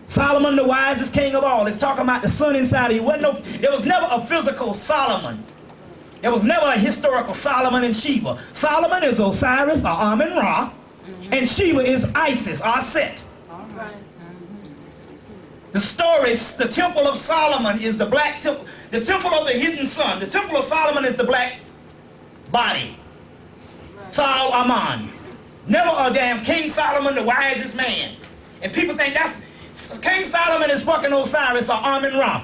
Solomon, the wisest king of all. It's talking about the son inside of you. There was never a physical Solomon. There was never a historical Solomon and Sheba. Solomon is Osiris, or Amin-Ra, and Sheba is Isis, or Set. The stories, the temple of Solomon is the black temple. The temple of the hidden son. The temple of Solomon is the black body. Saul Aman. Never a damn King Solomon, the wisest man. And people think that's King Solomon is fucking Osiris or Amin-Ra.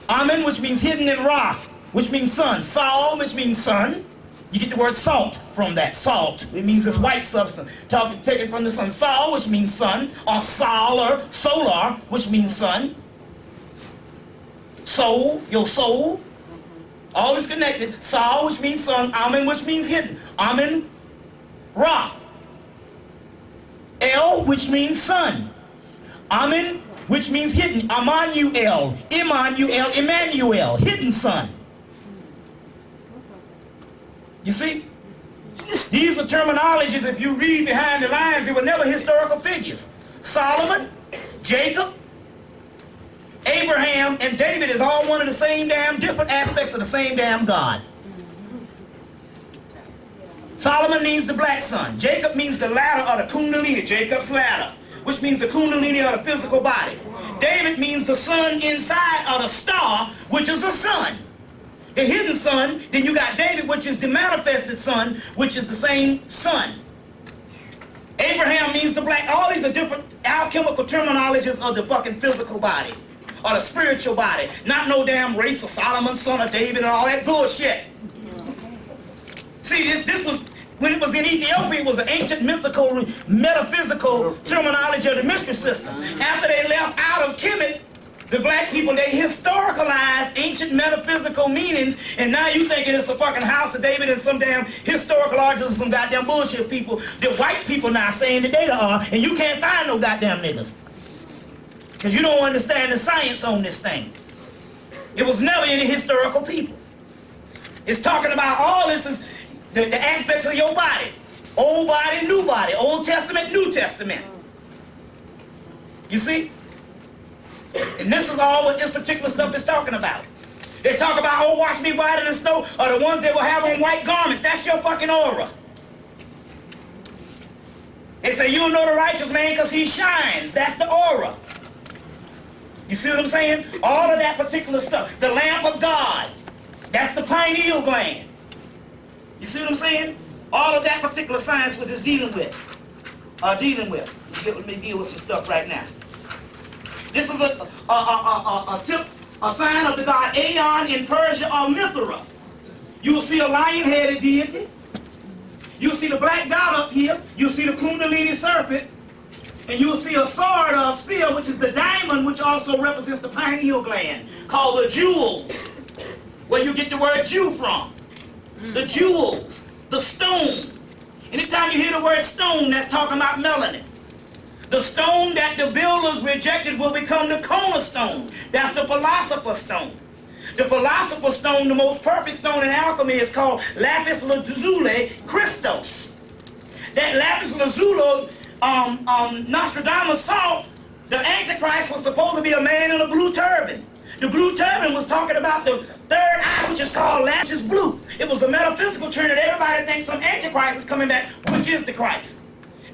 Amin, which means hidden, and Ra, which means son. Saul, which means son. You get the word salt from that. Salt. It means this white substance. Taken from the sun. Sol, which means sun. Or solar, which means sun. Soul, your soul. All is connected. Sol, which means sun. Amin, which means hidden. Amin, Ra. El, which means sun. Amin, which means hidden. Emmanuel, Emmanuel, hidden son. You see? These are terminologies, if you read behind the lines, they were never historical figures. Solomon, Jacob, Abraham, and David is all one of the same damn, different aspects of the same damn God. Solomon means the black son. Jacob means the ladder or the kundalini, Jacob's ladder, which means the kundalini of the physical body. David means the sun inside of the star, which is the sun. The hidden son, then you got David, which is the manifested son, which is the same sun. Abraham means the black. All these are different alchemical terminologies of the fucking physical body, or the spiritual body. Not no damn race of Solomon, son of David, and all that bullshit. See, this was, when it was in Ethiopia, it was an ancient mythical, metaphysical terminology of the mystery system. After they left out of Hemmitt, the black people, they historicalized ancient metaphysical meanings, and now you thinking it's the fucking house of David and some damn historical artists and some goddamn bullshit people. The white people now saying that they are, and you can't find no goddamn niggas. Because you don't understand the science on this thing. It was never any historical people. It's talking about all this is the aspects of your body. Old body, new body. Old Testament, New Testament. You see? And this is all what this particular stuff is talking about. They talk about, oh, wash me whiter than snow, or the ones that will have on white garments. That's your fucking aura. They say, you'll know the righteous man because he shines. That's the aura. You see what I'm saying? All of that particular stuff. The lamp of God. That's the pineal gland. You see what I'm saying? All of that particular science which is dealing with. Let me deal with some stuff right now. This is a sign of the god Aeon in Persia or Mithra. You will see a lion-headed deity. You'll see the black god up here. You'll see the kundalini serpent. And you'll see a sword or a spear, which is the diamond, which also represents the pineal gland, called the jewels, where you get the word Jew from. The jewels, the stone. Anytime you hear the word stone, that's talking about melanin. The stone that the builders rejected will become the cornerstone. That's the philosopher's stone. The philosopher's stone, the most perfect stone in alchemy, is called lapis lazuli Christos. That lapis lazuli, Nostradamus saw the Antichrist was supposed to be a man in a blue turban. The blue turban was talking about the third eye, which is called lapis blue. It was a metaphysical term that everybody thinks some Antichrist is coming back, which is the Christ.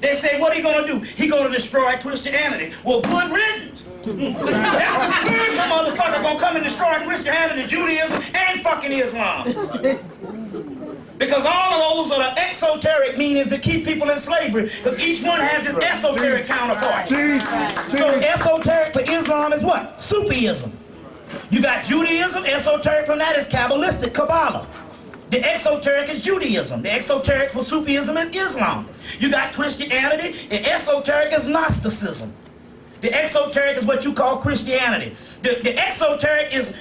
They say, what are he going to do? He's going to destroy Christianity. Well, good riddance. That's a spiritual motherfucker going to come and destroy Christianity, Judaism, and fucking Islam. Because all of those are the exoteric meanings that keep people in slavery. Because each one has its esoteric counterpart. So esoteric for Islam is what? Sufism. You got Judaism, esoteric from that is Kabbalistic, Kabbalah. The exoteric is Judaism. The exoteric for Sufism is Islam. You got Christianity. The esoteric is Gnosticism. The exoteric is what you call Christianity. The exoteric is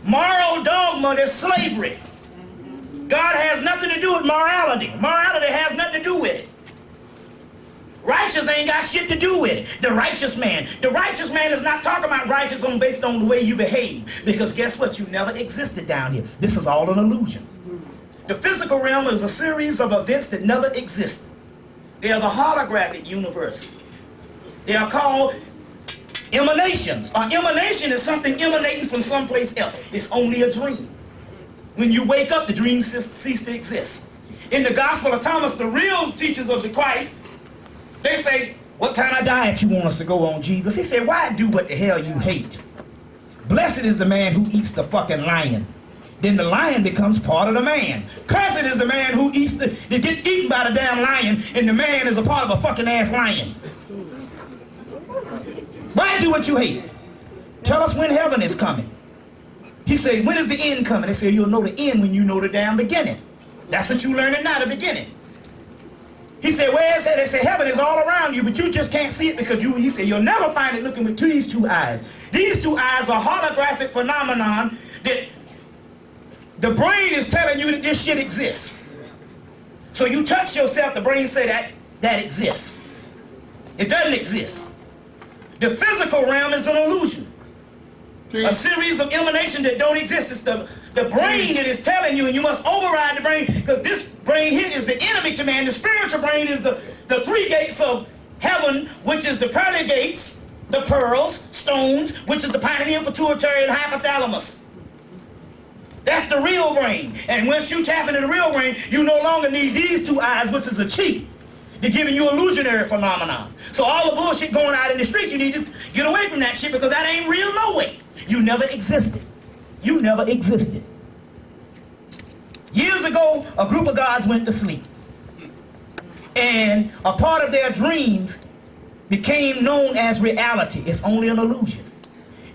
moral dogma, that's slavery. God has nothing to do with morality. Morality has nothing to do with it. Righteous ain't got shit to do with it. The righteous man is not talking about righteous based on the way you behave. Because guess what? You never existed down here. This is all an illusion. The physical realm is a series of events that never existed. They are the holographic universe. They are called emanations. An emanation is something emanating from someplace else. It's only a dream. When you wake up, the dream ceases to exist. In the Gospel of Thomas, the real teachers of the Christ, they say, what kind of diet you want us to go on, Jesus? He said, why do what the hell you hate? Blessed is the man who eats the fucking lion. Then the lion becomes part of the man. Cursed is the man who eats that gets eaten by the damn lion, and the man is a part of a fucking ass lion. Why do what you hate? Tell us when heaven is coming. He said, when is the end coming? They say, you'll know the end when you know the damn beginning. That's what you learning now, the beginning. He said, where is it? They say, heaven is all around you, but you just can't see it because he said, you'll never find it looking with these two eyes. These two eyes are holographic phenomenon that the brain is telling you that this shit exists. So you touch yourself, the brain say that exists. It doesn't exist. The physical realm is an illusion. A series of emanations that don't exist. It's the brain that is telling you, and you must override the brain, because this brain here is the enemy to man. The spiritual brain is the three gates of heaven, which is the pearly gates, the pearls, stones, which is the pineal, pituitary, and hypothalamus. That's the real brain. And once you tap into the real brain, you no longer need these two eyes, which is a cheat. They're giving you illusionary phenomenon. So all the bullshit going out in the street, you need to get away from that shit, because that ain't real no way. You never existed. You never existed. Years ago, a group of gods went to sleep. And a part of their dreams became known as reality. It's only an illusion.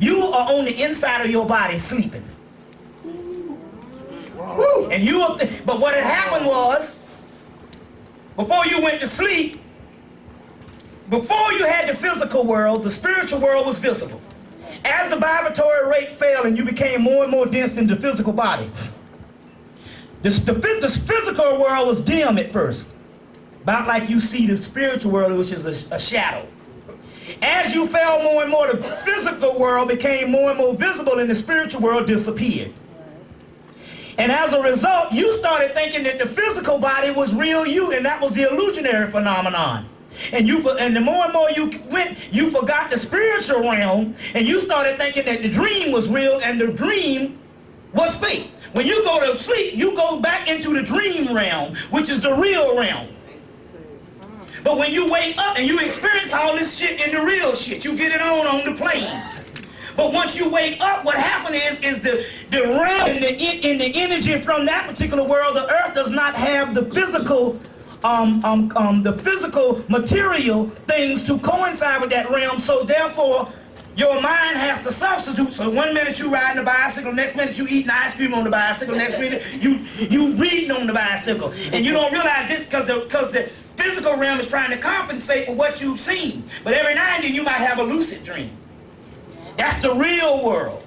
You are on the inside of your body sleeping. And but what had happened was, before you went to sleep, before you had the physical world, the spiritual world was visible. As the vibratory rate fell and you became more and more dense in the physical body, the physical world was dim at first, about like you see the spiritual world, which is a shadow. As you fell more and more, the physical world became more and more visible and the spiritual world disappeared. And as a result, you started thinking that the physical body was real you, and that was the illusionary phenomenon. And the more and more you went, you forgot the spiritual realm, and you started thinking that the dream was real and the dream was fake. When you go to sleep, you go back into the dream realm, which is the real realm. But when you wake up and you experience all this shit in the real shit, you get it on the plane. But once you wake up, what happened is the realm and the energy from that particular world, the earth does not have the physical material things to coincide with that realm. So therefore, your mind has to substitute. So 1 minute you riding a bicycle, next minute you eating ice cream on the bicycle, next minute you reading on the bicycle. And you don't realize this because the physical realm is trying to compensate for what you've seen. But every now and then you might have a lucid dream. That's the real world,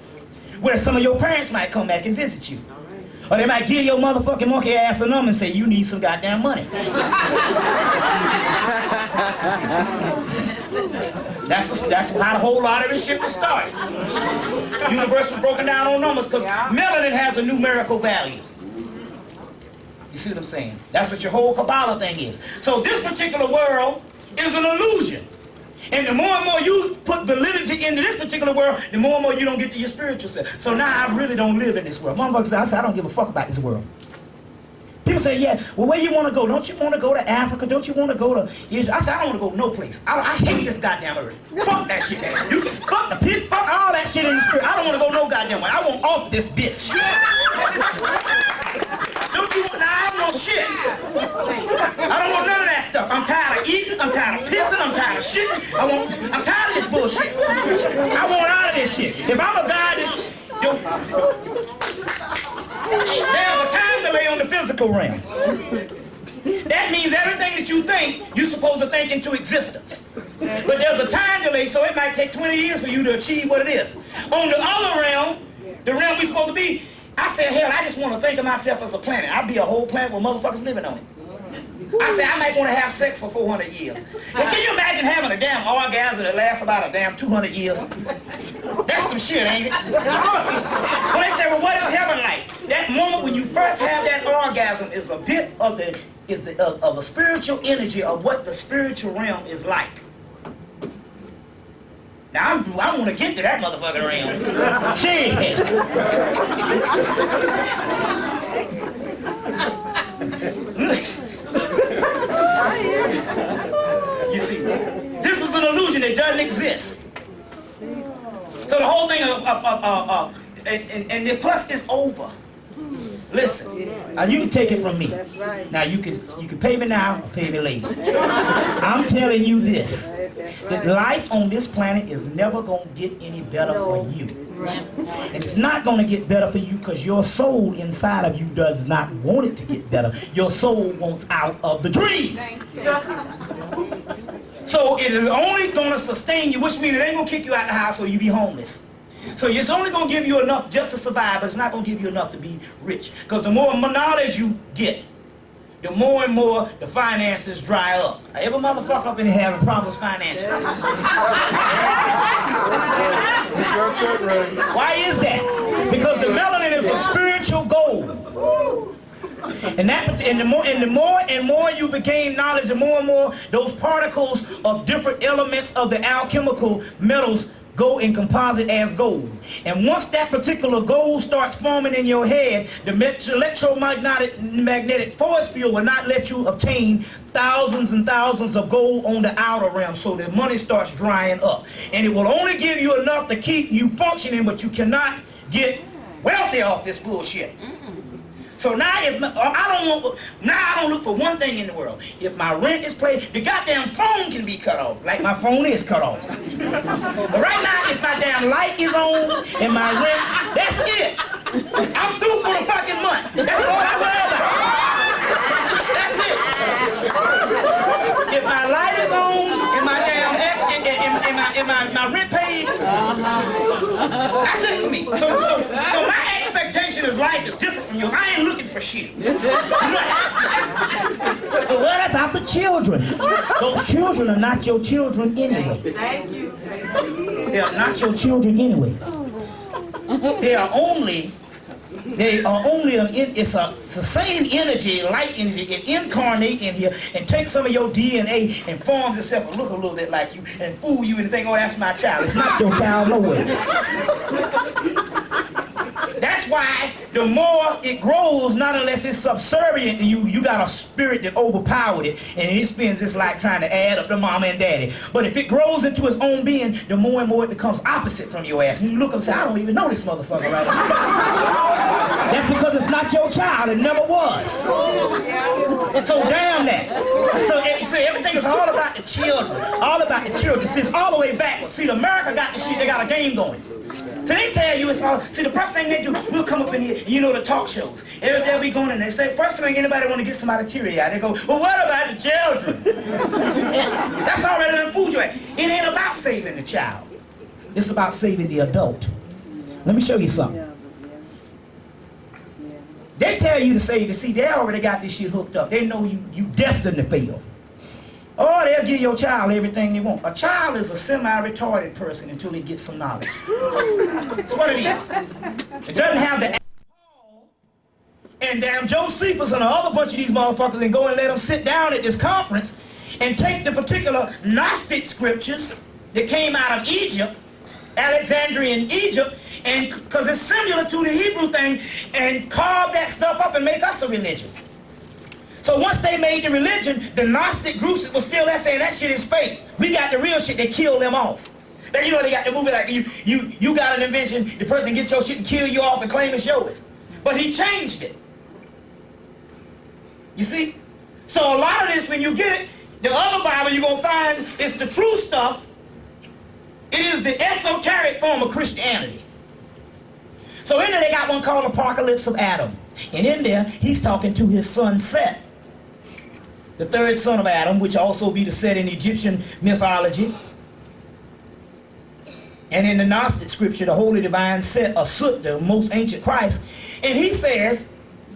where some of your parents might come back and visit you. Or they might give your motherfucking monkey ass a number and say, you need some goddamn money. That's how the whole lot of this shit was started. The universe was broken down on numbers because melanin has a numerical value. You see what I'm saying? That's what your whole Kabbalah thing is. So this particular world is an illusion. And the more and more you put validity into this particular world, the more and more you don't get to your spiritual self. So now I really don't live in this world. Motherfuckers, I say I don't give a fuck about this world. People say, yeah, well, where you want to go? Don't you want to go to Africa? Don't you want to go to Israel? I say, I don't want to go no place. I hate this goddamn earth. Fuck that shit. Fuck the pit, fuck all that shit in the spirit. I don't want to go no goddamn way. I want off this bitch. Don't you want, I don't want shit. I don't want none of that stuff. I'm tired of eating, I'm tired of pissing, I'm tired of shitting. I'm tired of this bullshit. I want out of this shit. If I'm a guy that, there's a time delay on the physical realm. That means everything that you think, you're supposed to think into existence. But there's a time delay, so it might take 20 years for you to achieve what it is. On the other realm, the realm we're supposed to be, I said, hell, I just want to think of myself as a planet. I'll be a whole planet with motherfuckers living on it. I said, I might want to have sex for 400 years. And can you imagine having a damn orgasm that lasts about a damn 200 years? That's some shit, ain't it? When they say, well, what is heaven like? That moment when you first have that orgasm is a bit of the spiritual energy of what the spiritual realm is like. Now, I want to get to that motherfucking realm. Shit. You see, this is an illusion that doesn't exist. So the whole thing and the plus is over. Listen, now you can take it from me.
That's right.
Now you can pay me now or pay me later. I'm telling you this. That life on this planet is never going to get any better for you. And it's not going to get better for you because your soul inside of you does not want it to get better. Your soul wants out of the dream. So it is only going to sustain you, which means it ain't going to kick you out the house or you be homeless. So it's only going to give you enough just to survive, but it's not going to give you enough to be rich. Because the more knowledge you get, the more and more the finances dry up. Every motherfucker up in here having problems financially. Why is that? Because the melanin is a spiritual goal. And the more and more you gain knowledge, the more and more those particles of different elements of the alchemical metals go and composite as gold. And once that particular gold starts forming in your head, the electromagnetic force field will not let you obtain thousands and thousands of gold on the outer realm, so the money starts drying up. And it will only give you enough to keep you functioning, but you cannot get wealthy off this bullshit. So now I don't look for one thing in the world. If my rent is paid, the goddamn phone can be cut off, like my phone is cut off. But right now, if my damn light is on and my rent, that's it. I'm through for the fucking month. That's all I worry about. That's it. If my light is on and my damn my rent paid, that's it for me. So my expectation is life is different from yours. I ain't looking for shit. So what about the children? Those children are not your children anyway.
Thank you.
They are not your children anyway. They are only it's the same energy, light energy. It incarnate in here and take some of your DNA and forms itself and look a little bit like you and fool you and think, oh, that's my child. It's not your child nowhere. That's why the more it grows, not unless it's subservient to you, you got a spirit that overpowered it, and it spends its life trying to add up to mama and daddy. But if it grows into its own being, the more and more it becomes opposite from your ass. And you look up and say, I don't even know this motherfucker right now. That's because it's not your child. It never was. So damn that. So everything is all about the children. All about the children. See, it's all the way backwards. See, America got the shit. They got a game going. So they tell you it's all, see the first thing they do, we'll come up in here, and you know the talk shows. They'll be going in there, say, first thing anybody want to get somebody teary-eyed, they go, well, what about the children? That's already the food you at. It ain't about saving the child. It's about saving the adult. Let me show you something. They tell you to save the seed. They already got this shit hooked up. They know you destined to fail. Or they'll give your child everything they want. A child is a semi-retarded person until he gets some knowledge. That's what it is. It doesn't have the and damn Josephus and a other bunch of these motherfuckers and go and let them sit down at this conference and take the particular Gnostic scriptures that came out of Egypt, Alexandrian Egypt, and because it's similar to the Hebrew thing, and carve that stuff up and make us a religion. So once they made the religion, the Gnostic groups were still there saying that shit is fake. We got the real shit. They kill them off. Then you know they got the movie like you got an invention, the person get your shit and kill you off and claim it's yours. But he changed it. You see? So a lot of this, when you get it, the other Bible you're gonna find is the true stuff. It is the esoteric form of Christianity. So in there they got one called Apocalypse of Adam. And in there, he's talking to his son Set, the third son of Adam, which also be the Set in Egyptian mythology. And in the Gnostic scripture, the holy divine Set, or Sut, the most ancient Christ. And he says,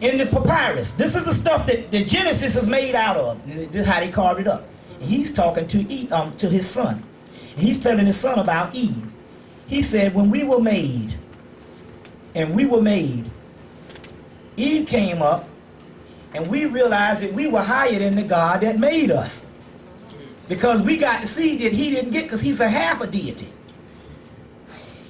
in the papyrus, this is the stuff that the Genesis is made out of. This is how they carved it up. And he's talking to his son. And he's telling his son about Eve. He said, when we were made, Eve came up, and we realized that we were higher than the God that made us. Because we got to see that he didn't get, because he's a half a deity.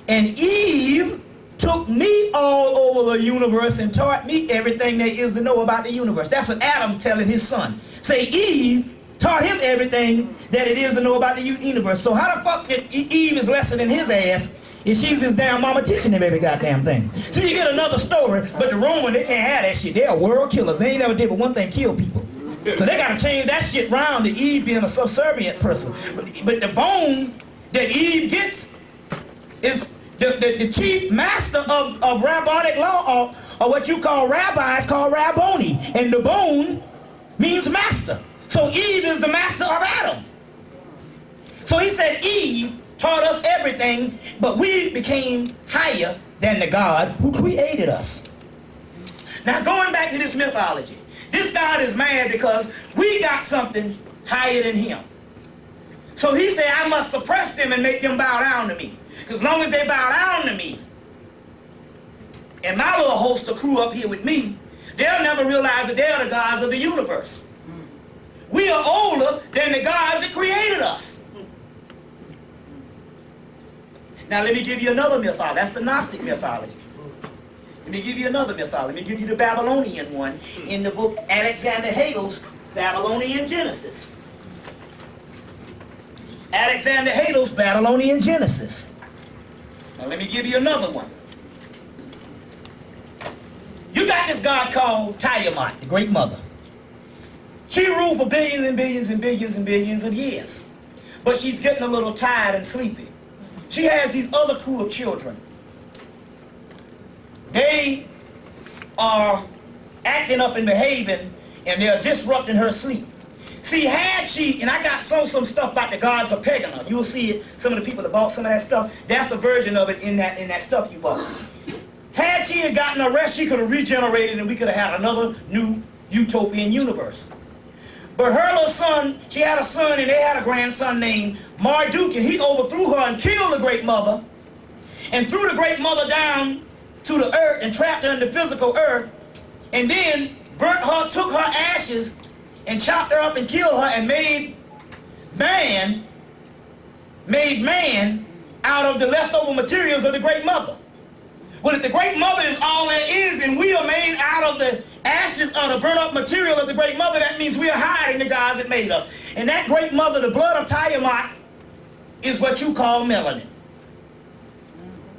And Eve took me all over the universe and taught me everything there is to know about the universe. That's what Adam telling his son. Say, Eve taught him everything that it is to know about the universe. So how the fuck that Eve is lesser than his ass if she's his damn mama teaching him every goddamn thing? So you get another story, but the Roman, they can't have that shit. They're world killers. They ain't never did but one thing, kill people. So they got to change that shit around to Eve being a subservient person. But the bone that Eve gets is the chief master of rabbinic law, or what you call rabbis call Rabboni. And the bone means master. So Eve is the master of Adam. So he said Eve taught us everything, but we became higher than the God who created us. Now going back to this mythology, this God is mad because we got something higher than him. So he said, I must suppress them and make them bow down to me. Because as long as they bow down to me, and my little host of crew up here with me, they'll never realize that they're the gods of the universe. We are older than the gods that created us. Now let me give you another mythology. That's the Gnostic mythology. Let me give you another mythology. Let me give you the Babylonian one in the book Alexander Hagel's Babylonian Genesis. Alexander Hagel's Babylonian Genesis. Now let me give you another one. You got this god called Tiamat, the Great Mother. She ruled for billions and billions and billions and billions of years. But she's getting a little tired and sleepy. She has these other crew of children. They are acting up and behaving, and they're disrupting her sleep. See, had she, and I got some stuff about the gods of Pegana. You'll see it, some of the people that bought some of that stuff, that's a version of it in that stuff you bought. Had she had gotten a rest, she could have regenerated and we could have had another new utopian universe. But her little son, she had a son and they had a grandson named Marduk, and he overthrew her and killed the Great Mother and threw the Great Mother down to the earth and trapped her in the physical earth, and then burnt her, took her ashes and chopped her up and killed her and made man out of the leftover materials of the Great Mother. Well, if the Great Mother is all there is and we are made out of the ashes of the burnt up material of the Great Mother, that means we are higher than the gods that made us. And that Great Mother, the blood of Tiamat, is what you call melanin.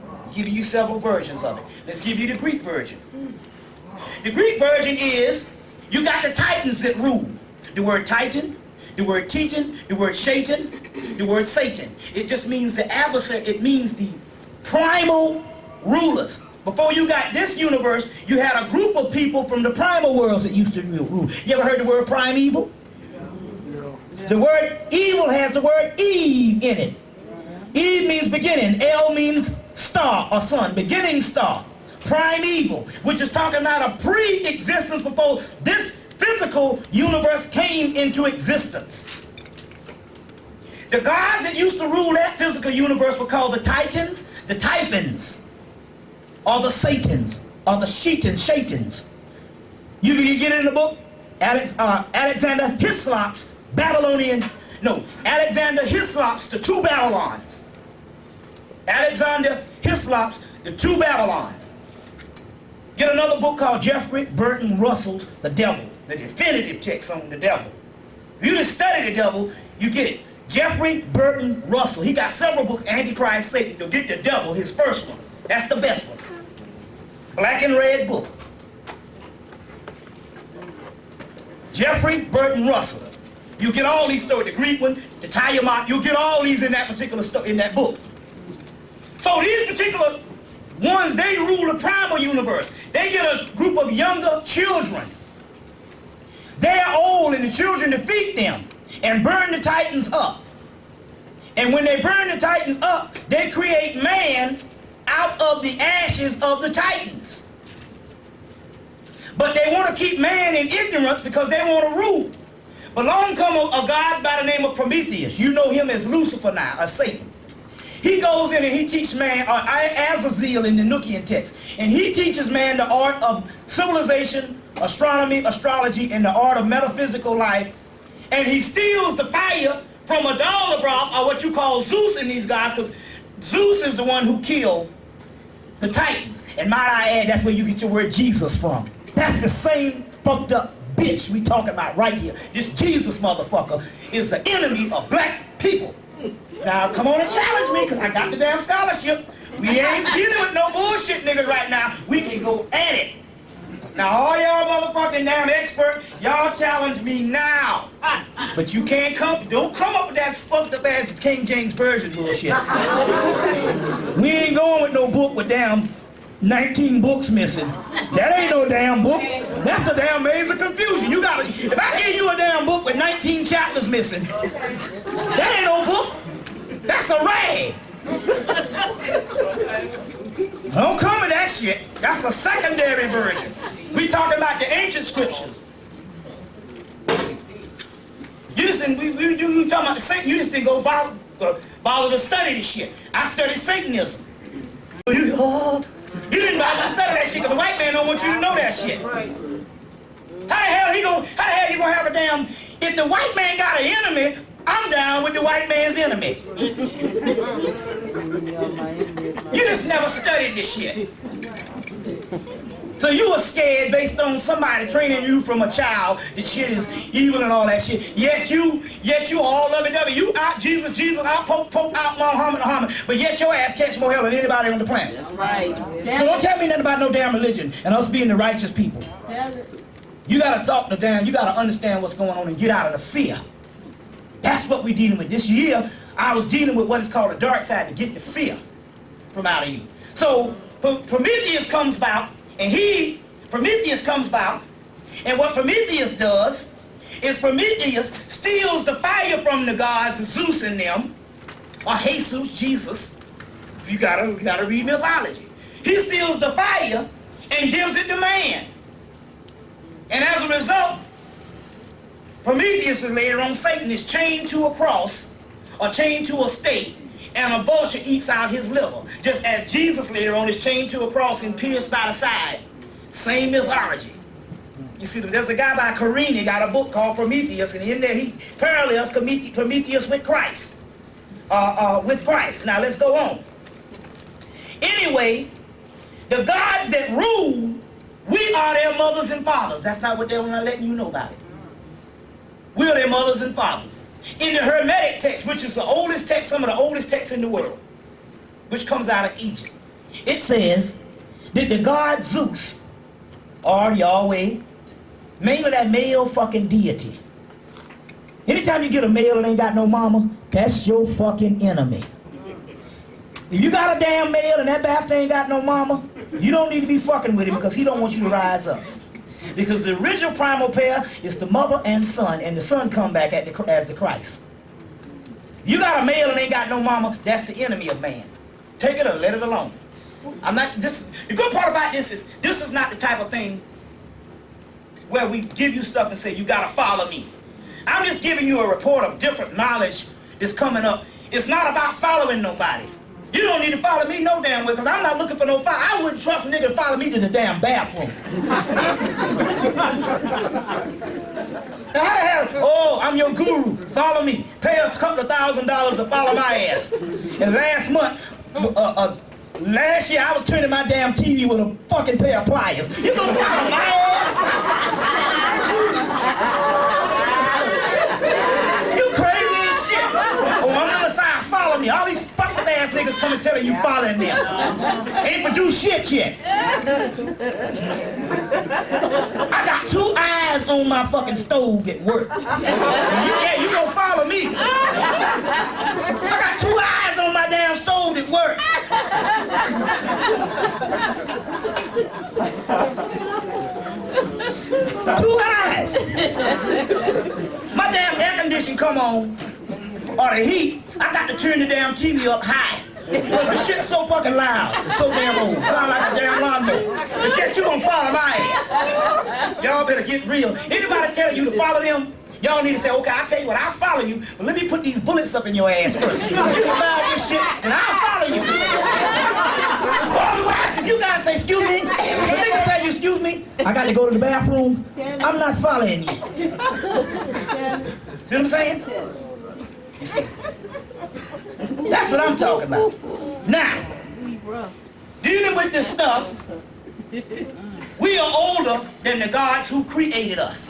I'll give you several versions of it. Let's give you the Greek version. The Greek version is, you got the Titans that rule. The word Titan, the word Titan, the word Shaitan, the word Satan. It just means the adversary, it means the primal rulers. Before you got this universe, you had a group of people from the primal worlds that used to rule. You ever heard the word primeval? The word evil has the word Eve in it. Eve means beginning. El means star or sun, beginning star. Primeval, which is talking about a pre-existence before this physical universe came into existence. The gods that used to rule that physical universe were called the Titans, the Typhons, or the Satans, or the Shaitans. You can get it in the book, Alexander Hislop's Alexander Hislop's The Two Babylons. Alexander Hislop's The Two Babylons. Get another book called Jeffrey Burton Russell's The Devil, the definitive text on the devil. If you just study the devil, you get it. Jeffrey Burton Russell, he got several books, Antichrist, Satan. You'll get the devil, his first one. That's the best one. Black and red book. Jeffrey Burton Russell. You get all these stories, the Greek one, the Tiamat, you'll get all these in that particular in that book. So these particular ones, they rule the primal universe. They get a group of younger children. They are old and the children defeat them and burn the Titans up. And when they burn the Titans up, they create man out of the ashes of the Titans. But they want to keep man in ignorance because they want to rule. But along come a god by the name of Prometheus. You know him as Lucifer now, as Satan. He goes in and he teaches man, Azazel in the Nukian text, and he teaches man the art of civilization, astronomy, astrology, and the art of metaphysical life. And he steals the fire from a Dalabrov, or what you call Zeus in these guys, because Zeus is the one who killed the Titans. And might I add, that's where you get your word Jesus from. That's the same fucked up bitch we talking about right here. This Jesus motherfucker is the enemy of black people. Now come on and challenge me, because I got the damn scholarship. We ain't dealing with no bullshit niggas right now. We can go at it. Now all y'all motherfucking damn expert, y'all challenge me now. But you can't don't come up with that fucked up ass King James Version bullshit. We ain't going with no book with damn 19 books missing. That ain't no damn book. That's a damn maze of confusion. You gotta, if I give you a damn book with 19 chapters missing, that ain't no book. That's a rag. Don't come with that shit. That's a secondary version. We talking about the ancient scriptures. You just didn't, we talking about the Satan. You just didn't go bother to study this shit. I studied Satanism. You didn't bother to study that shit because the white man don't want you to know that shit. How the hell you gonna have a damn, if the white man got an enemy, I'm down with the white man's enemy. You just never studied this shit. So you were scared based on somebody training you from a child that shit is evil and all that shit. Yet you all lovey-dovey. You out Jesus, out poke, out Muhammad. But yet your ass catch more hell than anybody on the planet.
That's right.
So don't tell me nothing about no damn religion and us being the righteous people. You gotta talk to damn, you gotta understand what's going on and get out of the fear. That's what we're dealing with. This year, I was dealing with what is called the dark side to get the fear from out of you. So Prometheus comes about, and what Prometheus does is Prometheus steals the fire from the gods of Zeus and them, or Jesus, Jesus. You gotta read mythology. He steals the fire and gives it to man. And as a result, Prometheus is later on, Satan is chained to a cross, or chained to a stake, and a vulture eats out his liver. Just as Jesus later on is chained to a cross and pierced by the side. Same mythology. You see, there's a guy by Carini, got a book called Prometheus, and in there he parallels Prometheus with Christ. Now let's go on. Anyway, the gods that rule, we are their mothers and fathers. That's not what they're letting you know about it. We are their mothers and fathers. In the Hermetic text, which is the oldest text, some of the oldest texts in the world, which comes out of Egypt, it says that the god Zeus, or Yahweh, mainly that male fucking deity. Anytime you get a male that ain't got no mama, that's your fucking enemy. If you got a damn male and that bastard ain't got no mama, you don't need to be fucking with him because he don't want you to rise up. Because the original primal pair is the mother and son, and the son come back as the Christ. You got a male and ain't got no mama, that's the enemy of man. Take it or let it alone. The good part about this is not the type of thing where we give you stuff and say, you gotta follow me. I'm just giving you a report of different knowledge that's coming up. It's not about following nobody. You don't need to follow me no damn way, because I'm not looking for no follow. I wouldn't trust a nigga to follow me to the damn bathroom. Oh, I'm your guru. Follow me. Pay a couple of $1,000s to follow my ass. And last year I was turning my damn TV with a fucking pair of pliers. You gonna follow my ass? You crazy as shit. Oh, I'm on the side. Follow me. All these fucking ass niggas coming telling you following them. Ain't produced shit yet. I got 2 eyes on my fucking stove at work. You gonna follow me. I got 2 eyes on my damn stove at work. Two eyes. My damn air conditioning come on, or the heat, I got to turn the damn TV up high. The shit's so fucking loud. It's so damn old. Sound like a damn lawnmower. If that you gonna follow my ass. Y'all better get real. Anybody telling you to follow them, y'all need to say, okay, I'll tell you what, I'll follow you, but let me put these bullets up in your ass first. You survive this shit, and I'll follow you. Otherwise, if you guys say, excuse me, if a nigga tell you, excuse me, I got to go to the bathroom, I'm not following you. See what I'm saying? You see? That's what I'm talking about. Now, dealing with this stuff, we are older than the gods who created us.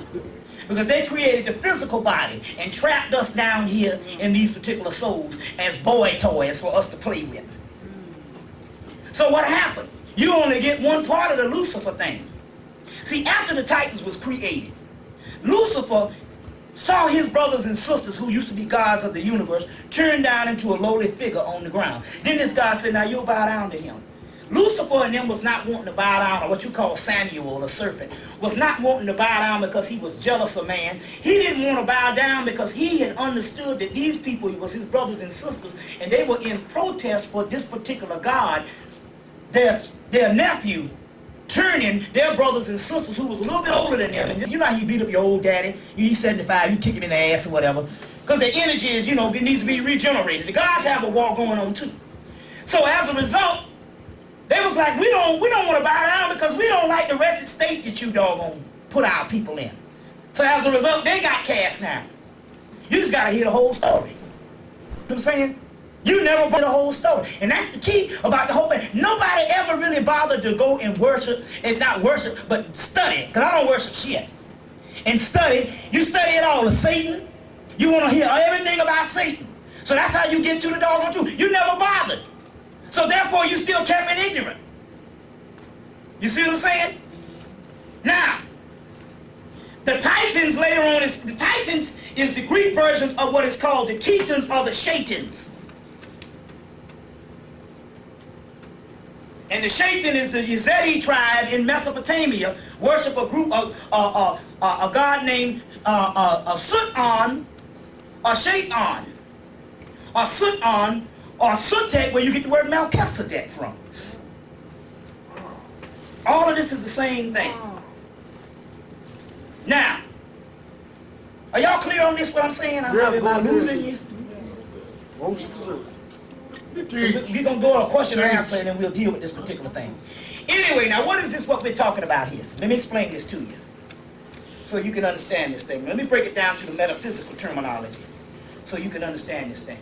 Because they created the physical body and trapped us down here in these particular souls as boy toys for us to play with. So what happened? You only get one part of the Lucifer thing. See, after the Titans was created, Lucifer saw his brothers and sisters who used to be gods of the universe turned down into a lowly figure on the ground. Then this God said, now you'll bow down to him. Lucifer and them was not wanting to bow down, or what you call Samuel, the serpent, was not wanting to bow down because he was jealous of man. He didn't want to bow down because he had understood that these people was his brothers and sisters, and they were in protest for this particular God, their nephew, turning their brothers and sisters who was a little bit older than them. And you know how you beat up your old daddy, he's 75, you kick him in the ass or whatever, because their energy is, you know, it needs to be regenerated. The gods have a war going on too. So as a result, they was like, we don't want to bow down because we don't like the wretched state that you doggone put our people in. So as a result, they got cast down. You just got to hear the whole story. You know what I'm saying? You never hear the whole story. And that's the key about the whole thing. Nobody ever really bothered to go and worship, and not worship, but study. Because I don't worship shit. And study, you study it all of Satan. You want to hear everything about Satan. So that's how you get to the doggone truth. You never bothered. So therefore, you still kept it ignorant. You see what I'm saying? Now, the Titans later on, the Titans is the Greek version of what is called the Tetons or the Shaitans. And the Shaitan is the Yazidi tribe in Mesopotamia, worship a group of a god named Sutan or Shaitan or Sutan or Sutek, where you get the word Melchizedek from. All of this is the same thing. Now, are y'all clear on this, what I'm saying? I'm not losing you. We're going to go to a question and answer, and then we'll deal with this particular thing. Anyway, now what is this what we're talking about here? Let me explain this to you so you can understand this thing. Let me break it down to the metaphysical terminology so you can understand this thing.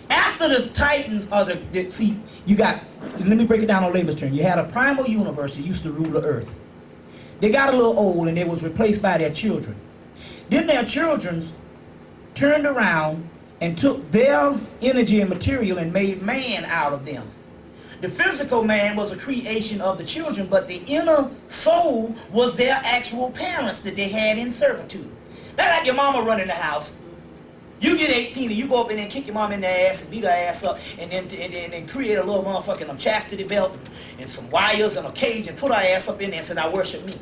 After the Titans are see, you got, let me break it down on layman's terms. You had a primal universe that used to rule the earth. They got a little old and they was replaced by their children. Then their children turned around and took their energy and material and made man out of them. The physical man was a creation of the children, but the inner soul was their actual parents that they had in servitude. Not like your mama running the house. You get 18 and you go up in there and kick your mom in the ass and beat her ass up and then create a little motherfucking chastity belt and some wires and a cage and put her ass up in there and say, now worship me.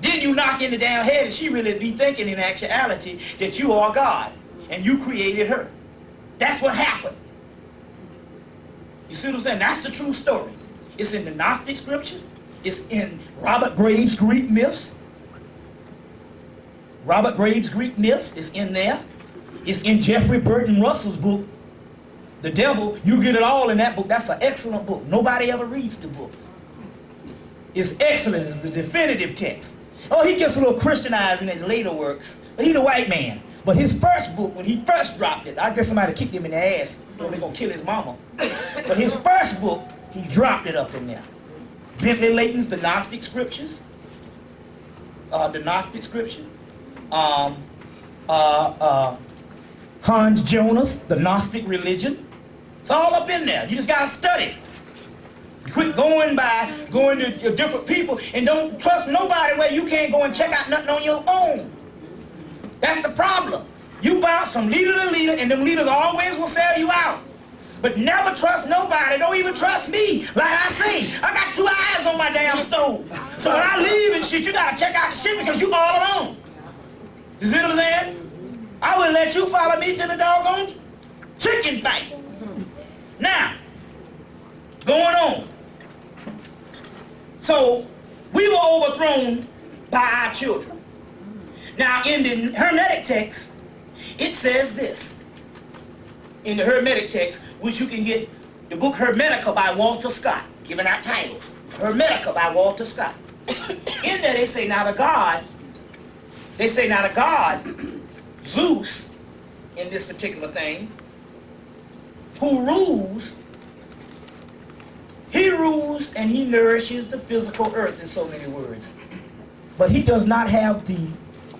Then you knock in the damn head and she really be thinking in actuality that you are God and you created her. That's what happened. You see what I'm saying? That's the true story. It's in the Gnostic scripture. It's in Robert Graves' Greek myths. Robert Graves' Greek myths is in there. It's in Jeffrey Burton Russell's book, The Devil. You get it all in that book. That's an excellent book. Nobody ever reads the book. It's excellent. It's the definitive text. Oh, he gets a little Christianized in his later works, but he's a white man. But his first book, when he first dropped it, I guess somebody kicked him in the ass. They're going to kill his mama. But his first book, he dropped it up in there. Bentley Layton's The Gnostic Scriptures. The Gnostic Scripture. Hans Jonas, The Gnostic Religion. It's all up in there. You just got to study. Quit going to different people and don't trust nobody where you can't go and check out nothing on your own. That's the problem. You bounce from leader to leader and them leaders always will sell you out. But never trust nobody. Don't even trust me. Like I say, I got 2 eyes on my damn stove. So when I leave and shit, you gotta check out the shit because you all alone. You see what I'm saying? I wouldn't let you follow me to the doggone chicken fight. Now, going on. So, we were overthrown by our children. Now, in the Hermetic text, it says this. In the Hermetic text, which you can get the book Hermetica by Walter Scott, giving out titles. Hermetica by Walter Scott. In there they say now the God, Zeus, in this particular thing, who rules, he rules and he nourishes the physical earth in so many words. But he does not have the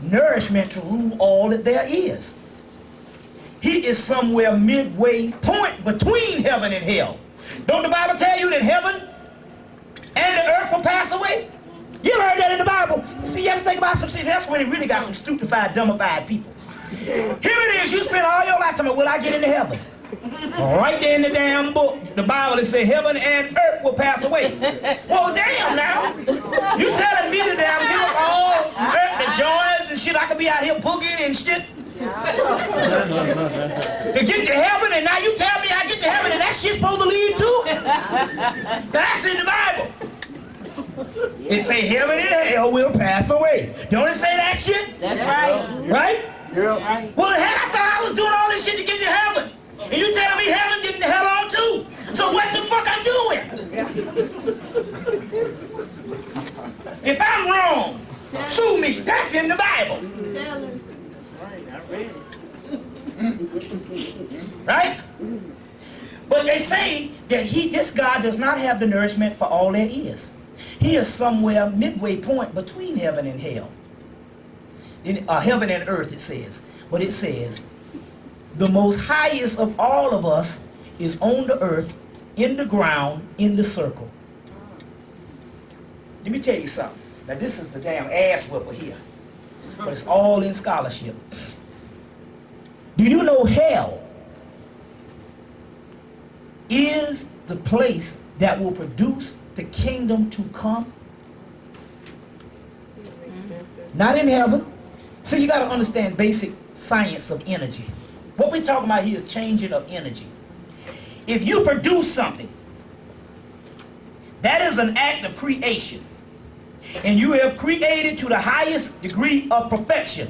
nourishment to rule all that there is. He is somewhere midway point between heaven and hell. Don't the Bible tell you that heaven and the earth will pass away? You ever heard that in the Bible? See, you ever think about some shit? That's when it really got some stupefied, dumbified people. Here it is, you spend all your life talking about, will I get into heaven? Right there in the damn book, the Bible, it says heaven and earth will pass away. Well, damn now. You telling me to damn give up all earth and joys and shit, I could be out here boogieing and shit? To get to heaven, and now you tell me I get to heaven and that shit's supposed to lead too? That's in the Bible. It say heaven and hell will pass away. Don't it say that shit?
That's right.
Right?
Yeah.
Well, hell, I thought I was doing all this shit to get to heaven. And you telling me heaven getting the hell on too? So what the fuck I'm doing? If I'm wrong, sue me. That's in the Bible. Right? But they say that this God does not have the nourishment for all there is. He is somewhere midway point between heaven and hell. Heaven and earth, it says. But it says, the most highest of all of us is on the earth, in the ground, in the circle. Let me tell you something. Now this is the damn ass whipper here. But it's all in scholarship. Do you know hell is the place that will produce the kingdom to come? Not in heaven. So you got to understand basic science of energy. What we're talking about here is changing of energy. If you produce something, that is an act of creation. And you have created to the highest degree of perfection.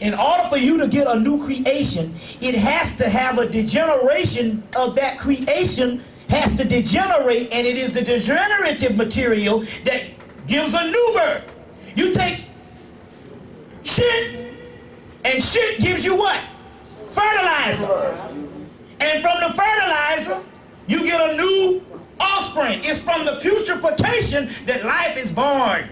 In order for you to get a new creation, it has to have a degeneration of that creation, has to degenerate, and it is the degenerative material that gives a new birth. You take shit, and shit gives you what? Fertilizer. And from the fertilizer, you get a new offspring. It's from the putrefaction that life is born.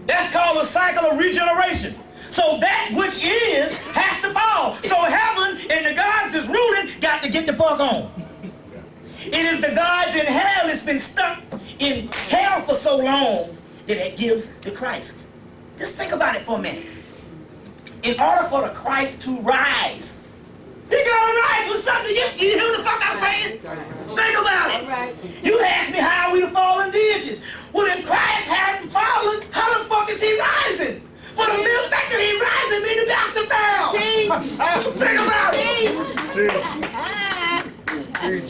That's called a cycle of regeneration. So that which is has to fall. So heaven and the gods that's ruling got to get the fuck on. It is the gods in hell that's been stuck in hell for so long that it gives the Christ. Just think about it for a minute. In order for the Christ to rise, he got to rise with something. You hear what the fuck I'm saying? Think about it. You ask me how we the fallen deities. Well, if Christ hadn't fallen, how the fuck is he rising? For the mere fact that he rising mean the bastard fell. Think about it.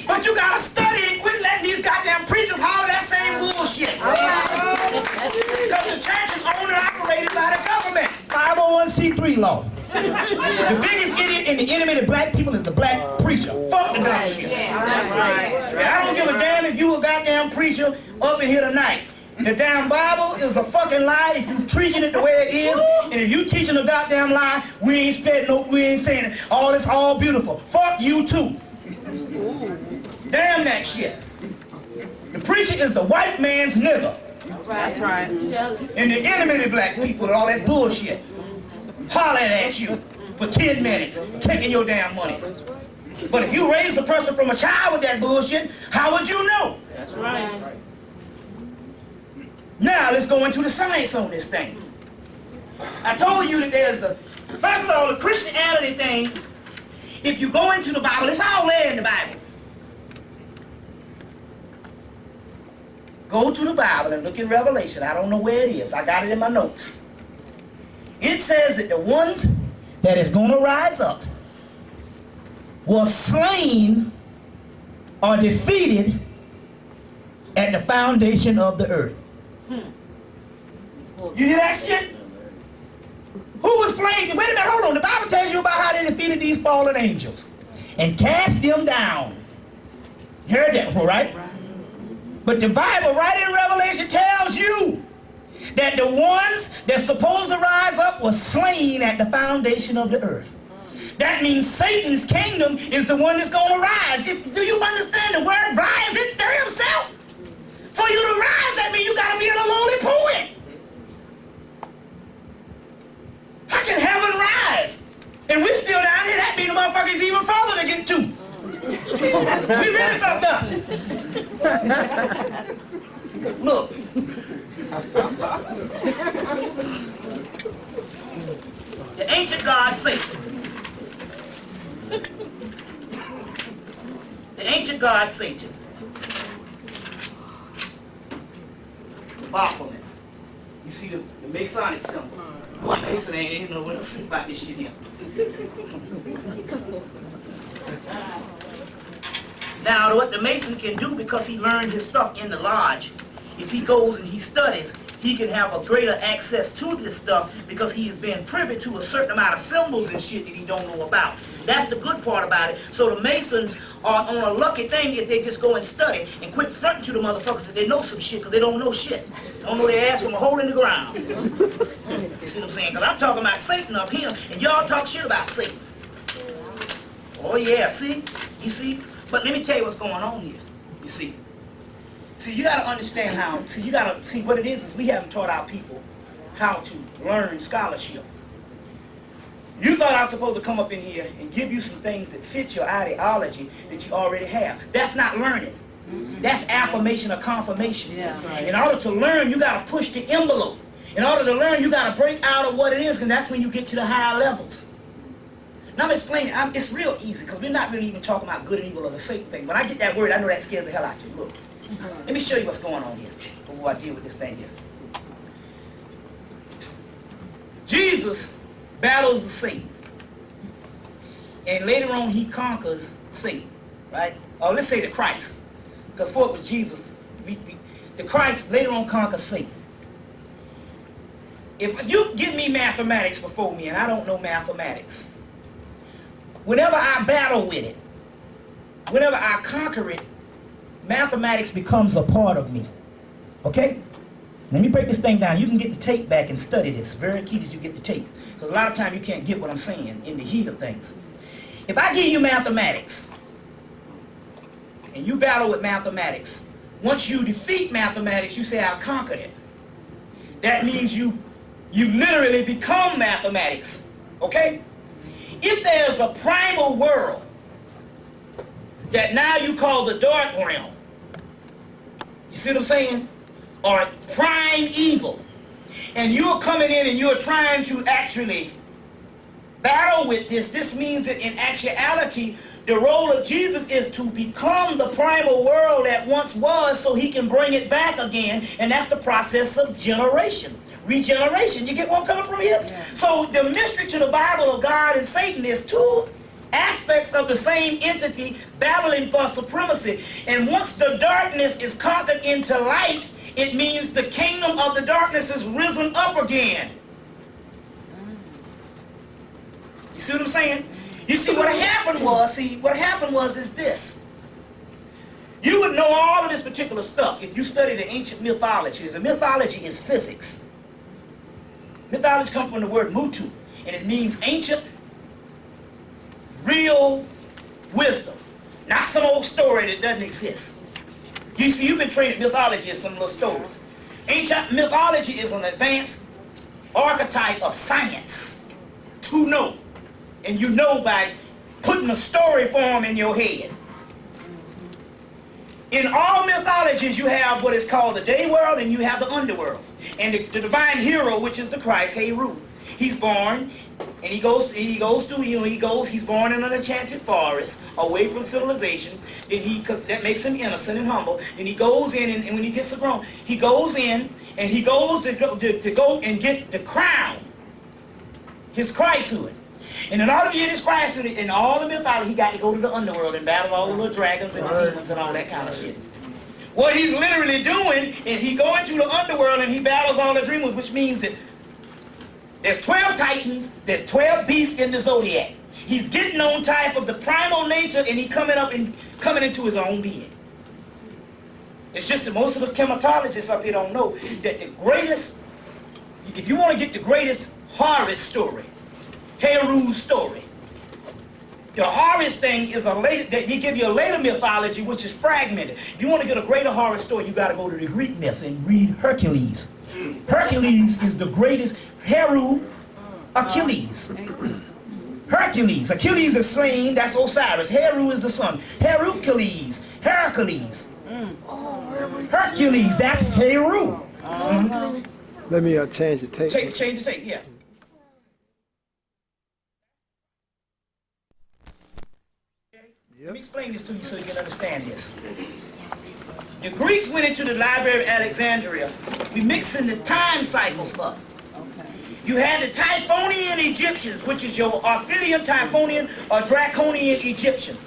But you gotta study and quit letting these goddamn preachers holler that same bullshit. Because the church is owned and operated by the government. 501c3 law. The biggest idiot and the enemy of the black people is the black preacher. Fuck the dumb shit.
Yeah, that's right.
And I don't give a damn if you a goddamn preacher up in here tonight. The damn Bible is a fucking lie if you preaching it the way it is. And if you teaching a goddamn lie, we ain't saying it. Oh, it's all beautiful. Fuck you too. Damn that shit. The preacher is the white man's nigger.
That's right.
And the enemy of the black people and all that bullshit. Hollering at you for 10 minutes, taking your damn money. But if you raise a person from a child with that bullshit, how would you know?
That's right.
Now let's go into the science on this thing. I told you that there's first of all, the Christianity thing, if you go into the Bible, it's all there in the Bible. Go to the Bible and look in Revelation. I don't know where it is. I got it in my notes. It says that the ones that is going to rise up was slain or defeated at the foundation of the earth. You hear that shit? Who was slain? Wait a minute, hold on. The Bible tells you about how they defeated these fallen angels and cast them down. You heard that before, right? But the Bible right in Revelation tells you that the ones that's supposed to rise up was slain at the foundation of the earth. That means Satan's kingdom is the one that's going to rise. Do you understand the word rise it to himself? For you to rise, that means you got to be in a lowly point. How can heaven rise? And we're still down here. That means the motherfuckers even further to get to. We really fucked up. Look. The ancient god Satan. The ancient god Satan. The Baphomet. You see the Masonic symbol. Boy, Mason ain't know what about this shit here. Now, what the Mason can do, because he learned his stuff in the lodge, if he goes and he studies, he can have a greater access to this stuff because he has been privy to a certain amount of symbols and shit that he don't know about. That's the good part about it. So the Masons are on a lucky thing if they just go and study and quit fronting to the motherfuckers that they know some shit because they don't know shit. They don't know their ass from a hole in the ground. You see what I'm saying? Because I'm talking about Satan up here and y'all talk shit about Satan. Oh yeah, see? You see? But let me tell you what's going on here. You see? See, you got to understand how, you got to see what it is we haven't taught our people how to learn scholarship. You thought I was supposed to come up in here and give you some things that fit your ideology that you already have. That's not learning. That's affirmation or confirmation.
Yeah, right.
In order to learn, you got to push the envelope. In order to learn, you got to break out of what it is, and that's when you get to the higher levels. Now I'm explaining, it's real easy, because we're not really even talking about good and evil or the Satan thing. When I get that word, I know that scares the hell out of you. Look, let me show you what's going on here before I deal with this thing here. Jesus battles the Satan. And later on, he conquers Satan, right? Or let's say the Christ. Because before it was Jesus, the Christ later on conquers Satan. If you give me mathematics before me, and I don't know mathematics, whenever I battle with it, whenever I conquer it, mathematics becomes a part of me. Okay? Let me break this thing down. You can get the tape back and study this. Very key that you get the tape. Because a lot of times you can't get what I'm saying in the heat of things. If I give you mathematics, and you battle with mathematics, once you defeat mathematics, you say, I conquered it. That means you literally become mathematics. Okay? If there's a primal world that now you call the dark realm, you see what I'm saying? Or prime evil, and you're coming in and you're trying to actually battle with this means that in actuality, the role of Jesus is to become the primal world that once was so he can bring it back again, and that's the process of generation. Regeneration. You get where I'm coming from here? Yeah. So the mystery to the Bible of God and Satan is two aspects of the same entity battling for supremacy. And once the darkness is conquered into light, it means the kingdom of the darkness is risen up again. You see what I'm saying? You see what happened was, is this. You would know all of this particular stuff if you study the ancient mythologies. And mythology is physics. Mythology comes from the word mutu, and it means ancient, real wisdom. Not some old story that doesn't exist. You see, you've been trained in mythology as some little stories. Ancient mythology is an advanced archetype of science. To know. And you know by putting a story form in your head. In all mythologies, you have what is called the day world and you have the underworld. And the divine hero, which is the Christ, Heru. He's born, and he's born in an enchanted forest, away from civilization. Then because that makes him innocent and humble. Then he goes in, and when he gets grown, he goes in, and he goes to go and get the crown, his Christhood. And in order to get his Christhood, in all the mythology, he got to go to the underworld and battle all the little dragons and the demons and all that kind of shit. What he's literally doing is he go into the underworld and he battles all the dreamers, which means that there's 12 titans, there's 12 beasts in the zodiac. He's getting on type of the primal nature, and he coming into his own being. It's just that most of the chematologists up here don't know that the greatest, if you want to get the greatest Horus story, Heru's story, the Horus thing is he give you a later mythology which is fragmented. If you want to get a greater Horus story, you got to go to the Greek myths and read Hercules. Hercules is the greatest. Heru, Achilles. Hercules. Achilles is slain, that's Osiris. Heru is the son. Hercules. Hercules. Hercules, that's Heru.
Let me change the tape.
Change the tape, yeah. Let me explain this to you so you can understand this. The Greeks went into the Library of Alexandria. We mixing the time cycles up. You had the Typhonian Egyptians, which is your Ophidian, Typhonian, or Draconian Egyptians.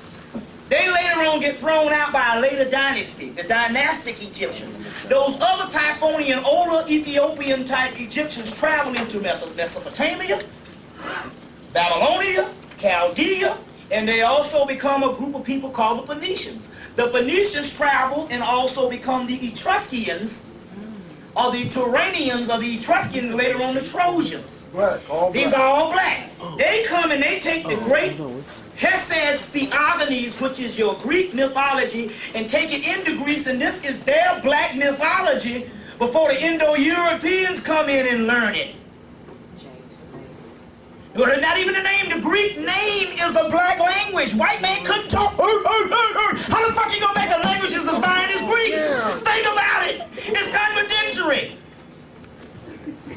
They later on get thrown out by a later dynasty, the dynastic Egyptians. Those other Typhonian, older Ethiopian type Egyptians travel into Mesopotamia, Babylonia, Chaldea, and they also become a group of people called the Phoenicians. The Phoenicians travel and also become the Etruscans, or the Turanians, or the Etruscans, later on the Trojans.
Black, all
These
black.
are all black. They come and they take the great Hesiod's Theogonies, which is your Greek mythology, and take it into Greece, and this is their black mythology before the Indo-Europeans come in and learn it. Well, not even the name. The Greek name is a black language. White man couldn't talk. How the fuck you gonna make a language as fine as Greek? Think about it. It's contradictory.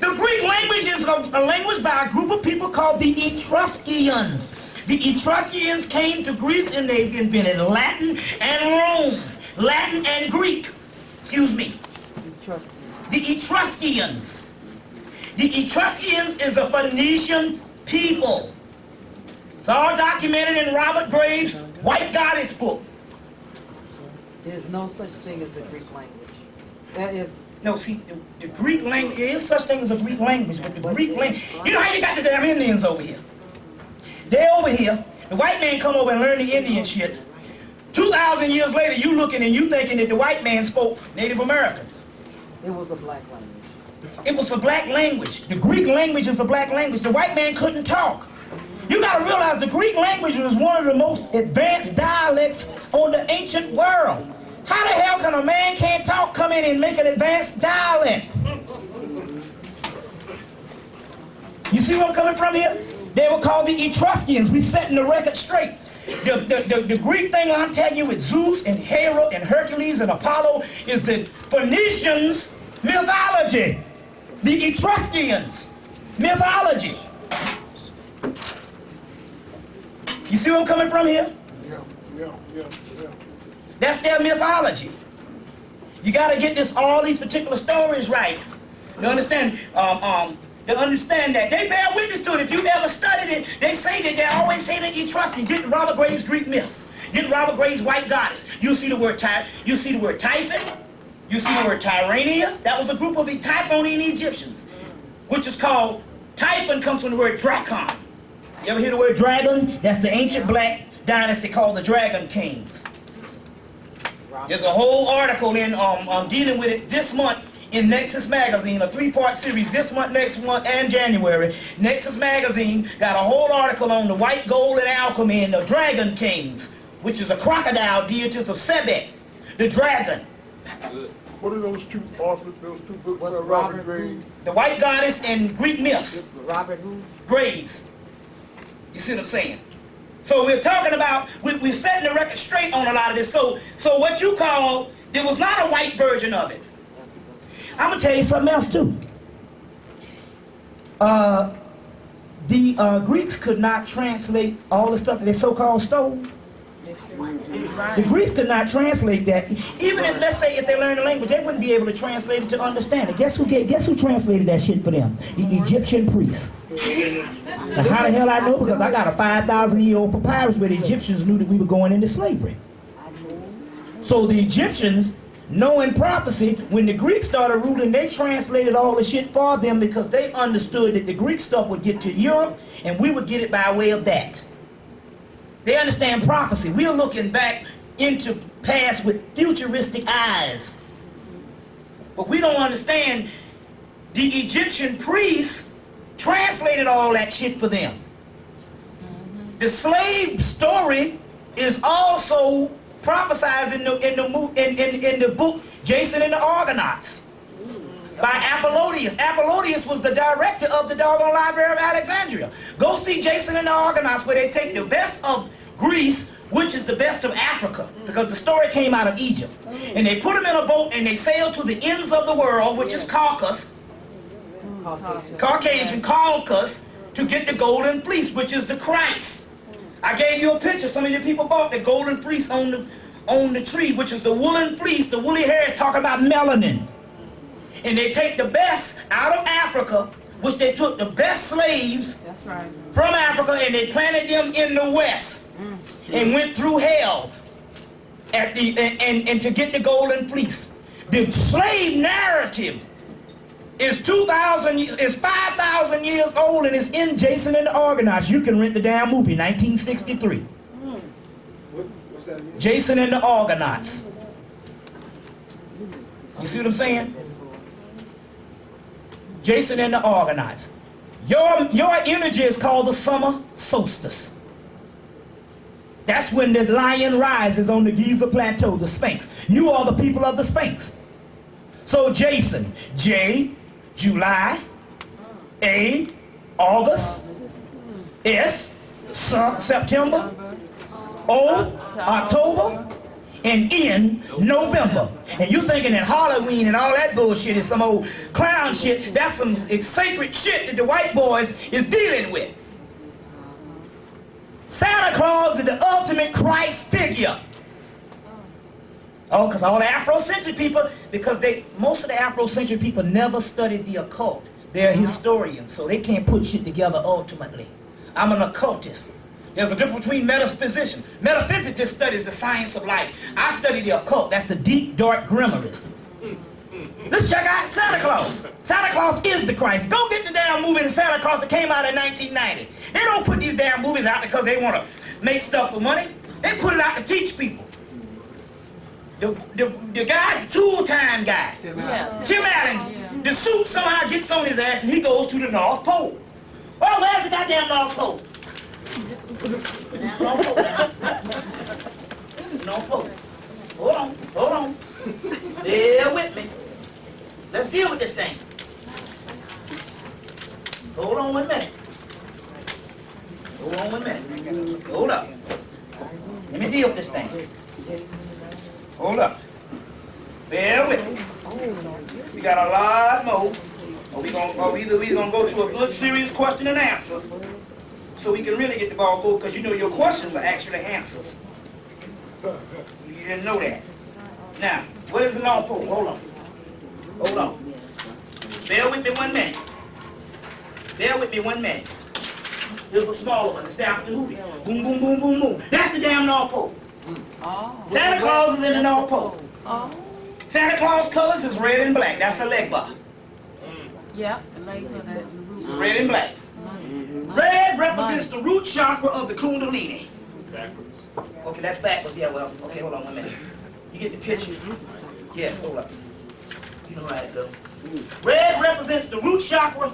The Greek language is a language by a group of people called the Etruscans. The Etruscans came to Greece and they invented Latin and Rome. Latin and Greek. Excuse me. The Etruscans. The Etruscans is a Phoenician people. It's all documented in Robert Graves' White Goddess book.
There's no such thing as a Greek language. That is...
No, see, the Greek language, there is such thing as a Greek language, but the Greek language, you know how you got the damn Indians over here? They're over here. The white man come over and learn the Indian shit. 2,000 years later, you looking and you thinking that the white man spoke Native American.
It was a black language.
It was a black language. The Greek language is a black language. The white man couldn't talk. You got to realize the Greek language was one of the most advanced dialects on the ancient world. How the hell can a man can't talk come in and make an advanced dialect? You see where I'm coming from here? They were called the Etruscans. We setting the record straight. The Greek thing I'm telling you with Zeus and Hera and Hercules and Apollo is the Phoenicians' mythology. The Etruscans' mythology. You see where I'm coming from here?
Yeah.
That's their mythology. You got to get all these particular stories right. You understand? To understand that. They bear witness to it. If you ever studied it, they always say that Etruscan. Get Robert Graves' Greek myths. Get Robert Graves' White Goddess. You'll see the word Typhon. You see the word Tyrania. That was a group of the Typhonian Egyptians, which is called, Typhon comes from the word Dracon. You ever hear the word dragon? That's the ancient black dynasty called the Dragon Kings. There's a whole article in dealing with it this month in Nexus Magazine, a 3-part series this month, next month, and January. Nexus Magazine got a whole article on the white gold and alchemy and the Dragon Kings, which is a crocodile deities of Sebek, the dragon.
What are those two authors, those two books
Was
by Robert
Robert
Graves?
The White Goddess and Greek myths.
Robert who?
Graves. You see what I'm saying? So we're talking about, we're setting the record straight on a lot of this. So what you call, there was not a white version of it. I'm going to tell you something else too. the Greeks could not translate all the stuff that they so-called stole. The Greeks could not translate that. Even if, let's say, if they learned the language, they wouldn't be able to translate it to understand it. Guess who translated that shit for them? The Egyptian priests. Now, how the hell I know? Because I got a 5,000-year-old papyrus where the Egyptians knew that we were going into slavery. So the Egyptians, knowing prophecy, when the Greeks started ruling, they translated all the shit for them because they understood that the Greek stuff would get to Europe and we would get it by way of that. They understand prophecy. We're looking back into past with futuristic eyes. But we don't understand the Egyptian priests translated all that shit for them. The slave story is also prophesied in the book Jason and the Argonauts by Apollonius. Apollonius was the director of the doggone Library of Alexandria. Go see Jason and the Argonauts where they take the best of Greece, which is the best of Africa, because the story came out of Egypt. And they put them in a boat and they sailed to the ends of the world, which is Caucasus, Caucasian Caucasus, to get the golden fleece, which is the Christ. I gave you a picture. Some of you people bought the golden fleece on the tree, which is the woolen fleece. The woolly hair is talking about melanin. And they take the best out of Africa, which they took the best slaves from Africa, and they planted them in the West and went through hell and to get the golden fleece. The slave narrative is 5,000 years old, and it's in Jason and the Argonauts. You can rent the damn movie, 1963.
What's that again?
Jason and the Argonauts. You see what I'm saying? Jason and the Argonauts. Your energy is called the summer solstice. That's when the lion rises on the Giza Plateau, the Sphinx. You are the people of the Sphinx. So Jason, J, July, A, August, S, September, O, October, and N, November. And you thinking that Halloween and all that bullshit is some old clown shit. That's some sacred shit that the white boys is dealing with. Santa Claus is the ultimate Christ figure. Oh, because all the Afrocentric people, most of the Afrocentric people never studied the occult. They're historians, so they can't put shit together ultimately. I'm an occultist. There's a difference between metaphysicians. Metaphysics just studies the science of life. I study the occult. That's the deep, dark grimoires. Let's check out Santa Claus. Santa Claus is the Christ. Go get the damn movie, The Santa Claus, that came out in 1990. They don't put these damn movies out because they want to make stuff with money. They put it out to teach people. The guy, the tool-time guy, Tim Allen, the suit somehow gets on his ass and he goes to the North Pole. Well, where's the goddamn North Pole? North Pole now. North Pole. Hold on. Bear with me. Let's deal with this thing. Hold on 1 minute. Hold up. Let me deal with this thing. Hold up. Bear with me. We got a lot more. Or either we're going to go to a good, serious question and answer, so we can really get the ball going, because you know your questions are actually answers. You didn't know that. Now, what is the North Pole? Hold on. Bear with me 1 minute. Here's a smaller one. It's down the movie. Boom, boom, boom, boom, boom. That's the damn North Pole. Santa Claus is in the North Pole. Santa Claus colors is red and black. That's a leg bar.
Yeah, the leg of that.
It's red and black. Red represents the root chakra of the Kundalini. Okay, that's backwards. Yeah, well, okay, hold on 1 minute. You get the picture? Yeah, hold up. You know how it goes. Red represents the root chakra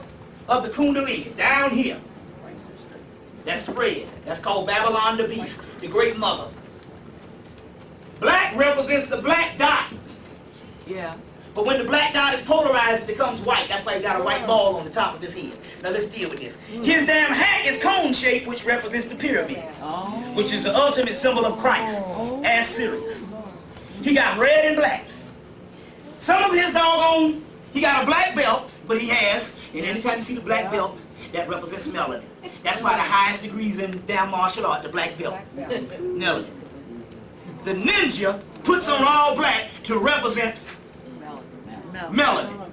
of the Kundalini, down here. That's red. That's called Babylon the Beast, the Great Mother. Black represents the black dot.
Yeah.
But when the black dot is polarized, it becomes white. That's why he got a white ball on the top of his head. Now let's deal with this. His damn hat is cone-shaped, which represents the pyramid, which is the ultimate symbol of Christ, as Sirius. He got red and black. Some of his doggone, he got a black belt, but he has, and anytime you see the black belt, that represents melanin. That's why the highest degrees in damn martial art, the black belt. Melanin. The ninja puts on all black to represent melanin.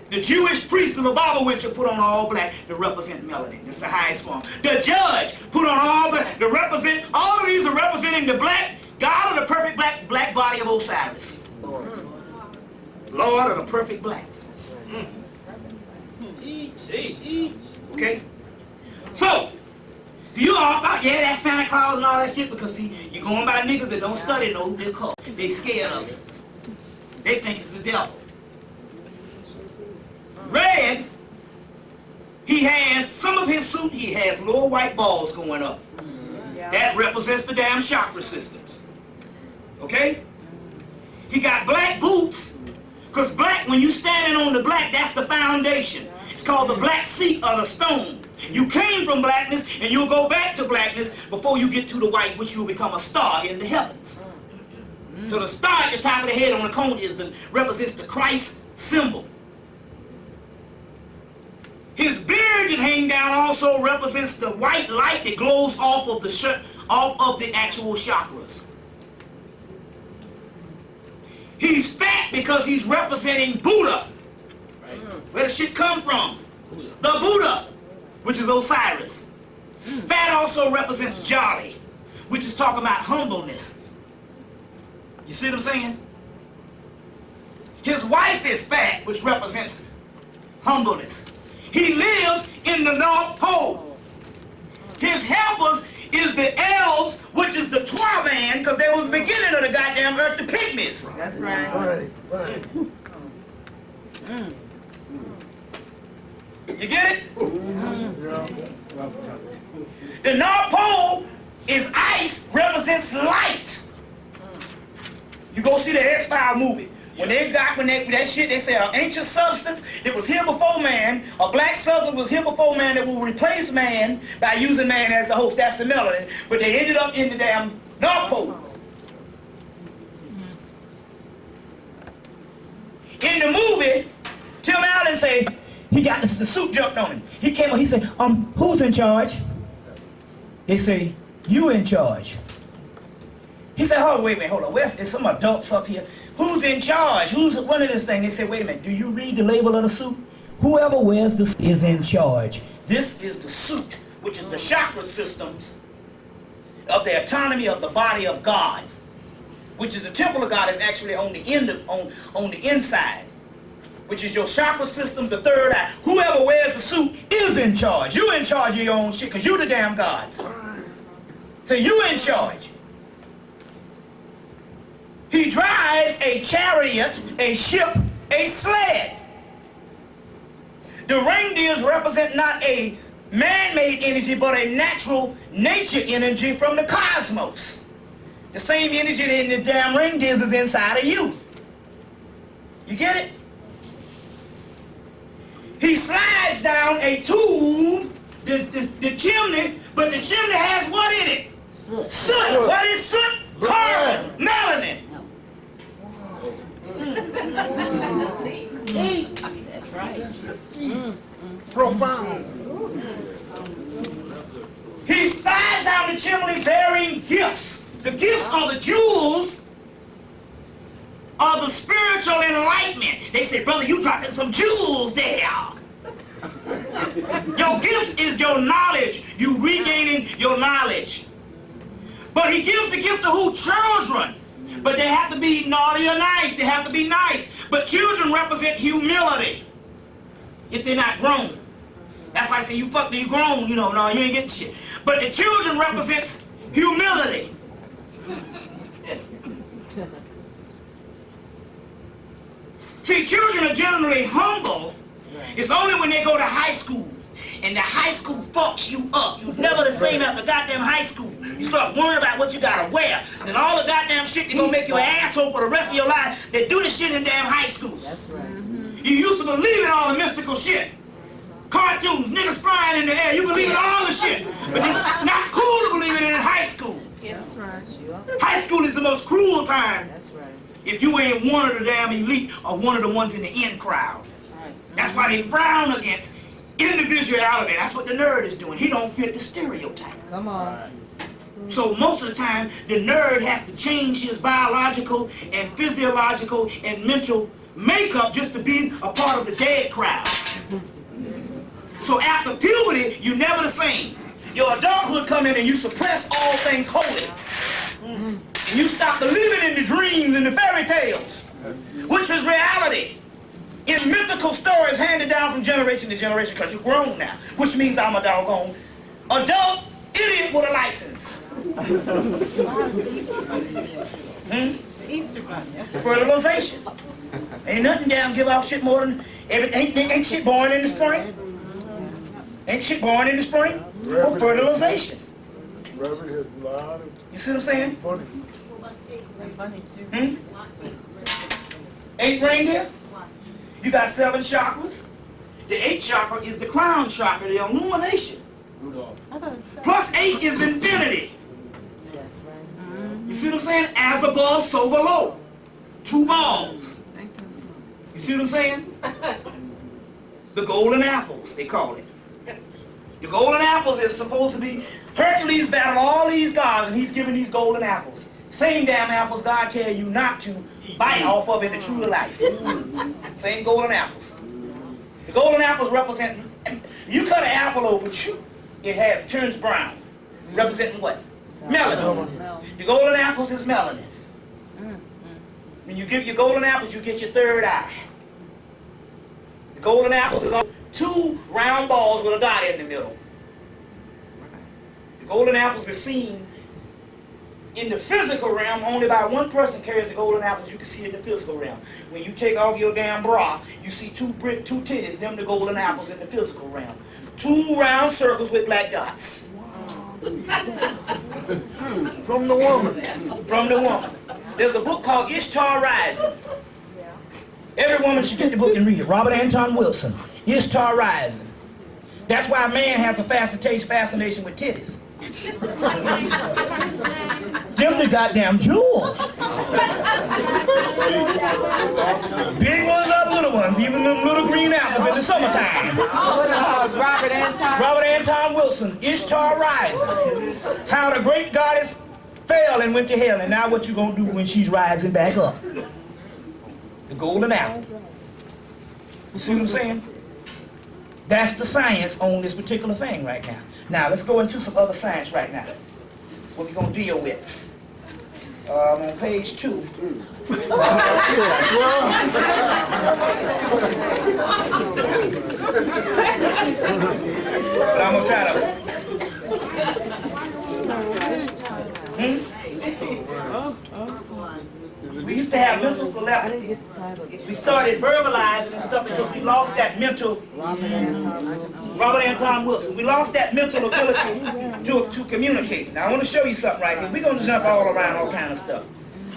The Jewish priest of the Lubavitcher put on all black to represent melanin. It's the highest form. The judge put on all black to represent, all of these are representing the black God of the perfect black body of Osiris. Lord of the perfect black. Okay? So, you all thought, yeah, that's Santa Claus and all that shit, because see, you're going by niggas that don't study no their cult. They scared of it. They think it's the devil. Red, he has, some of his suit, he has little white balls going up. That represents the damn chakra systems. Okay? He got black boots, because black, when you standing on the black, that's the foundation. It's called the black seat of the stone. You came from blackness, and you'll go back to blackness before you get to the white, which will become a star in the heavens. So the star at the top of the head on the cone represents the Christ symbol. His beard that hang down also represents the white light that glows off of the actual chakras. He's fat because he's representing Buddha. Where does shit come from? The Buddha, which is Osiris. Fat also represents jolly, which is talking about humbleness. You see what I'm saying? His wife is fat, which represents humbleness. He lives in the North Pole. His helpers is the elves, which is the Twaban, because they was the beginning of the goddamn earth, the pygmies.
That's right.
Right.
You get it? The North Pole is ice, represents light. You go see the X-Files movie. When they that shit, they say an ancient substance that was here before man, a black substance was here before man that will replace man by using man as the host. That's the melanin. But they ended up in the damn North Pole. In the movie, Tim Allen say, he got the suit jumped on him. He came up, he said, who's in charge? They say, you in charge. He said, hold on, wait a minute, hold on. There's some adults up here. Who's in charge? Who's running this thing? They said, wait a minute, do you read the label of the suit? Whoever wears the suit is in charge. This is the suit, which is the chakra systems of the autonomy of the body of God, which is the temple of God is actually on the inside, which is your chakra systems, the third eye. Whoever wears the suit is in charge. You in charge of your own shit, because you the damn gods. So you in charge. He drives a chariot, a ship, a sled. The reindeers represent not a man-made energy, but a natural nature energy from the cosmos. The same energy in the damn reindeers is inside of you. You get it? He slides down a tube, the chimney, but the chimney has what in it? Soot. What is soot? Carbon, melanin.
That's right.
Profound.
He slides down the chimney bearing gifts. The gifts are the jewels of the spiritual enlightenment. They say, brother, you dropping some jewels there. Your gifts is your knowledge. You regaining your knowledge. But he gives the gift to who? Children. But they have to be naughty or nice. They have to be nice. But children represent humility if they're not grown. That's why I say you fuck till you grown, no, you ain't getting shit. But the children represents humility. See, children are generally humble. It's only when they go to high school. And the high school fucks you up. You're never the same after goddamn high school. You start worrying about what you gotta wear. And then all the goddamn shit that's gonna make you an asshole for the rest of your life, they do this shit in damn high school.
That's right.
You used to believe in all the mystical shit. Cartoons, niggas flying in the air, you believe in all the shit. But it's not cool to believe it in high school.
That's right.
High school is the most cruel time
That's right.
if you ain't one of the damn elite or one of the ones in the in crowd.
That's right.
That's why they frown against individuality. That's what the nerd is doing. He don't fit the stereotype.
Come on.
So most of the time, the nerd has to change his biological and physiological and mental makeup just to be a part of the dead crowd. So after puberty, you're never the same. Your adulthood come in and you suppress all things holy. And you stop believing in the dreams and the fairy tales, which is reality. In mythical stories handed down from generation to generation, because you're grown now, which means I'm a doggone adult idiot with a license. Fertilization. Ain't nothing down give out shit more than everything. Ain't shit born in the spring? Ain't shit born in the spring? Or fertilization.
Reverend has a lot of
You see what I'm saying?
money.
8 reindeer? You got 7 chakras. The 8th chakra is the crown chakra, the illumination. Plus 8 is infinity.
That's right.
You see what I'm saying? As above, so below. 2 balls. You see what I'm saying? The golden apples, they call it. The golden apples is supposed to be, Hercules battled all these gods and he's giving these golden apples. Same damn apples God tell you not to bite off of in the true life. Same golden apples. The golden apples represent, you cut an apple open, it turns brown. Representing what? Melanin. The golden apples is melanin. When you give your golden apples, you get your 3rd eye. The golden apples is 2 round balls with a dot in the middle. The golden apples are seen in the physical realm. Only by one person carries the golden apples you can see in the physical realm. When you take off your damn bra, you see 2 titties, them the golden apples in the physical realm. 2 round circles with black dots.
From the woman.
From the woman. There's a book called Ishtar Rising. Every woman should get the book and read it. Robert Anton Wilson. Ishtar Rising. That's why a man has a fascination with titties. Them the goddamn jewels. Big ones or little ones, even them little green apples in the summertime.
Robert Anton.
Robert Anton Wilson, Ishtar Rising. How the great goddess fell and went to hell, and now what you gonna do when she's rising back up? The golden apple. You see what I'm saying? That's the science on this particular thing right now. Now let's go into some other science right now. What we're gonna deal with. On page 2. But I'm gonna try to. We used to have mental telepathy. We started verbalizing and stuff because we lost that mental. Robert Anton Wilson. We lost that mental ability to communicate. Now I want to show you something right here. We're going to jump all around all kind of stuff.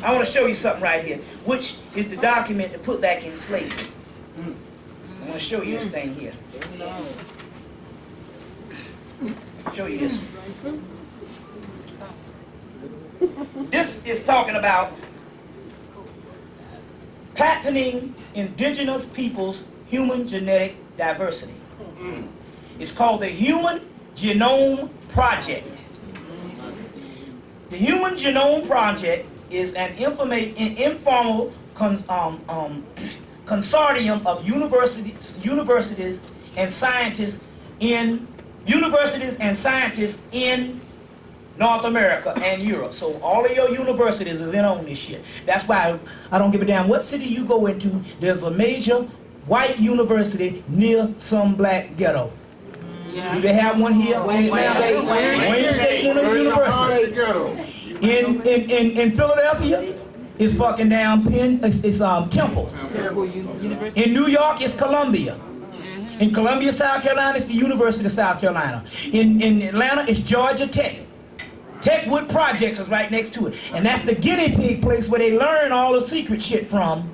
I want to show you something right here, which is the document to put back in slavery. I want to show you this thing here. Show you this one. This is talking about patenting indigenous peoples' human genetic diversity. It's called the Human Genome Project. The Human Genome Project is an informal consortium of universities and scientists in North America and Europe. So all of your universities is in on this shit. That's why I don't give a damn what city you go into, there's a major white university near some black ghetto. Do they have one here? Wayne State University. In Philadelphia, it's fucking down it's Temple. In New York, it's Columbia. In Columbia, South Carolina, it's the University of South Carolina. In Atlanta, it's Georgia Tech. Techwood Project is right next to it. And that's the guinea pig place where they learn all the secret shit from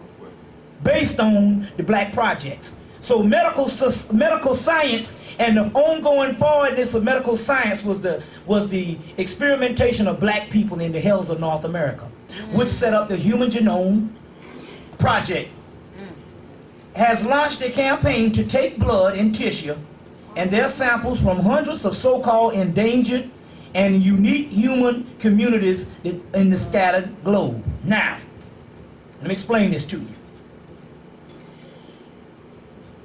based on the black projects. So medical science and the ongoing forwardness of medical science was the experimentation of black people in the hells of North America, which set up the Human Genome Project. Has launched a campaign to take blood and tissue and their samples from hundreds of so-called endangered and unique human communities in the scattered globe. Now, let me explain this to you.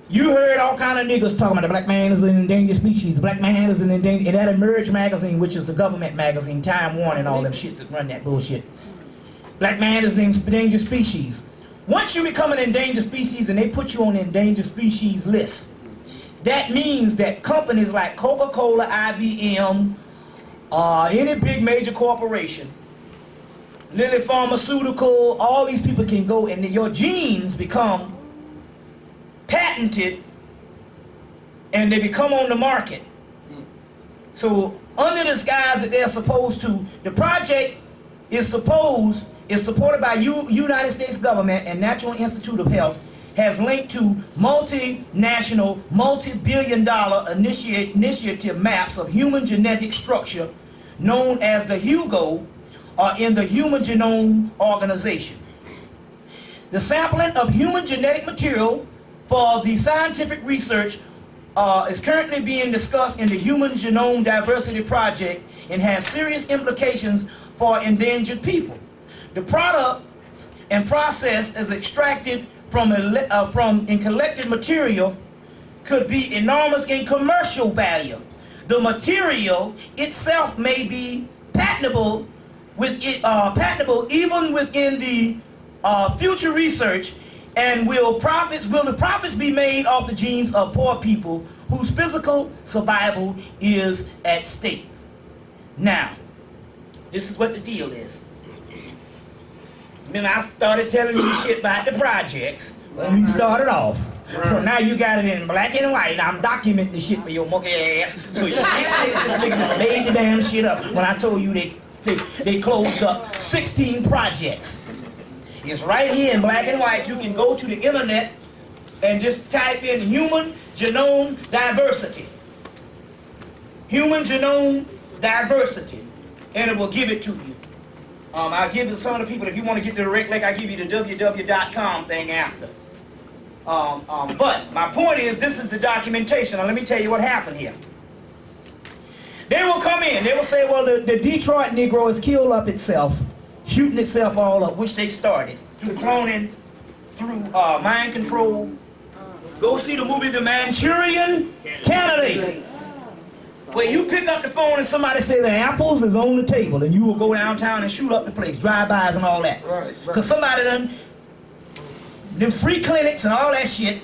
You heard all kind of niggas talking about the black man is an endangered species, the black man is an endangered, and that Emerge magazine, which is the government magazine, Time Warner and all them shit that run that bullshit. Black man is an endangered species. Once you become an endangered species and they put you on the endangered species list, that means that companies like Coca-Cola, IBM, any big major corporation, Lilly Pharmaceutical, all these people can go and your genes become patented and they become on the market. So under the guise that they're supposed to, the project is supported by United States government and National Institute of Health, has linked to multinational, multi-billion-dollar initiative maps of human genetic structure known as the HUGO in the Human Genome Organization. The sampling of human genetic material for the scientific research is currently being discussed in the Human Genome Diversity Project and has serious implications for endangered people. The product and process is extracted from collected material could be enormous in commercial value. The material itself may be patentable even within the future research. And will the profits be made off the genes of poor people whose physical survival is at stake? Now, this is what the deal is. Then I started telling you shit about the projects when we started off. So now you got it in black and white. I'm documenting the shit for your monkey ass. So you can't say this nigga just made the damn shit up when I told you they closed up 16 projects. It's right here in black and white. You can go to the internet and just type in human genome diversity. Human genome diversity. And it will give it to you. I'll give it to some of the people, if you want to get the direct link, I'll give you the www.com thing after. But my point is, this is the documentation. Now let me tell you what happened here. They will come in, they will say, well, the Detroit Negro has killed up itself, shooting itself all up, which they started through cloning, through mind control. Go see the movie The Manchurian Candidate, where you pick up the phone and somebody say the apples is on the table, and you will go downtown and shoot up the place, drive-bys and all that. Because somebody done, them free clinics and all that shit,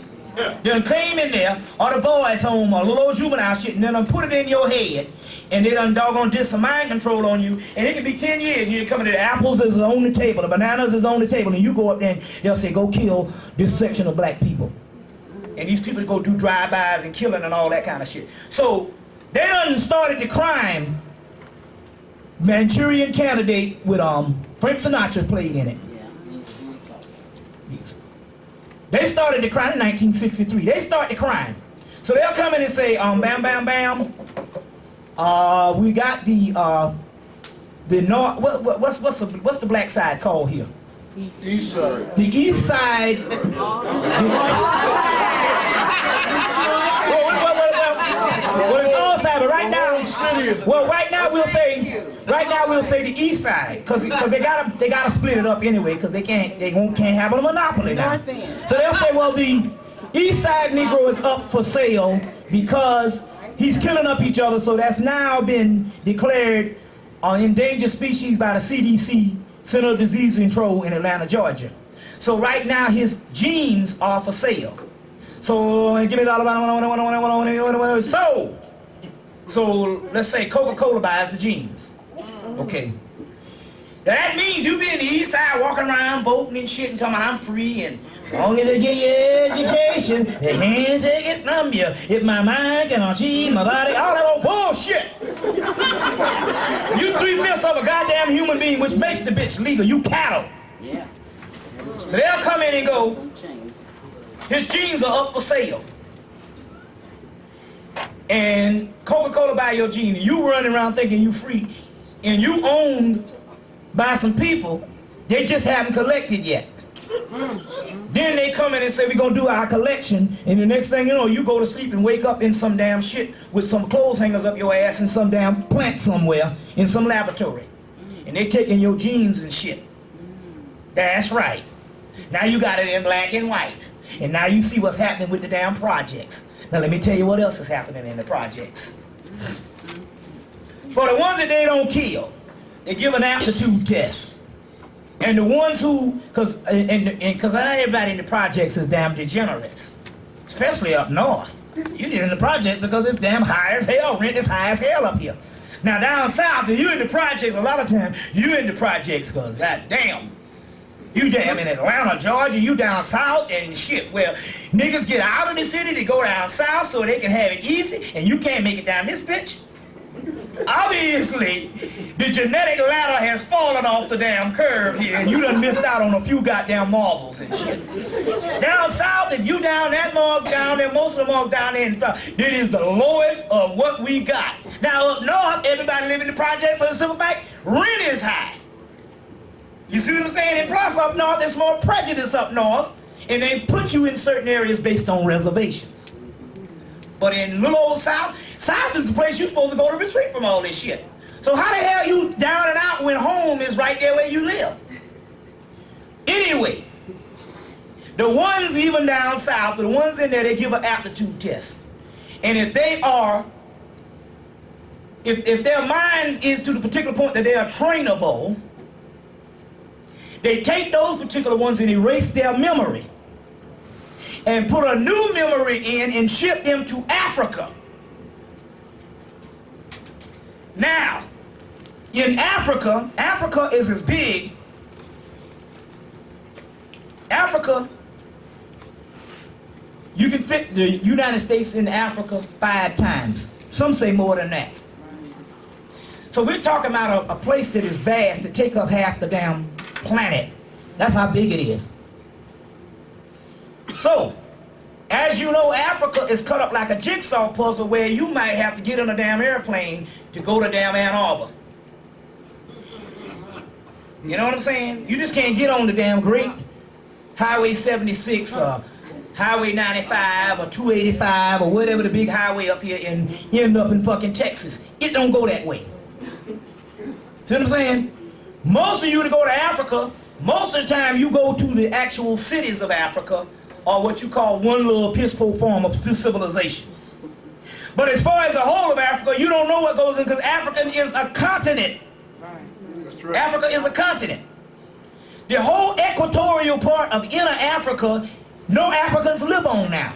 done came in there, or the boys home, or little old juvenile shit, and then done put it in your head, and they done doggone did some mind control on you, and it can be 10 years, and you're coming to the apples is on the table, the bananas is on the table, and you go up there and they'll say, go kill this section of black people. And these people go do drive-bys and killing and all that kind of shit. So, they done started the crime, Manchurian Candidate, with Frank Sinatra played in it. They started the crime in 1963. They start the crime. So they'll come in and say, bam, bam, bam. We got the north. What's the black side called here?
East side.
The east side. Well, it's all side, but right now, right now we'll say the east side, because they gotta split it up anyway, because they can't have a monopoly now. So they'll say, well, the east side Negro is up for sale because he's killing up each other. So that's now been declared an endangered species by the CDC, Center of Disease Control, in Atlanta, Georgia. So right now his genes are for sale. So give me all about so let's say Coca-Cola buys the genes. Okay. That means you be in the east side walking around voting and shit and talking about I'm free, and as long as they get your education, they can't take it from you. If my mind can achieve my body, all that old bullshit. You 3/5 of a goddamn human being, which makes the bitch legal. You cattle. Yeah. So they'll come in and go, his genes are up for sale. And Coca-Cola buy your gene, and you running around thinking you free, and you owned by some people, they just haven't collected yet. Then they come in and say, we're going to do our collection, and the next thing you know, you go to sleep and wake up in some damn shit with some clothes hangers up your ass in some damn plant somewhere in some laboratory. And they taking your genes and shit. That's right. Now you got it in black and white. And now you see what's happening with the damn projects. Now let me tell you what else is happening in the projects. For the ones that they don't kill, they give an aptitude test. And the ones who, because everybody in the projects is damn degenerates, especially up north. You get in the project because it's damn high as hell. Rent is high as hell up here. Now down south, if you in the projects, a lot of times you in the projects because goddamn, you damn in Atlanta, Georgia, you down south and shit. Well, niggas get out of the city to go down south so they can have it easy, and you can't make it down this bitch. Obviously, the genetic ladder has fallen off the damn curve here, and you done missed out on a few goddamn marbles and shit. Down south, if you down that mark down there, most of the marks down there in the south, it is the lowest of what we got. Now up north, everybody living in the project for the simple fact, rent is high. You see what I'm saying? And plus up north, there's more prejudice up north, and they put you in certain areas based on reservations. But in little old south, south is the place you're supposed to go to retreat from all this shit. So how the hell you down and out when home is right there where you live? Anyway, the ones even down south, the ones in there, they give an aptitude test. And if they are, if their minds is to the particular point that they are trainable, they take those particular ones and erase their memory and put a new memory in and ship them to Africa. Now, in Africa, Africa is as big. Africa, you can fit the United States in Africa 5 times. Some say more than that. So we're talking about a place that is vast to take up half the damn planet. That's how big it is. So, as you know, Africa is cut up like a jigsaw puzzle where you might have to get on a damn airplane to go to damn Ann Arbor. You know what I'm saying? You just can't get on the damn great Highway 76 or Highway 95 or 285 or whatever the big highway up here and end up in fucking Texas. It don't go that way. See what I'm saying? Most of you to go to Africa, most of the time you go to the actual cities of Africa, or what you call one little piss-poor form of civilization. But as far as the whole of Africa, you don't know what goes in because Africa is a continent.
That's right.
Africa is a continent. The whole equatorial part of inner Africa, no Africans live on now.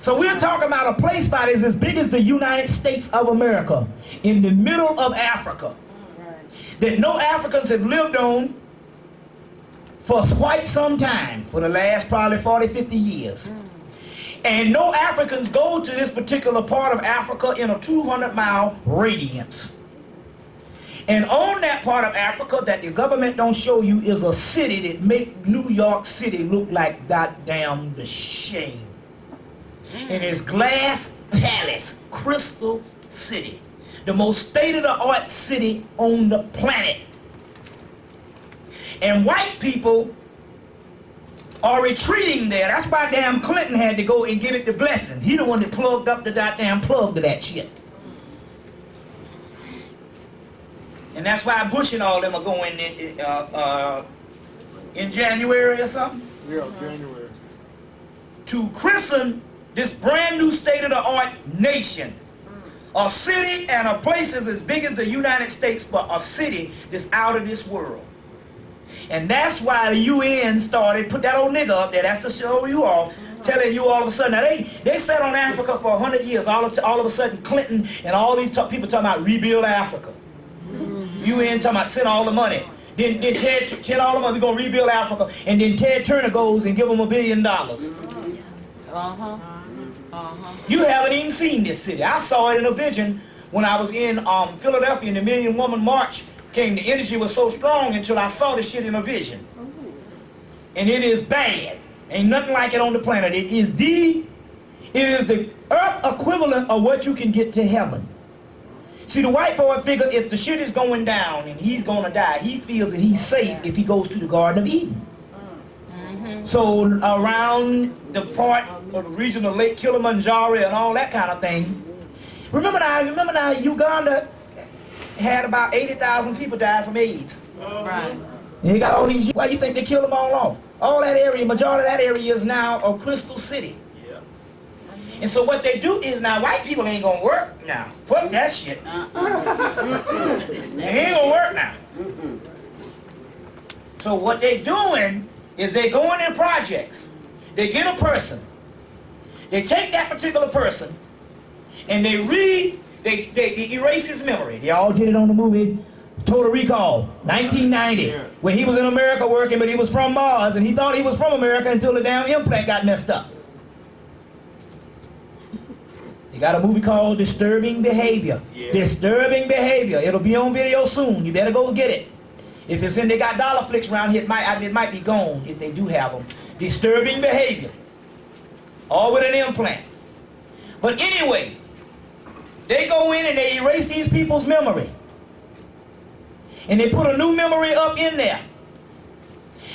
So we're talking about a place that is as big as the United States of America, in the middle of Africa, that no Africans have lived on for quite some time, for the last probably 40, 50 years. And no Africans go to this particular part of Africa in a 200-mile radius. And on that part of Africa that the government don't show you is a city that make New York City look like goddamn the shame. And it's Glass Palace, Crystal City, the most state-of-the-art city on the planet. And white people are retreating there. That's why damn Clinton had to go and give it the blessing. He the one that plugged up the goddamn plug to that shit. And that's why Bush and all them are going in January or something.
Yeah, January.
To christen this brand new state-of-the-art nation. A city and a place is as big as the United States, but a city that's out of this world. And that's why the UN started, put that old nigga up there, that's to show you all, telling you all of a sudden. Now they sat on Africa for 100 years, all of a sudden Clinton and all these people talking about rebuild Africa. UN talking about send all the money. Then Ted all the money, we're going to rebuild Africa. And then Ted Turner goes and give them $1 billion. You haven't even seen this city. I saw it in a vision when I was in Philadelphia and the Million Woman March came. The energy was so strong until I saw this shit in a vision. And it is bad. Ain't nothing like it on the planet. It is the earth equivalent of what you can get to heaven. See, the white boy figured if the shit is going down and he's going to die, he feels that he's safe if he goes to the Garden of Eden. So around the part of the region of Lake Kilimanjaro and all that kind of thing. Remember now, Uganda had about 80,000 people died from AIDS.
Right.
And you got all these, why you think they killed them all off? All that area, majority of that area is now a Crystal City. Yeah. And so what they do is now, white people ain't gonna work now. Fuck that shit. They ain't gonna work now. So what they doing is they going in projects. They get a person. They take that particular person and they erase his memory. They all did it on the movie Total Recall, 1990, where he was in America working, but he was from Mars, and he thought he was from America until the damn implant got messed up. They got a movie called Disturbing Behavior. Yeah. Disturbing Behavior. It'll be on video soon. You better go get it. If it's in, they got dollar flicks around here, it might be gone if they do have them. Disturbing Behavior. All with an implant. But anyway, they go in and they erase these people's memory. And they put a new memory up in there.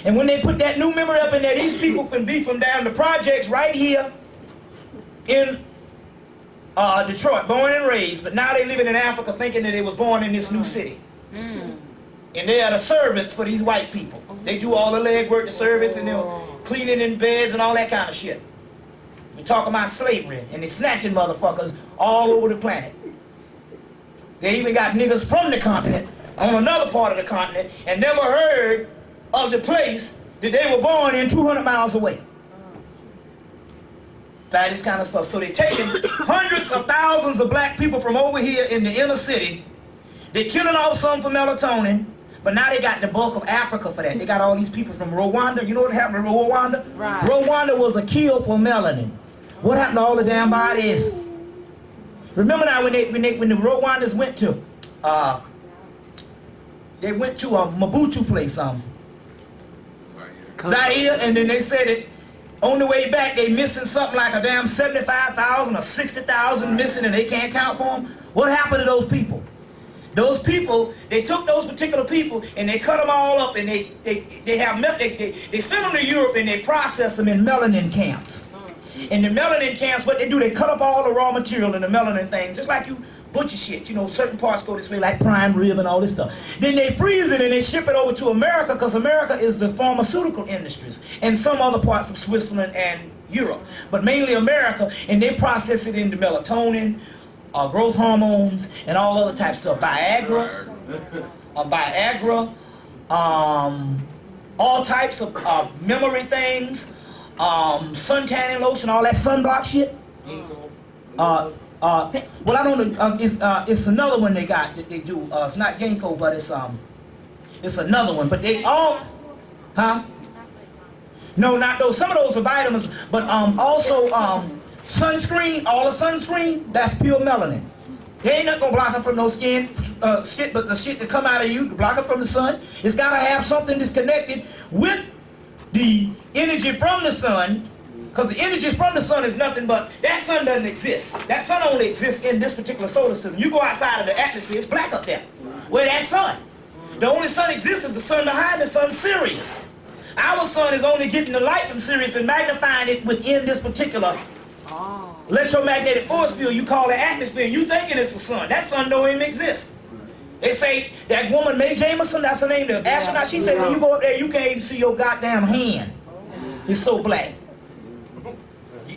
And when they put that new memory up in there, these people can be from down the projects right here in Detroit, born and raised, but now they living in Africa thinking that they was born in this new city. And they are the servants for these white people. They do all the legwork, the service, and they're cleaning in beds and all that kind of shit. We talk about slavery, and they snatching motherfuckers all over the planet. They even got niggas from the continent on another part of the continent and never heard of the place that they were born in 200 miles away. That is kind of stuff. So they're taking hundreds of thousands of black people from over here in the inner city. They're killing off some for melatonin, but now they got the bulk of Africa for that. They got all these people from Rwanda. You know what happened to Rwanda?
Right.
Rwanda was a kill for melanin. What happened to all the damn bodies? Remember now when the Rwandans went to a Mobutu place, Zaire, and then they said that on the way back they missing something like a damn 75,000 or 60,000 missing, and they can't count for them. What happened to those people? Those people, they took those particular people and they cut them all up, and they send them to Europe and they process them in melanin camps. In the melanin camps, what they do, they cut up all the raw material in the melanin things, just like you butcher shit. You know, certain parts go this way, like prime rib and all this stuff. Then they freeze it and they ship it over to America, because America is the pharmaceutical industries, and some other parts of Switzerland and Europe, but mainly America, and they process it into melatonin, growth hormones, and all other types of stuff. Viagra, all types of memory things, sun tanning lotion, all that sunblock shit. Well, I don't know. It's another one they got that they do. It's not ginkgo, but it's another one. But they all, No, not those. Some of those are vitamins, but also sunscreen. All the sunscreen, that's pure melanin. They ain't not gonna block it from no skin shit, but the shit that come out of you to block it from the sun. It's gotta have something that's connected with the energy from the sun. Because the energy from the sun is nothing but, that sun doesn't exist. That sun only exists in this particular solar system. You go outside of the atmosphere, it's black up there. Where that sun? The only sun exists is the sun behind the sun, Sirius. Our sun is only getting the light from Sirius and magnifying it within this particular electromagnetic force field you call the atmosphere. You thinking it's the sun. That sun don't even exist. They say that woman, Mae Jameson, that's her name, the astronaut, she said when you go up there, you can't even see your goddamn hand. It's so black.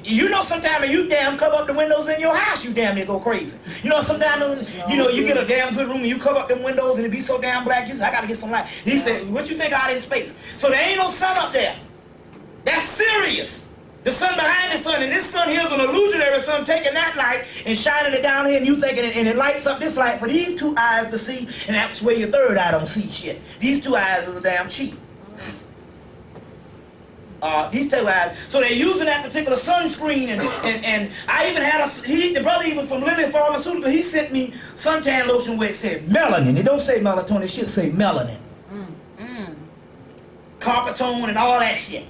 You know, sometimes when you damn cover up the windows in your house, you damn near go crazy. You know, sometimes, you know, you get a damn good room and you cover up them windows and it be so damn black, you say, I gotta get some light. He said, what you think out in space? So there ain't no sun up there. That's Sirius. The sun behind the sun, and this sun here is an illusionary sun taking that light and shining it down here, and you thinking it, and it lights up this light for these two eyes to see, and that's where your third eye don't see shit. These two eyes are damn cheap. These two eyes. So they're using that particular sunscreen, and I even had the brother even from Lily Pharmaceutical, he sent me suntan lotion where it said melanin. It don't say melatonin, it should say melanin. Carpetone and all that shit.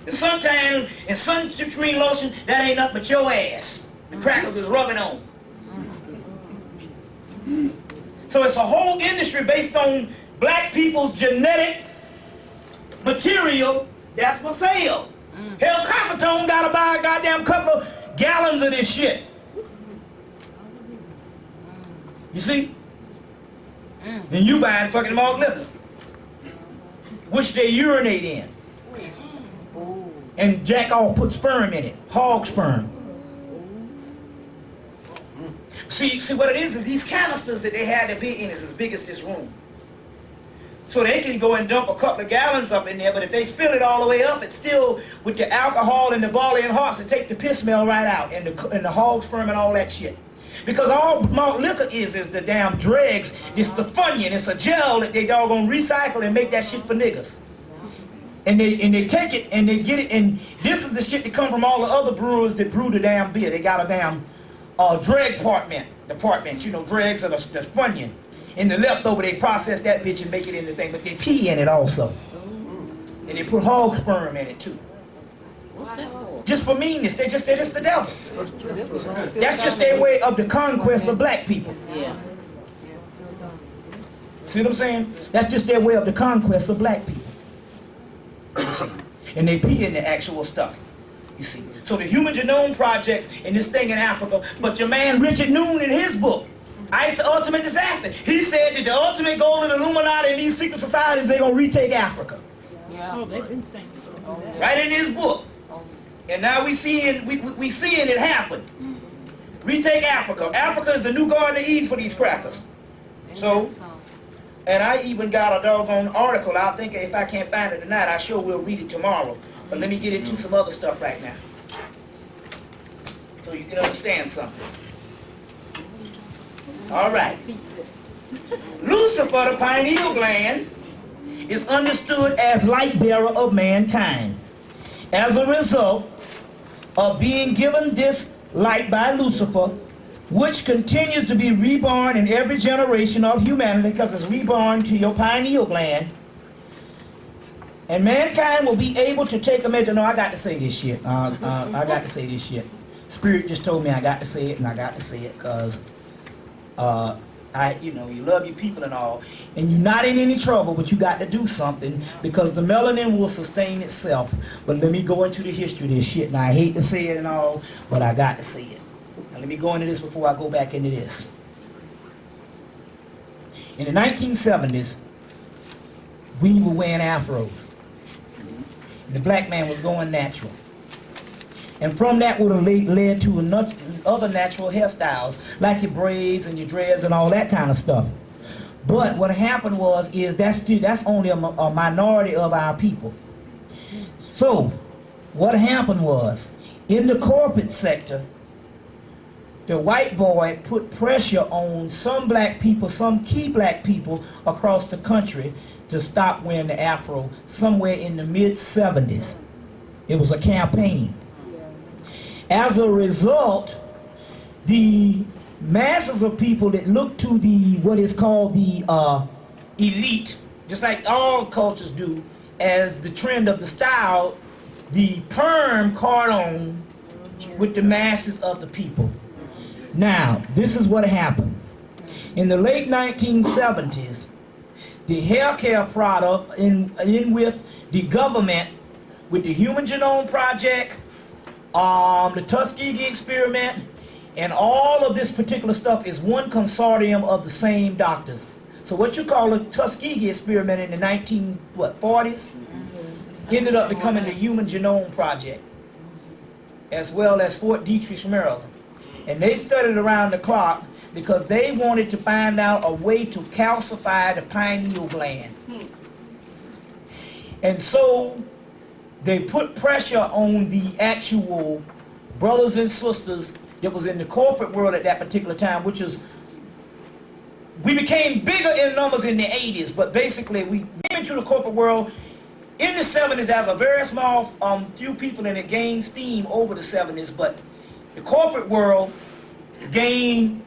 The suntan and sunscreen lotion, that ain't nothing but your ass. The crackers is rubbing on. So it's a whole industry based on black people's genetic material That's for sale. Hell, Coppertone gotta buy a goddamn couple of gallons of this shit. You see? And you buying fucking malt liquor, which they urinate in. And Jack all put sperm in it, hog sperm. See what it is these canisters that they had to be in is as big as this room. So they can go and dump a couple of gallons up in there, but if they fill it all the way up, it's still with the alcohol and the barley and hops, and take the piss smell right out, and the hog sperm and all that shit. Because all malt liquor is the damn dregs. It's the Funyun. It's a gel that they doggone recycle and make that shit for niggas. And they take it and they get it, and this is the shit that come from all the other brewers that brew the damn beer. They got a damn dreg department, you know, dregs are the Funyun. In the leftover, they process that bitch and make it into thing, but they pee in it also. And they put hog sperm in it too.
What's that for?
Just for meanness. They're just the devil. That's just their way of the conquest of black people.
Yeah.
See what I'm saying? That's just their way of the conquest of black people. And they pee in the actual stuff. You see. So the Human Genome Project and this thing in Africa, but your man Richard Noon in his book, Ice the Ultimate Disaster, he said that the ultimate goal of the Illuminati and these secret societies, they're going to retake Africa.
Yeah. Oh, they've been saying that.
Right in his book. And now we seeing it happen. Retake Africa. Africa is the new Garden of Eden for these crackers. So, and I even got a doggone article. I'll think if I can't find it tonight, I sure will read it tomorrow. But let me get into some other stuff right now, so you can understand something. All right. Lucifer, the pineal gland, is understood as light bearer of mankind. As a result of being given this light by Lucifer, which continues to be reborn in every generation of humanity, because it's reborn to your pineal gland, and mankind will be able to take a measure. No, I got to say this shit. I got to say this shit. Spirit just told me I got to say it, and I got to say it because you love your people and all, and you're not in any trouble, but you got to do something because the melanin will sustain itself. But let me go into the history of this shit, and I hate to say it and all, but I got to say it. Now let me go into this before I go back into this. In the 1970s, we were wearing afros. And the black man was going natural. And from that would have led to other natural hairstyles, like your braids and your dreads and all that kind of stuff. But what happened is that's only a minority of our people. So what happened was, in the corporate sector, the white boy put pressure on some black people, some key black people across the country to stop wearing the afro somewhere in the mid-70s. It was a campaign. As a result, the masses of people that look to what is called the elite, just like all cultures do, as the trend of the style, the perm caught on with the masses of the people. Now, this is what happened. In the late 1970s, the hair care product, in with the government, with the Human Genome Project, the Tuskegee experiment, and all of this particular stuff is one consortium of the same doctors. So what you call a Tuskegee experiment in the 40s ended up becoming the Human Genome Project, as well as Fort Detrick, Maryland. And they studied around the clock because they wanted to find out a way to calcify the pineal gland. And so they put pressure on the actual brothers and sisters that was in the corporate world at that particular time, which is, we became bigger in numbers in the 80s, but basically we came into the corporate world in the 70s as a very small few people, and it gained steam over the 70s, but the corporate world gained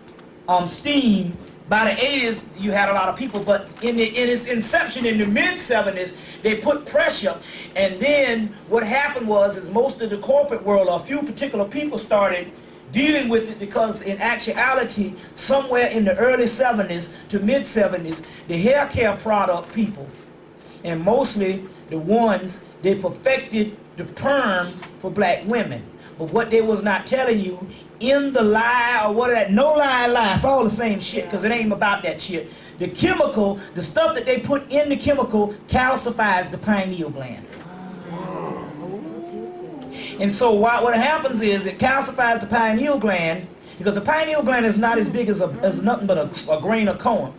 steam. By the 80s, you had a lot of people, but in its inception in the mid-70s, they put pressure, and then what happened is most of the corporate world, or a few particular people, started dealing with it, because in actuality, somewhere in the early 70s to mid-70s, the hair care product people, and mostly the ones they perfected the perm for black women. But what they was not telling you, in the lie or what that, no lie, it's all the same shit, because it ain't about that shit. The chemical, the stuff that they put in the chemical calcifies the pineal gland. And so what happens is it calcifies the pineal gland, because the pineal gland is not as big as nothing but a grain of corn,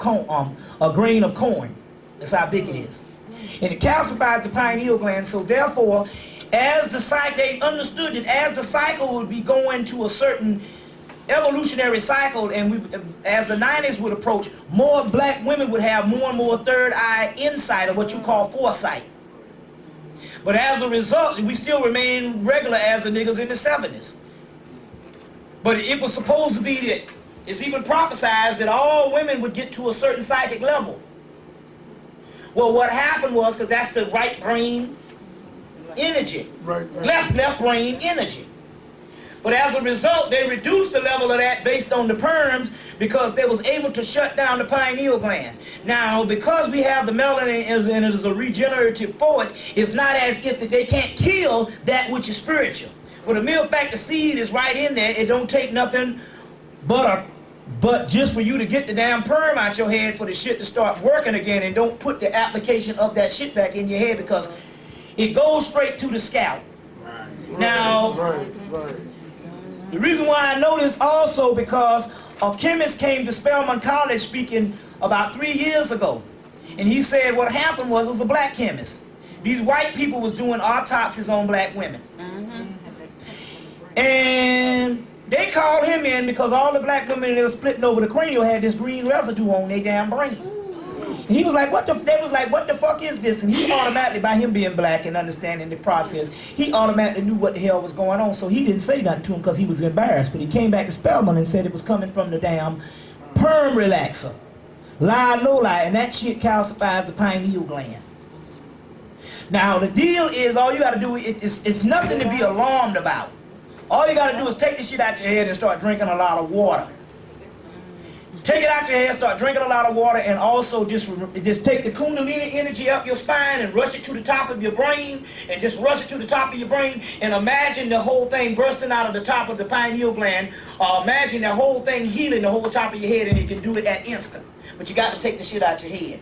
a grain of corn. That's how big it is. And it calcifies the pineal gland, so therefore, as the cycle, they understood that as the cycle would be going to a certain evolutionary cycle, and as the 90s would approach, more black women would have more and more third eye insight, or what you call foresight. But as a result, we still remain regular as the niggas in the 70s. But it was supposed to be that, it's even prophesized that all women would get to a certain psychic level. Well, what happened was, because that's the right brain energy, left brain energy. But as a result, they reduced the level of that based on the perms, because they was able to shut down the pineal gland. Now, because we have the melanin and it is a regenerative force, it's not as if that they can't kill that which is spiritual. For the mere fact the seed is right in there, it don't take nothing but just for you to get the damn perm out your head for the shit to start working again, and don't put the application of that shit back in your head, because it goes straight to the scalp. Now, the reason why I know this also because a chemist came to Spelman College speaking about 3 years ago. And he said what happened was, it was a black chemist. These white people was doing autopsies on black women. And they called him in because all the black women that were splitting over the cranial had this green residue on their damn brain. And he was like, they was like, what the fuck is this? And he automatically, by him being black and understanding the process, he automatically knew what the hell was going on. So he didn't say nothing to him because he was embarrassed. But he came back to Spelman and said it was coming from the damn perm relaxer. Lie, no lie, and that shit calcifies the pineal gland. Now the deal is, all you gotta do, it's nothing to be alarmed about. All you gotta do is take the shit out your head and start drinking a lot of water. Take it out your head, start drinking a lot of water, and also just take the Kundalini energy up your spine and rush it to the top of your brain, and just rush it to the top of your brain, and imagine the whole thing bursting out of the top of the pineal gland, or imagine the whole thing healing the whole top of your head, and you can do it at instant. But you got to take the shit out your head,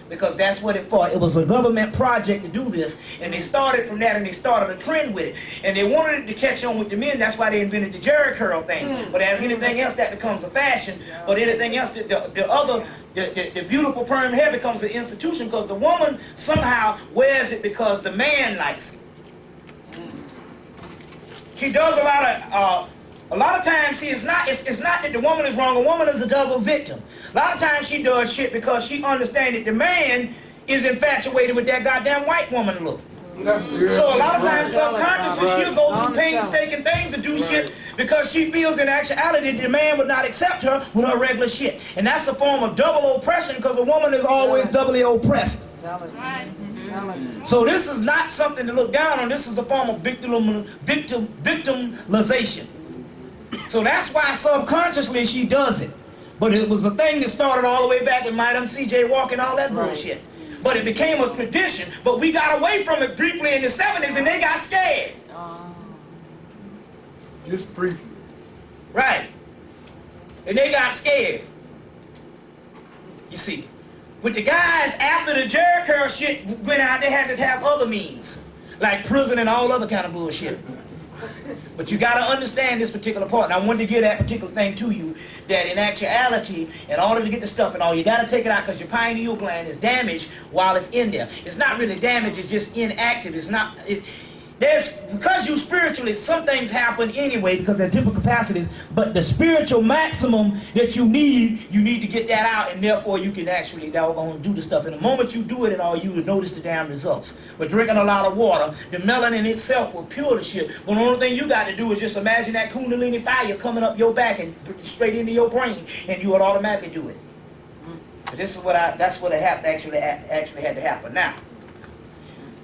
because that's what it for. It was a government project to do this, and they started from that, and they started a trend with it, and they wanted it to catch on with the men. That's why they invented the Jerry curl thing. But as anything else, that becomes a fashion. But anything else, the beautiful perm hair becomes an institution, because the woman somehow wears it because the man likes it. She does a lot of times. See, it's not that the woman is wrong. A woman is a double victim. A lot of times she does shit because she understands that the man is infatuated with that goddamn white woman look. So a lot of times subconsciously she'll go through painstaking things to do shit because she feels in actuality the man would not accept her with her regular shit. And that's a form of double oppression, because a woman is always doubly oppressed. So this is not something to look down on. This is a form of victimization. So that's why subconsciously she does it. But it was a thing that started all the way back with Madam C.J. Walker and all that bullshit. But it became a tradition. But we got away from it briefly in the 70s, and they got scared.
Just briefly.
Right. And they got scared. You see. With the guys, after the Jerry curl shit went out, they had to have other means. Like prison and all other kind of bullshit. But you got to understand this particular part. And I wanted to give that particular thing to you, that in actuality, in order to get the stuff and all, you got to take it out, because your pineal gland is damaged while it's in there. It's not really damaged, it's just inactive. It's not... because you spiritually, some things happen anyway because they're different capacities, but the spiritual maximum that you need to get that out, and therefore you can actually do the stuff. And the moment you do it and all, you will notice the damn results. But drinking a lot of water, the melanin itself will pure the shit. But the only thing you got to do is just imagine that Kundalini fire coming up your back and straight into your brain, and you would automatically do it. But this is that's what actually had to happen. Now,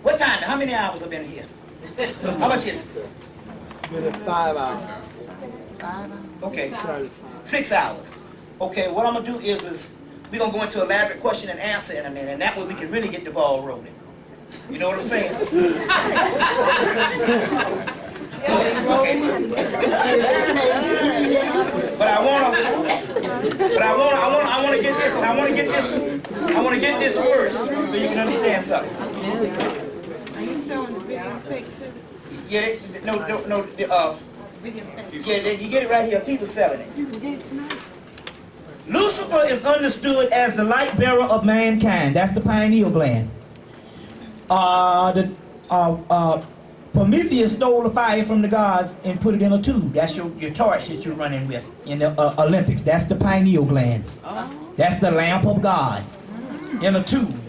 what time? How many hours have been here? How much is it?
Been 5 hours.
Okay, 6 hours. Okay, what I'm gonna do is we're gonna go into elaborate question and answer in a minute, and that way we can really get the ball rolling. You know what I'm saying? Okay. But I want to get this. I want to get this first so you can understand something.
Are you showing the video tape too?
Yeah, no. Yeah, you get it right here. Atiba's selling it.
You can get it tonight.
Lucifer is understood as the light bearer of mankind. That's the pineal gland. Prometheus stole the fire from the gods and put it in a tube. That's your torch that you're running with in the Olympics. That's the pineal gland. That's the lamp of God in a tube.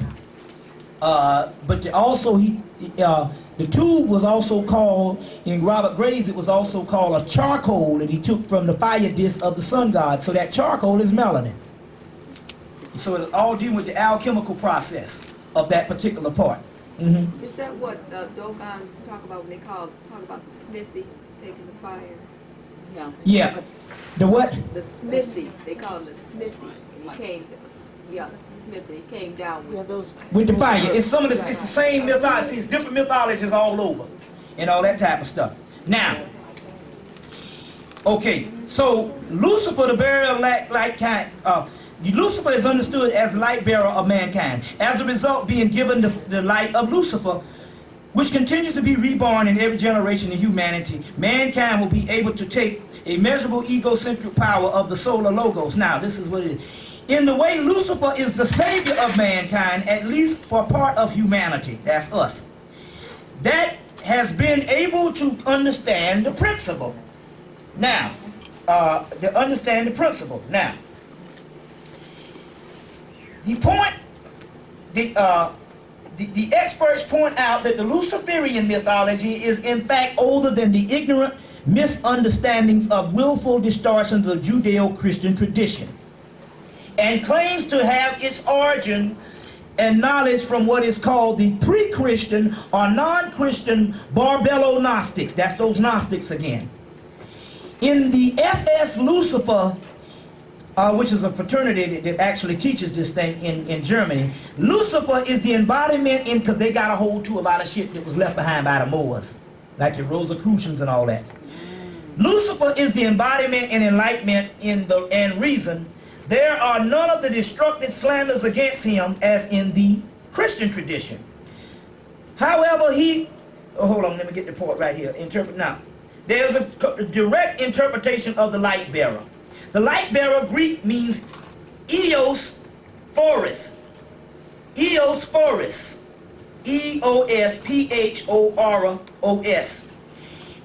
But also the tube was also called, in Robert Graves, it was also called a charcoal that he took from the fire disk of the sun god. So that charcoal is melanin. So it's all dealing with the alchemical process of that particular part. Mm-hmm.
Is that what Dogons talk about when they talk about the smithy taking the fire?
Yeah. The what?
The smithy. They call him the smithy. And he came, smithy. He came down
with the fire. It's some of this. It's the same mythology. It's different mythologies all over, and all that type of stuff. Now, okay. So Lucifer, the bearer of light kind. Lucifer is understood as the light bearer of mankind. As a result, being given the light of Lucifer, which continues to be reborn in every generation of humanity, mankind will be able to take a measurable egocentric power of the solar logos. Now, this is what it is. In the way Lucifer is the savior of mankind, at least for part of humanity, that's us, that has been able to understand the principle. Now, the experts point out that the Luciferian mythology is in fact older than the ignorant misunderstandings of willful distortions of Judeo-Christian tradition, and claims to have its origin and knowledge from what is called the pre-Christian or non-Christian Barbello-Gnostics. That's those Gnostics again. In the FS Lucifer, which is a fraternity that actually teaches this thing in Germany, Lucifer is the embodiment because they got a hold to a lot of shit that was left behind by the Moors, like your Rosicrucians and all that. Lucifer is the embodiment and enlightenment and reason. There are none of the destructive slanders against him as in the Christian tradition. However, hold on, let me get the part right here. Interpret now. There's a direct interpretation of the light bearer. The light bearer Greek means Eos Phorus. Eos Phorus. E-O-S-P-H-O-R-O-S.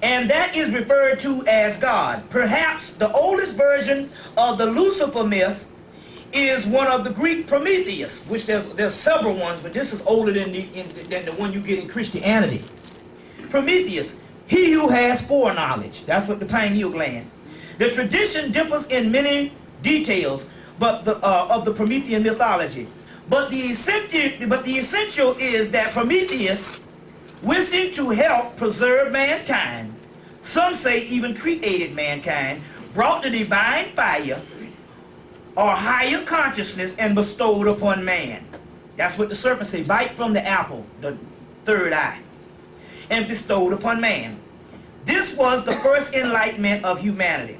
And that is referred to as God. Perhaps the oldest version of the Lucifer myth is one of the Greek Prometheus, which there's several ones, but this is older than the one you get in Christianity. Prometheus, he who has foreknowledge. That's what the pineal gland. The tradition differs in many details, but of the Promethean mythology. But the essential is that Prometheus, wishing to help preserve mankind, some say even created mankind, brought the divine fire or higher consciousness and bestowed upon man. That's what the serpent said, bite from the apple, the third eye, and bestowed upon man. This was the first enlightenment of humanity.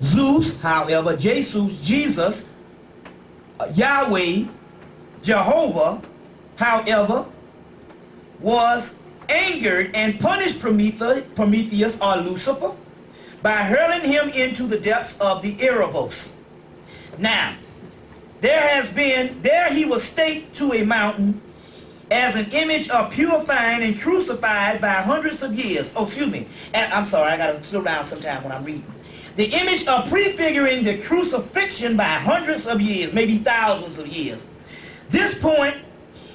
Zeus, however, Jesus, Yahweh, Jehovah, however, was angered and punished Prometheus or Lucifer by hurling him into the depths of the Erebos. Now, there he was staked to a mountain as an image of purifying and crucified by hundreds of years. Oh, excuse me. And I'm sorry, I gotta slow down sometime when I'm reading. The image of prefiguring the crucifixion by hundreds of years, maybe thousands of years. This point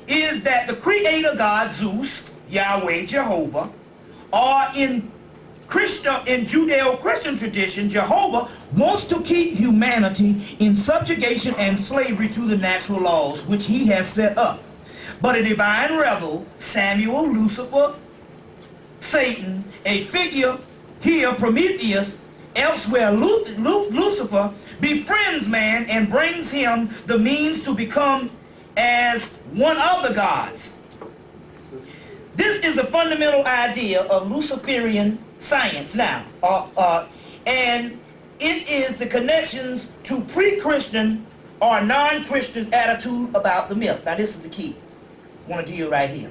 is that the creator God, Zeus, Yahweh, Jehovah, or in Judeo-Christian tradition, Jehovah wants to keep humanity in subjugation and slavery to the natural laws which he has set up. But a divine rebel, Samuel, Lucifer, Satan, a figure here, Prometheus, elsewhere, Lucifer, befriends man and brings him the means to become as one of the gods. This is the fundamental idea of Luciferian science now. And it is the connections to pre-Christian or non-Christian attitude about the myth. Now this is the key. I want to deal right here.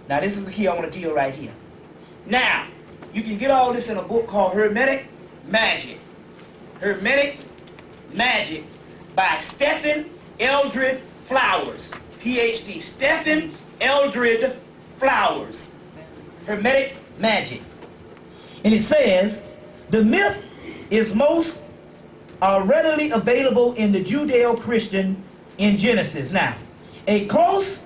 Now this is the key I want to deal right here. Now, you can get all this in a book called Hermetic Magic. Hermetic Magic by Stephen Eldred Flowers, PhD. Stephen Eldred Flowers. Hermetic Magic. And it says, the myth is most readily available in the Judeo-Christian in Genesis. Now, a close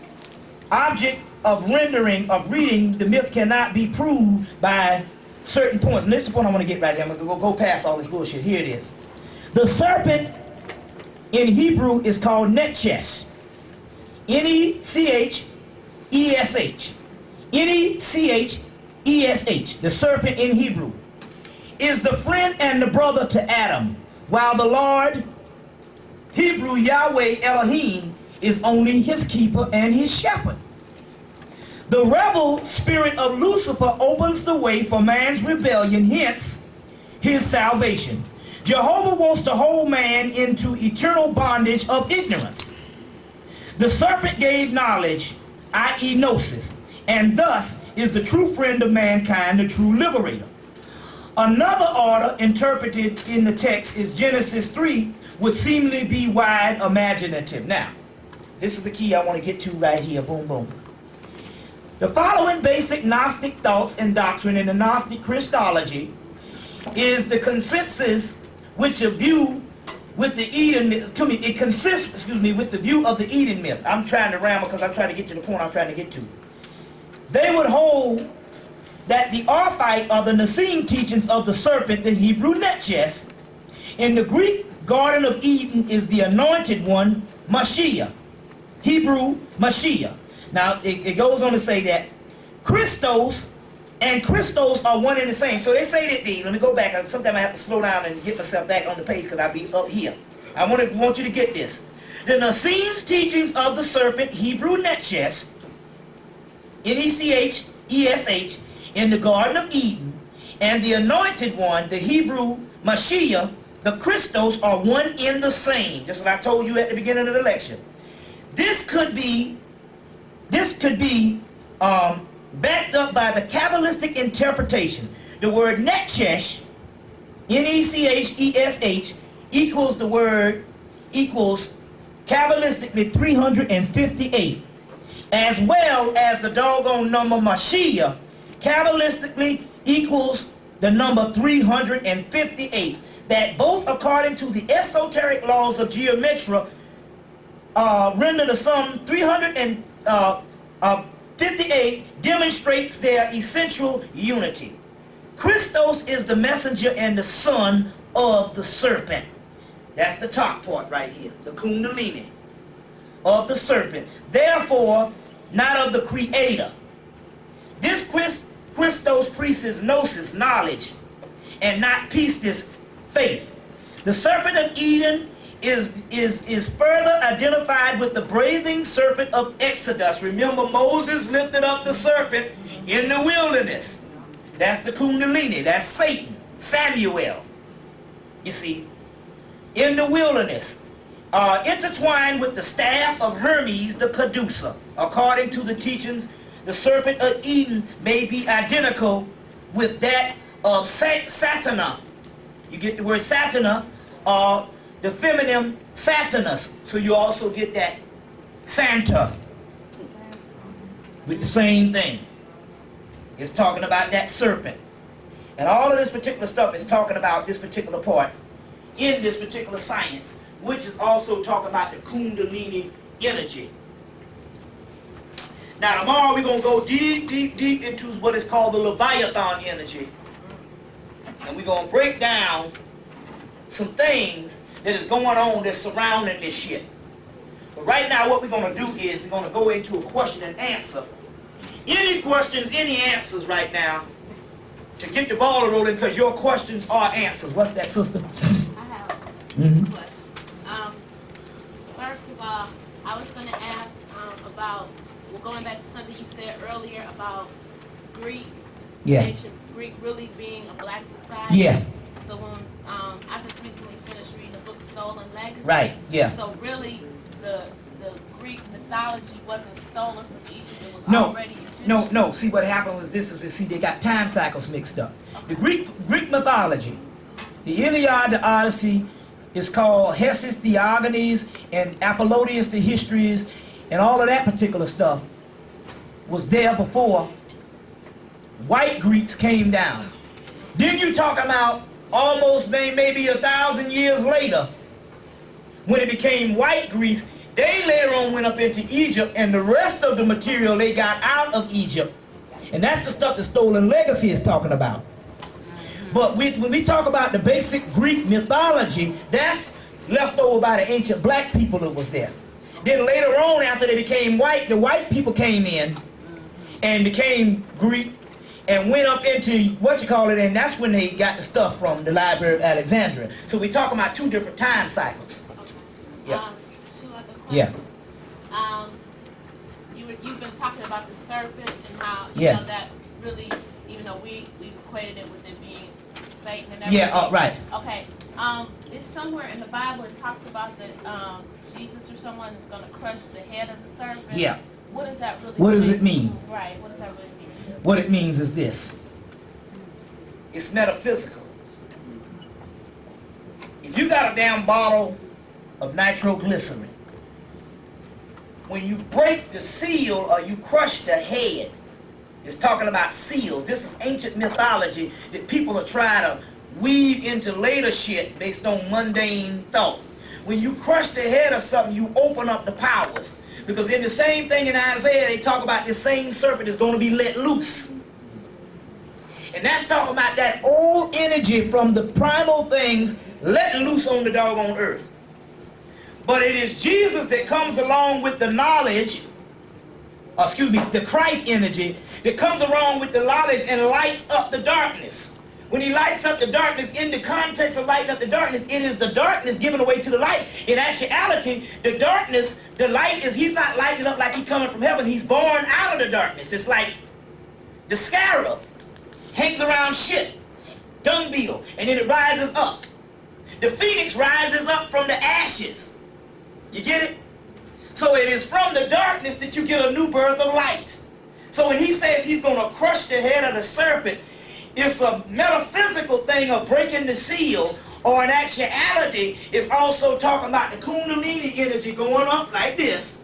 object of reading the myth cannot be proved by certain points. And this is the point I want to get right here. I'm going to go past all this bullshit. Here it is. The serpent in Hebrew is called Netchesh. N-E-C-H-E-S-H. N-E-C-H-E-S-H. The serpent in Hebrew is the friend and the brother to Adam, while the Lord, Hebrew Yahweh Elohim, is only his keeper and his shepherd. The rebel spirit of Lucifer opens the way for man's rebellion, hence his salvation. Jehovah wants to hold man into eternal bondage of ignorance. The serpent gave knowledge, i.e. gnosis, and thus is the true friend of mankind, the true liberator. Another order interpreted in the text is Genesis 3, would seemingly be wide imaginative. Now, this is the key I want to get to right here. Boom, boom. The following basic Gnostic thoughts and doctrine in the Gnostic Christology is the consensus which a view with the Eden myth. It consists, with the view of the Eden myth. I'm trying to ramble because I'm trying to get to the point I'm trying to get to. They would hold that the Orphite or the Nicene teachings of the serpent, the Hebrew Netchesh, in the Greek Garden of Eden is the anointed one, Mashiach. Hebrew Mashiach. Now, it goes on to say that Christos and Christos are one and the same. So they say that let me go back. Sometimes I have to slow down and get myself back on the page because I'll be up here. I want you to get this. The Nicene teachings of the serpent, Hebrew Netchesh, N-E-C-H-E-S-H, in the Garden of Eden, and the anointed one, the Hebrew Mashiach, the Christos, are one in the same. Just what I told you at the beginning of the lecture. This could be backed up by the Kabbalistic interpretation. The word Netchesh, N-E-C-H-E-S-H, equals Kabbalistically 358, as well as the doggone number Mashiach, Kabbalistically equals the number 358. That both, according to the esoteric laws of geometry, render the sum 358 demonstrates their essential unity. Christos is the messenger and the son of the serpent. That's the top part right here, the kundalini of the serpent. Therefore, not of the creator. This Christos preaches gnosis, knowledge, and not pistis, faith. The serpent of Eden is further identified with the brazen serpent of Exodus. Remember, Moses lifted up the serpent in the wilderness. That's the kundalini. That's Satan, Samuel. You see, in the wilderness, intertwined with the staff of Hermes, the Cadusa. According to the teachings, the serpent of Eden may be identical with that of Satana. You get the word Satana, or the feminine Saturnus. So you also get that Santa with the same thing. It's talking about that serpent. And all of this particular stuff is talking about this particular part in this particular science, which is also talking about the Kundalini energy. Now tomorrow we're going to go deep into what is called the Leviathan energy. And we're going to break down some things that is going on that's surrounding this shit. But right now what we're going to do is we're going to go into a question and answer. Any questions, any answers right now to get the ball rolling, because your questions are answers. What's that, sister?
I have a question. First of all, I was going to ask about well, going back to something you said earlier about Greek,
Yeah.
ancient Greek really being a black society.
Yeah.
So when I just recently finished reading the book Stolen Legacy.
Right, yeah.
So really, the Greek mythology wasn't stolen from Egypt. It was
No,
already Egyptian.
no. See, what happened was see, they got time cycles mixed up. The Greek mythology, the Iliad, the Odyssey, is called Hesiod's Theogonies, and Apollonius, the Histories, and all of that particular stuff was there before white Greeks came down. Then you talking about almost maybe 1,000 years later, when it became white Greece, they later on went up into Egypt, and the rest of the material they got out of Egypt. And that's the stuff the Stolen Legacy is talking about. But when we talk about the basic Greek mythology, that's left over by the ancient black people that was there. Then later on, after they became white, the white people came in and became Greek and went up into and that's when they got the stuff from the Library of Alexandria. So we're talking about two different time cycles. Yeah.
Two other questions.
Yeah.
You've been talking about the serpent and how you
Yeah.
know that really, even though we've equated it with it being Satan and everything.
Yeah, right.
Okay. It's somewhere in the Bible it talks about that Jesus or someone is going to crush the head of the serpent.
Yeah.
What does that really
What does it mean?
Right. What does that really mean?
What it means is this. It's metaphysical. If you got a damn bottle of nitroglycerin, when you break the seal or you crush the head, it's talking about seals. This is ancient mythology that people are trying to weave into later shit based on mundane thought. When you crush the head of something, you open up the powers. Because in the same thing in Isaiah, they talk about this same serpent is going to be let loose. And that's talking about that old energy from the primal things letting loose on the doggone earth. But it is Jesus that comes along with the knowledge, the Christ energy, that comes along with the knowledge and lights up the darkness. When he lights up the darkness, in the context of lighting up the darkness, it is the darkness given away to the light. In actuality, the darkness, the light is, he's not lighting up like he's coming from heaven. He's born out of the darkness. It's like the scarab hangs around shit, dung beetle, and then it rises up. The phoenix rises up from the ashes. You get it? So it is from the darkness that you get a new birth of light. So when he says he's going to crush the head of the serpent, it's a metaphysical thing of breaking the seal, or in actuality, it's also talking about the Kundalini energy going up like this.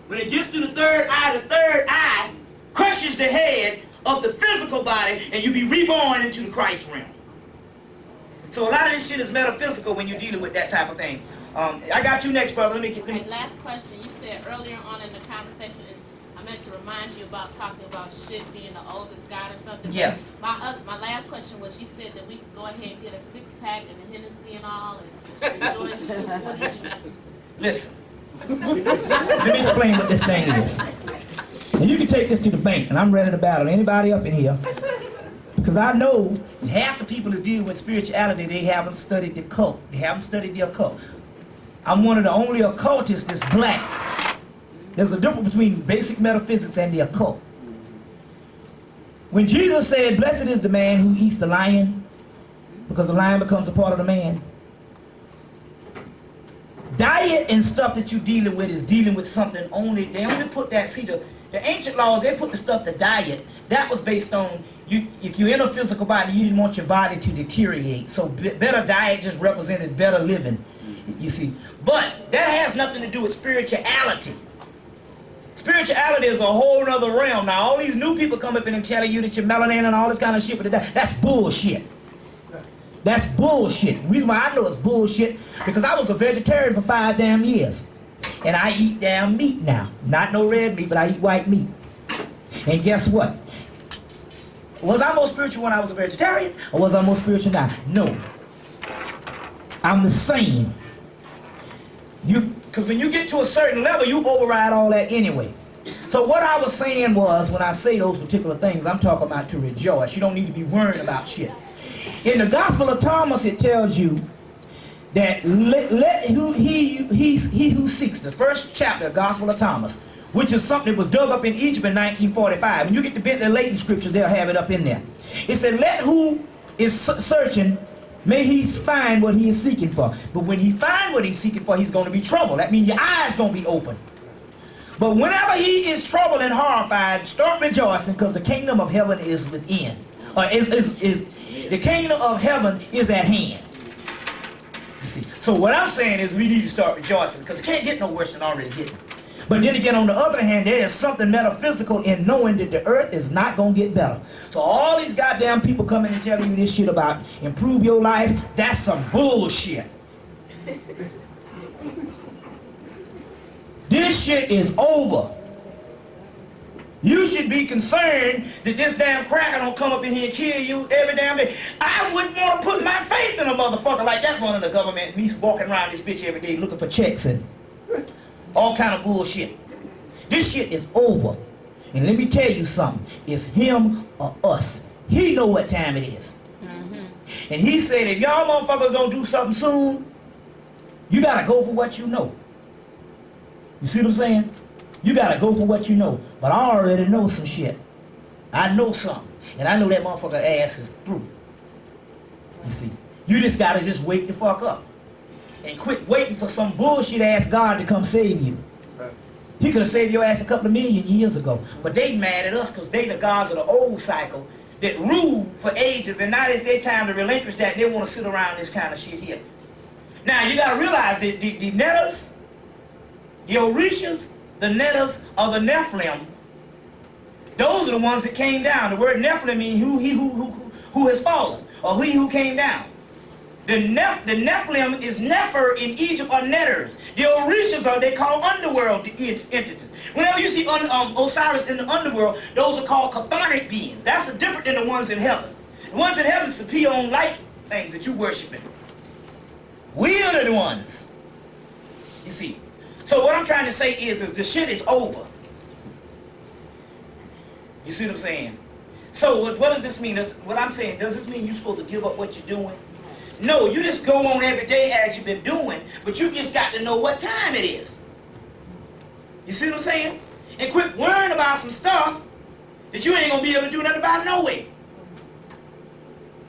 When it gets to the third eye crushes the head of the physical body, and you be reborn into the Christ realm. So a lot of this shit is metaphysical when you're dealing with that type of thing. I got you next, brother.
Okay, last question. You said earlier on in the conversation, and I meant to remind you about talking about shit being the oldest god or something.
Yeah.
My last question was, you said that we could go ahead and get a six-pack and a Hennessy and all and rejoice. What did you do?
Listen. Let me explain what this thing is. And you can take this to the bank, and I'm ready to battle anybody up in here. Because I know half the people that deal with spirituality, they haven't studied the cult. They haven't studied the occult. I'm one of the only occultists that's black. There's a difference between basic metaphysics and the occult. When Jesus said, blessed is the man who eats the lion, because the lion becomes a part of the man. Diet and stuff that you're dealing with is dealing with something only, they only put that, see the ancient laws, they put the stuff, the diet, that was based on, if you're in a physical body, you didn't want your body to deteriorate. So better diet just represented better living, you see. But that has nothing to do with spirituality. Spirituality is a whole other realm. Now, all these new people come up in and tell you that you're melanin and all this kind of shit, but that's bullshit. That's bullshit. The reason why I know it's bullshit, because I was a vegetarian for 5 damn years. And I eat damn meat now. Not no red meat, but I eat white meat. And guess what? Was I more spiritual when I was a vegetarian, or was I more spiritual now? No. I'm the same. Because when you get to a certain level, you override all that anyway. So what I was saying was, when I say those particular things, I'm talking about to rejoice. You don't need to be worried about shit. In the Gospel of Thomas, it tells you that he who seeks, the first chapter of the Gospel of Thomas, which is something that was dug up in Egypt in 1945. When you get the Bentley Leighton scriptures, they'll have it up in there. It said, let who is searching, may he find what he is seeking for. But when he find what he's seeking for, he's going to be troubled. That means your eyes going to be open. But whenever he is troubled and horrified, start rejoicing, because the kingdom of heaven is within. The kingdom of heaven is at hand. You see? So what I'm saying is we need to start rejoicing, because it can't get no worse than already getting. But then again, on the other hand, there is something metaphysical in knowing that the earth is not going to get better. So all these goddamn people coming and telling you this shit about improve your life, that's some bullshit. This shit is over. You should be concerned that this damn cracker don't come up in here and kill you every damn day. I wouldn't want to put my faith in a motherfucker like that running the government, me walking around this bitch every day looking for checks and all kind of bullshit. This shit is over. And let me tell you something. It's him or us. He know what time it is. And he said, if y'all motherfuckers don't do something soon, you gotta go for what you know. You see what I'm saying? You gotta go for what you know. But I already know some shit. I know something. And I know that motherfucker ass is through. You see? You just gotta just wake the fuck up. And quit waiting for some bullshit ass God to come save you. He could have saved your ass a couple of million years ago. But they mad at us because they the gods of the old cycle that ruled for ages, and now it's their time to relinquish that, and they want to sit around this kind of shit here. Now you gotta realize that the Netters, the Orishas, the Netters, or the Nephilim, those are the ones that came down. The word Nephilim means who has fallen, or he who came down. The Nephilim is Nefer in Egypt, or Netters. The Orishas are, they call underworld entities. Whenever you see Osiris in the underworld, those are called chthonic beings. That's different than the ones in heaven. The ones in heaven is the peon light things that you worshiping. We are the ones. You see. So what I'm trying to say is the shit is over. You see what I'm saying? So what does this mean? What I'm saying, does this mean you're supposed to give up what you're doing? No, you just go on every day as you've been doing, but you just got to know what time it is. You see what I'm saying? And quit worrying about some stuff that you ain't going to be able to do nothing about no way.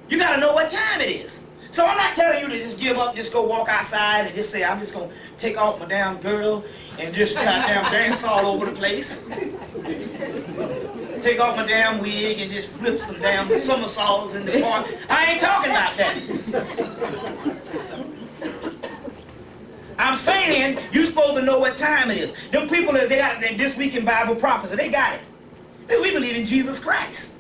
You got to know what time it is. So I'm not telling you to just give up, just go walk outside and just say, I'm just going to take off my damn girdle and just goddamn dance all over the place. Take off my damn wig and just flip some damn somersaults in the park. I ain't talking about that. I'm saying you're supposed to know what time it is. Them people that they got this week in Bible prophecy, they got it. We believe in Jesus Christ.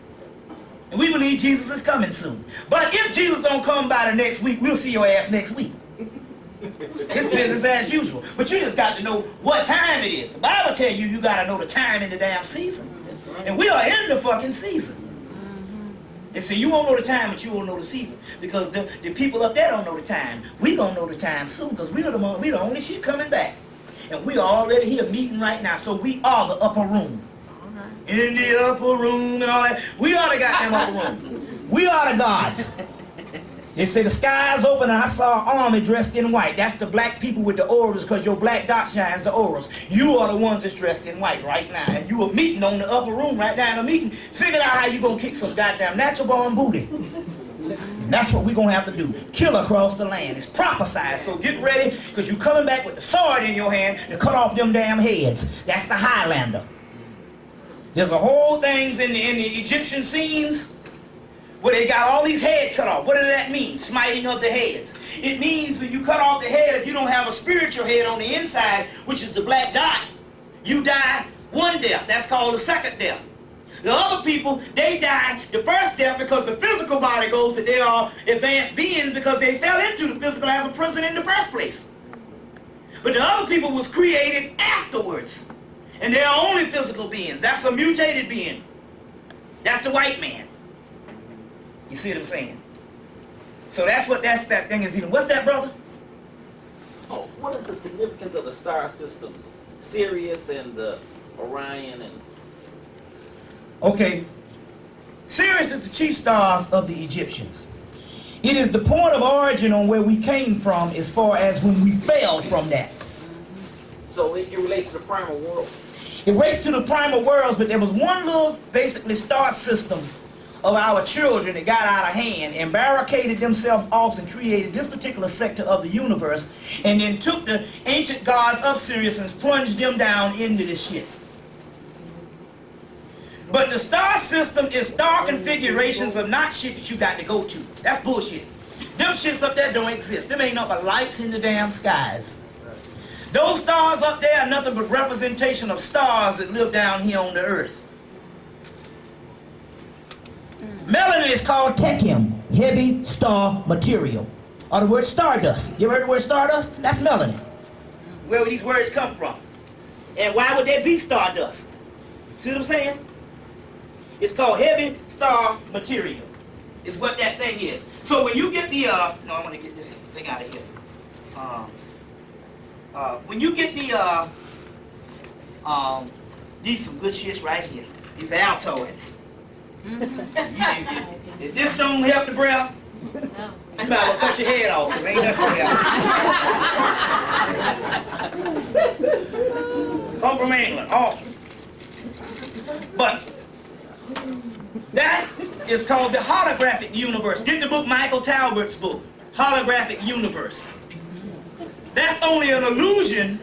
And we believe Jesus is coming soon. But if Jesus don't come by the next week, we'll see your ass next week. It's business as usual. But you just got to know what time it is. The Bible tells you you got to know the time in the damn season. And we are in the fucking season. And so you won't know the time, but you won't know the season. Because the people up there don't know the time. We gonna know the time soon, because we the only shit coming back. And we are already here meeting right now. So we are the upper room. In the upper room and all that. We are the goddamn upper room. We are the gods. They say the sky's open and I saw an army dressed in white. That's the black people with the auras, because your black dot shines the auras. You are the ones that's dressed in white right now. And you are meeting on the upper room right now in a meeting. Figure out how you gonna kick some goddamn natural born booty. And that's what we're gonna have to do. Kill across the land. It's prophesied. So get ready, because you're coming back with the sword in your hand to cut off them damn heads. That's the Highlander. There's a whole things in the Egyptian scenes where they got all these heads cut off. What does that mean? Smiting of the heads. It means when you cut off the head, if you don't have a spiritual head on the inside, which is the black dot, you die one death. That's called the second death. The other people, they died the first death because the physical body goes that they are advanced beings because they fell into the physical as a prison in the first place. But the other people was created afterwards. And they are only physical beings. That's a mutated being. That's the white man. You see what I'm saying? So that's what that thing is eating. What's that, brother?
Oh, what is the significance of the star systems? Sirius and the Orion and...
Okay. Sirius is the chief stars of the Egyptians. It is the point of origin on where we came from as far as when we fell from that.
So it relates to the primal world?
It raced to the primal worlds, but there was one little, basically, star system of our children that got out of hand and barricaded themselves off and created this particular sector of the universe, and then took the ancient gods of Sirius and plunged them down into this shit. But the star system is star configurations of not shit that you got to go to. That's bullshit. Them shits up there don't exist. Them ain't nothing but lights in the damn skies. Those stars up there are nothing but representation of stars that live down here on the earth. Melanin is called techim, heavy star material. Or the word stardust. You ever heard the word stardust? That's melanin. Where would these words come from? And why would there be stardust? See what I'm saying? It's called heavy star material. Is what that thing is. So when you get the, no, I want to get this thing out of here. When you get the, these some good shits right here. These are Altoids. If this don't help the breath, you might well cut your head off, because ain't nothing help. Come from England, awesome. But that is called the holographic universe. Get the book, Michael Talbert's book, Holographic Universe. That's only an illusion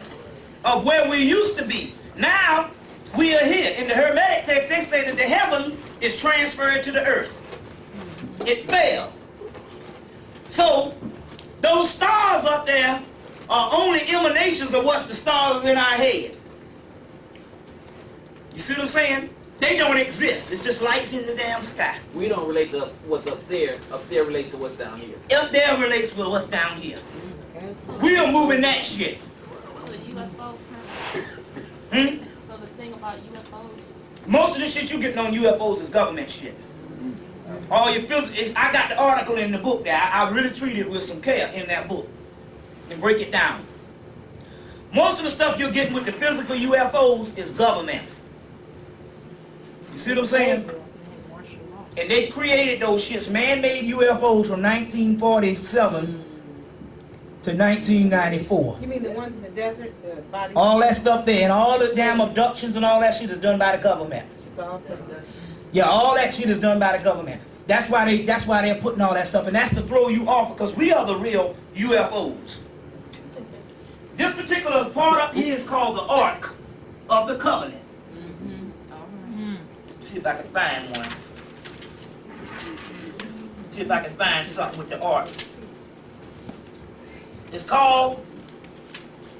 of where we used to be. Now, we are here. In the Hermetic text, they say that the heavens is transferred to the earth. It fell. So, those stars up there are only emanations of what's the stars in our head. You see what I'm saying? They don't exist. It's just lights in the damn sky.
We don't relate to what's up there. Up there relates to what's down here.
Up there relates with what's down here. We are moving that shit.
So UFO? So the thing about UFOs?
Most of the shit you getting on UFOs is government shit. All your physics, I got the article in the book there. I really treat it with some care in that book and break it down. Most of the stuff you're getting with the physical UFOs is government. You see what I'm saying? And they created those shits, man-made UFOs from 1947 to 1994.
You mean the ones in the desert, the bodies?
All that stuff there, and all the damn abductions and all that shit is done by the government.
It's all abductions.
Yeah, all that shit is done by the government. That's why they're putting all that stuff, and that's to throw you off, because we are the real UFOs. This particular part up here is called the Ark of the Covenant. See if I can find one. See if I can find something with the Ark. It's called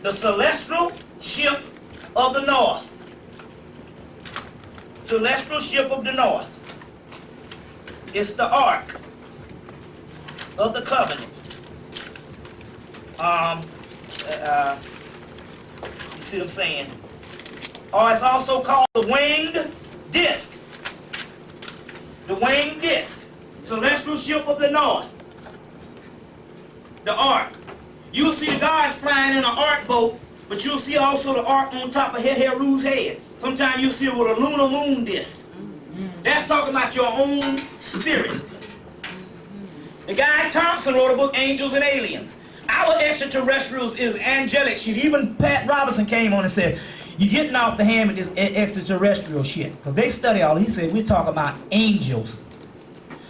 the Celestial Ship of the North. Celestial Ship of the North. It's the Ark of the Covenant. You see what I'm saying? Or it's also called the Winged Disc. The Winged Disc. Celestial Ship of the North. The Ark. You'll see the guys flying in an ark boat, but you'll see also the ark on top of Heru's head. Sometimes you'll see it with a lunar moon disc. That's talking about your own spirit. The guy Thompson wrote a book, Angels and Aliens. Our extraterrestrials is angelic shit. Even Pat Robertson came on and said, you're getting off the hand with this extraterrestrial shit. Because they study all, he said, we're talking about angels.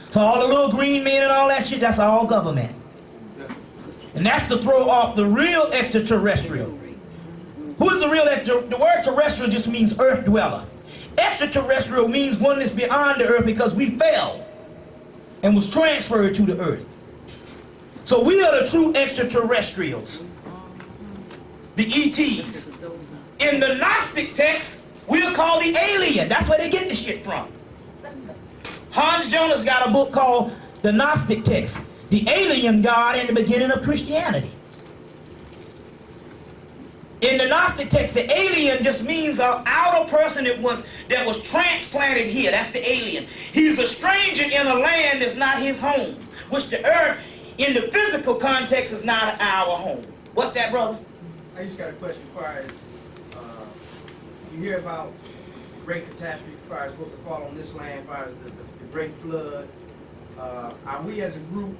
So all the little green men and all that shit, that's all government. And that's to throw off the real extraterrestrial. Who is the real extraterrestrial? The word terrestrial just means earth dweller. Extraterrestrial means one that's beyond the earth because we fell and was transferred to the earth. So we are the true extraterrestrials. The ETs. In the Gnostic text, we're called the alien. That's where they get the shit from. Hans Jonas got a book called the Gnostic text. The alien God in the beginning of Christianity. In the Gnostic text, the alien just means an outer person that was transplanted here. That's the alien. He's a stranger in a land that's not his home, which the earth, in the physical context, is not our home. What's that, brother?
I just got a question as far as, you hear about the great catastrophe as far as supposed to fall on this land, as far as the great flood. Are we as a group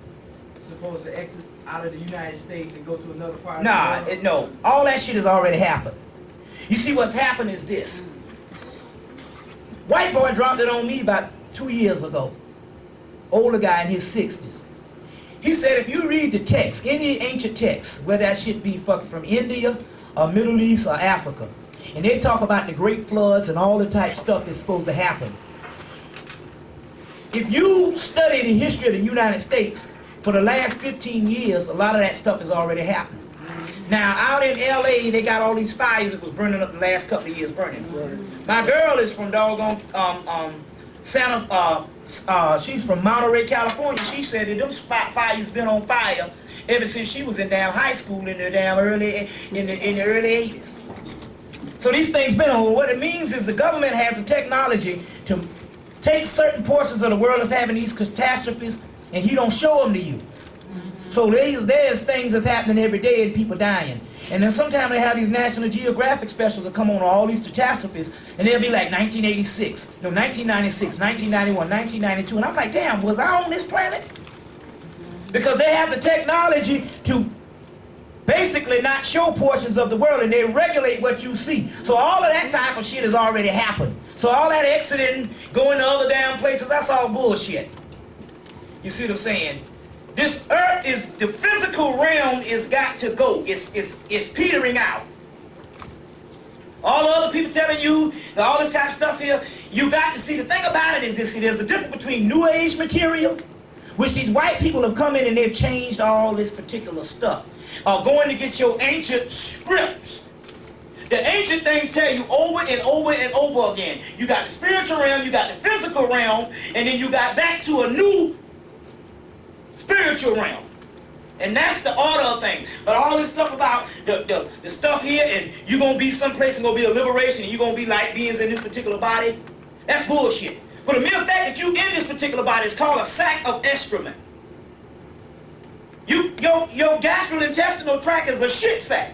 supposed to exit out of the United States and go to another part of the world?
No. All that shit has already happened. You see, what's happened is this. White boy dropped it on me about 2 years ago. Older guy in his 60s. He said if you read the text, any ancient text, whether that shit be fucking from India or Middle East or Africa, and they talk about the great floods and all the type of stuff that's supposed to happen. If you study the history of the United States, for the last 15 years, a lot of that stuff has already happened. Now, out in LA, they got all these fires that was burning up the last couple of years burning. My girl is from doggone she's from Monterey, California. She said that them fires been on fire ever since she was in damn high school in the damn early 80s. So these things been on. What it means is the government has the technology to take certain portions of the world that's having these catastrophes, and he don't show them to you. So there's things that's happening every day and people dying. And then sometimes they have these National Geographic specials that come on all these catastrophes, and they'll be like 1986, 1996, 1991, 1992, and I'm like, damn, was I on this planet? Because they have the technology to basically not show portions of the world, and they regulate what you see. So all of that type of shit has already happened. So all that exiting, going to other damn places, that's all bullshit. You see what I'm saying? This earth is, the physical realm is got to go. It's petering out. All the other people telling you all this type of stuff here, you got to see, the thing about it is this, there's a difference between New Age material, which these white people have come in and they've changed all this particular stuff. Going to get your ancient scripts. The ancient things tell you over and over and over again. You got the spiritual realm, you got the physical realm, and then you got back to a new spiritual realm. And that's the order of things. But all this stuff about the stuff here, and you're going to be someplace and going to be a liberation, and you're going to be light beings in this particular body, that's bullshit. For the mere fact that you in this particular body is called a sac of excrement. Your gastrointestinal tract is a shit sack.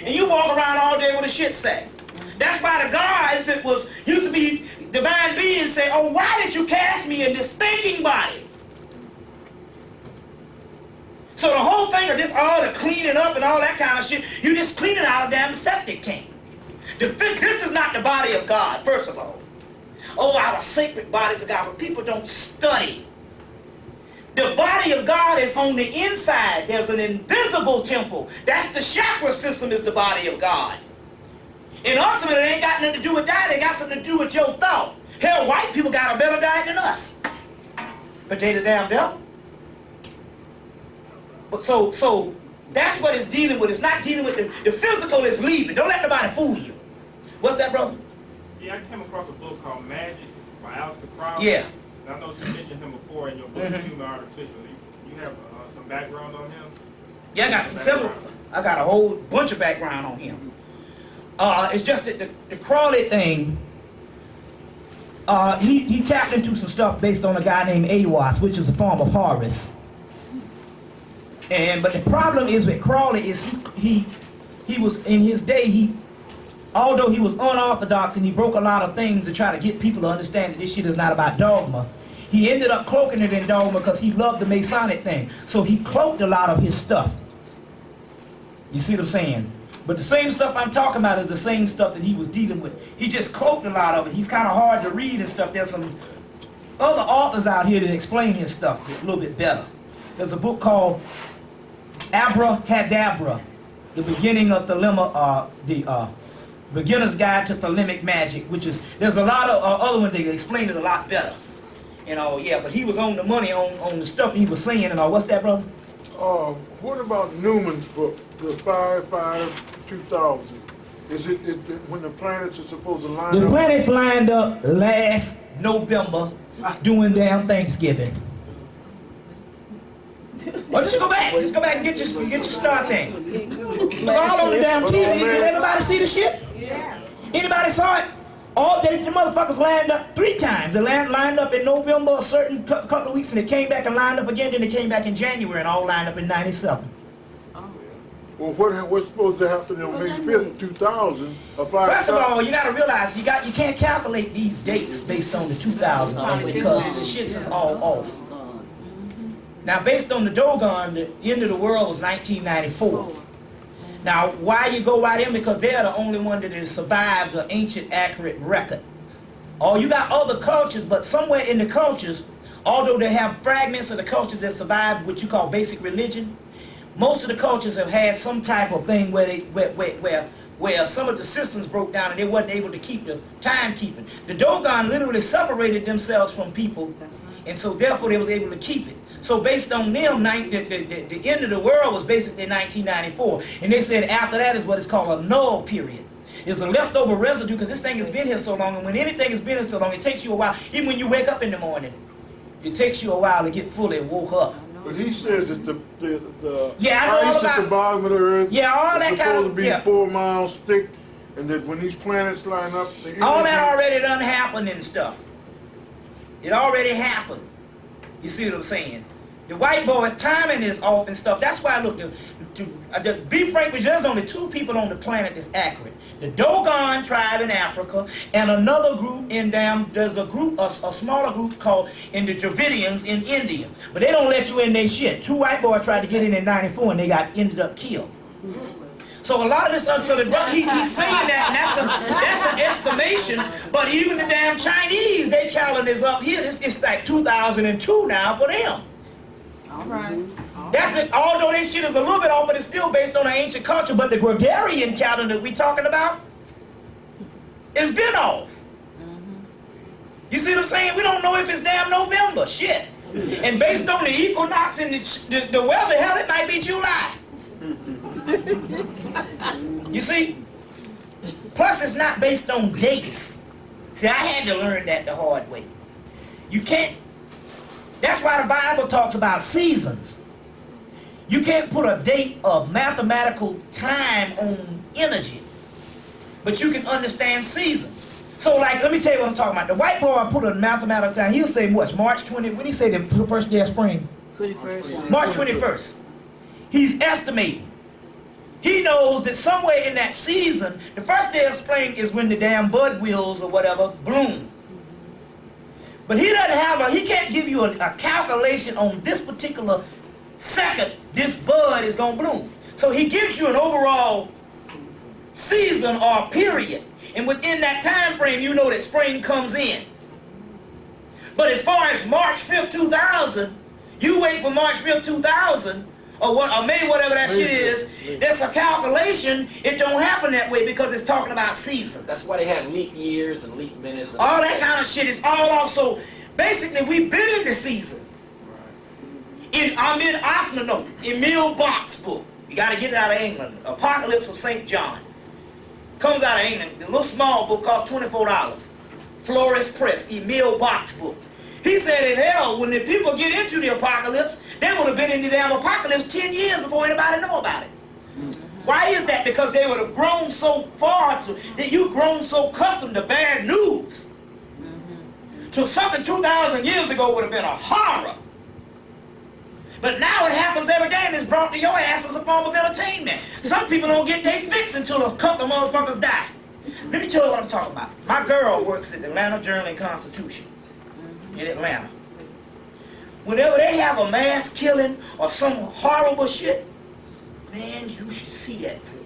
And you walk around all day with a shit sack. That's why the gods that used to be divine beings say, oh, why did you cast me in this stinking body? So the whole thing of this, all the cleaning up and all that kind of shit, you just clean it out of damn septic tank. This is not the body of God, first of all. Oh, our sacred bodies of God, but people don't study. The body of God is on the inside. There's an invisible temple. That's the chakra system, is the body of God. And ultimately, it ain't got nothing to do with that. It got something to do with your thought. Hell, white people got a better diet than us. But they the damn devil. But so that's what it's dealing with. It's not dealing with the physical is leaving. Don't let nobody fool you. What's that, brother?
Yeah, I came across a book called Magic by Alistair Crowley.
Yeah.
And I know you mentioned him before in your book, Human Artificial. You have some background on him?
Yeah, I got several. I got a whole bunch of background on him. It's just that the Crowley thing, he tapped into some stuff based on a guy named Awas, which is a form of Horus. But the problem is with Crowley is he was, in his day, although he was unorthodox and he broke a lot of things to try to get people to understand that this shit is not about dogma, he ended up cloaking it in dogma because he loved the Masonic thing. So he cloaked a lot of his stuff. You see what I'm saying? But the same stuff I'm talking about is the same stuff that he was dealing with. He just cloaked a lot of it. He's kind of hard to read and stuff. There's some other authors out here that explain his stuff a little bit better. There's a book called Abracadabra, the beginning of the Beginner's Guide to Thelemic Magic, which is, there's a lot of other ones that explain it a lot better. Yeah, but he was on the money on the stuff he was saying and all. What's that, brother?
What about Newman's book, the 5-5-2000? Is it when the planets are supposed to line up?
The planets lined up last November doing damn Thanksgiving. Or just go back and get your start thing. It was all on the damn TV. Did everybody see the shit?
Yeah.
Anybody saw it? All day, the motherfuckers lined up 3 times. They lined up in November a certain couple of weeks, and they came back and lined up again. Then they came back in January and all lined up in '97.
Well, what's supposed to happen on May 5th, 2000?
First of all, you got to realize you can't calculate these dates based on the 2000 thing because the shit is all off. Now, based on the Dogon, the end of the world was 1994. Now, why you go by them? Because they're the only one that has survived the ancient accurate record. Or you got other cultures, but somewhere in the cultures, although they have fragments of the cultures that survive what you call basic religion, most of the cultures have had some type of thing where they where some of the systems broke down and they wasn't able to keep the timekeeping. The Dogon literally separated themselves from people, and so therefore they was able to keep it. So based on them, the end of the world was basically 1994, and they said after that is what is called a null period. It's a leftover residue because this thing has been here so long, and when anything has been here so long, it takes you a while. Even when you wake up in the morning, it takes you a while to get fully woke up.
But he says that the
yeah, I know all
ice
about,
at the bottom of the earth
yeah, all that
is
kind
supposed
of,
to be
yeah.
4 miles thick, and that when these planets line up,
All that already done happened and stuff. It already happened. You see what I'm saying? The white boys' timing is off and stuff. That's why, look, to be frank with you, there's only 2 people on the planet that's accurate. The Dogon tribe in Africa, and another group in there's a group, a smaller group called in the Dravidians in India. But they don't let you in their shit. 2 white boys tried to get in 94 and they ended up killed. So a lot of this, so he's saying that, and that's an estimation, but even the damn Chinese, their calendar is up here. It's like 2002 now for them.
All right.
Although this shit is a little bit off, but it's still based on an ancient culture. But the Gregorian calendar we talking about, it's been off. You see what I'm saying? We don't know if it's damn November. Shit. And based on the equinox and the weather, hell, it might be July. You see? Plus, it's not based on dates. See, I had to learn that the hard way. You can't. That's why the Bible talks about seasons. You can't put a date of mathematical time on energy, but you can understand seasons. So, like, let me tell you what I'm talking about. The white boy put a mathematical time. He'll say what? March 20. When he say the first day of spring?
21st.
March 21st. He's estimating. He knows that somewhere in that season, the first day of spring is when the damn bud wheels or whatever bloom. But he doesn't have he can't give you a calculation on this particular second this bud is going to bloom. So he gives you an overall season or period. And within that time frame, you know that spring comes in. But as far as March 5th, 2000, you wait for March 5th, 2000, or May, whatever that shit is, that's a calculation. It don't happen that way because it's talking about seasons.
That's why they have leap years and leap minutes. And
all that kind of shit is all off. So basically, we've been in the season. I'm in Osman, no, Emil Bach's book. You got to get it out of England. Apocalypse of St. John. Comes out of England. A little small book cost $24. Flores Press, Emil Bach's book. He said in hell, when the people get into the apocalypse, they would have been in the damn apocalypse 10 years before anybody know about it. Why is that? Because they would have grown so far, that you've grown so accustomed to bad news. So something 2,000 years ago would have been a horror. But now it happens every day and it's brought to your ass as a form of entertainment. Some people don't get their fix until a couple of motherfuckers die. Let me tell you what I'm talking about. My girl works at the Atlanta Journal-Constitution in Atlanta. Whenever they have a mass killing or some horrible shit, man, you should see that place.